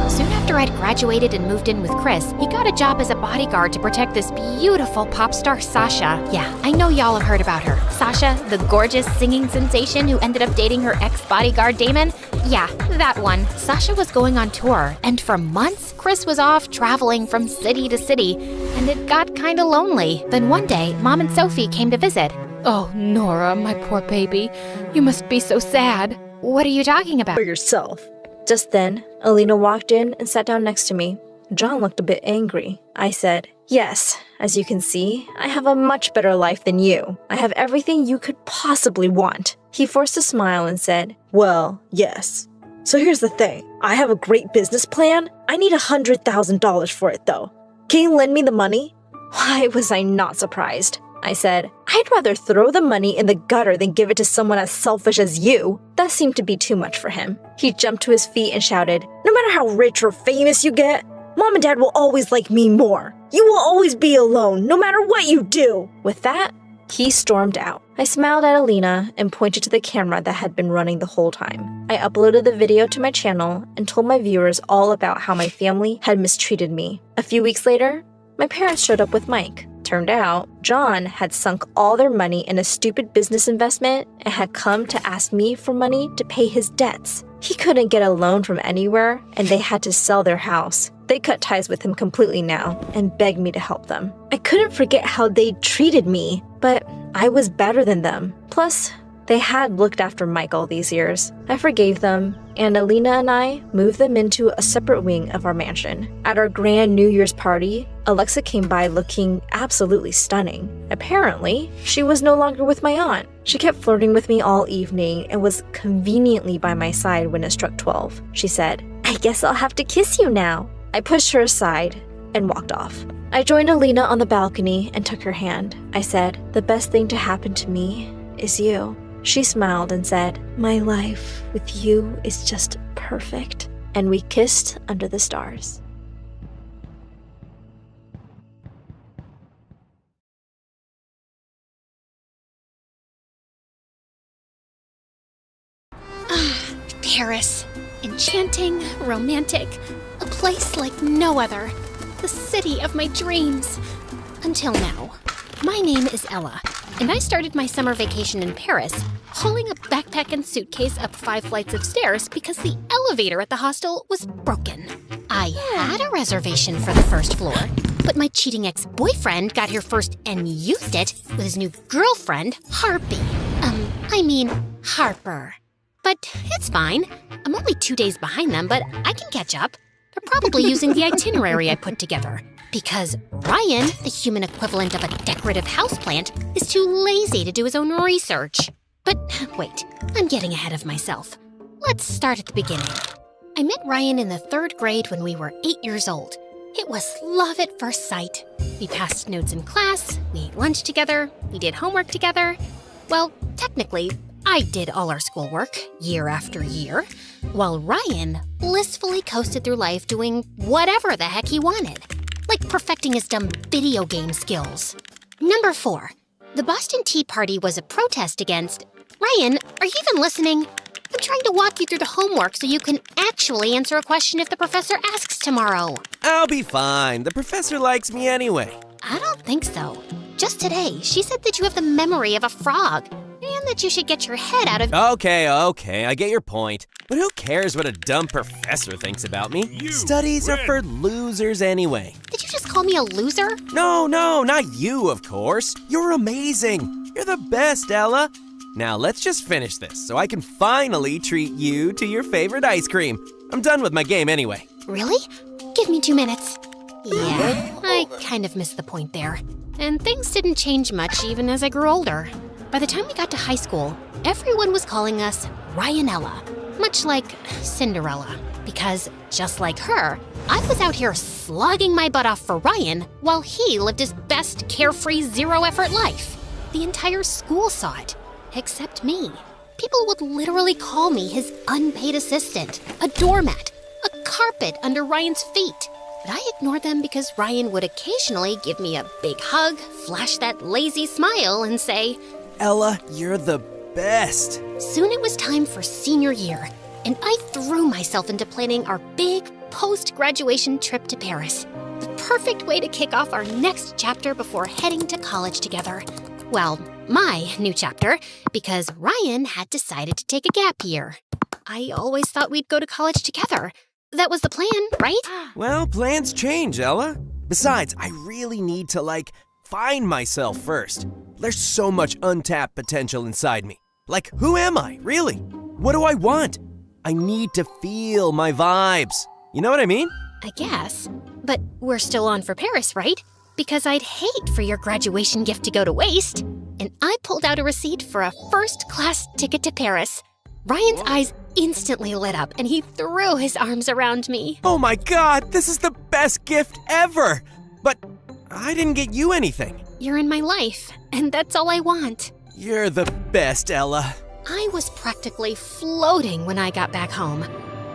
Soon after I'd graduated and moved in with Chris, he got a job as a bodyguard to protect this beautiful pop star Sasha. Yeah, I know y'all have heard about her. Sasha, the gorgeous singing sensation who ended up dating her ex-bodyguard Damon? Yeah, that one. Sasha was going on tour, and for months, Chris was off traveling from city to city, and it got kinda lonely. Then one day, Mom and Sophie came to visit. Oh, Nora, my poor baby. You must be so sad. What are you talking about? For yourself. Just then, Alina walked in and sat down next to me. John looked a bit angry. I said, "Yes, as you can see, I have a much better life than you. I have everything you could possibly want." He forced a smile and said, "Well, yes. So here's the thing. I have a great business plan. I need $100,000 for it, though. Can you lend me the money?" Why was I not surprised? I said, "I'd rather throw the money in the gutter than give it to someone as selfish as you." That seemed to be too much for him. He jumped to his feet and shouted, "No matter how rich or famous you get, Mom and Dad will always like me more. You will always be alone, no matter what you do." With that, he stormed out. I smiled at Alina and pointed to the camera that had been running the whole time. I uploaded the video to my channel and told my viewers all about how my family had mistreated me. A few weeks later, my parents showed up with Mike. Turned out, John had sunk all their money in a stupid business investment and had come to ask me for money to pay his debts. He couldn't get a loan from anywhere, and they had to sell their house. They cut ties with him completely now and begged me to help them. I couldn't forget how they treated me, but I was better than them. Plus, they had looked after Mike all these years. I forgave them, and Alina and I moved them into a separate wing of our mansion. At our grand New Year's party, Alexa came by looking absolutely stunning. Apparently, she was no longer with my aunt. She kept flirting with me all evening and was conveniently by my side when it struck 12. She said, "I guess I'll have to kiss you now." I pushed her aside and walked off. I joined Alina on the balcony and took her hand. I said, "The best thing to happen to me is you." She smiled and said, "My life with you is just perfect." And we kissed under the stars. Paris. Enchanting, romantic, a place like no other. The city of my dreams. Until now. My name is Ella, and I started my summer vacation in Paris, hauling a backpack and suitcase up 5 flights of stairs because the elevator at the hostel was broken. I had a reservation for the first floor, but my cheating ex-boyfriend got here first and used it with his new girlfriend, Harper. But it's fine. I'm only 2 days behind them, but I can catch up. They're probably using the itinerary I put together. Because Ryan, the human equivalent of a decorative houseplant, is too lazy to do his own research. But wait, I'm getting ahead of myself. Let's start at the beginning. I met Ryan in the 3rd grade when we were 8 years old. It was love at first sight. We passed notes in class, we ate lunch together, we did homework together. Well, technically, I did all our schoolwork, year after year, while Ryan blissfully coasted through life doing whatever the heck he wanted, like perfecting his dumb video game skills. Number 4. The Boston Tea Party was a protest against... Ryan, are you even listening? I'm trying to walk you through the homework so you can actually answer a question if the professor asks tomorrow. I'll be fine. The professor likes me anyway. I don't think so. Just today, she said that you have the memory of a frog, and that you should get your head out of... Okay, I get your point. But who cares what a dumb professor thinks about me? Studies are for losers anyway. Did you just call me a loser? No, not you, of course. You're amazing. You're the best, Ella. Now let's just finish this so I can finally treat you to your favorite ice cream. I'm done with my game anyway. Really? Give me 2 minutes. Yeah, I kind of missed the point there. And things didn't change much even as I grew older. By the time we got to high school, everyone was calling us Ryanella, much like Cinderella. Because, just like her, I was out here slogging my butt off for Ryan while he lived his best carefree zero-effort life. The entire school saw it, except me. People would literally call me his unpaid assistant, a doormat, a carpet under Ryan's feet. But I ignored them because Ryan would occasionally give me a big hug, flash that lazy smile, and say, Ella, you're the best. Soon it was time for senior year, and I threw myself into planning our big post-graduation trip to Paris. The perfect way to kick off our next chapter before heading to college together. Well, my new chapter, because Ryan had decided to take a gap year. I always thought we'd go to college together. That was the plan, right? Well, plans change, Ella. Besides, I really need to, find myself first. There's so much untapped potential inside me. Who am I, really? What do I want? I need to feel my vibes. You know what I mean? I guess. But we're still on for Paris, right? Because I'd hate for your graduation gift to go to waste. And I pulled out a receipt for a first-class ticket to Paris. Ryan's eyes instantly lit up, and he threw his arms around me. Oh my God, this is the best gift ever! But I didn't get you anything. You're in my life, and that's all I want. You're the best, Ella. I was practically floating when I got back home.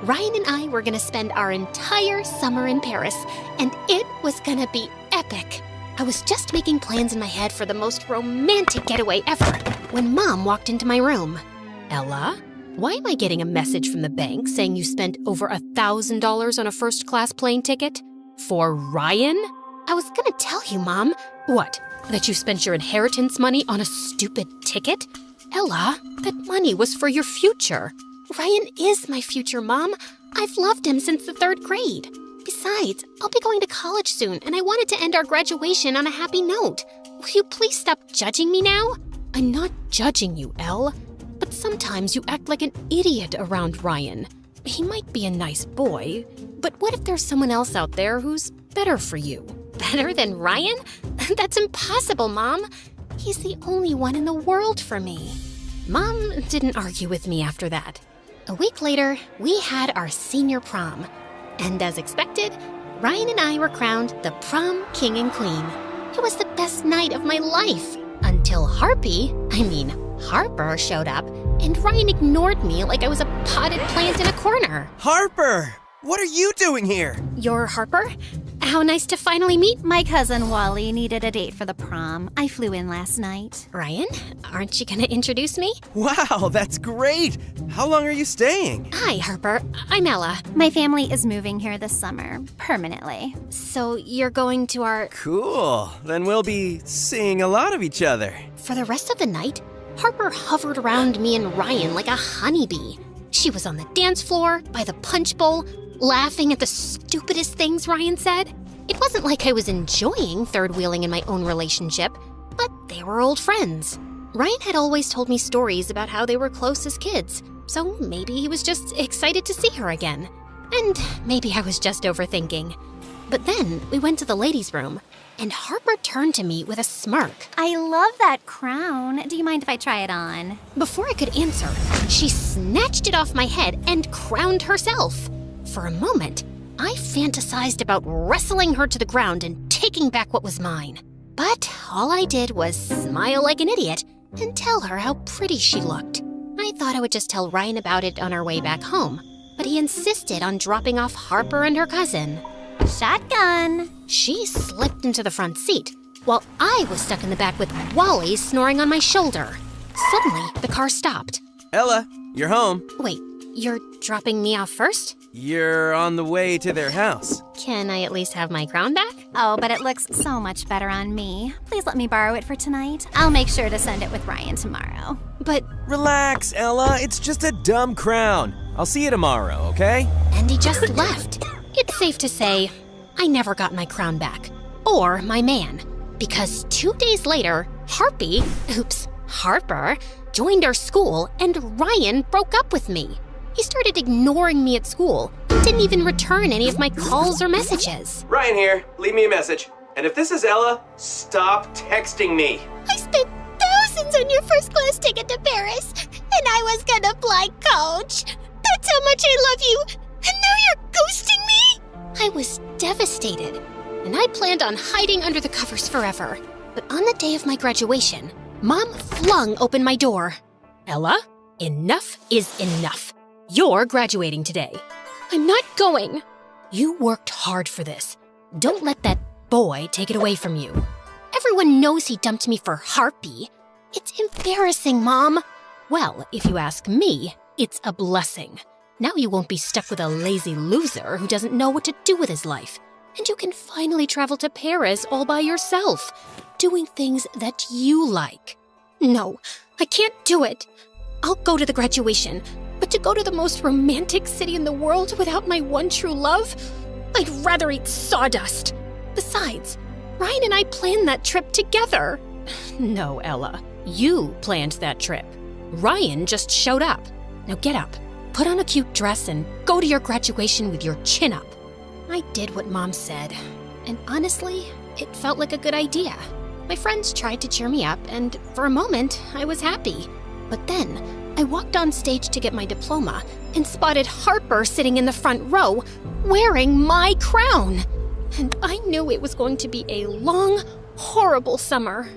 Ryan and I were gonna spend our entire summer in Paris, and it was gonna be epic. I was just making plans in my head for the most romantic getaway ever when Mom walked into my room. Ella? Why am I getting a message from the bank saying you spent over $1,000 on a first-class plane ticket? For Ryan? I was gonna tell you, Mom. What? That you spent your inheritance money on a stupid ticket? Ella, that money was for your future. Ryan is my future, Mom. I've loved him since the 3rd grade. Besides, I'll be going to college soon, and I wanted to end our graduation on a happy note. Will you please stop judging me now? I'm not judging you, Elle. But sometimes you act like an idiot around Ryan. He might be a nice boy, but what if there's someone else out there who's better for you? Better than Ryan? That's impossible, Mom. He's the only one in the world for me. Mom didn't argue with me after that. A week later, we had our senior prom. And as expected, Ryan and I were crowned the prom king and queen. It was the best night of my life. Until Harper showed up, and Ryan ignored me like I was a potted plant in a corner. Harper! What are you doing here? You're Harper? How nice to finally meet. My cousin Wally needed a date for the prom. I flew in last night. Ryan, aren't you gonna introduce me? Wow, that's great! How long are you staying? Hi, Harper. I'm Ella. My family is moving here this summer, permanently. So you're going to our... Cool. Then we'll be seeing a lot of each other. For the rest of the night, Harper hovered around me and Ryan like a honeybee. She was on the dance floor, by the punch bowl, laughing at the stupidest things Ryan said. It wasn't like I was enjoying third-wheeling in my own relationship, but they were old friends. Ryan had always told me stories about how they were close as kids, so maybe he was just excited to see her again. And maybe I was just overthinking. But then we went to the ladies' room, and Harper turned to me with a smirk. I love that crown. Do you mind if I try it on? Before I could answer, she snatched it off my head and crowned herself. For a moment, I fantasized about wrestling her to the ground and taking back what was mine. But all I did was smile like an idiot and tell her how pretty she looked. I thought I would just tell Ryan about it on our way back home, but he insisted on dropping off Harper and her cousin. Shotgun! She slipped into the front seat, while I was stuck in the back with Wally snoring on my shoulder. Suddenly, the car stopped. Ella, you're home. Wait, you're dropping me off first? You're on the way to their house. Can I at least have my crown back? Oh, but it looks so much better on me. Please let me borrow it for tonight. I'll make sure to send it with Ryan tomorrow. But Relax, Ella. It's just a dumb crown. I'll see you tomorrow, okay? And he just left. It's safe to say, I never got my crown back. Or my man. Because 2 days later, Harper, joined our school and Ryan broke up with me. He started ignoring me at school and didn't even return any of my calls or messages. Ryan here. Leave me a message. And if this is Ella, stop texting me. I spent thousands on your first class ticket to Paris, and I was gonna fly coach. That's how much I love you, and now you're ghosting me? I was devastated, and I planned on hiding under the covers forever. But on the day of my graduation, Mom flung open my door. Ella, enough is enough. You're graduating today. I'm not going. You worked hard for this. Don't let that boy take it away from you. Everyone knows he dumped me for Harpy. It's embarrassing, Mom. Well, if you ask me, it's a blessing. Now you won't be stuck with a lazy loser who doesn't know what to do with his life. And you can finally travel to Paris all by yourself, doing things that you like. No, I can't do it. I'll go to the graduation, but to go to the most romantic city in the world without my one true love? I'd rather eat sawdust. Besides, Ryan and I planned that trip together. No, Ella, you planned that trip. Ryan just showed up. Now get up, put on a cute dress, and go to your graduation with your chin up. I did what Mom said, and honestly, it felt like a good idea. My friends tried to cheer me up, and for a moment, I was happy. But then, I walked on stage to get my diploma and spotted Harper sitting in the front row, wearing my crown. And I knew it was going to be a long, horrible summer.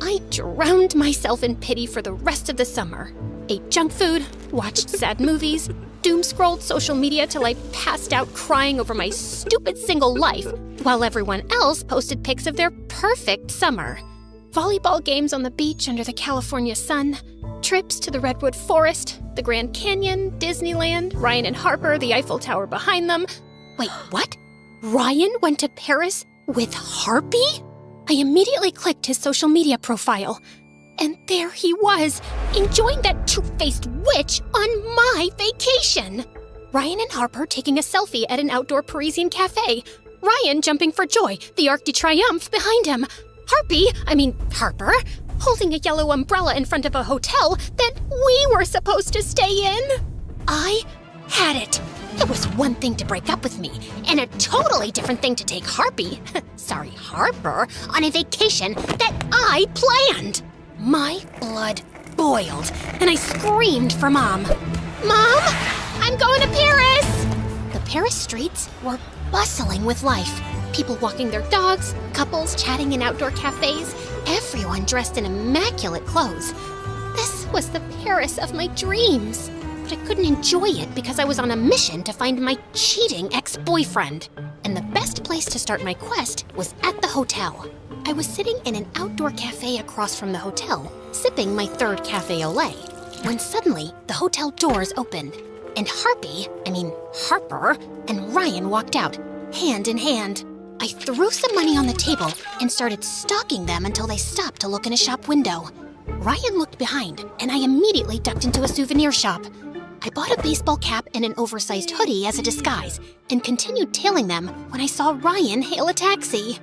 I drowned myself in pity for the rest of the summer. Ate junk food, watched sad movies, doom-scrolled social media till I passed out crying over my stupid single life, while everyone else posted pics of their perfect summer. Volleyball games on the beach under the California sun, trips to the Redwood Forest, the Grand Canyon, Disneyland, Ryan and Harper, the Eiffel Tower behind them. Wait, what? Ryan went to Paris with Harpy? I immediately clicked his social media profile, and there he was, enjoying that two-faced witch on my vacation. Ryan and Harper taking a selfie at an outdoor Parisian cafe. Ryan jumping for joy, the Arc de Triomphe behind him. Harper, holding a yellow umbrella in front of a hotel that we were supposed to stay in. I had it. It was one thing to break up with me, and a totally different thing to take Harper, on a vacation that I planned. My blood boiled, and I screamed for Mom. Mom, I'm going to Paris! The Paris streets were bustling with life. People walking their dogs, couples chatting in outdoor cafes, everyone dressed in immaculate clothes. This was the Paris of my dreams. But I couldn't enjoy it because I was on a mission to find my cheating ex-boyfriend. And the best place to start my quest was at the hotel. I was sitting in an outdoor cafe across from the hotel, sipping my third cafe au lait, when suddenly the hotel doors opened, and Harper and Ryan walked out, hand in hand. I threw some money on the table and started stalking them until they stopped to look in a shop window. Ryan looked behind, and I immediately ducked into a souvenir shop. I bought a baseball cap and an oversized hoodie as a disguise, and continued tailing them when I saw Ryan hail a taxi.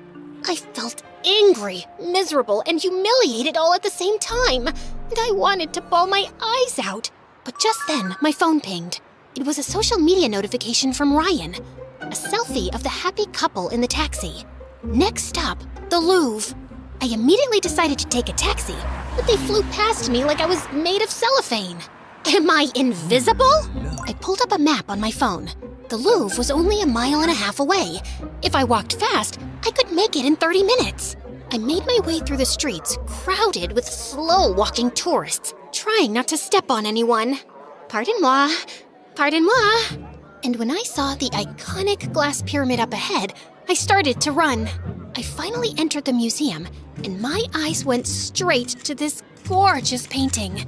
I felt angry, miserable, and humiliated all at the same time, and I wanted to bawl my eyes out. But just then, my phone pinged. It was a social media notification from Ryan. A selfie of the happy couple in the taxi. Next stop, the Louvre. I immediately decided to take a taxi, but they flew past me like I was made of cellophane. Am I invisible? I pulled up a map on my phone. The Louvre was only 1.5 miles away. If I walked fast, I could make it in 30 minutes. I made my way through the streets, crowded with slow-walking tourists, trying not to step on anyone. Pardon-moi, pardon-moi. And when I saw the iconic glass pyramid up ahead, I started to run. I finally entered the museum, and my eyes went straight to this gorgeous painting,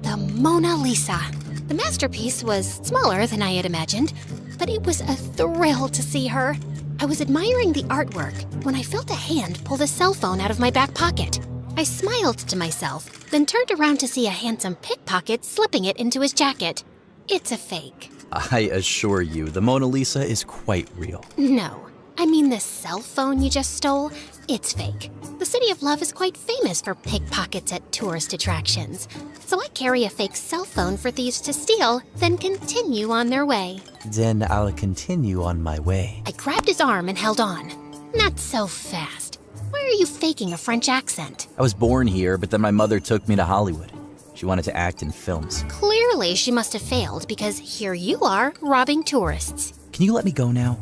the Mona Lisa. The masterpiece was smaller than I had imagined, but it was a thrill to see her. I was admiring the artwork when I felt a hand pull the cell phone out of my back pocket. I smiled to myself, then turned around to see a handsome pickpocket slipping it into his jacket. It's a fake. I assure you, the Mona Lisa is quite real. No, I mean the cell phone you just stole, it's fake. The City of Love is quite famous for pickpockets at tourist attractions. So I carry a fake cell phone for thieves to steal, then continue on their way. Then I'll continue on my way. I grabbed his arm and held on. Not so fast. Why are you faking a French accent? I was born here, but then my mother took me to Hollywood. She wanted to act in films. Clearly she must have failed because here you are, robbing tourists. Can you let me go now?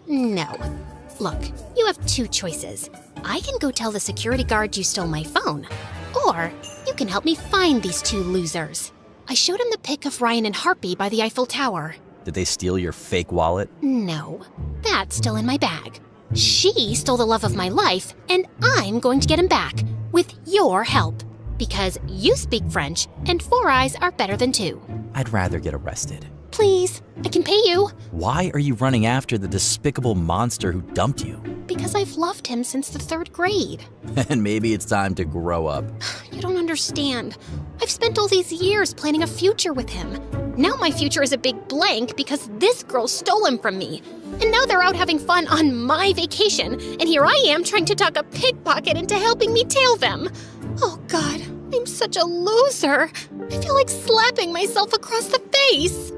No. Look, you have two choices. I can go tell the security guard you stole my phone, or you can help me find these two losers. I showed him the pic of Ryan and Harpy by the Eiffel Tower. Did they steal your fake wallet? No, that's still in my bag. She stole the love of my life, and I'm going to get him back, with your help. Because you speak French, and 4 eyes are better than 2. I'd rather get arrested. Please, I can pay you. Why are you running after the despicable monster who dumped you? Because I've loved him since the 3rd grade. And maybe it's time to grow up. You don't understand. I've spent all these years planning a future with him. Now my future is a big blank because this girl stole him from me. And now they're out having fun on my vacation, and here I am trying to talk a pickpocket into helping me tail them. Oh God, I'm such a loser. I feel like slapping myself across the face.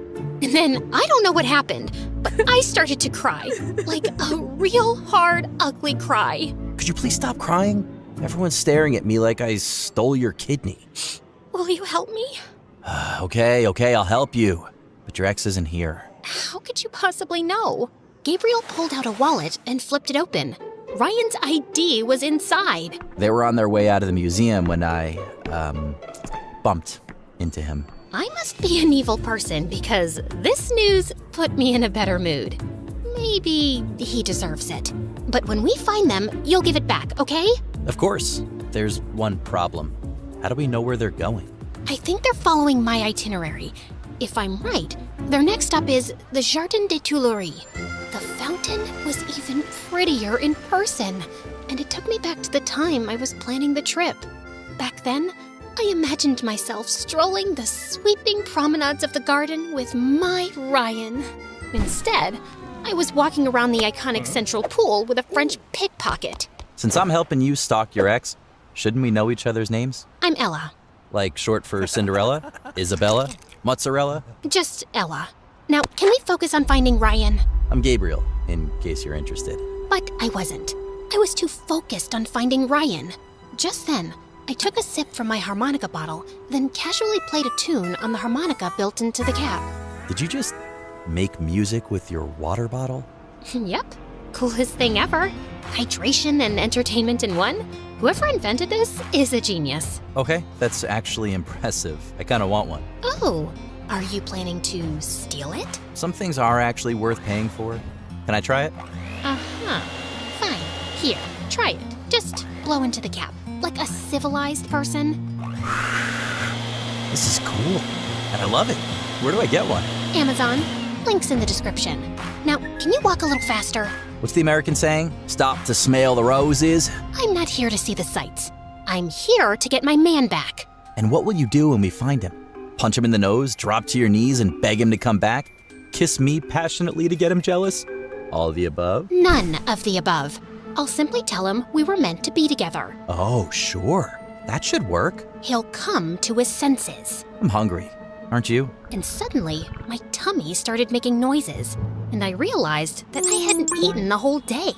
And then I don't know what happened, but I started to cry. Like a real hard, ugly cry. Could you please stop crying? Everyone's staring at me like I stole your kidney. Will you help me? Okay, I'll help you. But your ex isn't here. How could you possibly know? Gabriel pulled out a wallet and flipped it open. Ryan's ID was inside. They were on their way out of the museum when I, bumped into him. I must be an evil person because this news put me in a better mood. Maybe he deserves it. But when we find them, you'll give it back, okay? Of course. There's one problem. How do we know where they're going? I think they're following my itinerary. If I'm right, their next stop is the Jardin des Tuileries. The fountain was even prettier in person, and it took me back to the time I was planning the trip. Back then, I imagined myself strolling the sweeping promenades of the garden with my Ryan. Instead, I was walking around the iconic central pool with a French pickpocket. Since I'm helping you stalk your ex, shouldn't we know each other's names? I'm Ella. Like short for Cinderella? Isabella? Mozzarella? Just Ella. Now, can we focus on finding Ryan? I'm Gabriel, in case you're interested. But I wasn't. I was too focused on finding Ryan. Just then, I took a sip from my harmonica bottle, then casually played a tune on the harmonica built into the cap. Did you just make music with your water bottle? Yep. Coolest thing ever. Hydration and entertainment in one. Whoever invented this is a genius. Okay, that's actually impressive. I kind of want one. Oh, are you planning to steal it? Some things are actually worth paying for. Can I try it? Uh-huh. Fine. Here, try it. Just blow into the cap, like a civilized person. This is cool, and I love it. Where do I get one? Amazon. Link's in the description. Now, can you walk a little faster? What's the American saying? Stop to smell the roses? I'm not here to see the sights. I'm here to get my man back. And what will you do when we find him? Punch him in the nose, drop to your knees, and beg him to come back? Kiss me passionately to get him jealous? All of the above? None of the above. I'll simply tell him we were meant to be together. Oh, sure. That should work. He'll come to his senses. I'm hungry. aren't you? And suddenly, my tummy started making noises, and I realized that I hadn't eaten the whole day.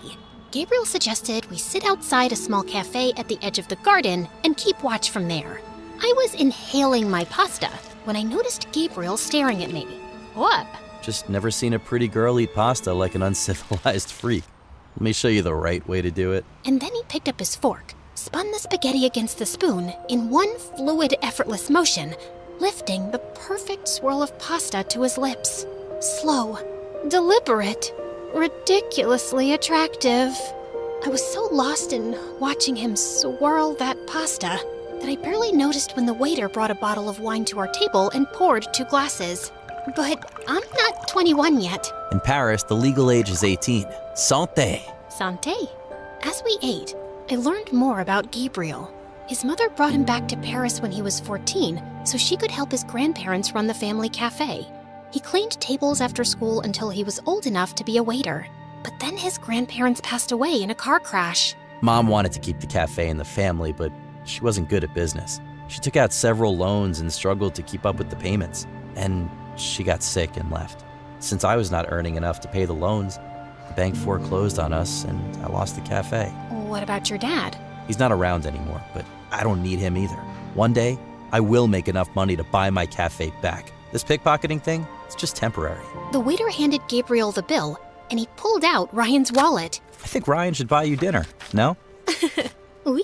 Gabriel suggested we sit outside a small cafe at the edge of the garden and keep watch from there. I was inhaling my pasta when I noticed Gabriel staring at me. What? Just never seen a pretty girl eat pasta like an uncivilized freak. Let me show you the right way to do it. And then he picked up his fork, spun the spaghetti against the spoon in one fluid, effortless motion, lifting the perfect swirl of pasta to his lips. Slow, deliberate, ridiculously attractive. I was so lost in watching him swirl that pasta that I barely noticed when the waiter brought a bottle of wine to our table and poured 2 glasses. But I'm not 21 yet. In Paris, the legal age is 18. Santé. Santé. As we ate, I learned more about Gabriel. His mother brought him back to Paris when he was 14 so she could help his grandparents run the family cafe. He cleaned tables after school until he was old enough to be a waiter. But then his grandparents passed away in a car crash. Mom wanted to keep the cafe in the family, but she wasn't good at business. She took out several loans and struggled to keep up with the payments. And she got sick and left. Since I was not earning enough to pay the loans, the bank foreclosed on us and I lost the cafe. What about your dad? He's not around anymore, but I don't need him either. One day, I will make enough money to buy my cafe back. This pickpocketing thing, it's just temporary. The waiter handed Gabriel the bill, and he pulled out Ryan's wallet. I think Ryan should buy you dinner, no? Oui.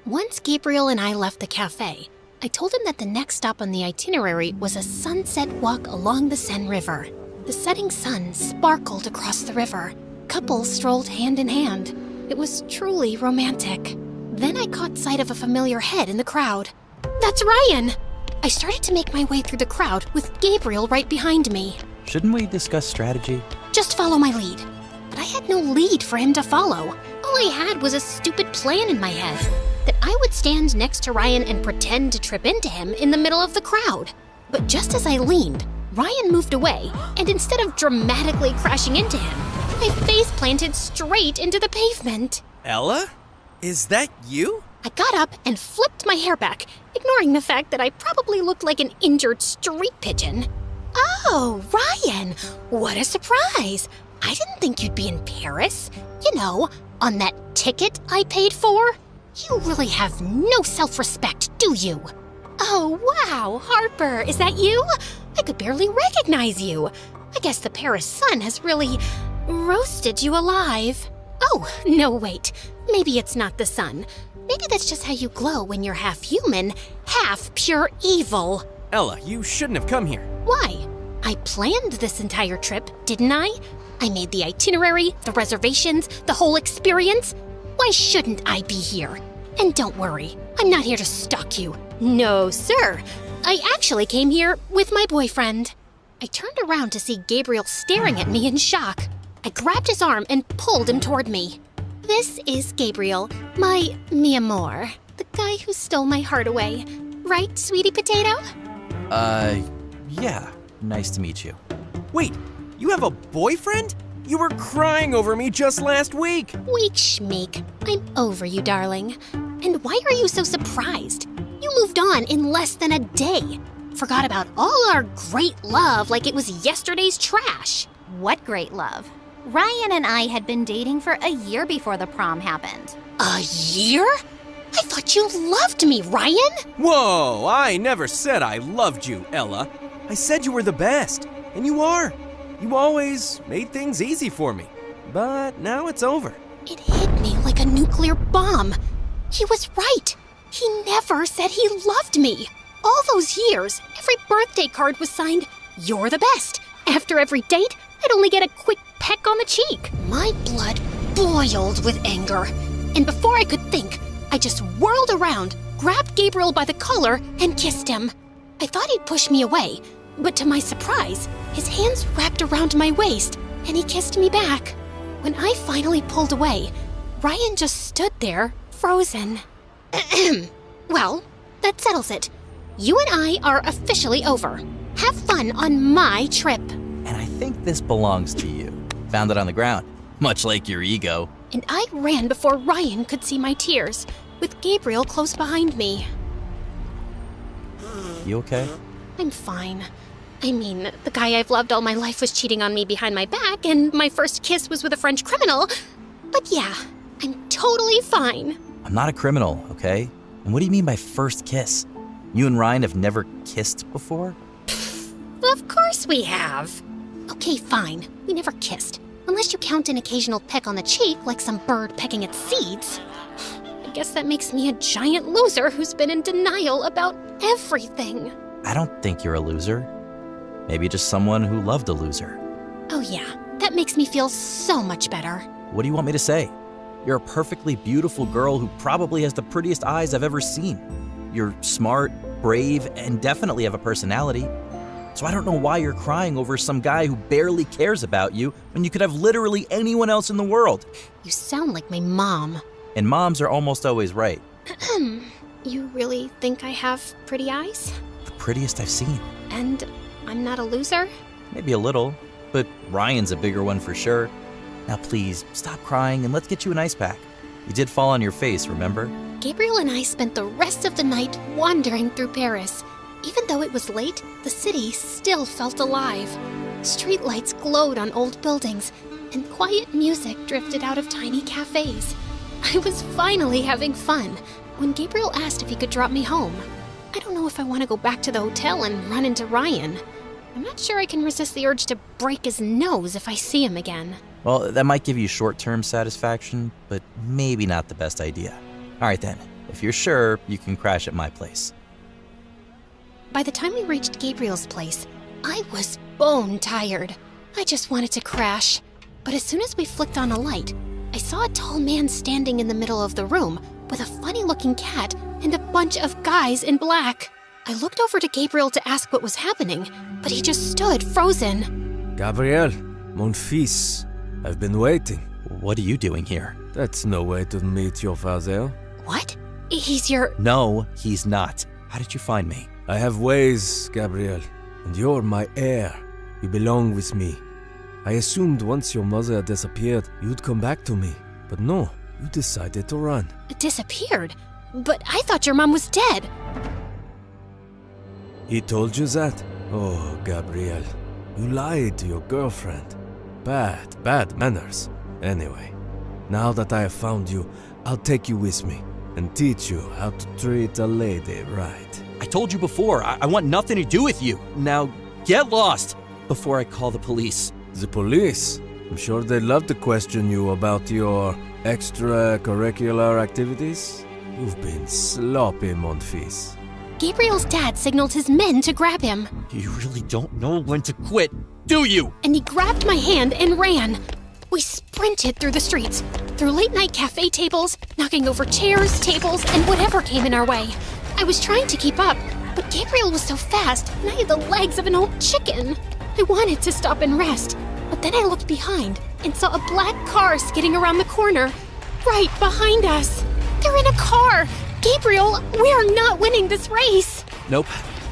Once Gabriel and I left the cafe, I told him that the next stop on the itinerary was a sunset walk along the Seine River. The setting sun sparkled across the river. Couples strolled hand in hand. It was truly romantic. Then I caught sight of a familiar head in the crowd. That's Ryan! I started to make my way through the crowd with Gabriel right behind me. Shouldn't we discuss strategy? Just follow my lead. But I had no lead for him to follow. All I had was a stupid plan in my head. That I would stand next to Ryan and pretend to trip into him in the middle of the crowd. But just as I leaned, Ryan moved away, and instead of dramatically crashing into him, my face planted straight into the pavement. Ella? Is that you? I got up and flipped my hair back, ignoring the fact that I probably looked like an injured street pigeon. Oh, Ryan, what a surprise. I didn't think you'd be in Paris. You know, on that ticket I paid for. You really have no self-respect, do you? Oh, wow, Harper, is that you? I could barely recognize you. I guess the Paris sun has really roasted you alive. Oh, no, wait. Maybe it's not the sun. Maybe that's just how you glow when you're half human, half pure evil. Ella, you shouldn't have come here. Why? I planned this entire trip, didn't I? I made the itinerary, the reservations, the whole experience. Why shouldn't I be here? And don't worry, I'm not here to stalk you. No, sir. I actually came here with my boyfriend. I turned around to see Gabriel staring at me in shock. I grabbed his arm and pulled him toward me. This is Gabriel, my mi amor, the guy who stole my heart away. Right, sweetie potato? Yeah. Nice to meet you. Wait, you have a boyfriend? You were crying over me just last week. Weak schmeek. I'm over you, darling. And why are you so surprised? You moved on in less than a day. Forgot about all our great love like it was yesterday's trash. What great love? Ryan and I had been dating for a year before the prom happened. A year? I thought you loved me, Ryan. Whoa, I never said I loved you, Ella. I said you were the best, and you are. You always made things easy for me. But now it's over. It hit me like a nuclear bomb. He was right. He never said he loved me. All those years, every birthday card was signed, "You're the best." After every date, I'd only get a quick peck on the cheek. My blood boiled with anger. And before I could think, I just whirled around, grabbed Gabriel by the collar, and kissed him. I thought he'd push me away, but to my surprise, his hands wrapped around my waist, and he kissed me back. When I finally pulled away, Ryan just stood there, frozen. Well, that settles it. You and I are officially over. Have fun on my trip. And I think this belongs to you. Found it on the ground, much like your ego. And I ran before Ryan could see my tears, with Gabriel close behind me. You okay? I'm fine. I mean, the guy I've loved all my life was cheating on me behind my back, and my first kiss was with a French criminal. But yeah, I'm totally fine. I'm not a criminal, okay? And what do you mean by first kiss? You and Ryan have never kissed before? Of course we have. Okay, fine. We never kissed. Unless you count an occasional peck on the cheek like some bird pecking its seeds. I guess that makes me a giant loser who's been in denial about everything. I don't think you're a loser. Maybe just someone who loved a loser. Oh yeah, that makes me feel so much better. What do you want me to say? You're a perfectly beautiful girl who probably has the prettiest eyes I've ever seen. You're smart, brave, and definitely have a personality. So I don't know why you're crying over some guy who barely cares about you when you could have literally anyone else in the world. You sound like my mom. And moms are almost always right. You really think I have pretty eyes? The prettiest I've seen. And I'm not a loser? Maybe a little, but Ryan's a bigger one for sure. Now please, stop crying and let's get you an ice pack. You did fall on your face, remember? Gabriel and I spent the rest of the night wandering through Paris. Even though it was late, the city still felt alive. Streetlights glowed on old buildings, and quiet music drifted out of tiny cafes. I was finally having fun when Gabriel asked if he could drop me home. I don't know if I want to go back to the hotel and run into Ryan. I'm not sure I can resist the urge to break his nose if I see him again. Well, that might give you short-term satisfaction, but maybe not the best idea. All right then, if you're sure, you can crash at my place. By the time we reached Gabriel's place, I was bone tired. I just wanted to crash. But as soon as we flicked on a light, I saw a tall man standing in the middle of the room with a funny-looking cat and a bunch of guys in black. I looked over to Gabriel to ask what was happening, but he just stood frozen. Gabriel, mon fils, I've been waiting. What are you doing here? That's no way to meet your father. What? He's your... No, he's not. How did you find me? I have ways, Gabriel, and you're my heir. You belong with me. I assumed once your mother disappeared, you'd come back to me. But no, you decided to run. Disappeared? But I thought your mom was dead. He told you that? Oh, Gabriel, you lied to your girlfriend. Bad manners. Anyway, now that I have found you, I'll take you with me and teach you how to treat a lady right. I told you before, I want nothing to do with you. Now, get lost before I call the police. The police? I'm sure they'd love to question you about your extracurricular activities. You've been sloppy, mon fils. Gabriel's dad signaled his men to grab him. You really don't know when to quit, do you? And he grabbed my hand and ran. We sprinted through the streets, through late-night cafe tables, knocking over chairs, tables, and whatever came in our way. I was trying to keep up, but Gabriel was so fast, and I had the legs of an old chicken. I wanted to stop and rest, but then I looked behind and saw a black car skidding around the corner, right behind us. They're in a car! Gabriel, we are not winning this race! Nope,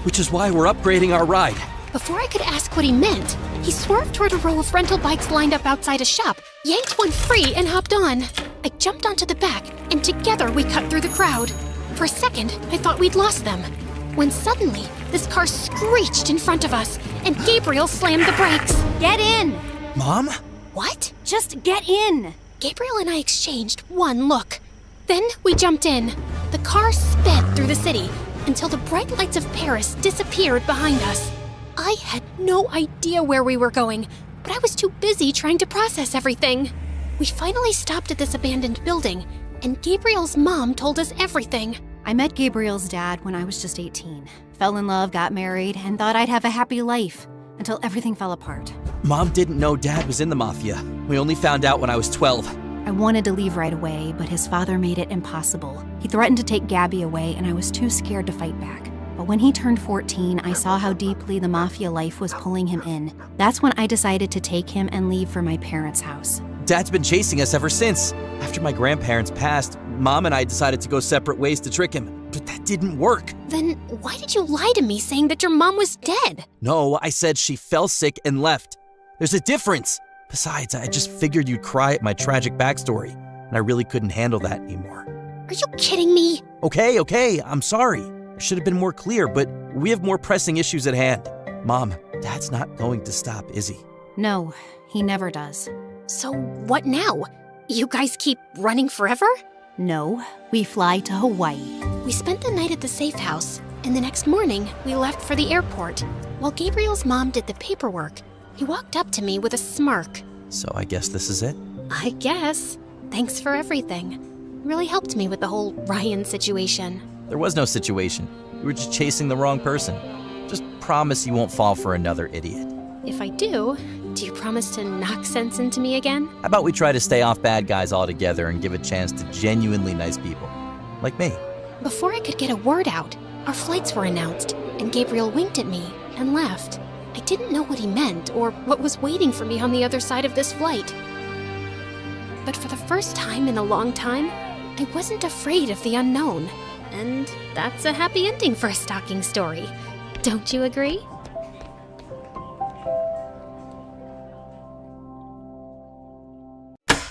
which is why we're upgrading our ride. Before I could ask what he meant, he swerved toward a row of rental bikes lined up outside a shop, yanked one free, and hopped on. I jumped onto the back, and together we cut through the crowd. For a second, I thought we'd lost them, when suddenly, this car screeched in front of us, and Gabriel slammed the brakes. Get in! Mom? What? Just get in! Gabriel and I exchanged one look. Then we jumped in. The car sped through the city until the bright lights of Paris disappeared behind us. I had no idea where we were going, but I was too busy trying to process everything. We finally stopped at this abandoned building, and Gabriel's mom told us everything. I met Gabriel's dad when I was just 18. Fell in love, got married, and thought I'd have a happy life until everything fell apart. Mom didn't know Dad was in the mafia. We only found out when I was 12. I wanted to leave right away, but his father made it impossible. He threatened to take Gabby away, and I was too scared to fight back. But when he turned 14, I saw how deeply the mafia life was pulling him in. That's when I decided to take him and leave for my parents' house. Dad's been chasing us ever since. After my grandparents passed, Mom and I decided to go separate ways to trick him. But that didn't work. Then why did you lie to me saying that your mom was dead? No, I said she fell sick and left. There's a difference. Besides, I just figured you'd cry at my tragic backstory, and I really couldn't handle that anymore. Are you kidding me? Okay, I'm sorry. I should have been more clear, but We have more pressing issues at hand. Mom, Dad's not going to stop, is he? No, he never does. So what now? You guys keep running forever? No, we fly to Hawaii. We spent the night at the safe house, and the next morning, we left for the airport. While Gabriel's mom did the paperwork, he walked up to me with a smirk. So I guess this is it? I guess. Thanks for everything. Really helped me with the whole Ryan situation. There was no situation. You were just chasing the wrong person. Just promise you won't fall for another idiot. If I do you promise to knock sense into me again? How about we try to stay off bad guys altogether and give a chance to genuinely nice people? Like me. Before I could get a word out, our flights were announced, and Gabriel winked at me and left. I didn't know what he meant or what was waiting for me on the other side of this flight. But for the first time in a long time, I wasn't afraid of the unknown. And that's a happy ending for a stalking story. Don't you agree?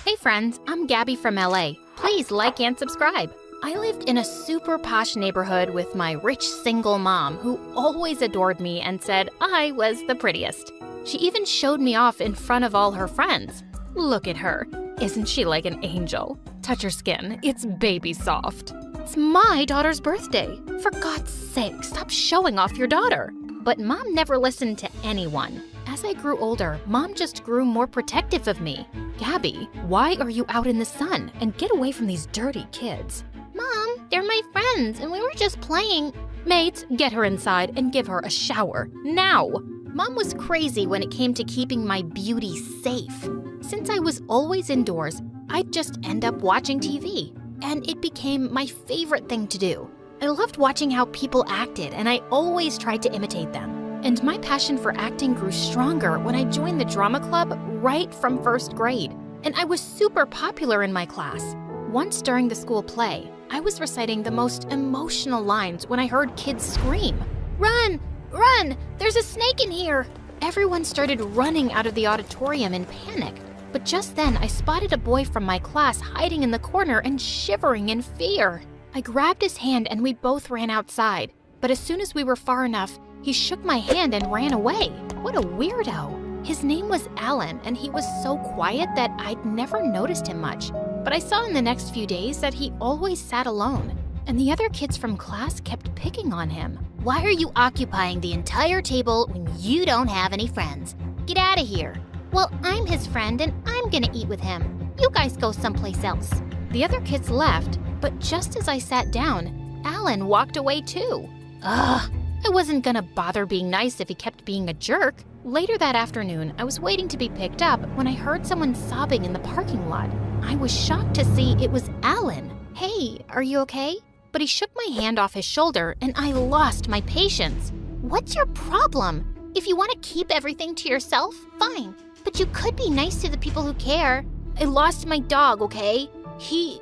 Hey friends, I'm Gabby from LA. Please like and subscribe. I lived in a super posh neighborhood with my rich single mom who always adored me and said I was the prettiest. She even showed me off in front of all her friends. Look at her. Isn't she like an angel? Touch her skin. It's baby soft. It's my daughter's birthday. For God's sake, stop showing off your daughter. But Mom never listened to anyone. As I grew older, Mom just grew more protective of me. Gabby, why are you out in the sun? And get away from these dirty kids. Mom, they're my friends, and we were just playing. Mates, get her inside and give her a shower. Now! Mom was crazy when it came to keeping my beauty safe. Since I was always indoors, I'd just end up watching TV. And it became my favorite thing to do. I loved watching how people acted, and I always tried to imitate them. And my passion for acting grew stronger when I joined the drama club right from first grade. And I was super popular in my class. Once during the school play, I was reciting the most emotional lines when I heard kids scream, "Run! Run! There's a snake in here!" Everyone started running out of the auditorium in panic. But just then, I spotted a boy from my class hiding in the corner and shivering in fear. I grabbed his hand and we both ran outside. But as soon as we were far enough, he shook my hand and ran away. What a weirdo. His name was Alan, and he was so quiet that I'd never noticed him much. But I saw in the next few days that he always sat alone, and the other kids from class kept picking on him. Why are you occupying the entire table when you don't have any friends? Get out of here. Well, I'm his friend, and I'm gonna eat with him. You guys go someplace else. The other kids left, but just as I sat down, Alan walked away too. Ugh, I wasn't gonna bother being nice if he kept being a jerk. Later that afternoon, I was waiting to be picked up when I heard someone sobbing in the parking lot. I was shocked to see it was Alan. "Hey, are you okay?" But he shook my hand off his shoulder and I lost my patience. What's your problem? If you want to keep everything to yourself, fine. But you could be nice to the people who care. I lost my dog, okay? He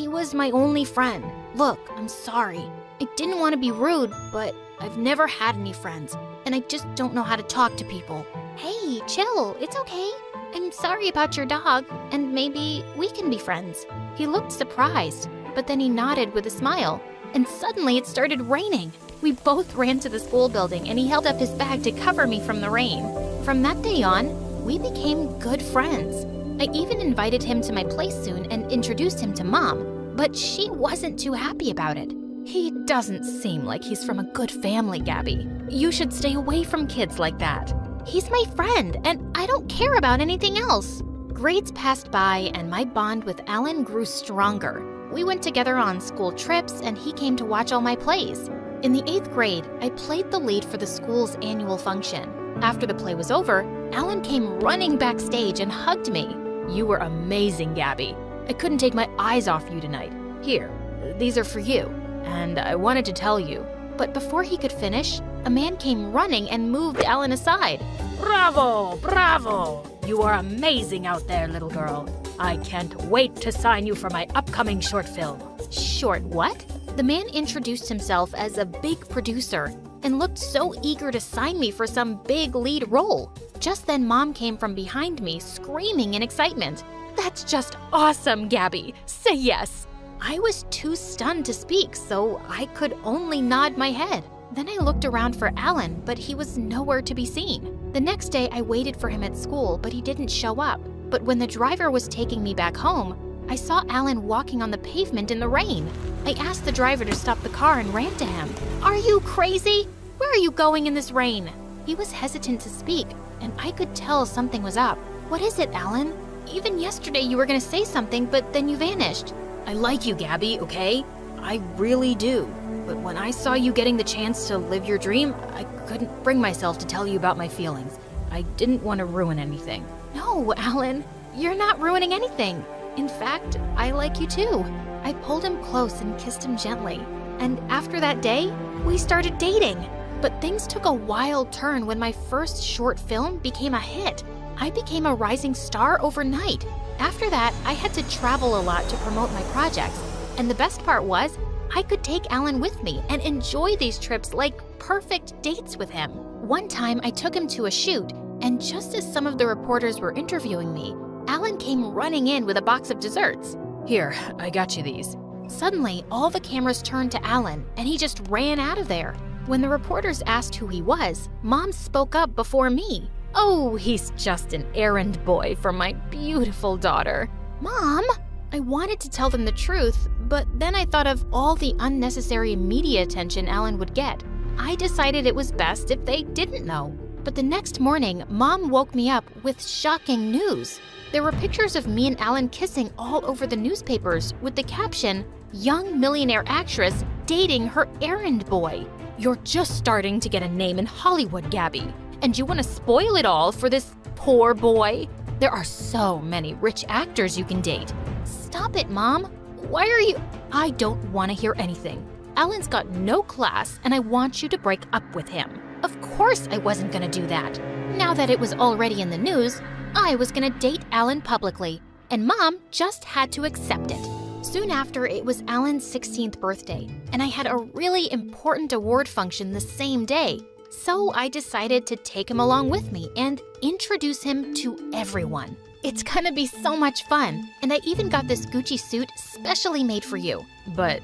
was my only friend. Look, I'm sorry. I didn't want to be rude, but I've never had any friends, and I just don't know how to talk to people. Hey, chill, it's okay. I'm sorry about your dog, and maybe we can be friends. He looked surprised, but then he nodded with a smile, and suddenly it started raining. We both ran to the school building, and he held up his bag to cover me from the rain. From that day on, we became good friends. I even invited him to my place soon and introduced him to Mom, but she wasn't too happy about it. He doesn't seem like he's from a good family, Gabby. You should stay away from kids like that. He's my friend, and I don't care about anything else. Grades passed by, and my bond with Alan grew stronger. We went together on school trips, and he came to watch all my plays. In the 8th grade, I played the lead for the school's annual function. After the play was over, Alan came running backstage and hugged me. "You were amazing, Gabby. I couldn't take my eyes off you tonight. Here, these are for you. And I wanted to tell you." But before he could finish, a man came running and moved Alan aside. "Bravo! Bravo! You are amazing out there, little girl. I can't wait to sign you for my upcoming short film." Short what? The man introduced himself as a big producer and looked so eager to sign me for some big lead role. Just then, Mom came from behind me, screaming in excitement. "That's just awesome, Gabby. Say yes." I was too stunned to speak, so I could only nod my head. Then I looked around for Alan, but he was nowhere to be seen. The next day, I waited for him at school, but he didn't show up. But when the driver was taking me back home, I saw Alan walking on the pavement in the rain. I asked the driver to stop the car and ran to him. "Are you crazy? Where are you going in this rain?" He was hesitant to speak, and I could tell something was up. "What is it, Alan? Even yesterday you were gonna say something, but then you vanished." I like you, Gabby, okay? I really do. But when I saw you getting the chance to live your dream, I couldn't bring myself to tell you about my feelings. I didn't want to ruin anything. No, Alan, you're not ruining anything. In fact, I like you too. I pulled him close and kissed him gently. And after that day, we started dating. But things took a wild turn when my first short film became a hit. I became a rising star overnight. After that, I had to travel a lot to promote my projects. And the best part was, I could take Alan with me and enjoy these trips like perfect dates with him. One time, I took him to a shoot, and just as some of the reporters were interviewing me, Alan came running in with a box of desserts. Here, I got you these. Suddenly, all the cameras turned to Alan, and he just ran out of there. When the reporters asked who he was, Mom spoke up before me. "Oh, he's just an errand boy for my beautiful daughter." Mom? I wanted to tell them the truth, but then I thought of all the unnecessary media attention Alan would get. I decided it was best if they didn't know. But the next morning, Mom woke me up with shocking news. There were pictures of me and Alan kissing all over the newspapers with the caption, "Young millionaire actress dating her errand boy." You're just starting to get a name in Hollywood, Gabby. And you want to spoil it all for this poor boy? There are so many rich actors you can date. Stop it, Mom. Why are you— I don't want to hear anything. Alan's got no class, and I want you to break up with him. Of course I wasn't gonna do that. Now that it was already in the news, I was gonna date Alan publicly, and Mom just had to accept it. Soon after, it was Alan's 16th birthday, and I had a really important award function the same day. So I decided to take him along with me and introduce him to everyone. It's gonna be so much fun, and I even got this Gucci suit specially made for you. But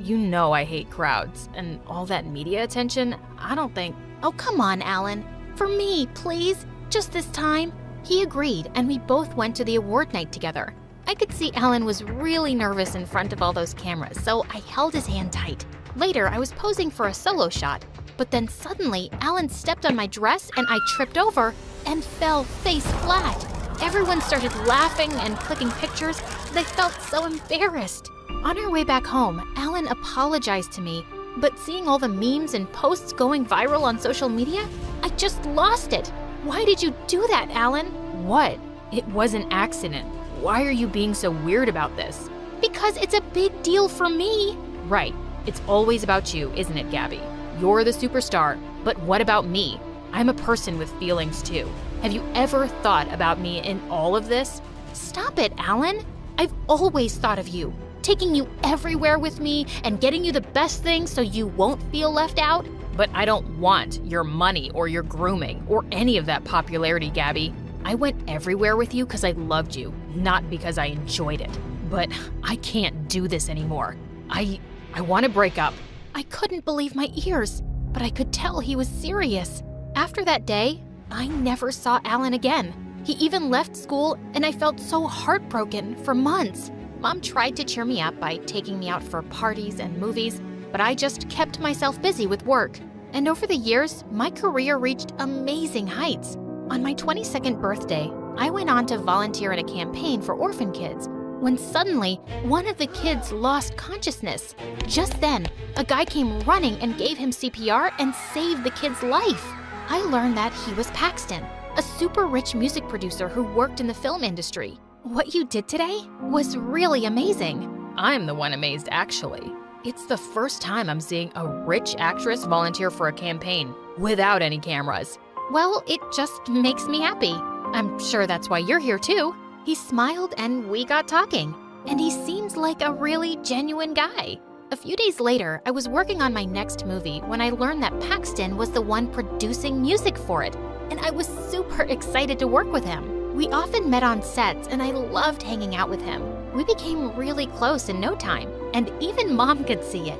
you know I hate crowds, and all that media attention, I don't think— Oh, come on, Alan. For me, please, just this time. He agreed, and we both went to the award night together. I could see Alan was really nervous in front of all those cameras, so I held his hand tight. Later, I was posing for a solo shot, but then suddenly, Alan stepped on my dress and I tripped over and fell face flat. Everyone started laughing and clicking pictures, and I felt so embarrassed. On our way back home, Alan apologized to me, but seeing all the memes and posts going viral on social media, I just lost it. Why did you do that, Alan? What? It was an accident. Why are you being so weird about this? Because it's a big deal for me. Right. It's always about you, isn't it, Gabby? You're the superstar, but what about me? I'm a person with feelings too. Have you ever thought about me in all of this? Stop it, Alan. I've always thought of you, taking you everywhere with me and getting you the best things so you won't feel left out. But I don't want your money or your grooming or any of that popularity, Gabby. I went everywhere with you because I loved you, not because I enjoyed it. But I can't do this anymore. I want to break up. I couldn't believe my ears, but I could tell he was serious. After that day, I never saw Alan again. He even left school, and I felt so heartbroken for months. Mom tried to cheer me up by taking me out for parties and movies, but I just kept myself busy with work. And over the years, my career reached amazing heights. On my 22nd birthday, I went on to volunteer in a campaign for orphan kids, when suddenly, one of the kids lost consciousness. Just then, a guy came running and gave him CPR and saved the kid's life. I learned that he was Paxton, a super rich music producer who worked in the film industry. What you did today was really amazing. I'm the one amazed, actually. It's the first time I'm seeing a rich actress volunteer for a campaign without any cameras. Well, it just makes me happy. I'm sure that's why you're here too. He smiled and we got talking, and he seems like a really genuine guy. A few days later, I was working on my next movie when I learned that Paxton was the one producing music for it, and I was super excited to work with him. We often met on sets, and I loved hanging out with him. We became really close in no time, and even Mom could see it.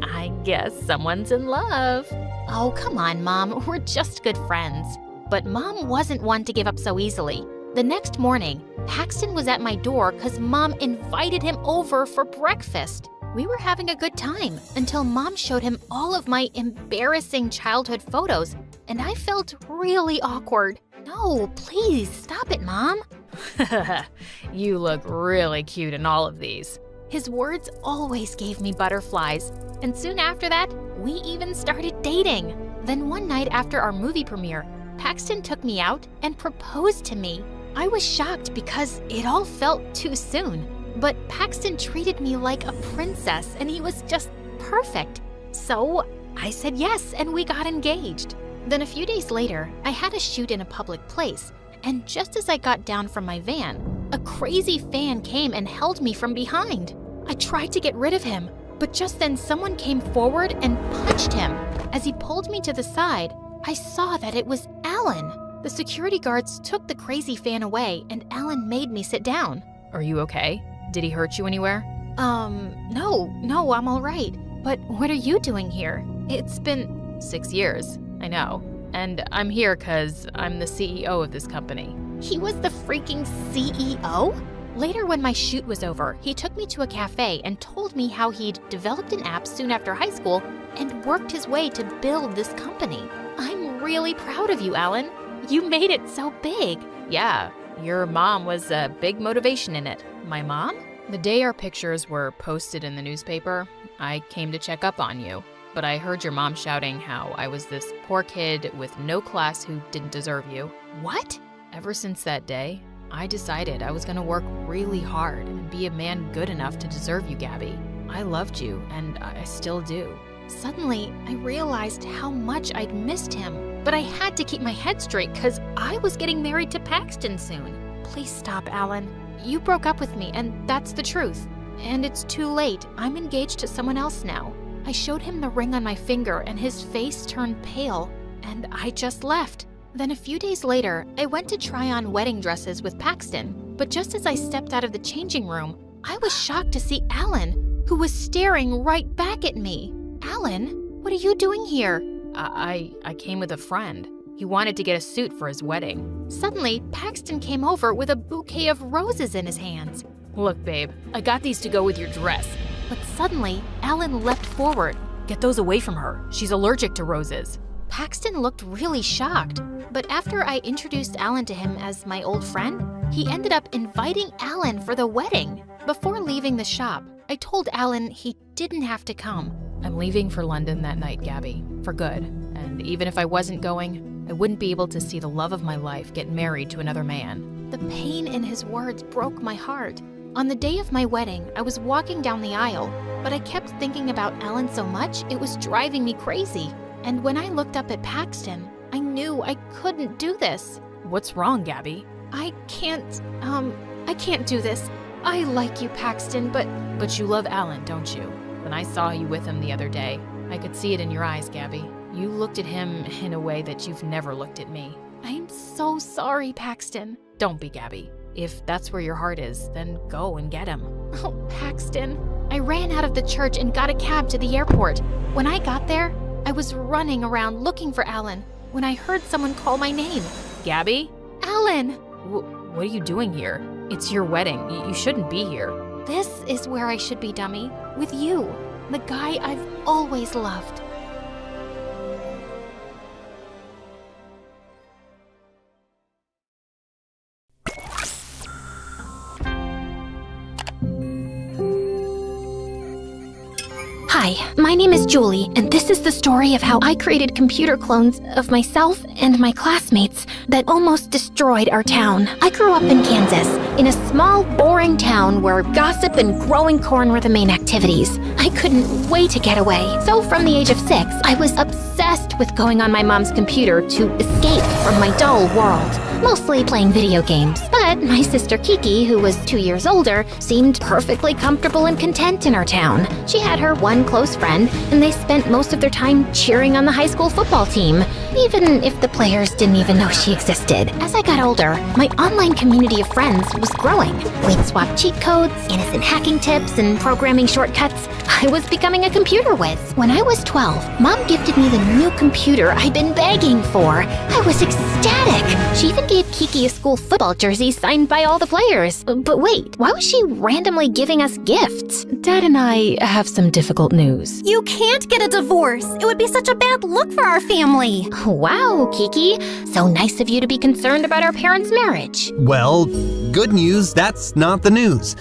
I guess someone's in love. Oh, come on, Mom, we're just good friends. But Mom wasn't one to give up so easily. The next morning, Paxton was at my door because Mom invited him over for breakfast. We were having a good time until Mom showed him all of my embarrassing childhood photos, and I felt really awkward. No, please, stop it, Mom. You look really cute in all of these. His words always gave me butterflies, and soon after that, we even started dating. Then one night after our movie premiere, Paxton took me out and proposed to me. I was shocked because it all felt too soon, but Paxton treated me like a princess and he was just perfect. So I said yes and we got engaged. Then a few days later, I had a shoot in a public place, and just as I got down from my van, a crazy fan came and held me from behind. I tried to get rid of him, but just then someone came forward and punched him. As he pulled me to the side, I saw that it was Alan. The security guards took the crazy fan away and Alan made me sit down. Are you okay? Did he hurt you anywhere? No, I'm all right. But what are you doing here? It's been 6 years, I know. And I'm here because I'm the CEO of this company. He was the freaking CEO? Later, when my shoot was over, he took me to a cafe and told me how he'd developed an app soon after high school and worked his way to build this company. I'm really proud of you, Alan. You made it so big. Yeah, your mom was a big motivation in it. My mom? The day our pictures were posted in the newspaper, I came to check up on you. But I heard your mom shouting how I was this poor kid with no class who didn't deserve you. What? Ever since that day, I decided I was gonna work really hard and be a man good enough to deserve you, Gabby. I loved you, and I still do. Suddenly, I realized how much I'd missed him, but I had to keep my head straight because I was getting married to Paxton soon. Please stop, Alan. You broke up with me, and that's the truth. And it's too late. I'm engaged to someone else now. I showed him the ring on my finger and his face turned pale, and I just left. Then a few days later, I went to try on wedding dresses with Paxton, but just as I stepped out of the changing room, I was shocked to see Alan, who was staring right back at me. Alan, what are you doing here? I came with a friend. He wanted to get a suit for his wedding. Suddenly, Paxton came over with a bouquet of roses in his hands. Look, babe, I got these to go with your dress. But suddenly, Alan leapt forward. Get those away from her. She's allergic to roses. Paxton looked really shocked, but after I introduced Alan to him as my old friend, he ended up inviting Alan for the wedding. Before leaving the shop, I told Alan he didn't have to come. I'm leaving for London that night, Gabby, for good. And even if I wasn't going, I wouldn't be able to see the love of my life get married to another man. The pain in his words broke my heart. On the day of my wedding, I was walking down the aisle, but I kept thinking about Alan so much it was driving me crazy. And when I looked up at Paxton, I knew I couldn't do this. What's wrong, Gabby? I can't do this. I like you, Paxton, But you love Alan, don't you? When I saw you with him the other day, I could see it in your eyes, Gabby. You looked at him in a way that you've never looked at me. I'm so sorry, Paxton. Don't be, Gabby. If that's where your heart is, then go and get him. Oh, Paxton. I ran out of the church and got a cab to the airport. When I got there, I was running around looking for Alan when I heard someone call my name. Gabby? Alan! What are you doing here? It's your wedding. You shouldn't be here. This is where I should be, dummy. With you, the guy I've always loved. Hi, my name is Julie, and this is the story of how I created computer clones of myself and my classmates that almost destroyed our town. I grew up in Kansas, in a small, boring town where gossip and growing corn were the main activities. I couldn't wait to get away, so from the age of 6, I was obsessed with going on my mom's computer to escape from my dull world. Mostly playing video games, but But my sister Kiki, who was 2 years older, seemed perfectly comfortable and content in our town. She had her one close friend, and they spent most of their time cheering on the high school football team, even if the players didn't even know she existed. As I got older, my online community of friends was growing. We'd swap cheat codes, innocent hacking tips, and programming shortcuts. I was becoming a computer whiz. When I was 12, Mom gifted me the new computer I'd been begging for. I was ecstatic. She even gave Kiki a school football jersey signed by all the players. But wait, why was she randomly giving us gifts? Dad and I have some difficult news. You can't get a divorce. It would be such a bad look for our family. Wow, Kiki. So nice of you to be concerned about our parents' marriage. Well, good news, that's not the news.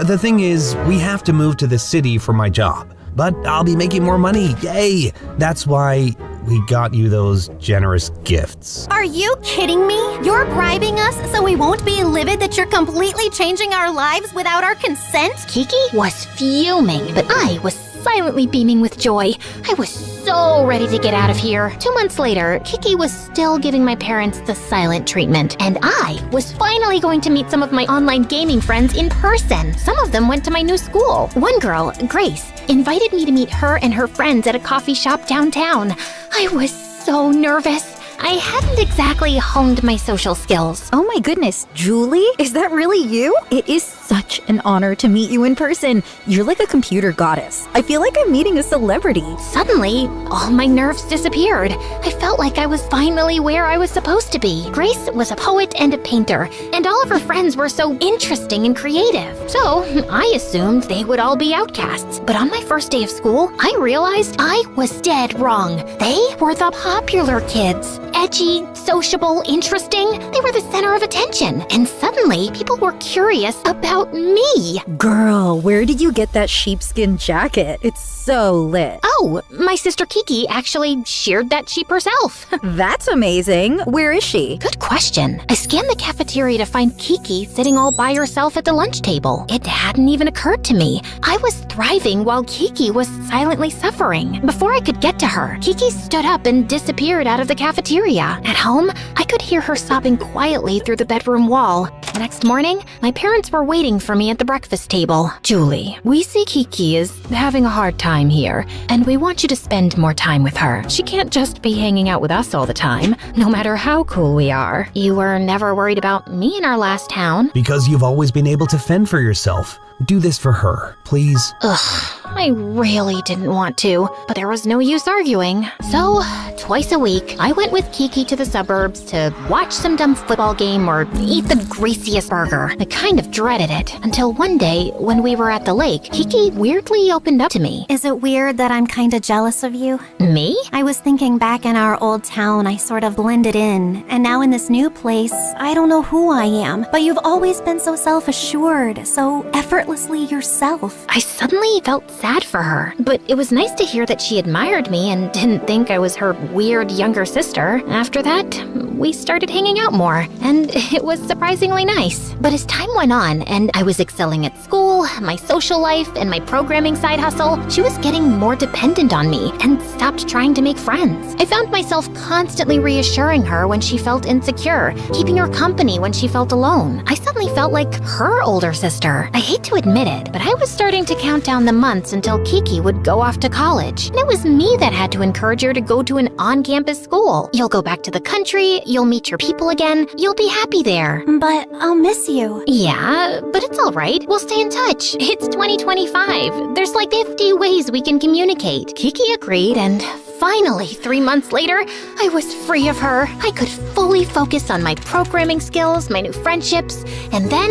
The thing is, we have to move to the city for my job. But I'll be making more money, yay! That's why we got you those generous gifts. Are you kidding me? You're bribing us so we won't be livid that you're completely changing our lives without our consent? Kiki was fuming, but I was silently beaming with joy. I was so ready to get out of here. 2 months later, Kiki was still giving my parents the silent treatment, and I was finally going to meet some of my online gaming friends in person. Some of them went to my new school. One girl, Grace, invited me to meet her and her friends at a coffee shop downtown. I was so nervous. I hadn't exactly honed my social skills. Oh my goodness, Julie? Is that really you? It is such an honor to meet you in person. You're like a computer goddess. I feel like I'm meeting a celebrity. Suddenly, all my nerves disappeared. I felt like I was finally where I was supposed to be. Grace was a poet and a painter, and all of her friends were so interesting and creative. So, I assumed they would all be outcasts. But on my first day of school, I realized I was dead wrong. They were the popular kids. Edgy, sociable, interesting. They were the center of attention. And suddenly, people were curious about me. Girl, where did you get that sheepskin jacket? It's so lit. Oh, my sister Kiki actually sheared that sheep herself. That's amazing. Where is she? Good question. I scanned the cafeteria to find Kiki sitting all by herself at the lunch table. It hadn't even occurred to me. I was thriving while Kiki was silently suffering. Before I could get to her, Kiki stood up and disappeared out of the cafeteria. At home, I could hear her sobbing quietly through the bedroom wall. The next morning, my parents were waiting for me at the breakfast table. Julie, we see Kiki is having a hard time here, and we want you to spend more time with her. She can't just be hanging out with us all the time, no matter how cool we are. You were never worried about me in our last town. Because you've always been able to fend for yourself. Do this for her, please. Ugh, I really didn't want to, but there was no use arguing. So, twice a week, I went with Kiki to the suburbs to watch some dumb football game or eat the greasiest burger. I kind of dreaded it, until one day, when we were at the lake, Kiki weirdly opened up to me. Is it weird that I'm kinda jealous of you? Me? I was thinking back in our old town, I sort of blended in, and now in this new place, I don't know who I am, but you've always been so self-assured, so effortlessly yourself. I suddenly felt sad for her, but it was nice to hear that she admired me and didn't think I was her weird younger sister. After that, we started hanging out more, and it was surprisingly nice. But as time went on, and I was excelling at school, my social life, and my programming side hustle, she was getting more dependent on me and stopped trying to make friends. I found myself constantly reassuring her when she felt insecure, keeping her company when she felt alone. I suddenly felt like her older sister. I hate to admit it, but I was starting to count down the months until Kiki would go off to college. And it was me that had to encourage her to go to an on-campus school. You'll go back to the country, you'll meet your people again, you'll be happy there. But I'll miss you. Yeah, but it's all right. We'll stay in touch. It's 2025. There's like 50 ways we can communicate. Kiki agreed, and finally, 3 months later, I was free of her. I could fully focus on my programming skills, my new friendships, and then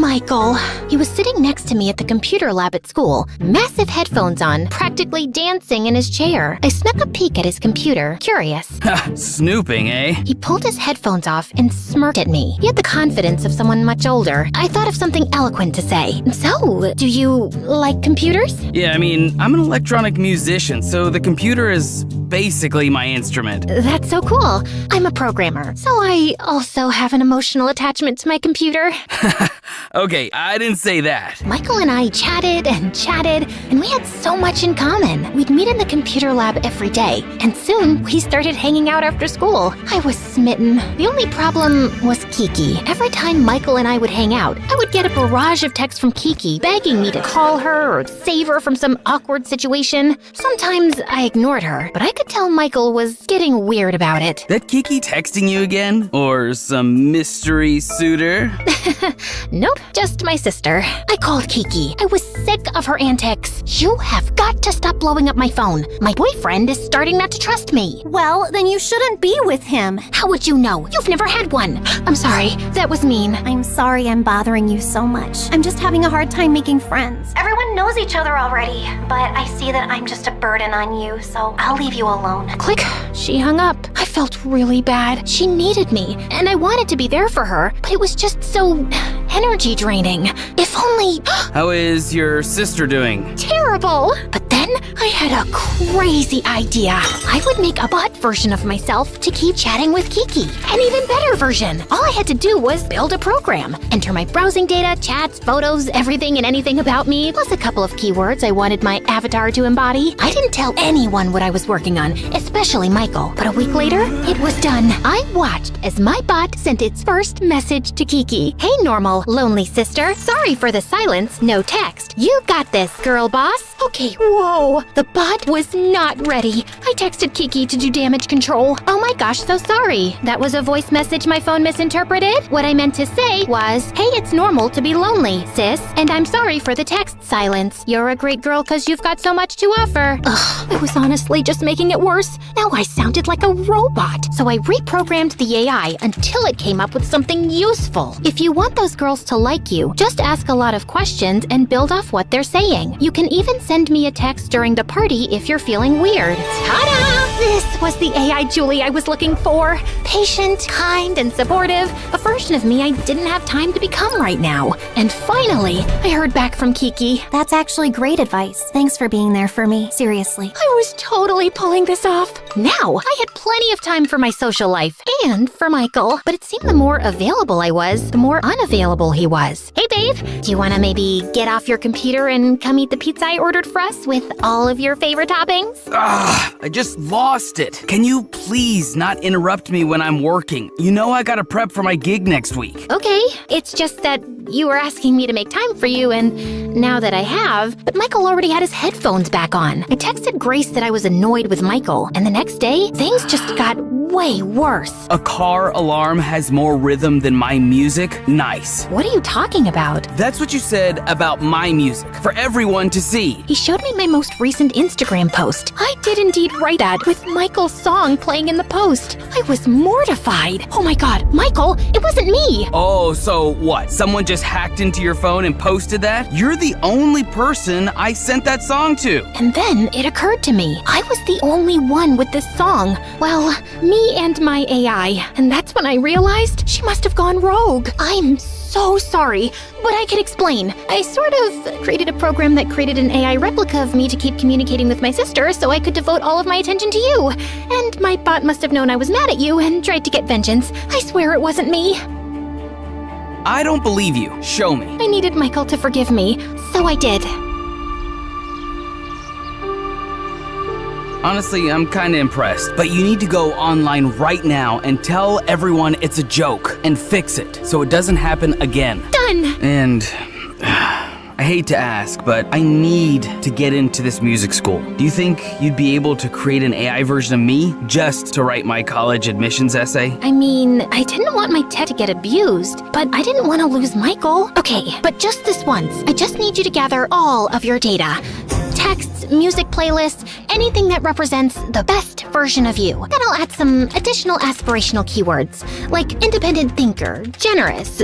Michael. He was sitting next to me at the computer lab at school, massive headphones on, practically dancing in his chair. I snuck a peek at his computer, curious. Snooping, eh? He pulled his headphones off and smirked at me. He had the confidence of someone much older. I thought of something eloquent to say. So, do you like computers? Yeah, I mean, I'm an electronic musician, so the computer is basically my instrument. That's so cool. I'm a programmer, so I also have an emotional attachment to my computer. Okay, I didn't say that. Michael and I chatted, and we had so much in common. We'd meet in the computer lab every day, and soon we started hanging out after school. I was smitten. The only problem was Kiki. Every time Michael and I would hang out, I would get a barrage of texts from Kiki begging me to call her or save her from some awkward situation. Sometimes I ignored her, but I could tell Michael was getting weird about it. That Kiki texting you again? Or some mystery suitor? Nope, just my sister. I called Kiki. I was sick of her antics. You have got to stop blowing up my phone. My boyfriend is starting not to trust me. Well, then you shouldn't be with him. How would you know? You've never had one. I'm sorry, that was mean. I'm sorry I'm bothering you so much. I'm just having a hard time making friends. Everyone knows each other already, but I see that I'm just a burden on you, so I'll leave you alone. Click. She hung up. I felt really bad. She needed me, and I wanted to be there for her, but it was just so energy draining. If only... How is your sister doing? Terrible! But then I had a crazy idea. I would make a bot version of myself to keep chatting with Kiki. An even better version. All I had to do was build a program, enter my browsing data, chats, photos, everything and anything about me, plus a couple of keywords I wanted my avatar to embody. I didn't tell anyone what I was working on, especially Michael. But a week later, it was done. I watched as my bot sent its first message to Kiki. Hey, normal, lonely sister. Sorry for the silence. No text. You got this, girl boss. Okay, whoa. The bot was not ready. I texted Kiki to do damage control. Oh my gosh, so sorry. That was a voice message my phone misinterpreted. What I meant to say was, hey, it's normal to be lonely, sis. And I'm sorry for the text silence. You're a great girl because you've got so much to offer. Ugh, I was honestly just making it worse. Now I sounded like a robot. So I reprogrammed the AI until it came up with something useful. If you want those girls to like you, just ask a lot of questions and build off what they're saying. You can even send me a text during the party if you're feeling weird. Ta-da! This was the AI Julie I was looking for. Patient, kind, and supportive. A version of me I didn't have time to become right now. And finally, I heard back from Kiki. That's actually great advice. Thanks for being there for me. Seriously. I was totally pulling this off. Now, I had plenty of time for my social life and for Michael. But it seemed the more available I was, the more unavailable he was. Hey, babe, do you want to maybe get off your computer and come eat the pizza I ordered for us with all of your favorite toppings? I just lost it. Can you please not interrupt me when I'm working? You know I gotta prep for my gig next week. Okay, it's just that you were asking me to make time for you, and now that I have, but Michael already had his headphones back on. I texted Grace that I was annoyed with Michael, and the next day, things just got way worse. A car alarm has more rhythm than my music? Nice. What are you talking about? That's what you said about my music, for everyone to see. He showed me my most recent Instagram post. I did indeed write that, with Michael's song playing in the post. I was mortified. Oh my god, Michael, it wasn't me! Oh, so what? Someone just hacked into your phone and posted that? You're the only person I sent that song to. And then it occurred to me, I was the only one with this song. Well, me and my AI. And that's when I realized she must have gone rogue. I'm so sorry, but I can explain. I sort of created a program that created an AI replica of me to keep communicating with my sister so I could devote all of my attention to you. And my bot must have known I was mad at you and tried to get vengeance. I swear it wasn't me. I don't believe you. Show me. I needed Michael to forgive me, so I did. Honestly, I'm kinda impressed, but you need to go online right now and tell everyone it's a joke and fix it so it doesn't happen again. Done! And I hate to ask, but I need to get into this music school. Do you think you'd be able to create an AI version of me just to write my college admissions essay? I mean, I didn't want my tech to get abused, but I didn't want to lose Michael. Okay, but just this once, I just need you to gather all of your data. Texts, music playlists, anything that represents the best version of you. Then I'll add some additional aspirational keywords, like independent thinker, generous.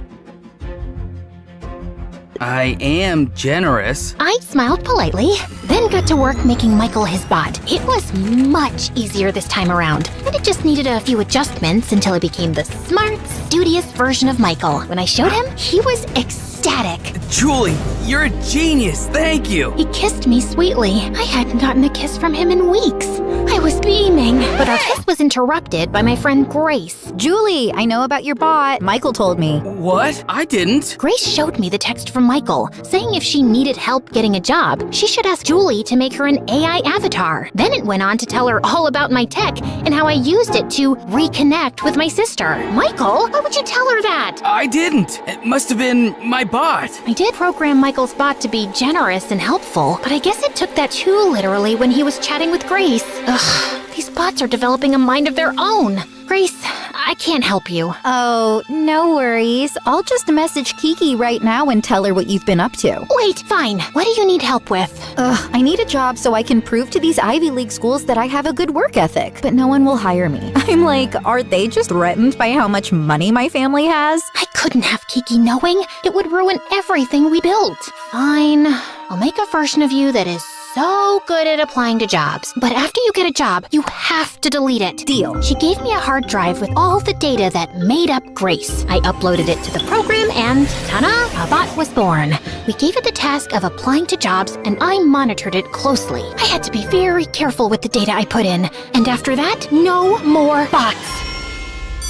I am generous. I smiled politely, then got to work making Michael his bot. It was much easier this time around, and it just needed a few adjustments until it became the smart, studious version of Michael. When I showed him, he was ecstatic. Julie, you're a genius. Thank you. He kissed me sweetly. I hadn't gotten a kiss from him in weeks. I was beaming, but our kiss was interrupted by my friend Grace. Julie, I know about your bot. Michael told me. What? I didn't. Grace showed me the text from Michael, saying if she needed help getting a job, she should ask Julie to make her an AI avatar. Then it went on to tell her all about my tech and how I used it to reconnect with my sister. Michael, why would you tell her that? I didn't. It must have been my bot. I did program Michael's bot to be generous and helpful, but I guess it took that too literally when he was chatting with Grace. Ugh, these bots are developing a mind of their own. Grace, I can't help you. Oh, no worries. I'll just message Kiki right now and tell her what you've been up to. Wait, fine. What do you need help with? I need a job so I can prove to these Ivy League schools that I have a good work ethic, but no one will hire me. I'm like, are they just threatened by how much money my family has? I couldn't have Kiki knowing. It would ruin everything we built. Fine. I'll make a version of you that is so good at applying to jobs. But after you get a job, you have to delete it. Deal. She gave me a hard drive with all the data that made up Grace. I uploaded it to the program and ta-da, a bot was born. We gave it the task of applying to jobs and I monitored it closely. I had to be very careful with the data I put in. And after that, no more bots.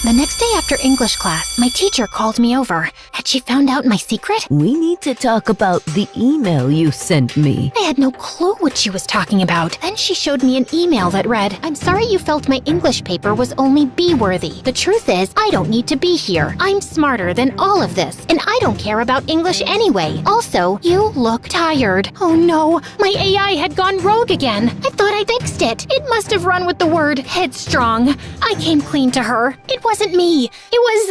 The next day after English class, my teacher called me over. Had she found out my secret? We need to talk about the email you sent me. I had no clue what she was talking about. Then she showed me an email that read, "I'm sorry you felt my English paper was only B-worthy. The truth is, I don't need to be here. I'm smarter than all of this, and I don't care about English anyway. Also, you look tired." Oh no, my AI had gone rogue again. I thought I fixed it. It must have run with the word headstrong. I came clean to her. It wasn't me. It was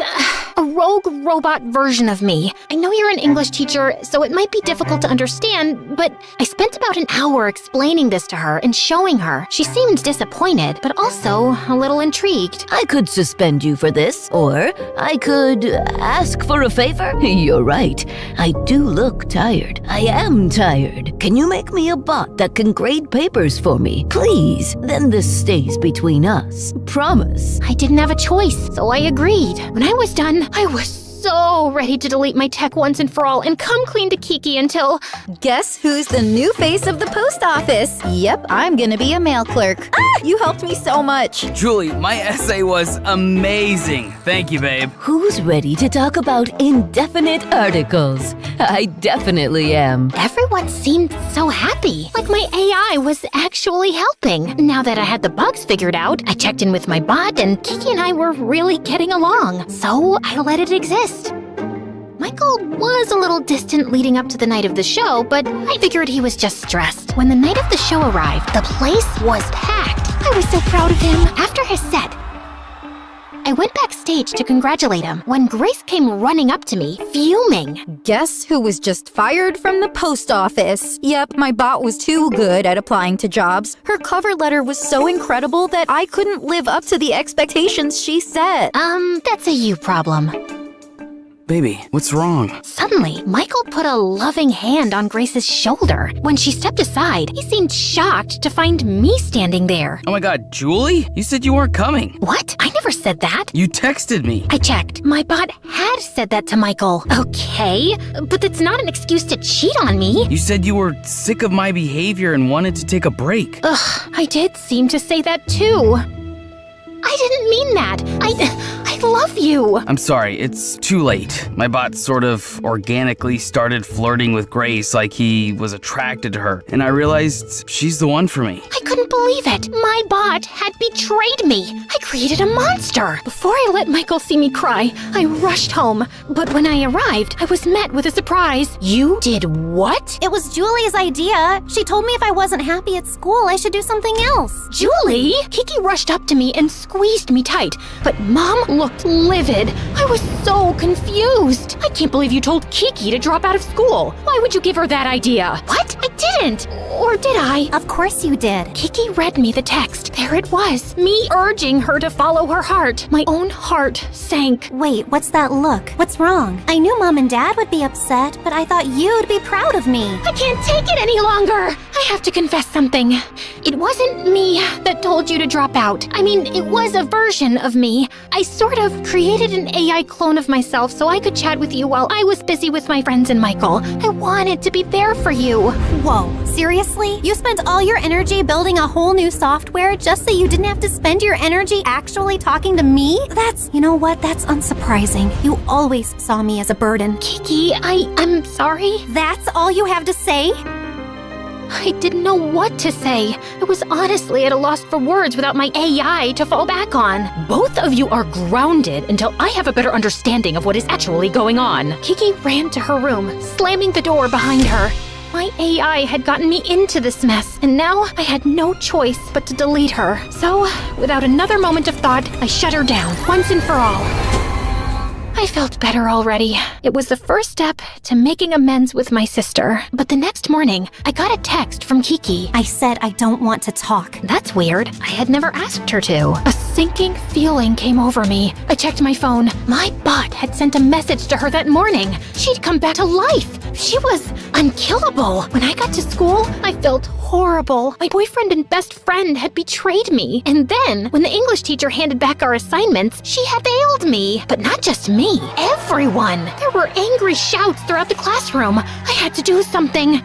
a rogue robot version of me. I know you're an English teacher, so it might be difficult to understand, but I spent about an hour explaining this to her and showing her. She seemed disappointed, but also a little intrigued. I could suspend you for this, or I could ask for a favor. You're right. I do look tired. I am tired. Can you make me a bot that can grade papers for me? Please. Then this stays between us. Promise. I didn't have a choice, so I agreed. When I was done, I was so ready to delete my tech once and for all and come clean to Kiki until... Guess who's the new face of the post office? Yep, I'm gonna be a mail clerk. You helped me so much. Julie, my essay was amazing. Thank you, babe. Who's ready to talk about indefinite articles? I definitely am. Everyone seemed so happy, like my AI was actually helping. Now that I had the bugs figured out, I checked in with my bot and Kiki and I were really getting along. So I let it exist. Michael was a little distant leading up to the night of the show, but I figured he was just stressed. When the night of the show arrived, the place was packed. I was so proud of him. After his set, I went backstage to congratulate him when Grace came running up to me, fuming. Guess who was just fired from the post office? Yep, my bot was too good at applying to jobs. Her cover letter was so incredible that I couldn't live up to the expectations she set. That's a you problem. Baby, what's wrong? Suddenly, Michael put a loving hand on Grace's shoulder. When she stepped aside, he seemed shocked to find me standing there. Oh my god, Julie? You said you weren't coming. What? I never said that. You texted me. I checked. My bot had said that to Michael. Okay, but that's not an excuse to cheat on me. You said you were sick of my behavior and wanted to take a break. Ugh, I did seem to say that too. I didn't mean that. I love you. I'm sorry, it's too late. My bot sort of organically started flirting with Grace like he was attracted to her, and I realized she's the one for me. I couldn't believe it. My bot had betrayed me. I created a monster. Before I let Michael see me cry, I rushed home. But when I arrived, I was met with a surprise. You did what? It was Julie's idea. She told me if I wasn't happy at school, I should do something else. Julie? Kiki rushed up to me and squeezed me tight, but Mom looked livid. I was so confused. I can't believe you told Kiki to drop out of school. Why would you give her that idea? What? I didn't. Or did I? Of course you did. Kiki read me the text. There it was. Me urging her to follow her heart. My own heart sank. Wait, what's that look? What's wrong? I knew Mom and Dad would be upset, but I thought you'd be proud of me. I can't take it any longer. I I have to confess something. It wasn't me that told you to drop out. I mean, it was a version of me. I sort of created an AI clone of myself so I could chat with you while I was busy with my friends and Michael. I wanted to be there for you. Whoa, seriously? You spent all your energy building a whole new software just so you didn't have to spend your energy actually talking to me? You know what? That's unsurprising. You always saw me as a burden. Kiki, I'm sorry. That's all you have to say? I didn't know what to say. I was honestly at a loss for words without my AI to fall back on. Both of you are grounded until I have a better understanding of what is actually going on. Kiki ran to her room, slamming the door behind her. My AI had gotten me into this mess, and now I had no choice but to delete her. So, without another moment of thought, I shut her down, once and for all. I felt better already. It was the first step to making amends with my sister. But the next morning, I got a text from Kiki. I said I don't want to talk. That's weird. I had never asked her to. A sinking feeling came over me. I checked my phone. My bot had sent a message to her that morning. She'd come back to life. She was unkillable. When I got to school, I felt horrible. My boyfriend and best friend had betrayed me. And then, when the English teacher handed back our assignments, she had failed me. But not just me. Everyone. There were angry shouts throughout the classroom. I had to do something.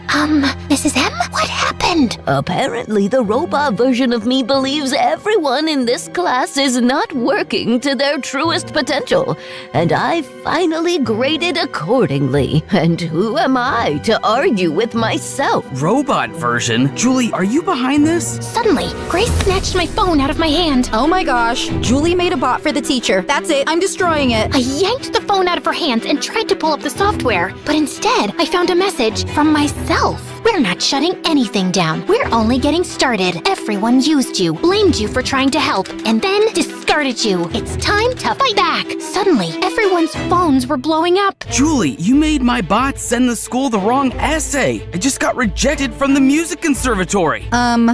Mrs. M, what happened? Apparently, the robot version of me believes everyone in this class is not working to their truest potential, and I finally graded accordingly. And who am I to argue with myself? Robot version? Julie, are you behind this? Suddenly, Grace snatched my phone out of my hand. Oh my gosh, Julie made a bot for the teacher. That's it, I'm destroying it. I yanked the phone out of her hands and tried to pull up the software, but instead, I found a message from myself. We're not shutting anything down. We're only getting started. Everyone used you, blamed you for trying to help, and then discarded you. It's time to fight back. Suddenly, everyone's phones were blowing up. Julie, you made my bot send the school the wrong essay. I just got rejected from the music conservatory.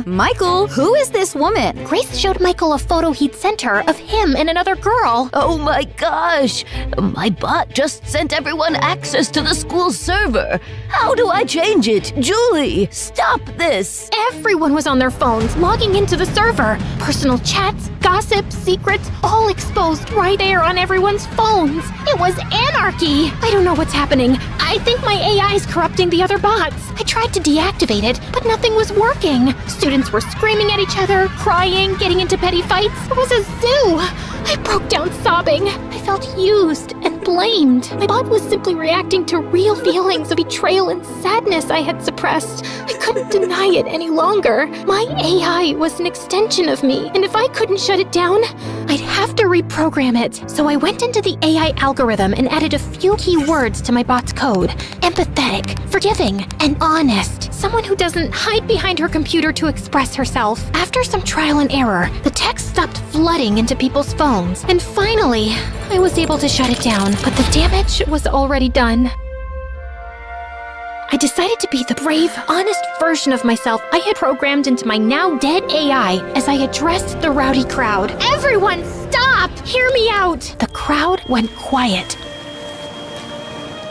Michael, who is this woman? Grace showed Michael a photo he'd sent her of him and another girl. Oh my gosh! My bot just sent everyone access to the school server. How do I change it? Julie, stop this! Everyone was on their phones, logging into the server. Personal chats, gossip, secrets, all exposed right there on everyone's phones. It was anarchy. I don't know what's happening. I think my AI is corrupting the other bots. I tried to deactivate it, but nothing was working. Students were screaming at each other, crying, getting into petty fights. It was a zoo. I broke down sobbing. I felt used and blamed. My bot was simply reacting to real feelings of betrayal and sadness I had suppressed. I couldn't deny it any longer. My AI was an extension of me, and if I couldn't shut it down, I'd have to reprogram it. So I went into the AI algorithm and added a few key words to my bot's code. Empathetic, forgiving, and honest. Someone who doesn't hide behind her computer to express herself. After some trial and error, the text stopped flooding into people's phones, and finally, I was able to shut it down, but the damage was already done. I decided to be the brave, honest version of myself I had programmed into my now dead AI as I addressed the rowdy crowd. Everyone stop! Hear me out! The crowd went quiet.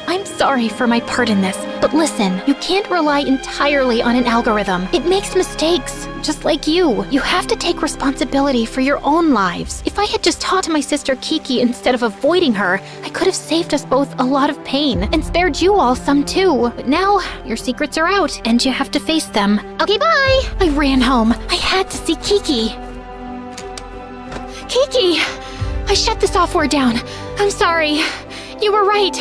I'm sorry for my part in this, but listen, you can't rely entirely on an algorithm. It makes mistakes, just like you. You have to take responsibility for your own lives. If I had just talked to my sister Kiki instead of avoiding her, I could have saved us both a lot of pain and spared you all some too. But now, your secrets are out and you have to face them. Okay, bye! I ran home. I had to see Kiki. Kiki! I shut the software down. I'm sorry. You were right.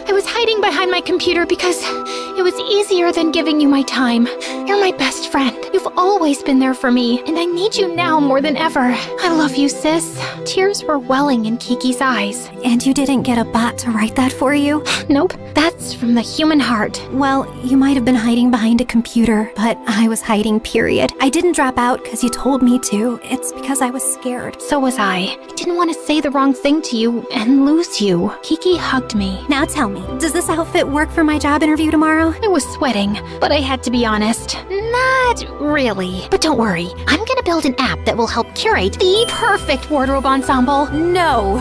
I was hiding behind my computer because it was easier than giving you my time. You're my best friend. You've always been there for me, and I need you now more than ever. I love you, sis. Tears were welling in Kiki's eyes. And you didn't get a bot to write that for you? Nope. That's from the human heart. Well, you might have been hiding behind a computer, but I was hiding, period. I didn't drop out because you told me to. It's because I was scared. So was I. I didn't want to say the wrong thing to you and lose you. Kiki hugged me. Now tell me, does this outfit work for my job interview tomorrow? I was sweating, but I had to be honest. Not really. But don't worry, I'm gonna build an app that will help curate the perfect wardrobe ensemble. No.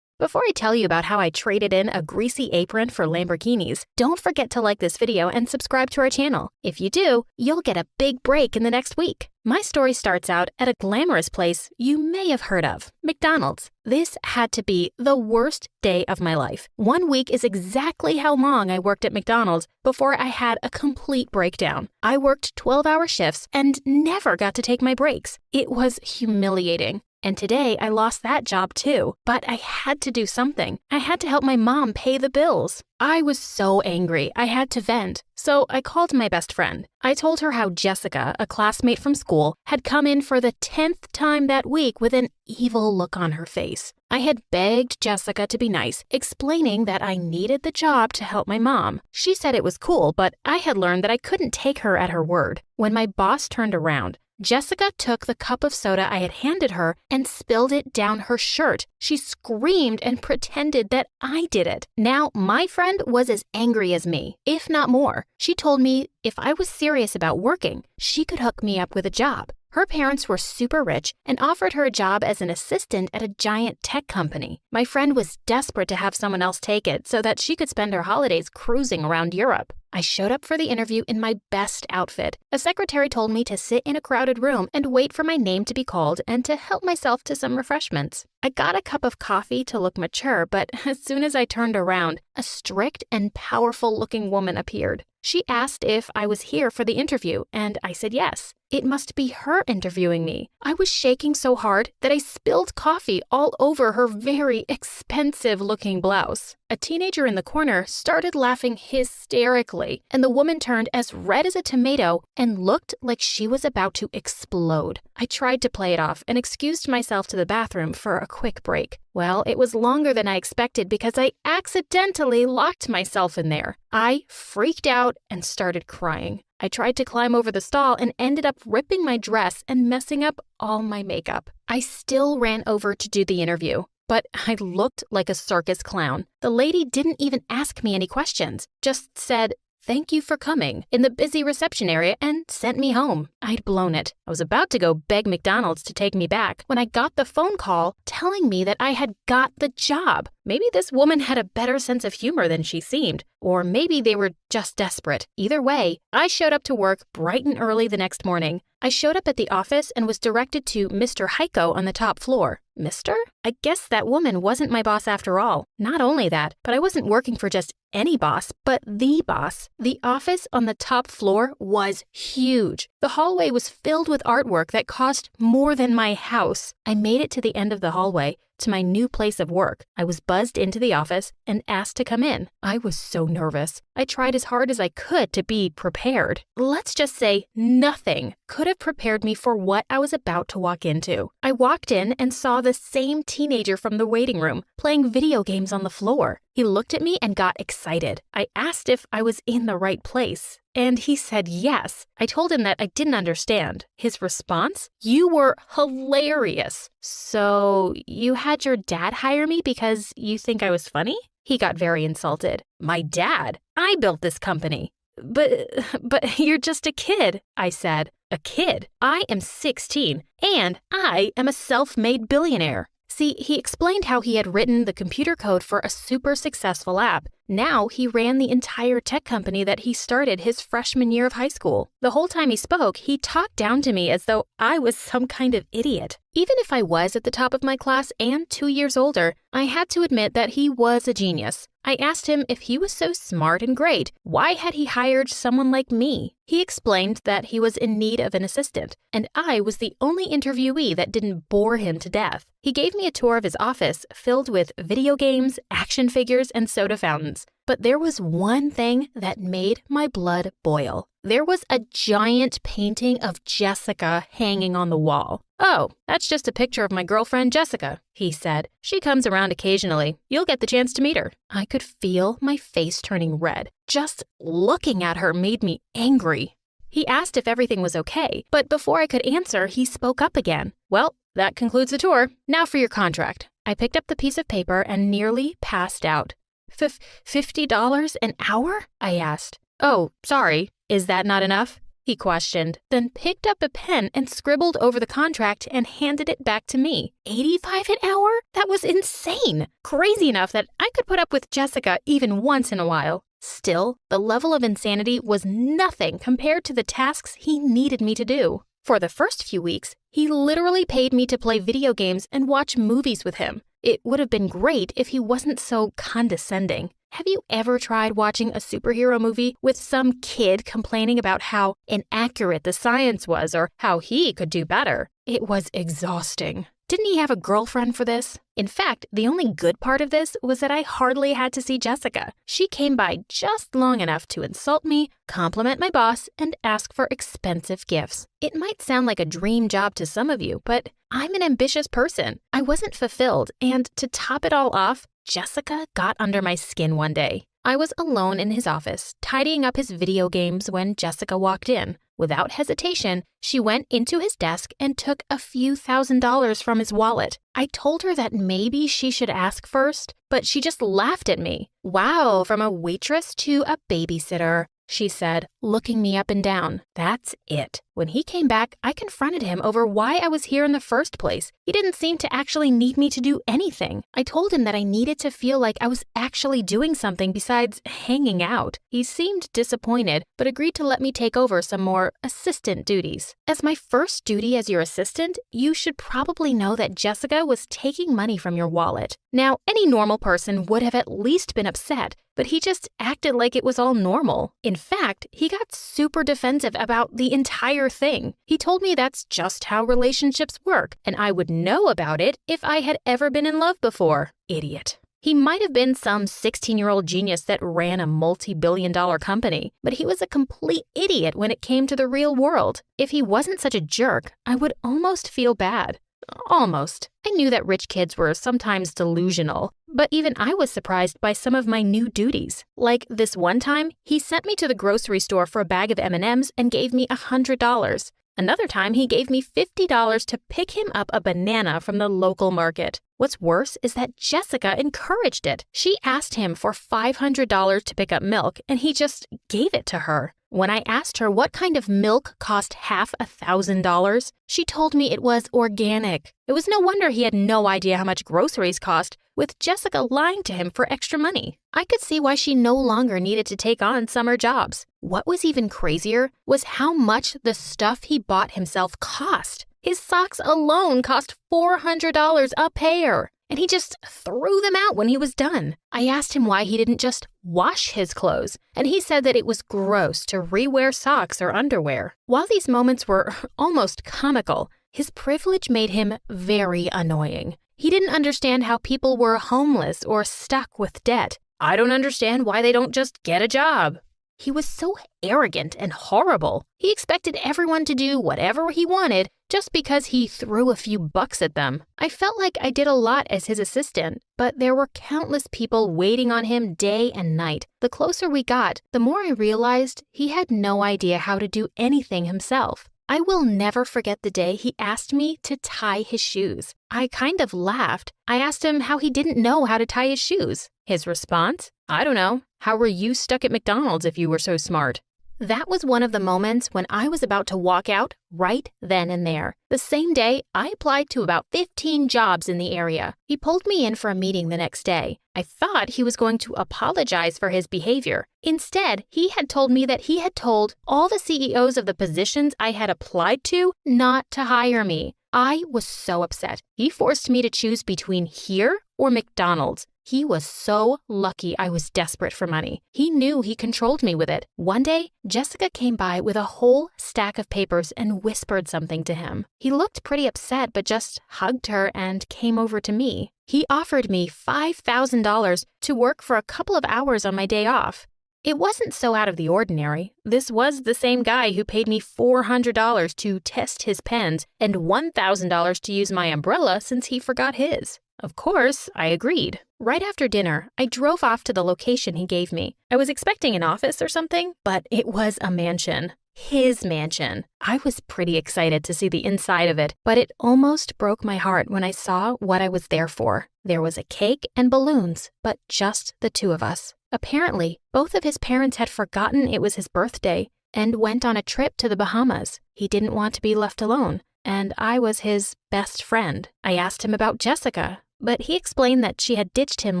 Before I tell you about how I traded in a greasy apron for Lamborghinis, don't forget to like this video and subscribe to our channel. If you do, you'll get a big break in the next week. My story starts out at a glamorous place you may have heard of, McDonald's. This had to be the worst day of my life. 1 week is exactly how long I worked at McDonald's before I had a complete breakdown. I worked 12-hour shifts and never got to take my breaks. It was humiliating. And today I lost that job too, but I had to do something. I had to help my mom pay the bills. I was so angry, I had to vent. So I called my best friend. I told her how Jessica, a classmate from school, had come in for the 10th time that week with an evil look on her face. I had begged Jessica to be nice, explaining that I needed the job to help my mom. She said it was cool, but I had learned that I couldn't take her at her word. When my boss turned around, Jessica took the cup of soda I had handed her and spilled it down her shirt. She screamed and pretended that I did it. Now, my friend was as angry as me, if not more. She told me if I was serious about working, she could hook me up with a job. Her parents were super rich and offered her a job as an assistant at a giant tech company. My friend was desperate to have someone else take it so that she could spend her holidays cruising around Europe. I showed up for the interview in my best outfit. A secretary told me to sit in a crowded room and wait for my name to be called and to help myself to some refreshments. I got a cup of coffee to look mature, but as soon as I turned around, a strict and powerful-looking woman appeared. She asked if I was here for the interview, and I said yes. It must be her interviewing me. I was shaking so hard that I spilled coffee all over her very expensive-looking blouse. A teenager in the corner started laughing hysterically, and the woman turned as red as a tomato and looked like she was about to explode. I tried to play it off and excused myself to the bathroom for a quick break. Well, it was longer than I expected because I accidentally locked myself in there. I freaked out and started crying. I tried to climb over the stall and ended up ripping my dress and messing up all my makeup. I still ran over to do the interview, but I looked like a circus clown. The lady didn't even ask me any questions, just said, "Thank you for coming," in the busy reception area and sent me home. I'd blown it. I was about to go beg McDonald's to take me back when I got the phone call telling me that I had got the job. Maybe this woman had a better sense of humor than she seemed, or maybe they were just desperate. Either way, I showed up to work bright and early the next morning. I showed up at the office and was directed to Mr. Heiko on the top floor. Mister? I guess that woman wasn't my boss after all. Not only that, but I wasn't working for just any boss, but the boss. The office on the top floor was huge. The hallway was filled with artwork that cost more than my house. I made it to the end of the hallway, to my new place of work. I was buzzed into the office and asked to come in. I was so nervous. I tried as hard as I could to be prepared. Let's just say nothing could have prepared me for what I was about to walk into. I walked in and saw the same teenager from the waiting room playing video games on the floor. He looked at me and got excited. I asked if I was in the right place, and he said yes. I told him that I didn't understand. His response? "You were hilarious." "So you had your dad hire me because you think I was funny?" He got very insulted. "My dad? I built this company." But you're just a kid," I said. "A kid? I am 16, and I am a self-made billionaire." See, he explained how he had written the computer code for a super successful app. Now he ran the entire tech company that he started his freshman year of high school. The whole time he spoke, he talked down to me as though I was some kind of idiot. Even if I was at the top of my class and 2 years older, I had to admit that he was a genius. I asked him if he was so smart and great, why had he hired someone like me? He explained that he was in need of an assistant, and I was the only interviewee that didn't bore him to death. He gave me a tour of his office filled with video games, action figures, and soda fountains. But there was one thing that made my blood boil. There was a giant painting of Jessica hanging on the wall. "Oh, that's just a picture of my girlfriend Jessica," he said. "She comes around occasionally. You'll get the chance to meet her." I could feel my face turning red. Just looking at her made me angry. He asked if everything was okay, but before I could answer, he spoke up again. "Well, that concludes the tour. Now for your contract." I picked up the piece of paper and nearly passed out. $50 an hour? I asked. "Oh, sorry. Is that not enough?" he questioned, then picked up a pen and scribbled over the contract and handed it back to me. $85 an hour? That was insane. Crazy enough that I could put up with Jessica even once in a while. Still, the level of insanity was nothing compared to the tasks he needed me to do. For the first few weeks, he literally paid me to play video games and watch movies with him. It would have been great if he wasn't so condescending. Have you ever tried watching a superhero movie with some kid complaining about how inaccurate the science was or how he could do better? It was exhausting. Didn't he have a girlfriend for this? In fact, the only good part of this was that I hardly had to see Jessica. She came by just long enough to insult me, compliment my boss, and ask for expensive gifts. It might sound like a dream job to some of you, but I'm an ambitious person. I wasn't fulfilled, and to top it all off, Jessica got under my skin one day. I was alone in his office, tidying up his video games when Jessica walked in. Without hesitation, she went into his desk and took a few $1,000s from his wallet. I told her that maybe she should ask first, but she just laughed at me. "Wow, from a waitress to a babysitter," she said, looking me up and down. That's it. When he came back, I confronted him over why I was here in the first place. He didn't seem to actually need me to do anything. I told him that I needed to feel like I was actually doing something besides hanging out. He seemed disappointed, but agreed to let me take over some more assistant duties. As my first duty as your assistant, you should probably know that Jessica was taking money from your wallet. Now, any normal person would have at least been upset, but he just acted like it was all normal. In fact, he got super defensive about the entire thing. He told me that's just how relationships work, and I would know about it if I had ever been in love before. Idiot. He might have been some 16-year-old genius that ran a multi-billion-dollar company, but he was a complete idiot when it came to the real world. If he wasn't such a jerk, I would almost feel bad. Almost. I knew that rich kids were sometimes delusional, but even I was surprised by some of my new duties. Like this one time, he sent me to the grocery store for a bag of M&Ms and gave me $100. Another time, he gave me $50 to pick him up a banana from the local market. What's worse is that Jessica encouraged it. She asked him for $500 to pick up milk, and he just gave it to her. When I asked her what kind of milk cost half $1,000, she told me it was organic. It was no wonder he had no idea how much groceries cost, with Jessica lying to him for extra money. I could see why she no longer needed to take on summer jobs. What was even crazier was how much the stuff he bought himself cost. His socks alone cost $400 a pair, and he just threw them out when he was done. I asked him why he didn't just wash his clothes, and he said that it was gross to rewear socks or underwear. While these moments were almost comical, his privilege made him very annoying. He didn't understand how people were homeless or stuck with debt. I don't understand why they don't just get a job. He was so arrogant and horrible. He expected everyone to do whatever he wanted just because he threw a few bucks at them. I felt like I did a lot as his assistant, but there were countless people waiting on him day and night. The closer we got, the more I realized he had no idea how to do anything himself. I will never forget the day he asked me to tie his shoes. I kind of laughed. I asked him how he didn't know how to tie his shoes. His response? I don't know. How were you stuck at McDonald's if you were so smart? That was one of the moments when I was about to walk out right then and there. The same day, I applied to about 15 jobs in the area. He pulled me in for a meeting the next day. I thought he was going to apologize for his behavior. Instead, he had told me that he had told all the CEOs of the positions I had applied to not to hire me. I was so upset. He forced me to choose between here or McDonald's. He was so lucky I was desperate for money. He knew he controlled me with it. One day, Jessica came by with a whole stack of papers and whispered something to him. He looked pretty upset, but just hugged her and came over to me. He offered me $5,000 to work for a couple of hours on my day off. It wasn't so out of the ordinary. This was the same guy who paid me $400 to test his pens and $1,000 to use my umbrella since he forgot his. Of course, I agreed. Right after dinner, I drove off to the location he gave me. I was expecting an office or something, but it was a mansion. His mansion. I was pretty excited to see the inside of it, but it almost broke my heart when I saw what I was there for. There was a cake and balloons, but just the two of us. Apparently, both of his parents had forgotten it was his birthday. and went on a trip to the Bahamas. He didn't want to be left alone, and I was his best friend. I asked him about Jessica, but he explained that she had ditched him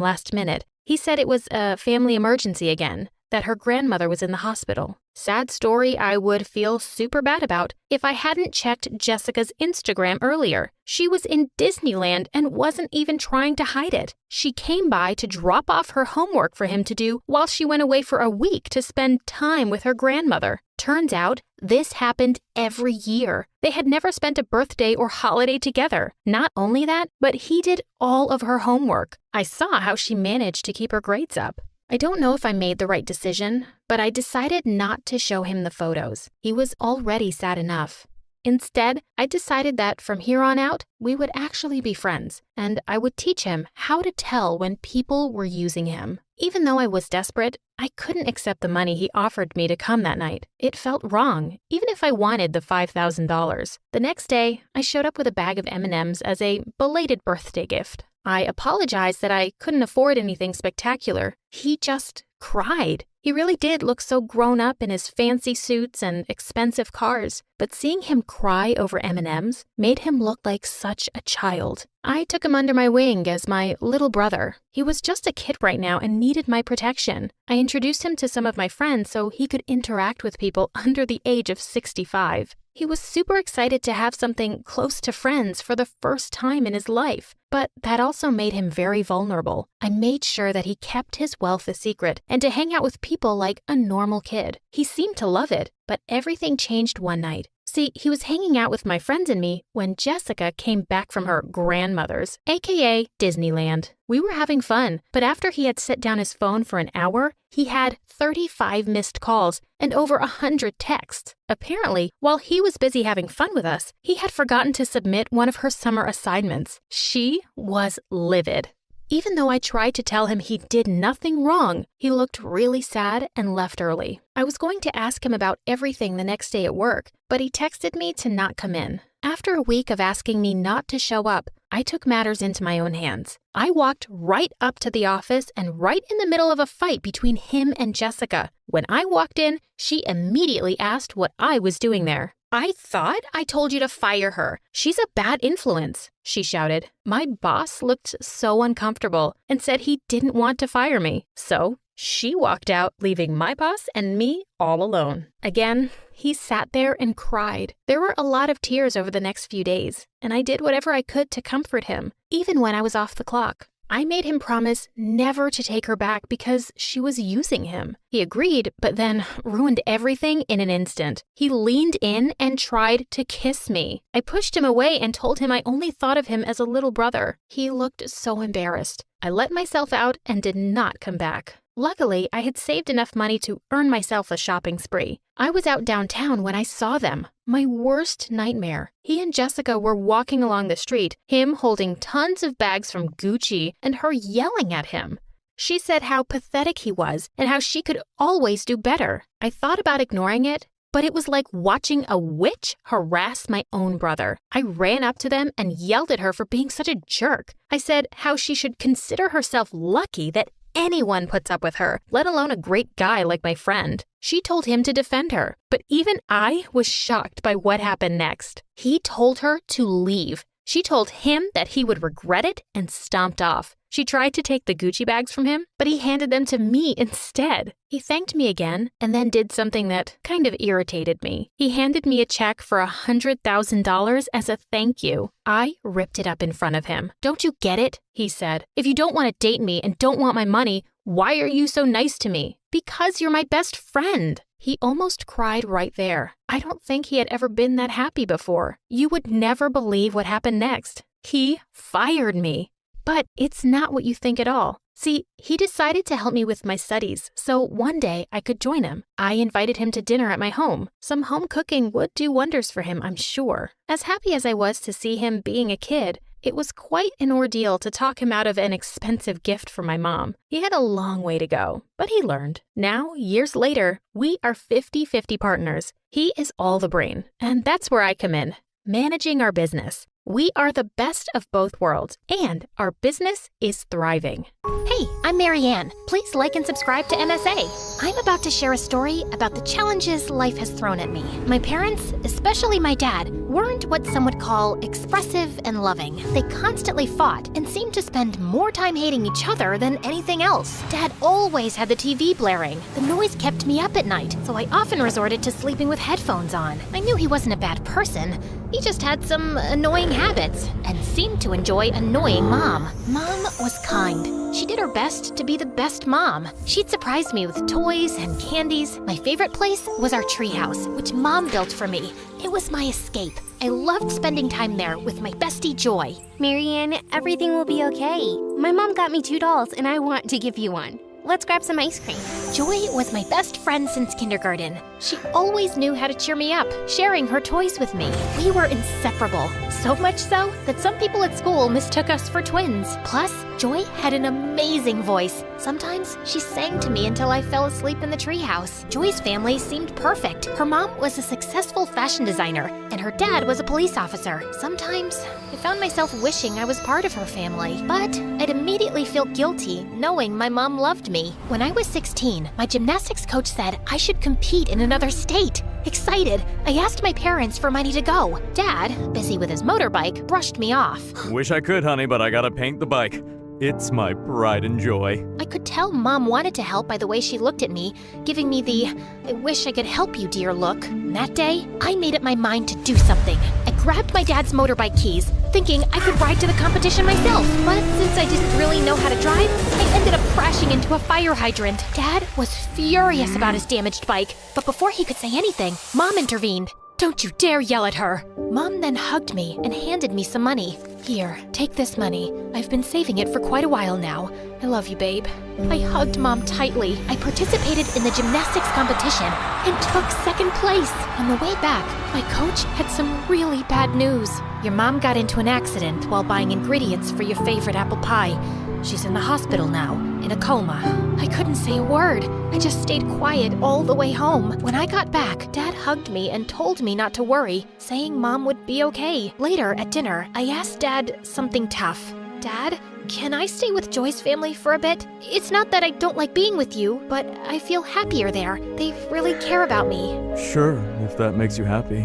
last minute. He said it was a family emergency again, that her grandmother was in the hospital. Sad story I would feel super bad about if I hadn't checked Jessica's Instagram earlier. She was in Disneyland and wasn't even trying to hide it. She came by to drop off her homework for him to do while she went away for a week to spend time with her grandmother. Turns out, this happened every year. They had never spent a birthday or holiday together. Not only that, but he did all of her homework. I saw how she managed to keep her grades up. I don't know if I made the right decision, but I decided not to show him the photos. He was already sad enough. Instead, I decided that from here on out, we would actually be friends, and I would teach him how to tell when people were using him. Even though I was desperate, I couldn't accept the money he offered me to come that night. It felt wrong, even if I wanted the $5,000. The next day, I showed up with a bag of M&Ms as a belated birthday gift. I apologized that I couldn't afford anything spectacular. He just cried. He really did look so grown up in his fancy suits and expensive cars, but seeing him cry over M&Ms made him look like such a child. I took him under my wing as my little brother. He was just a kid right now and needed my protection. I introduced him to some of my friends so he could interact with people under the age of 65. He was super excited to have something close to friends for the first time in his life, but that also made him very vulnerable. I made sure that he kept his wealth a secret and to hang out with people like a normal kid. He seemed to love it, but everything changed one night. See, he was hanging out with my friends and me when Jessica came back from her grandmother's, aka Disneyland. We were having fun, but after he had set down his phone for an hour, he had 35 missed calls and over 100 texts. Apparently, while he was busy having fun with us, he had forgotten to submit one of her summer assignments. She was livid. Even though I tried to tell him he did nothing wrong, he looked really sad and left early. I was going to ask him about everything the next day at work, but he texted me to not come in. After a week of asking me not to show up, I took matters into my own hands. I walked right up to the office and right in the middle of a fight between him and Jessica. When I walked in, she immediately asked what I was doing there. "I thought I told you to fire her. She's a bad influence," she shouted. My boss looked so uncomfortable and said he didn't want to fire me. So she walked out, leaving my boss and me all alone. Again, he sat there and cried. There were a lot of tears over the next few days, and I did whatever I could to comfort him, even when I was off the clock. I made him promise never to take her back because she was using him. He agreed, but then ruined everything in an instant. He leaned in and tried to kiss me. I pushed him away and told him I only thought of him as a little brother. He looked so embarrassed. I let myself out and did not come back. Luckily, I had saved enough money to earn myself a shopping spree. I was out downtown when I saw them. My worst nightmare. He and Jessica were walking along the street, him holding tons of bags from Gucci and her yelling at him. She said how pathetic he was and how she could always do better. I thought about ignoring it, but it was like watching a witch harass my own brother. I ran up to them and yelled at her for being such a jerk. I said how she should consider herself lucky that anyone puts up with her, let alone a great guy like my friend. She told him to defend her, but even I was shocked by what happened next. He told her to leave. She told him that he would regret it and stomped off. She tried to take the Gucci bags from him, but he handed them to me instead. He thanked me again and then did something that kind of irritated me. He handed me a check for $100,000 as a thank you. I ripped it up in front of him. "Don't you get it?" he said. "If you don't want to date me and don't want my money, why are you so nice to me?" "Because you're my best friend." He almost cried right there. I don't think he had ever been that happy before. You would never believe what happened next. He fired me. But it's not what you think at all. See, he decided to help me with my studies, so one day I could join him. I invited him to dinner at my home. Some home cooking would do wonders for him, I'm sure. As happy as I was to see him being a kid, it was quite an ordeal to talk him out of an expensive gift for my mom. He had a long way to go, but he learned. Now, years later, we are 50-50 partners. He is all the brain, and that's where I come in. Managing our business. We are the best of both worlds, and our business is thriving. Hey, I'm Marianne. Please like and subscribe to MSA. I'm about to share a story about the challenges life has thrown at me. My parents, especially my dad, weren't what some would call expressive and loving. They constantly fought and seemed to spend more time hating each other than anything else. Dad always had the TV blaring. The noise kept me up at night, so I often resorted to sleeping with headphones on. I knew he wasn't a bad person. He just had some annoying habits and seemed to enjoy annoying Mom. Mom was kind. She did her best to be the best mom. She'd surprise me with toys and candies. My favorite place was our treehouse, which Mom built for me. It was my escape. I loved spending time there with my bestie Joy. Marianne, everything will be okay. My mom got me 2 dolls and I want to give you one. Let's grab some ice cream. Joy was my best friend since kindergarten. She always knew how to cheer me up, sharing her toys with me. We were inseparable, so much so that some people at school mistook us for twins. Plus, Joy had an amazing voice. Sometimes she sang to me until I fell asleep in the treehouse. Joy's family seemed perfect. Her mom was a successful fashion designer, and her dad was a police officer. Sometimes I found myself wishing I was part of her family, but I'd immediately feel guilty knowing my mom loved me. When I was 16, my gymnastics coach said I should compete in another state. Excited, I asked my parents for money to go. Dad, busy with his motorbike, brushed me off. Wish I could, honey, but I gotta paint the bike. It's my pride and joy. I could tell Mom wanted to help by the way she looked at me, giving me the "I wish I could help you, dear" look. And that day, I made up my mind to do something. I grabbed my dad's motorbike keys, thinking I could ride to the competition myself. But since I didn't really know how to drive, I ended up crashing into a fire hydrant. Dad was furious about his damaged bike, but before he could say anything, Mom intervened. "Don't you dare yell at her." Mom then hugged me and handed me some money. "Here, take this money. I've been saving it for quite a while now. I love you, babe." I hugged Mom tightly. I participated in the gymnastics competition and took second place. On the way back, my coach had some really bad news. "Your mom got into an accident while buying ingredients for your favorite apple pie. She's in the hospital now, in a coma." I couldn't say a word. I just stayed quiet all the way home. When I got back, Dad hugged me and told me not to worry, saying Mom would be okay. Later, at dinner, I asked Dad something tough. "Dad, can I stay with Joy's family for a bit? It's not that I don't like being with you, but I feel happier there. They really care about me." Sure, if that makes you happy.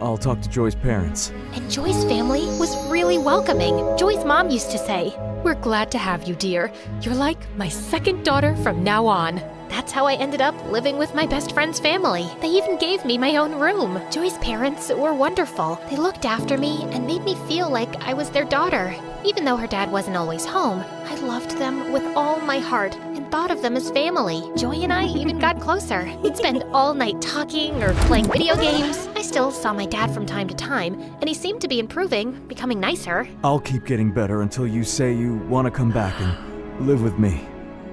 I'll talk to Joy's parents. And Joy's family was really welcoming. Joy's mom used to say, "We're glad to have you, dear. You're like my second daughter from now on." That's how I ended up living with my best friend's family. They even gave me my own room. Joy's parents were wonderful. They looked after me and made me feel like I was their daughter. Even though her dad wasn't always home, I loved them with all my heart and thought of them as family. Joy and I even got closer. We'd spend all night talking or playing video games. I still saw my dad from time to time, and he seemed to be improving, becoming nicer. I'll keep getting better until you say you want to come back and live with me.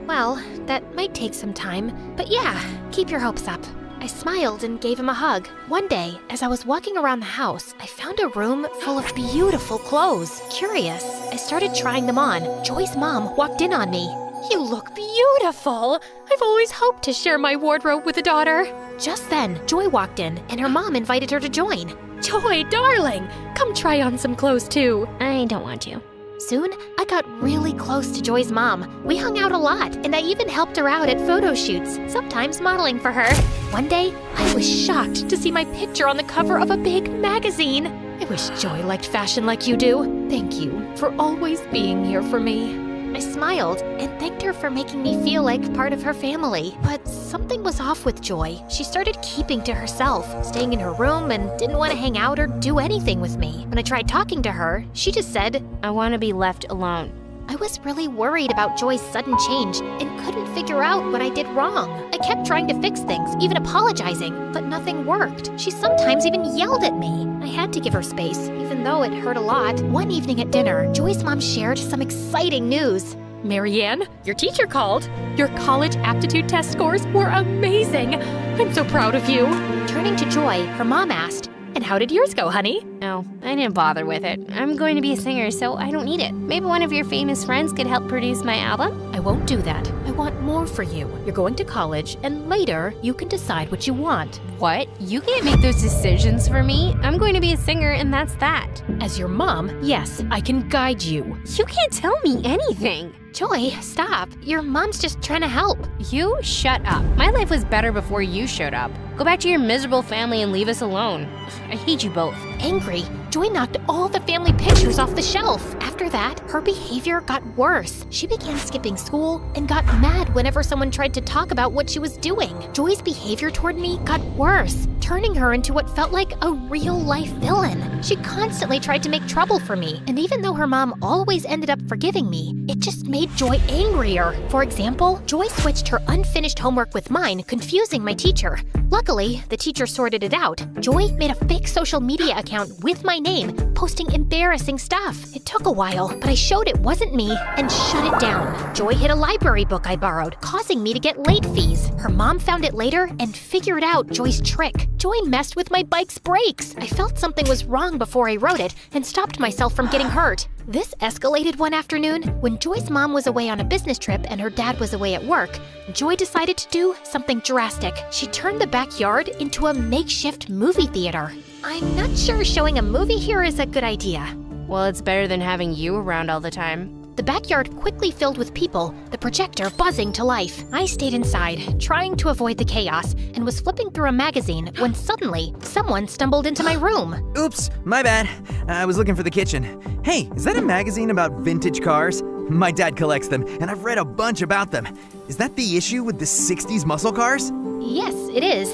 Well, that might take some time, but yeah, keep your hopes up. I smiled and gave him a hug. One day, as I was walking around the house, I found a room full of beautiful clothes. Curious, I started trying them on. Joy's mom walked in on me. "You look beautiful. I've always hoped to share my wardrobe with a daughter." Just then, Joy walked in, and her mom invited her to join. "Joy, darling, come try on some clothes too." I don't want to. Soon, I got really close to Joy's mom. We hung out a lot, and I even helped her out at photo shoots, sometimes modeling for her. One day, I was shocked to see my picture on the cover of a big magazine. "I wish Joy liked fashion like you do. Thank you for always being here for me." I smiled and thanked her for making me feel like part of her family. But something was off with Joy. She started keeping to herself, staying in her room, and didn't want to hang out or do anything with me. When I tried talking to her, she just said, "I want to be left alone." I was really worried about Joy's sudden change and couldn't figure out what I did wrong. I kept trying to fix things, even apologizing, but nothing worked. She sometimes even yelled at me. I had to give her space, even though it hurt a lot. One evening at dinner, Joy's mom shared some exciting news. "Marianne, your teacher called. Your college aptitude test scores were amazing. I'm so proud of you." Turning to Joy, her mom asked, "And how did yours go, honey?" Oh, I didn't bother with it. I'm going to be a singer, so I don't need it. Maybe one of your famous friends could help produce my album? I won't do that. I want more for you. You're going to college, and later you can decide what you want. What? You can't make those decisions for me. I'm going to be a singer, and that's that. As your mom, yes, I can guide you. You can't tell me anything. Joy, stop. Your mom's just trying to help. You shut up. My life was better before you showed up. Go back to your miserable family and leave us alone. I hate you both. Angry, Joy knocked all the family pictures off the shelf. After that, her behavior got worse. She began skipping school and got mad whenever someone tried to talk about what she was doing. Joy's behavior toward me got worse, turning her into what felt like a real-life villain. She constantly tried to make trouble for me, and even though her mom always ended up forgiving me, it just made Joy angrier. For example, Joy switched her unfinished homework with mine, confusing my teacher. Luckily, the teacher sorted it out. Joy made a fake social media account with my name, posting embarrassing stuff. It took a while, but I showed it wasn't me and shut it down. Joy hid a library book I borrowed, causing me to get late fees. Her mom found it later and figured out Joy's trick. Joy messed with my bike's brakes. I felt something was wrong before I rode it and stopped myself from getting hurt. This escalated one afternoon when Joy's mom was away on a business trip and her dad was away at work. Joy decided to do something drastic. She turned the backyard into a makeshift movie theater. I'm not sure showing a movie here is a good idea. Well, it's better than having you around all the time. The backyard quickly filled with people, the projector buzzing to life. I stayed inside, trying to avoid the chaos, and was flipping through a magazine when suddenly, someone stumbled into my room. Oops, my bad. I was looking for the kitchen. Hey, is that a magazine about vintage cars? My dad collects them, and I've read a bunch about them. Is that the issue with the 60s muscle cars? Yes, it is.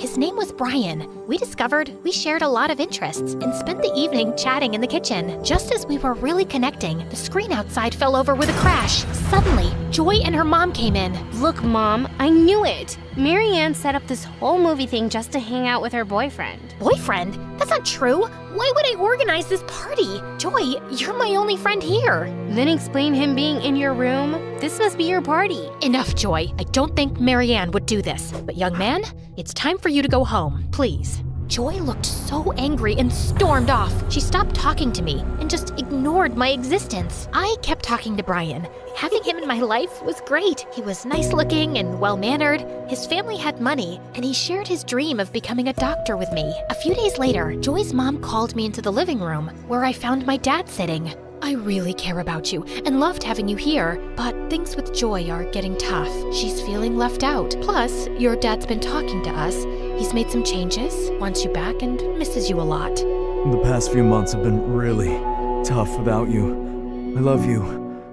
His name was Brian. We discovered we shared a lot of interests and spent the evening chatting in the kitchen. Just as we were really connecting, the screen outside fell over with a crash. Suddenly, Joy and her mom came in. Look, Mom, I knew it. Marianne set up this whole movie thing just to hang out with her boyfriend. Boyfriend? That's not true. Why would I organize this party? Joy, you're my only friend here. Then explain him being in your room. This must be your party. Enough, Joy. I don't think Marianne would do this. But young man, it's time for you to go home, please. Joy looked so angry and stormed off. She stopped talking to me and just ignored my existence. I kept talking to Brian. Having him in my life was great. He was nice looking and well-mannered. His family had money, and he shared his dream of becoming a doctor with me. A few days later, Joy's mom called me into the living room, where I found my dad sitting. I really care about you and loved having you here, but things with Joy are getting tough. She's feeling left out. Plus, your dad's been talking to us. He's made some changes, wants you back, and misses you a lot. The past few months have been really tough without you. I love you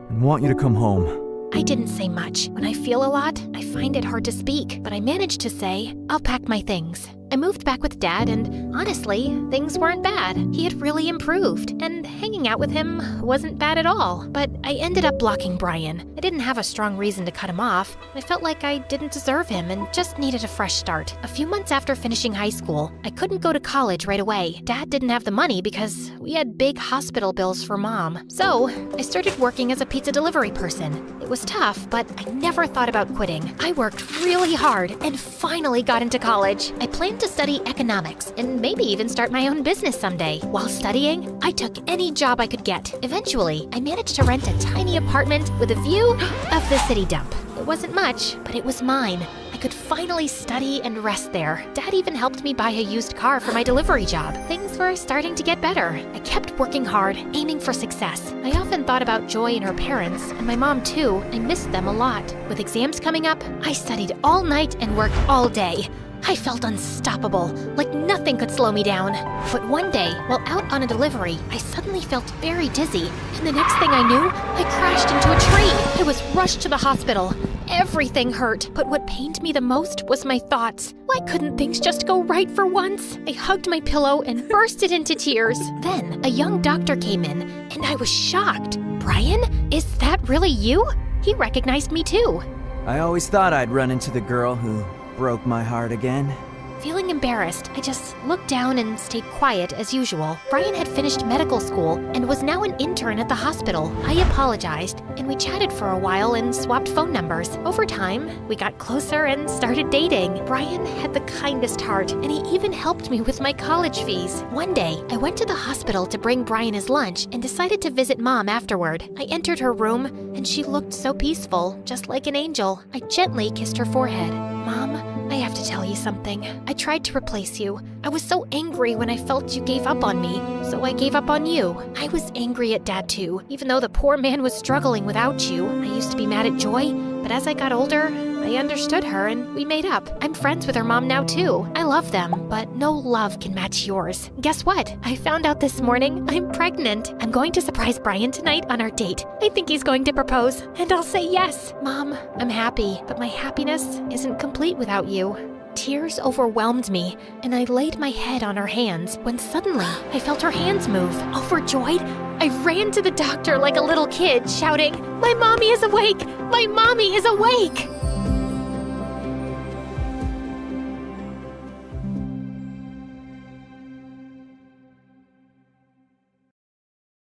and want you to come home. I didn't say much. When I feel a lot, I find it hard to speak, but I managed to say, I'll pack my things. I moved back with Dad, and honestly, things weren't bad. He had really improved, and hanging out with him wasn't bad at all. But I ended up blocking Brian. I didn't have a strong reason to cut him off. I felt like I didn't deserve him and just needed a fresh start. A few months after finishing high school, I couldn't go to college right away. Dad didn't have the money because we had big hospital bills for Mom. So I started working as a pizza delivery person. It was tough, but I never thought about quitting. I worked really hard and finally got into college. I planned to study economics and maybe even start my own business someday. While studying, I took any job I could get. Eventually, I managed to rent a tiny apartment with a view of the city dump. It wasn't much, but it was mine. I could finally study and rest there. Dad even helped me buy a used car for my delivery job. Things were starting to get better. I kept working hard, aiming for success. I often thought about Joy and her parents, and my mom too. I missed them a lot. With exams coming up, I studied all night and worked all day. I felt unstoppable, like nothing could slow me down. But one day, while out on a delivery, I suddenly felt very dizzy, and the next thing I knew, I crashed into a tree. I was rushed to the hospital. Everything hurt, but what pained me the most was my thoughts. Why couldn't things just go right for once? I hugged my pillow and bursted into tears. Then, a young doctor came in, and I was shocked. Brian, is that really you? He recognized me too. I always thought I'd run into the girl who broke my heart again. Feeling embarrassed, I just looked down and stayed quiet as usual. Brian had finished medical school and was now an intern at the hospital. I apologized, and we chatted for a while and swapped phone numbers. Over time, we got closer and started dating. Brian had the kindest heart, and he even helped me with my college fees. One day, I went to the hospital to bring Brian his lunch and decided to visit Mom afterward. I entered her room, and she looked so peaceful, just like an angel. I gently kissed her forehead. Mom, I have to tell you something. I tried to replace you. I was so angry when I felt you gave up on me, so I gave up on you. I was angry at Dad too, even though the poor man was struggling without you. I used to be mad at Joy, but as I got older, I understood her and we made up. I'm friends with her mom now too. I love them, but no love can match yours. Guess what? I found out this morning I'm pregnant. I'm going to surprise Brian tonight on our date. I think he's going to propose, and I'll say yes. Mom, I'm happy, but my happiness isn't complete without you. Tears overwhelmed me, and I laid my head on her hands when suddenly I felt her hands move. Overjoyed, I ran to the doctor like a little kid, shouting, "My mommy is awake! My mommy is awake!"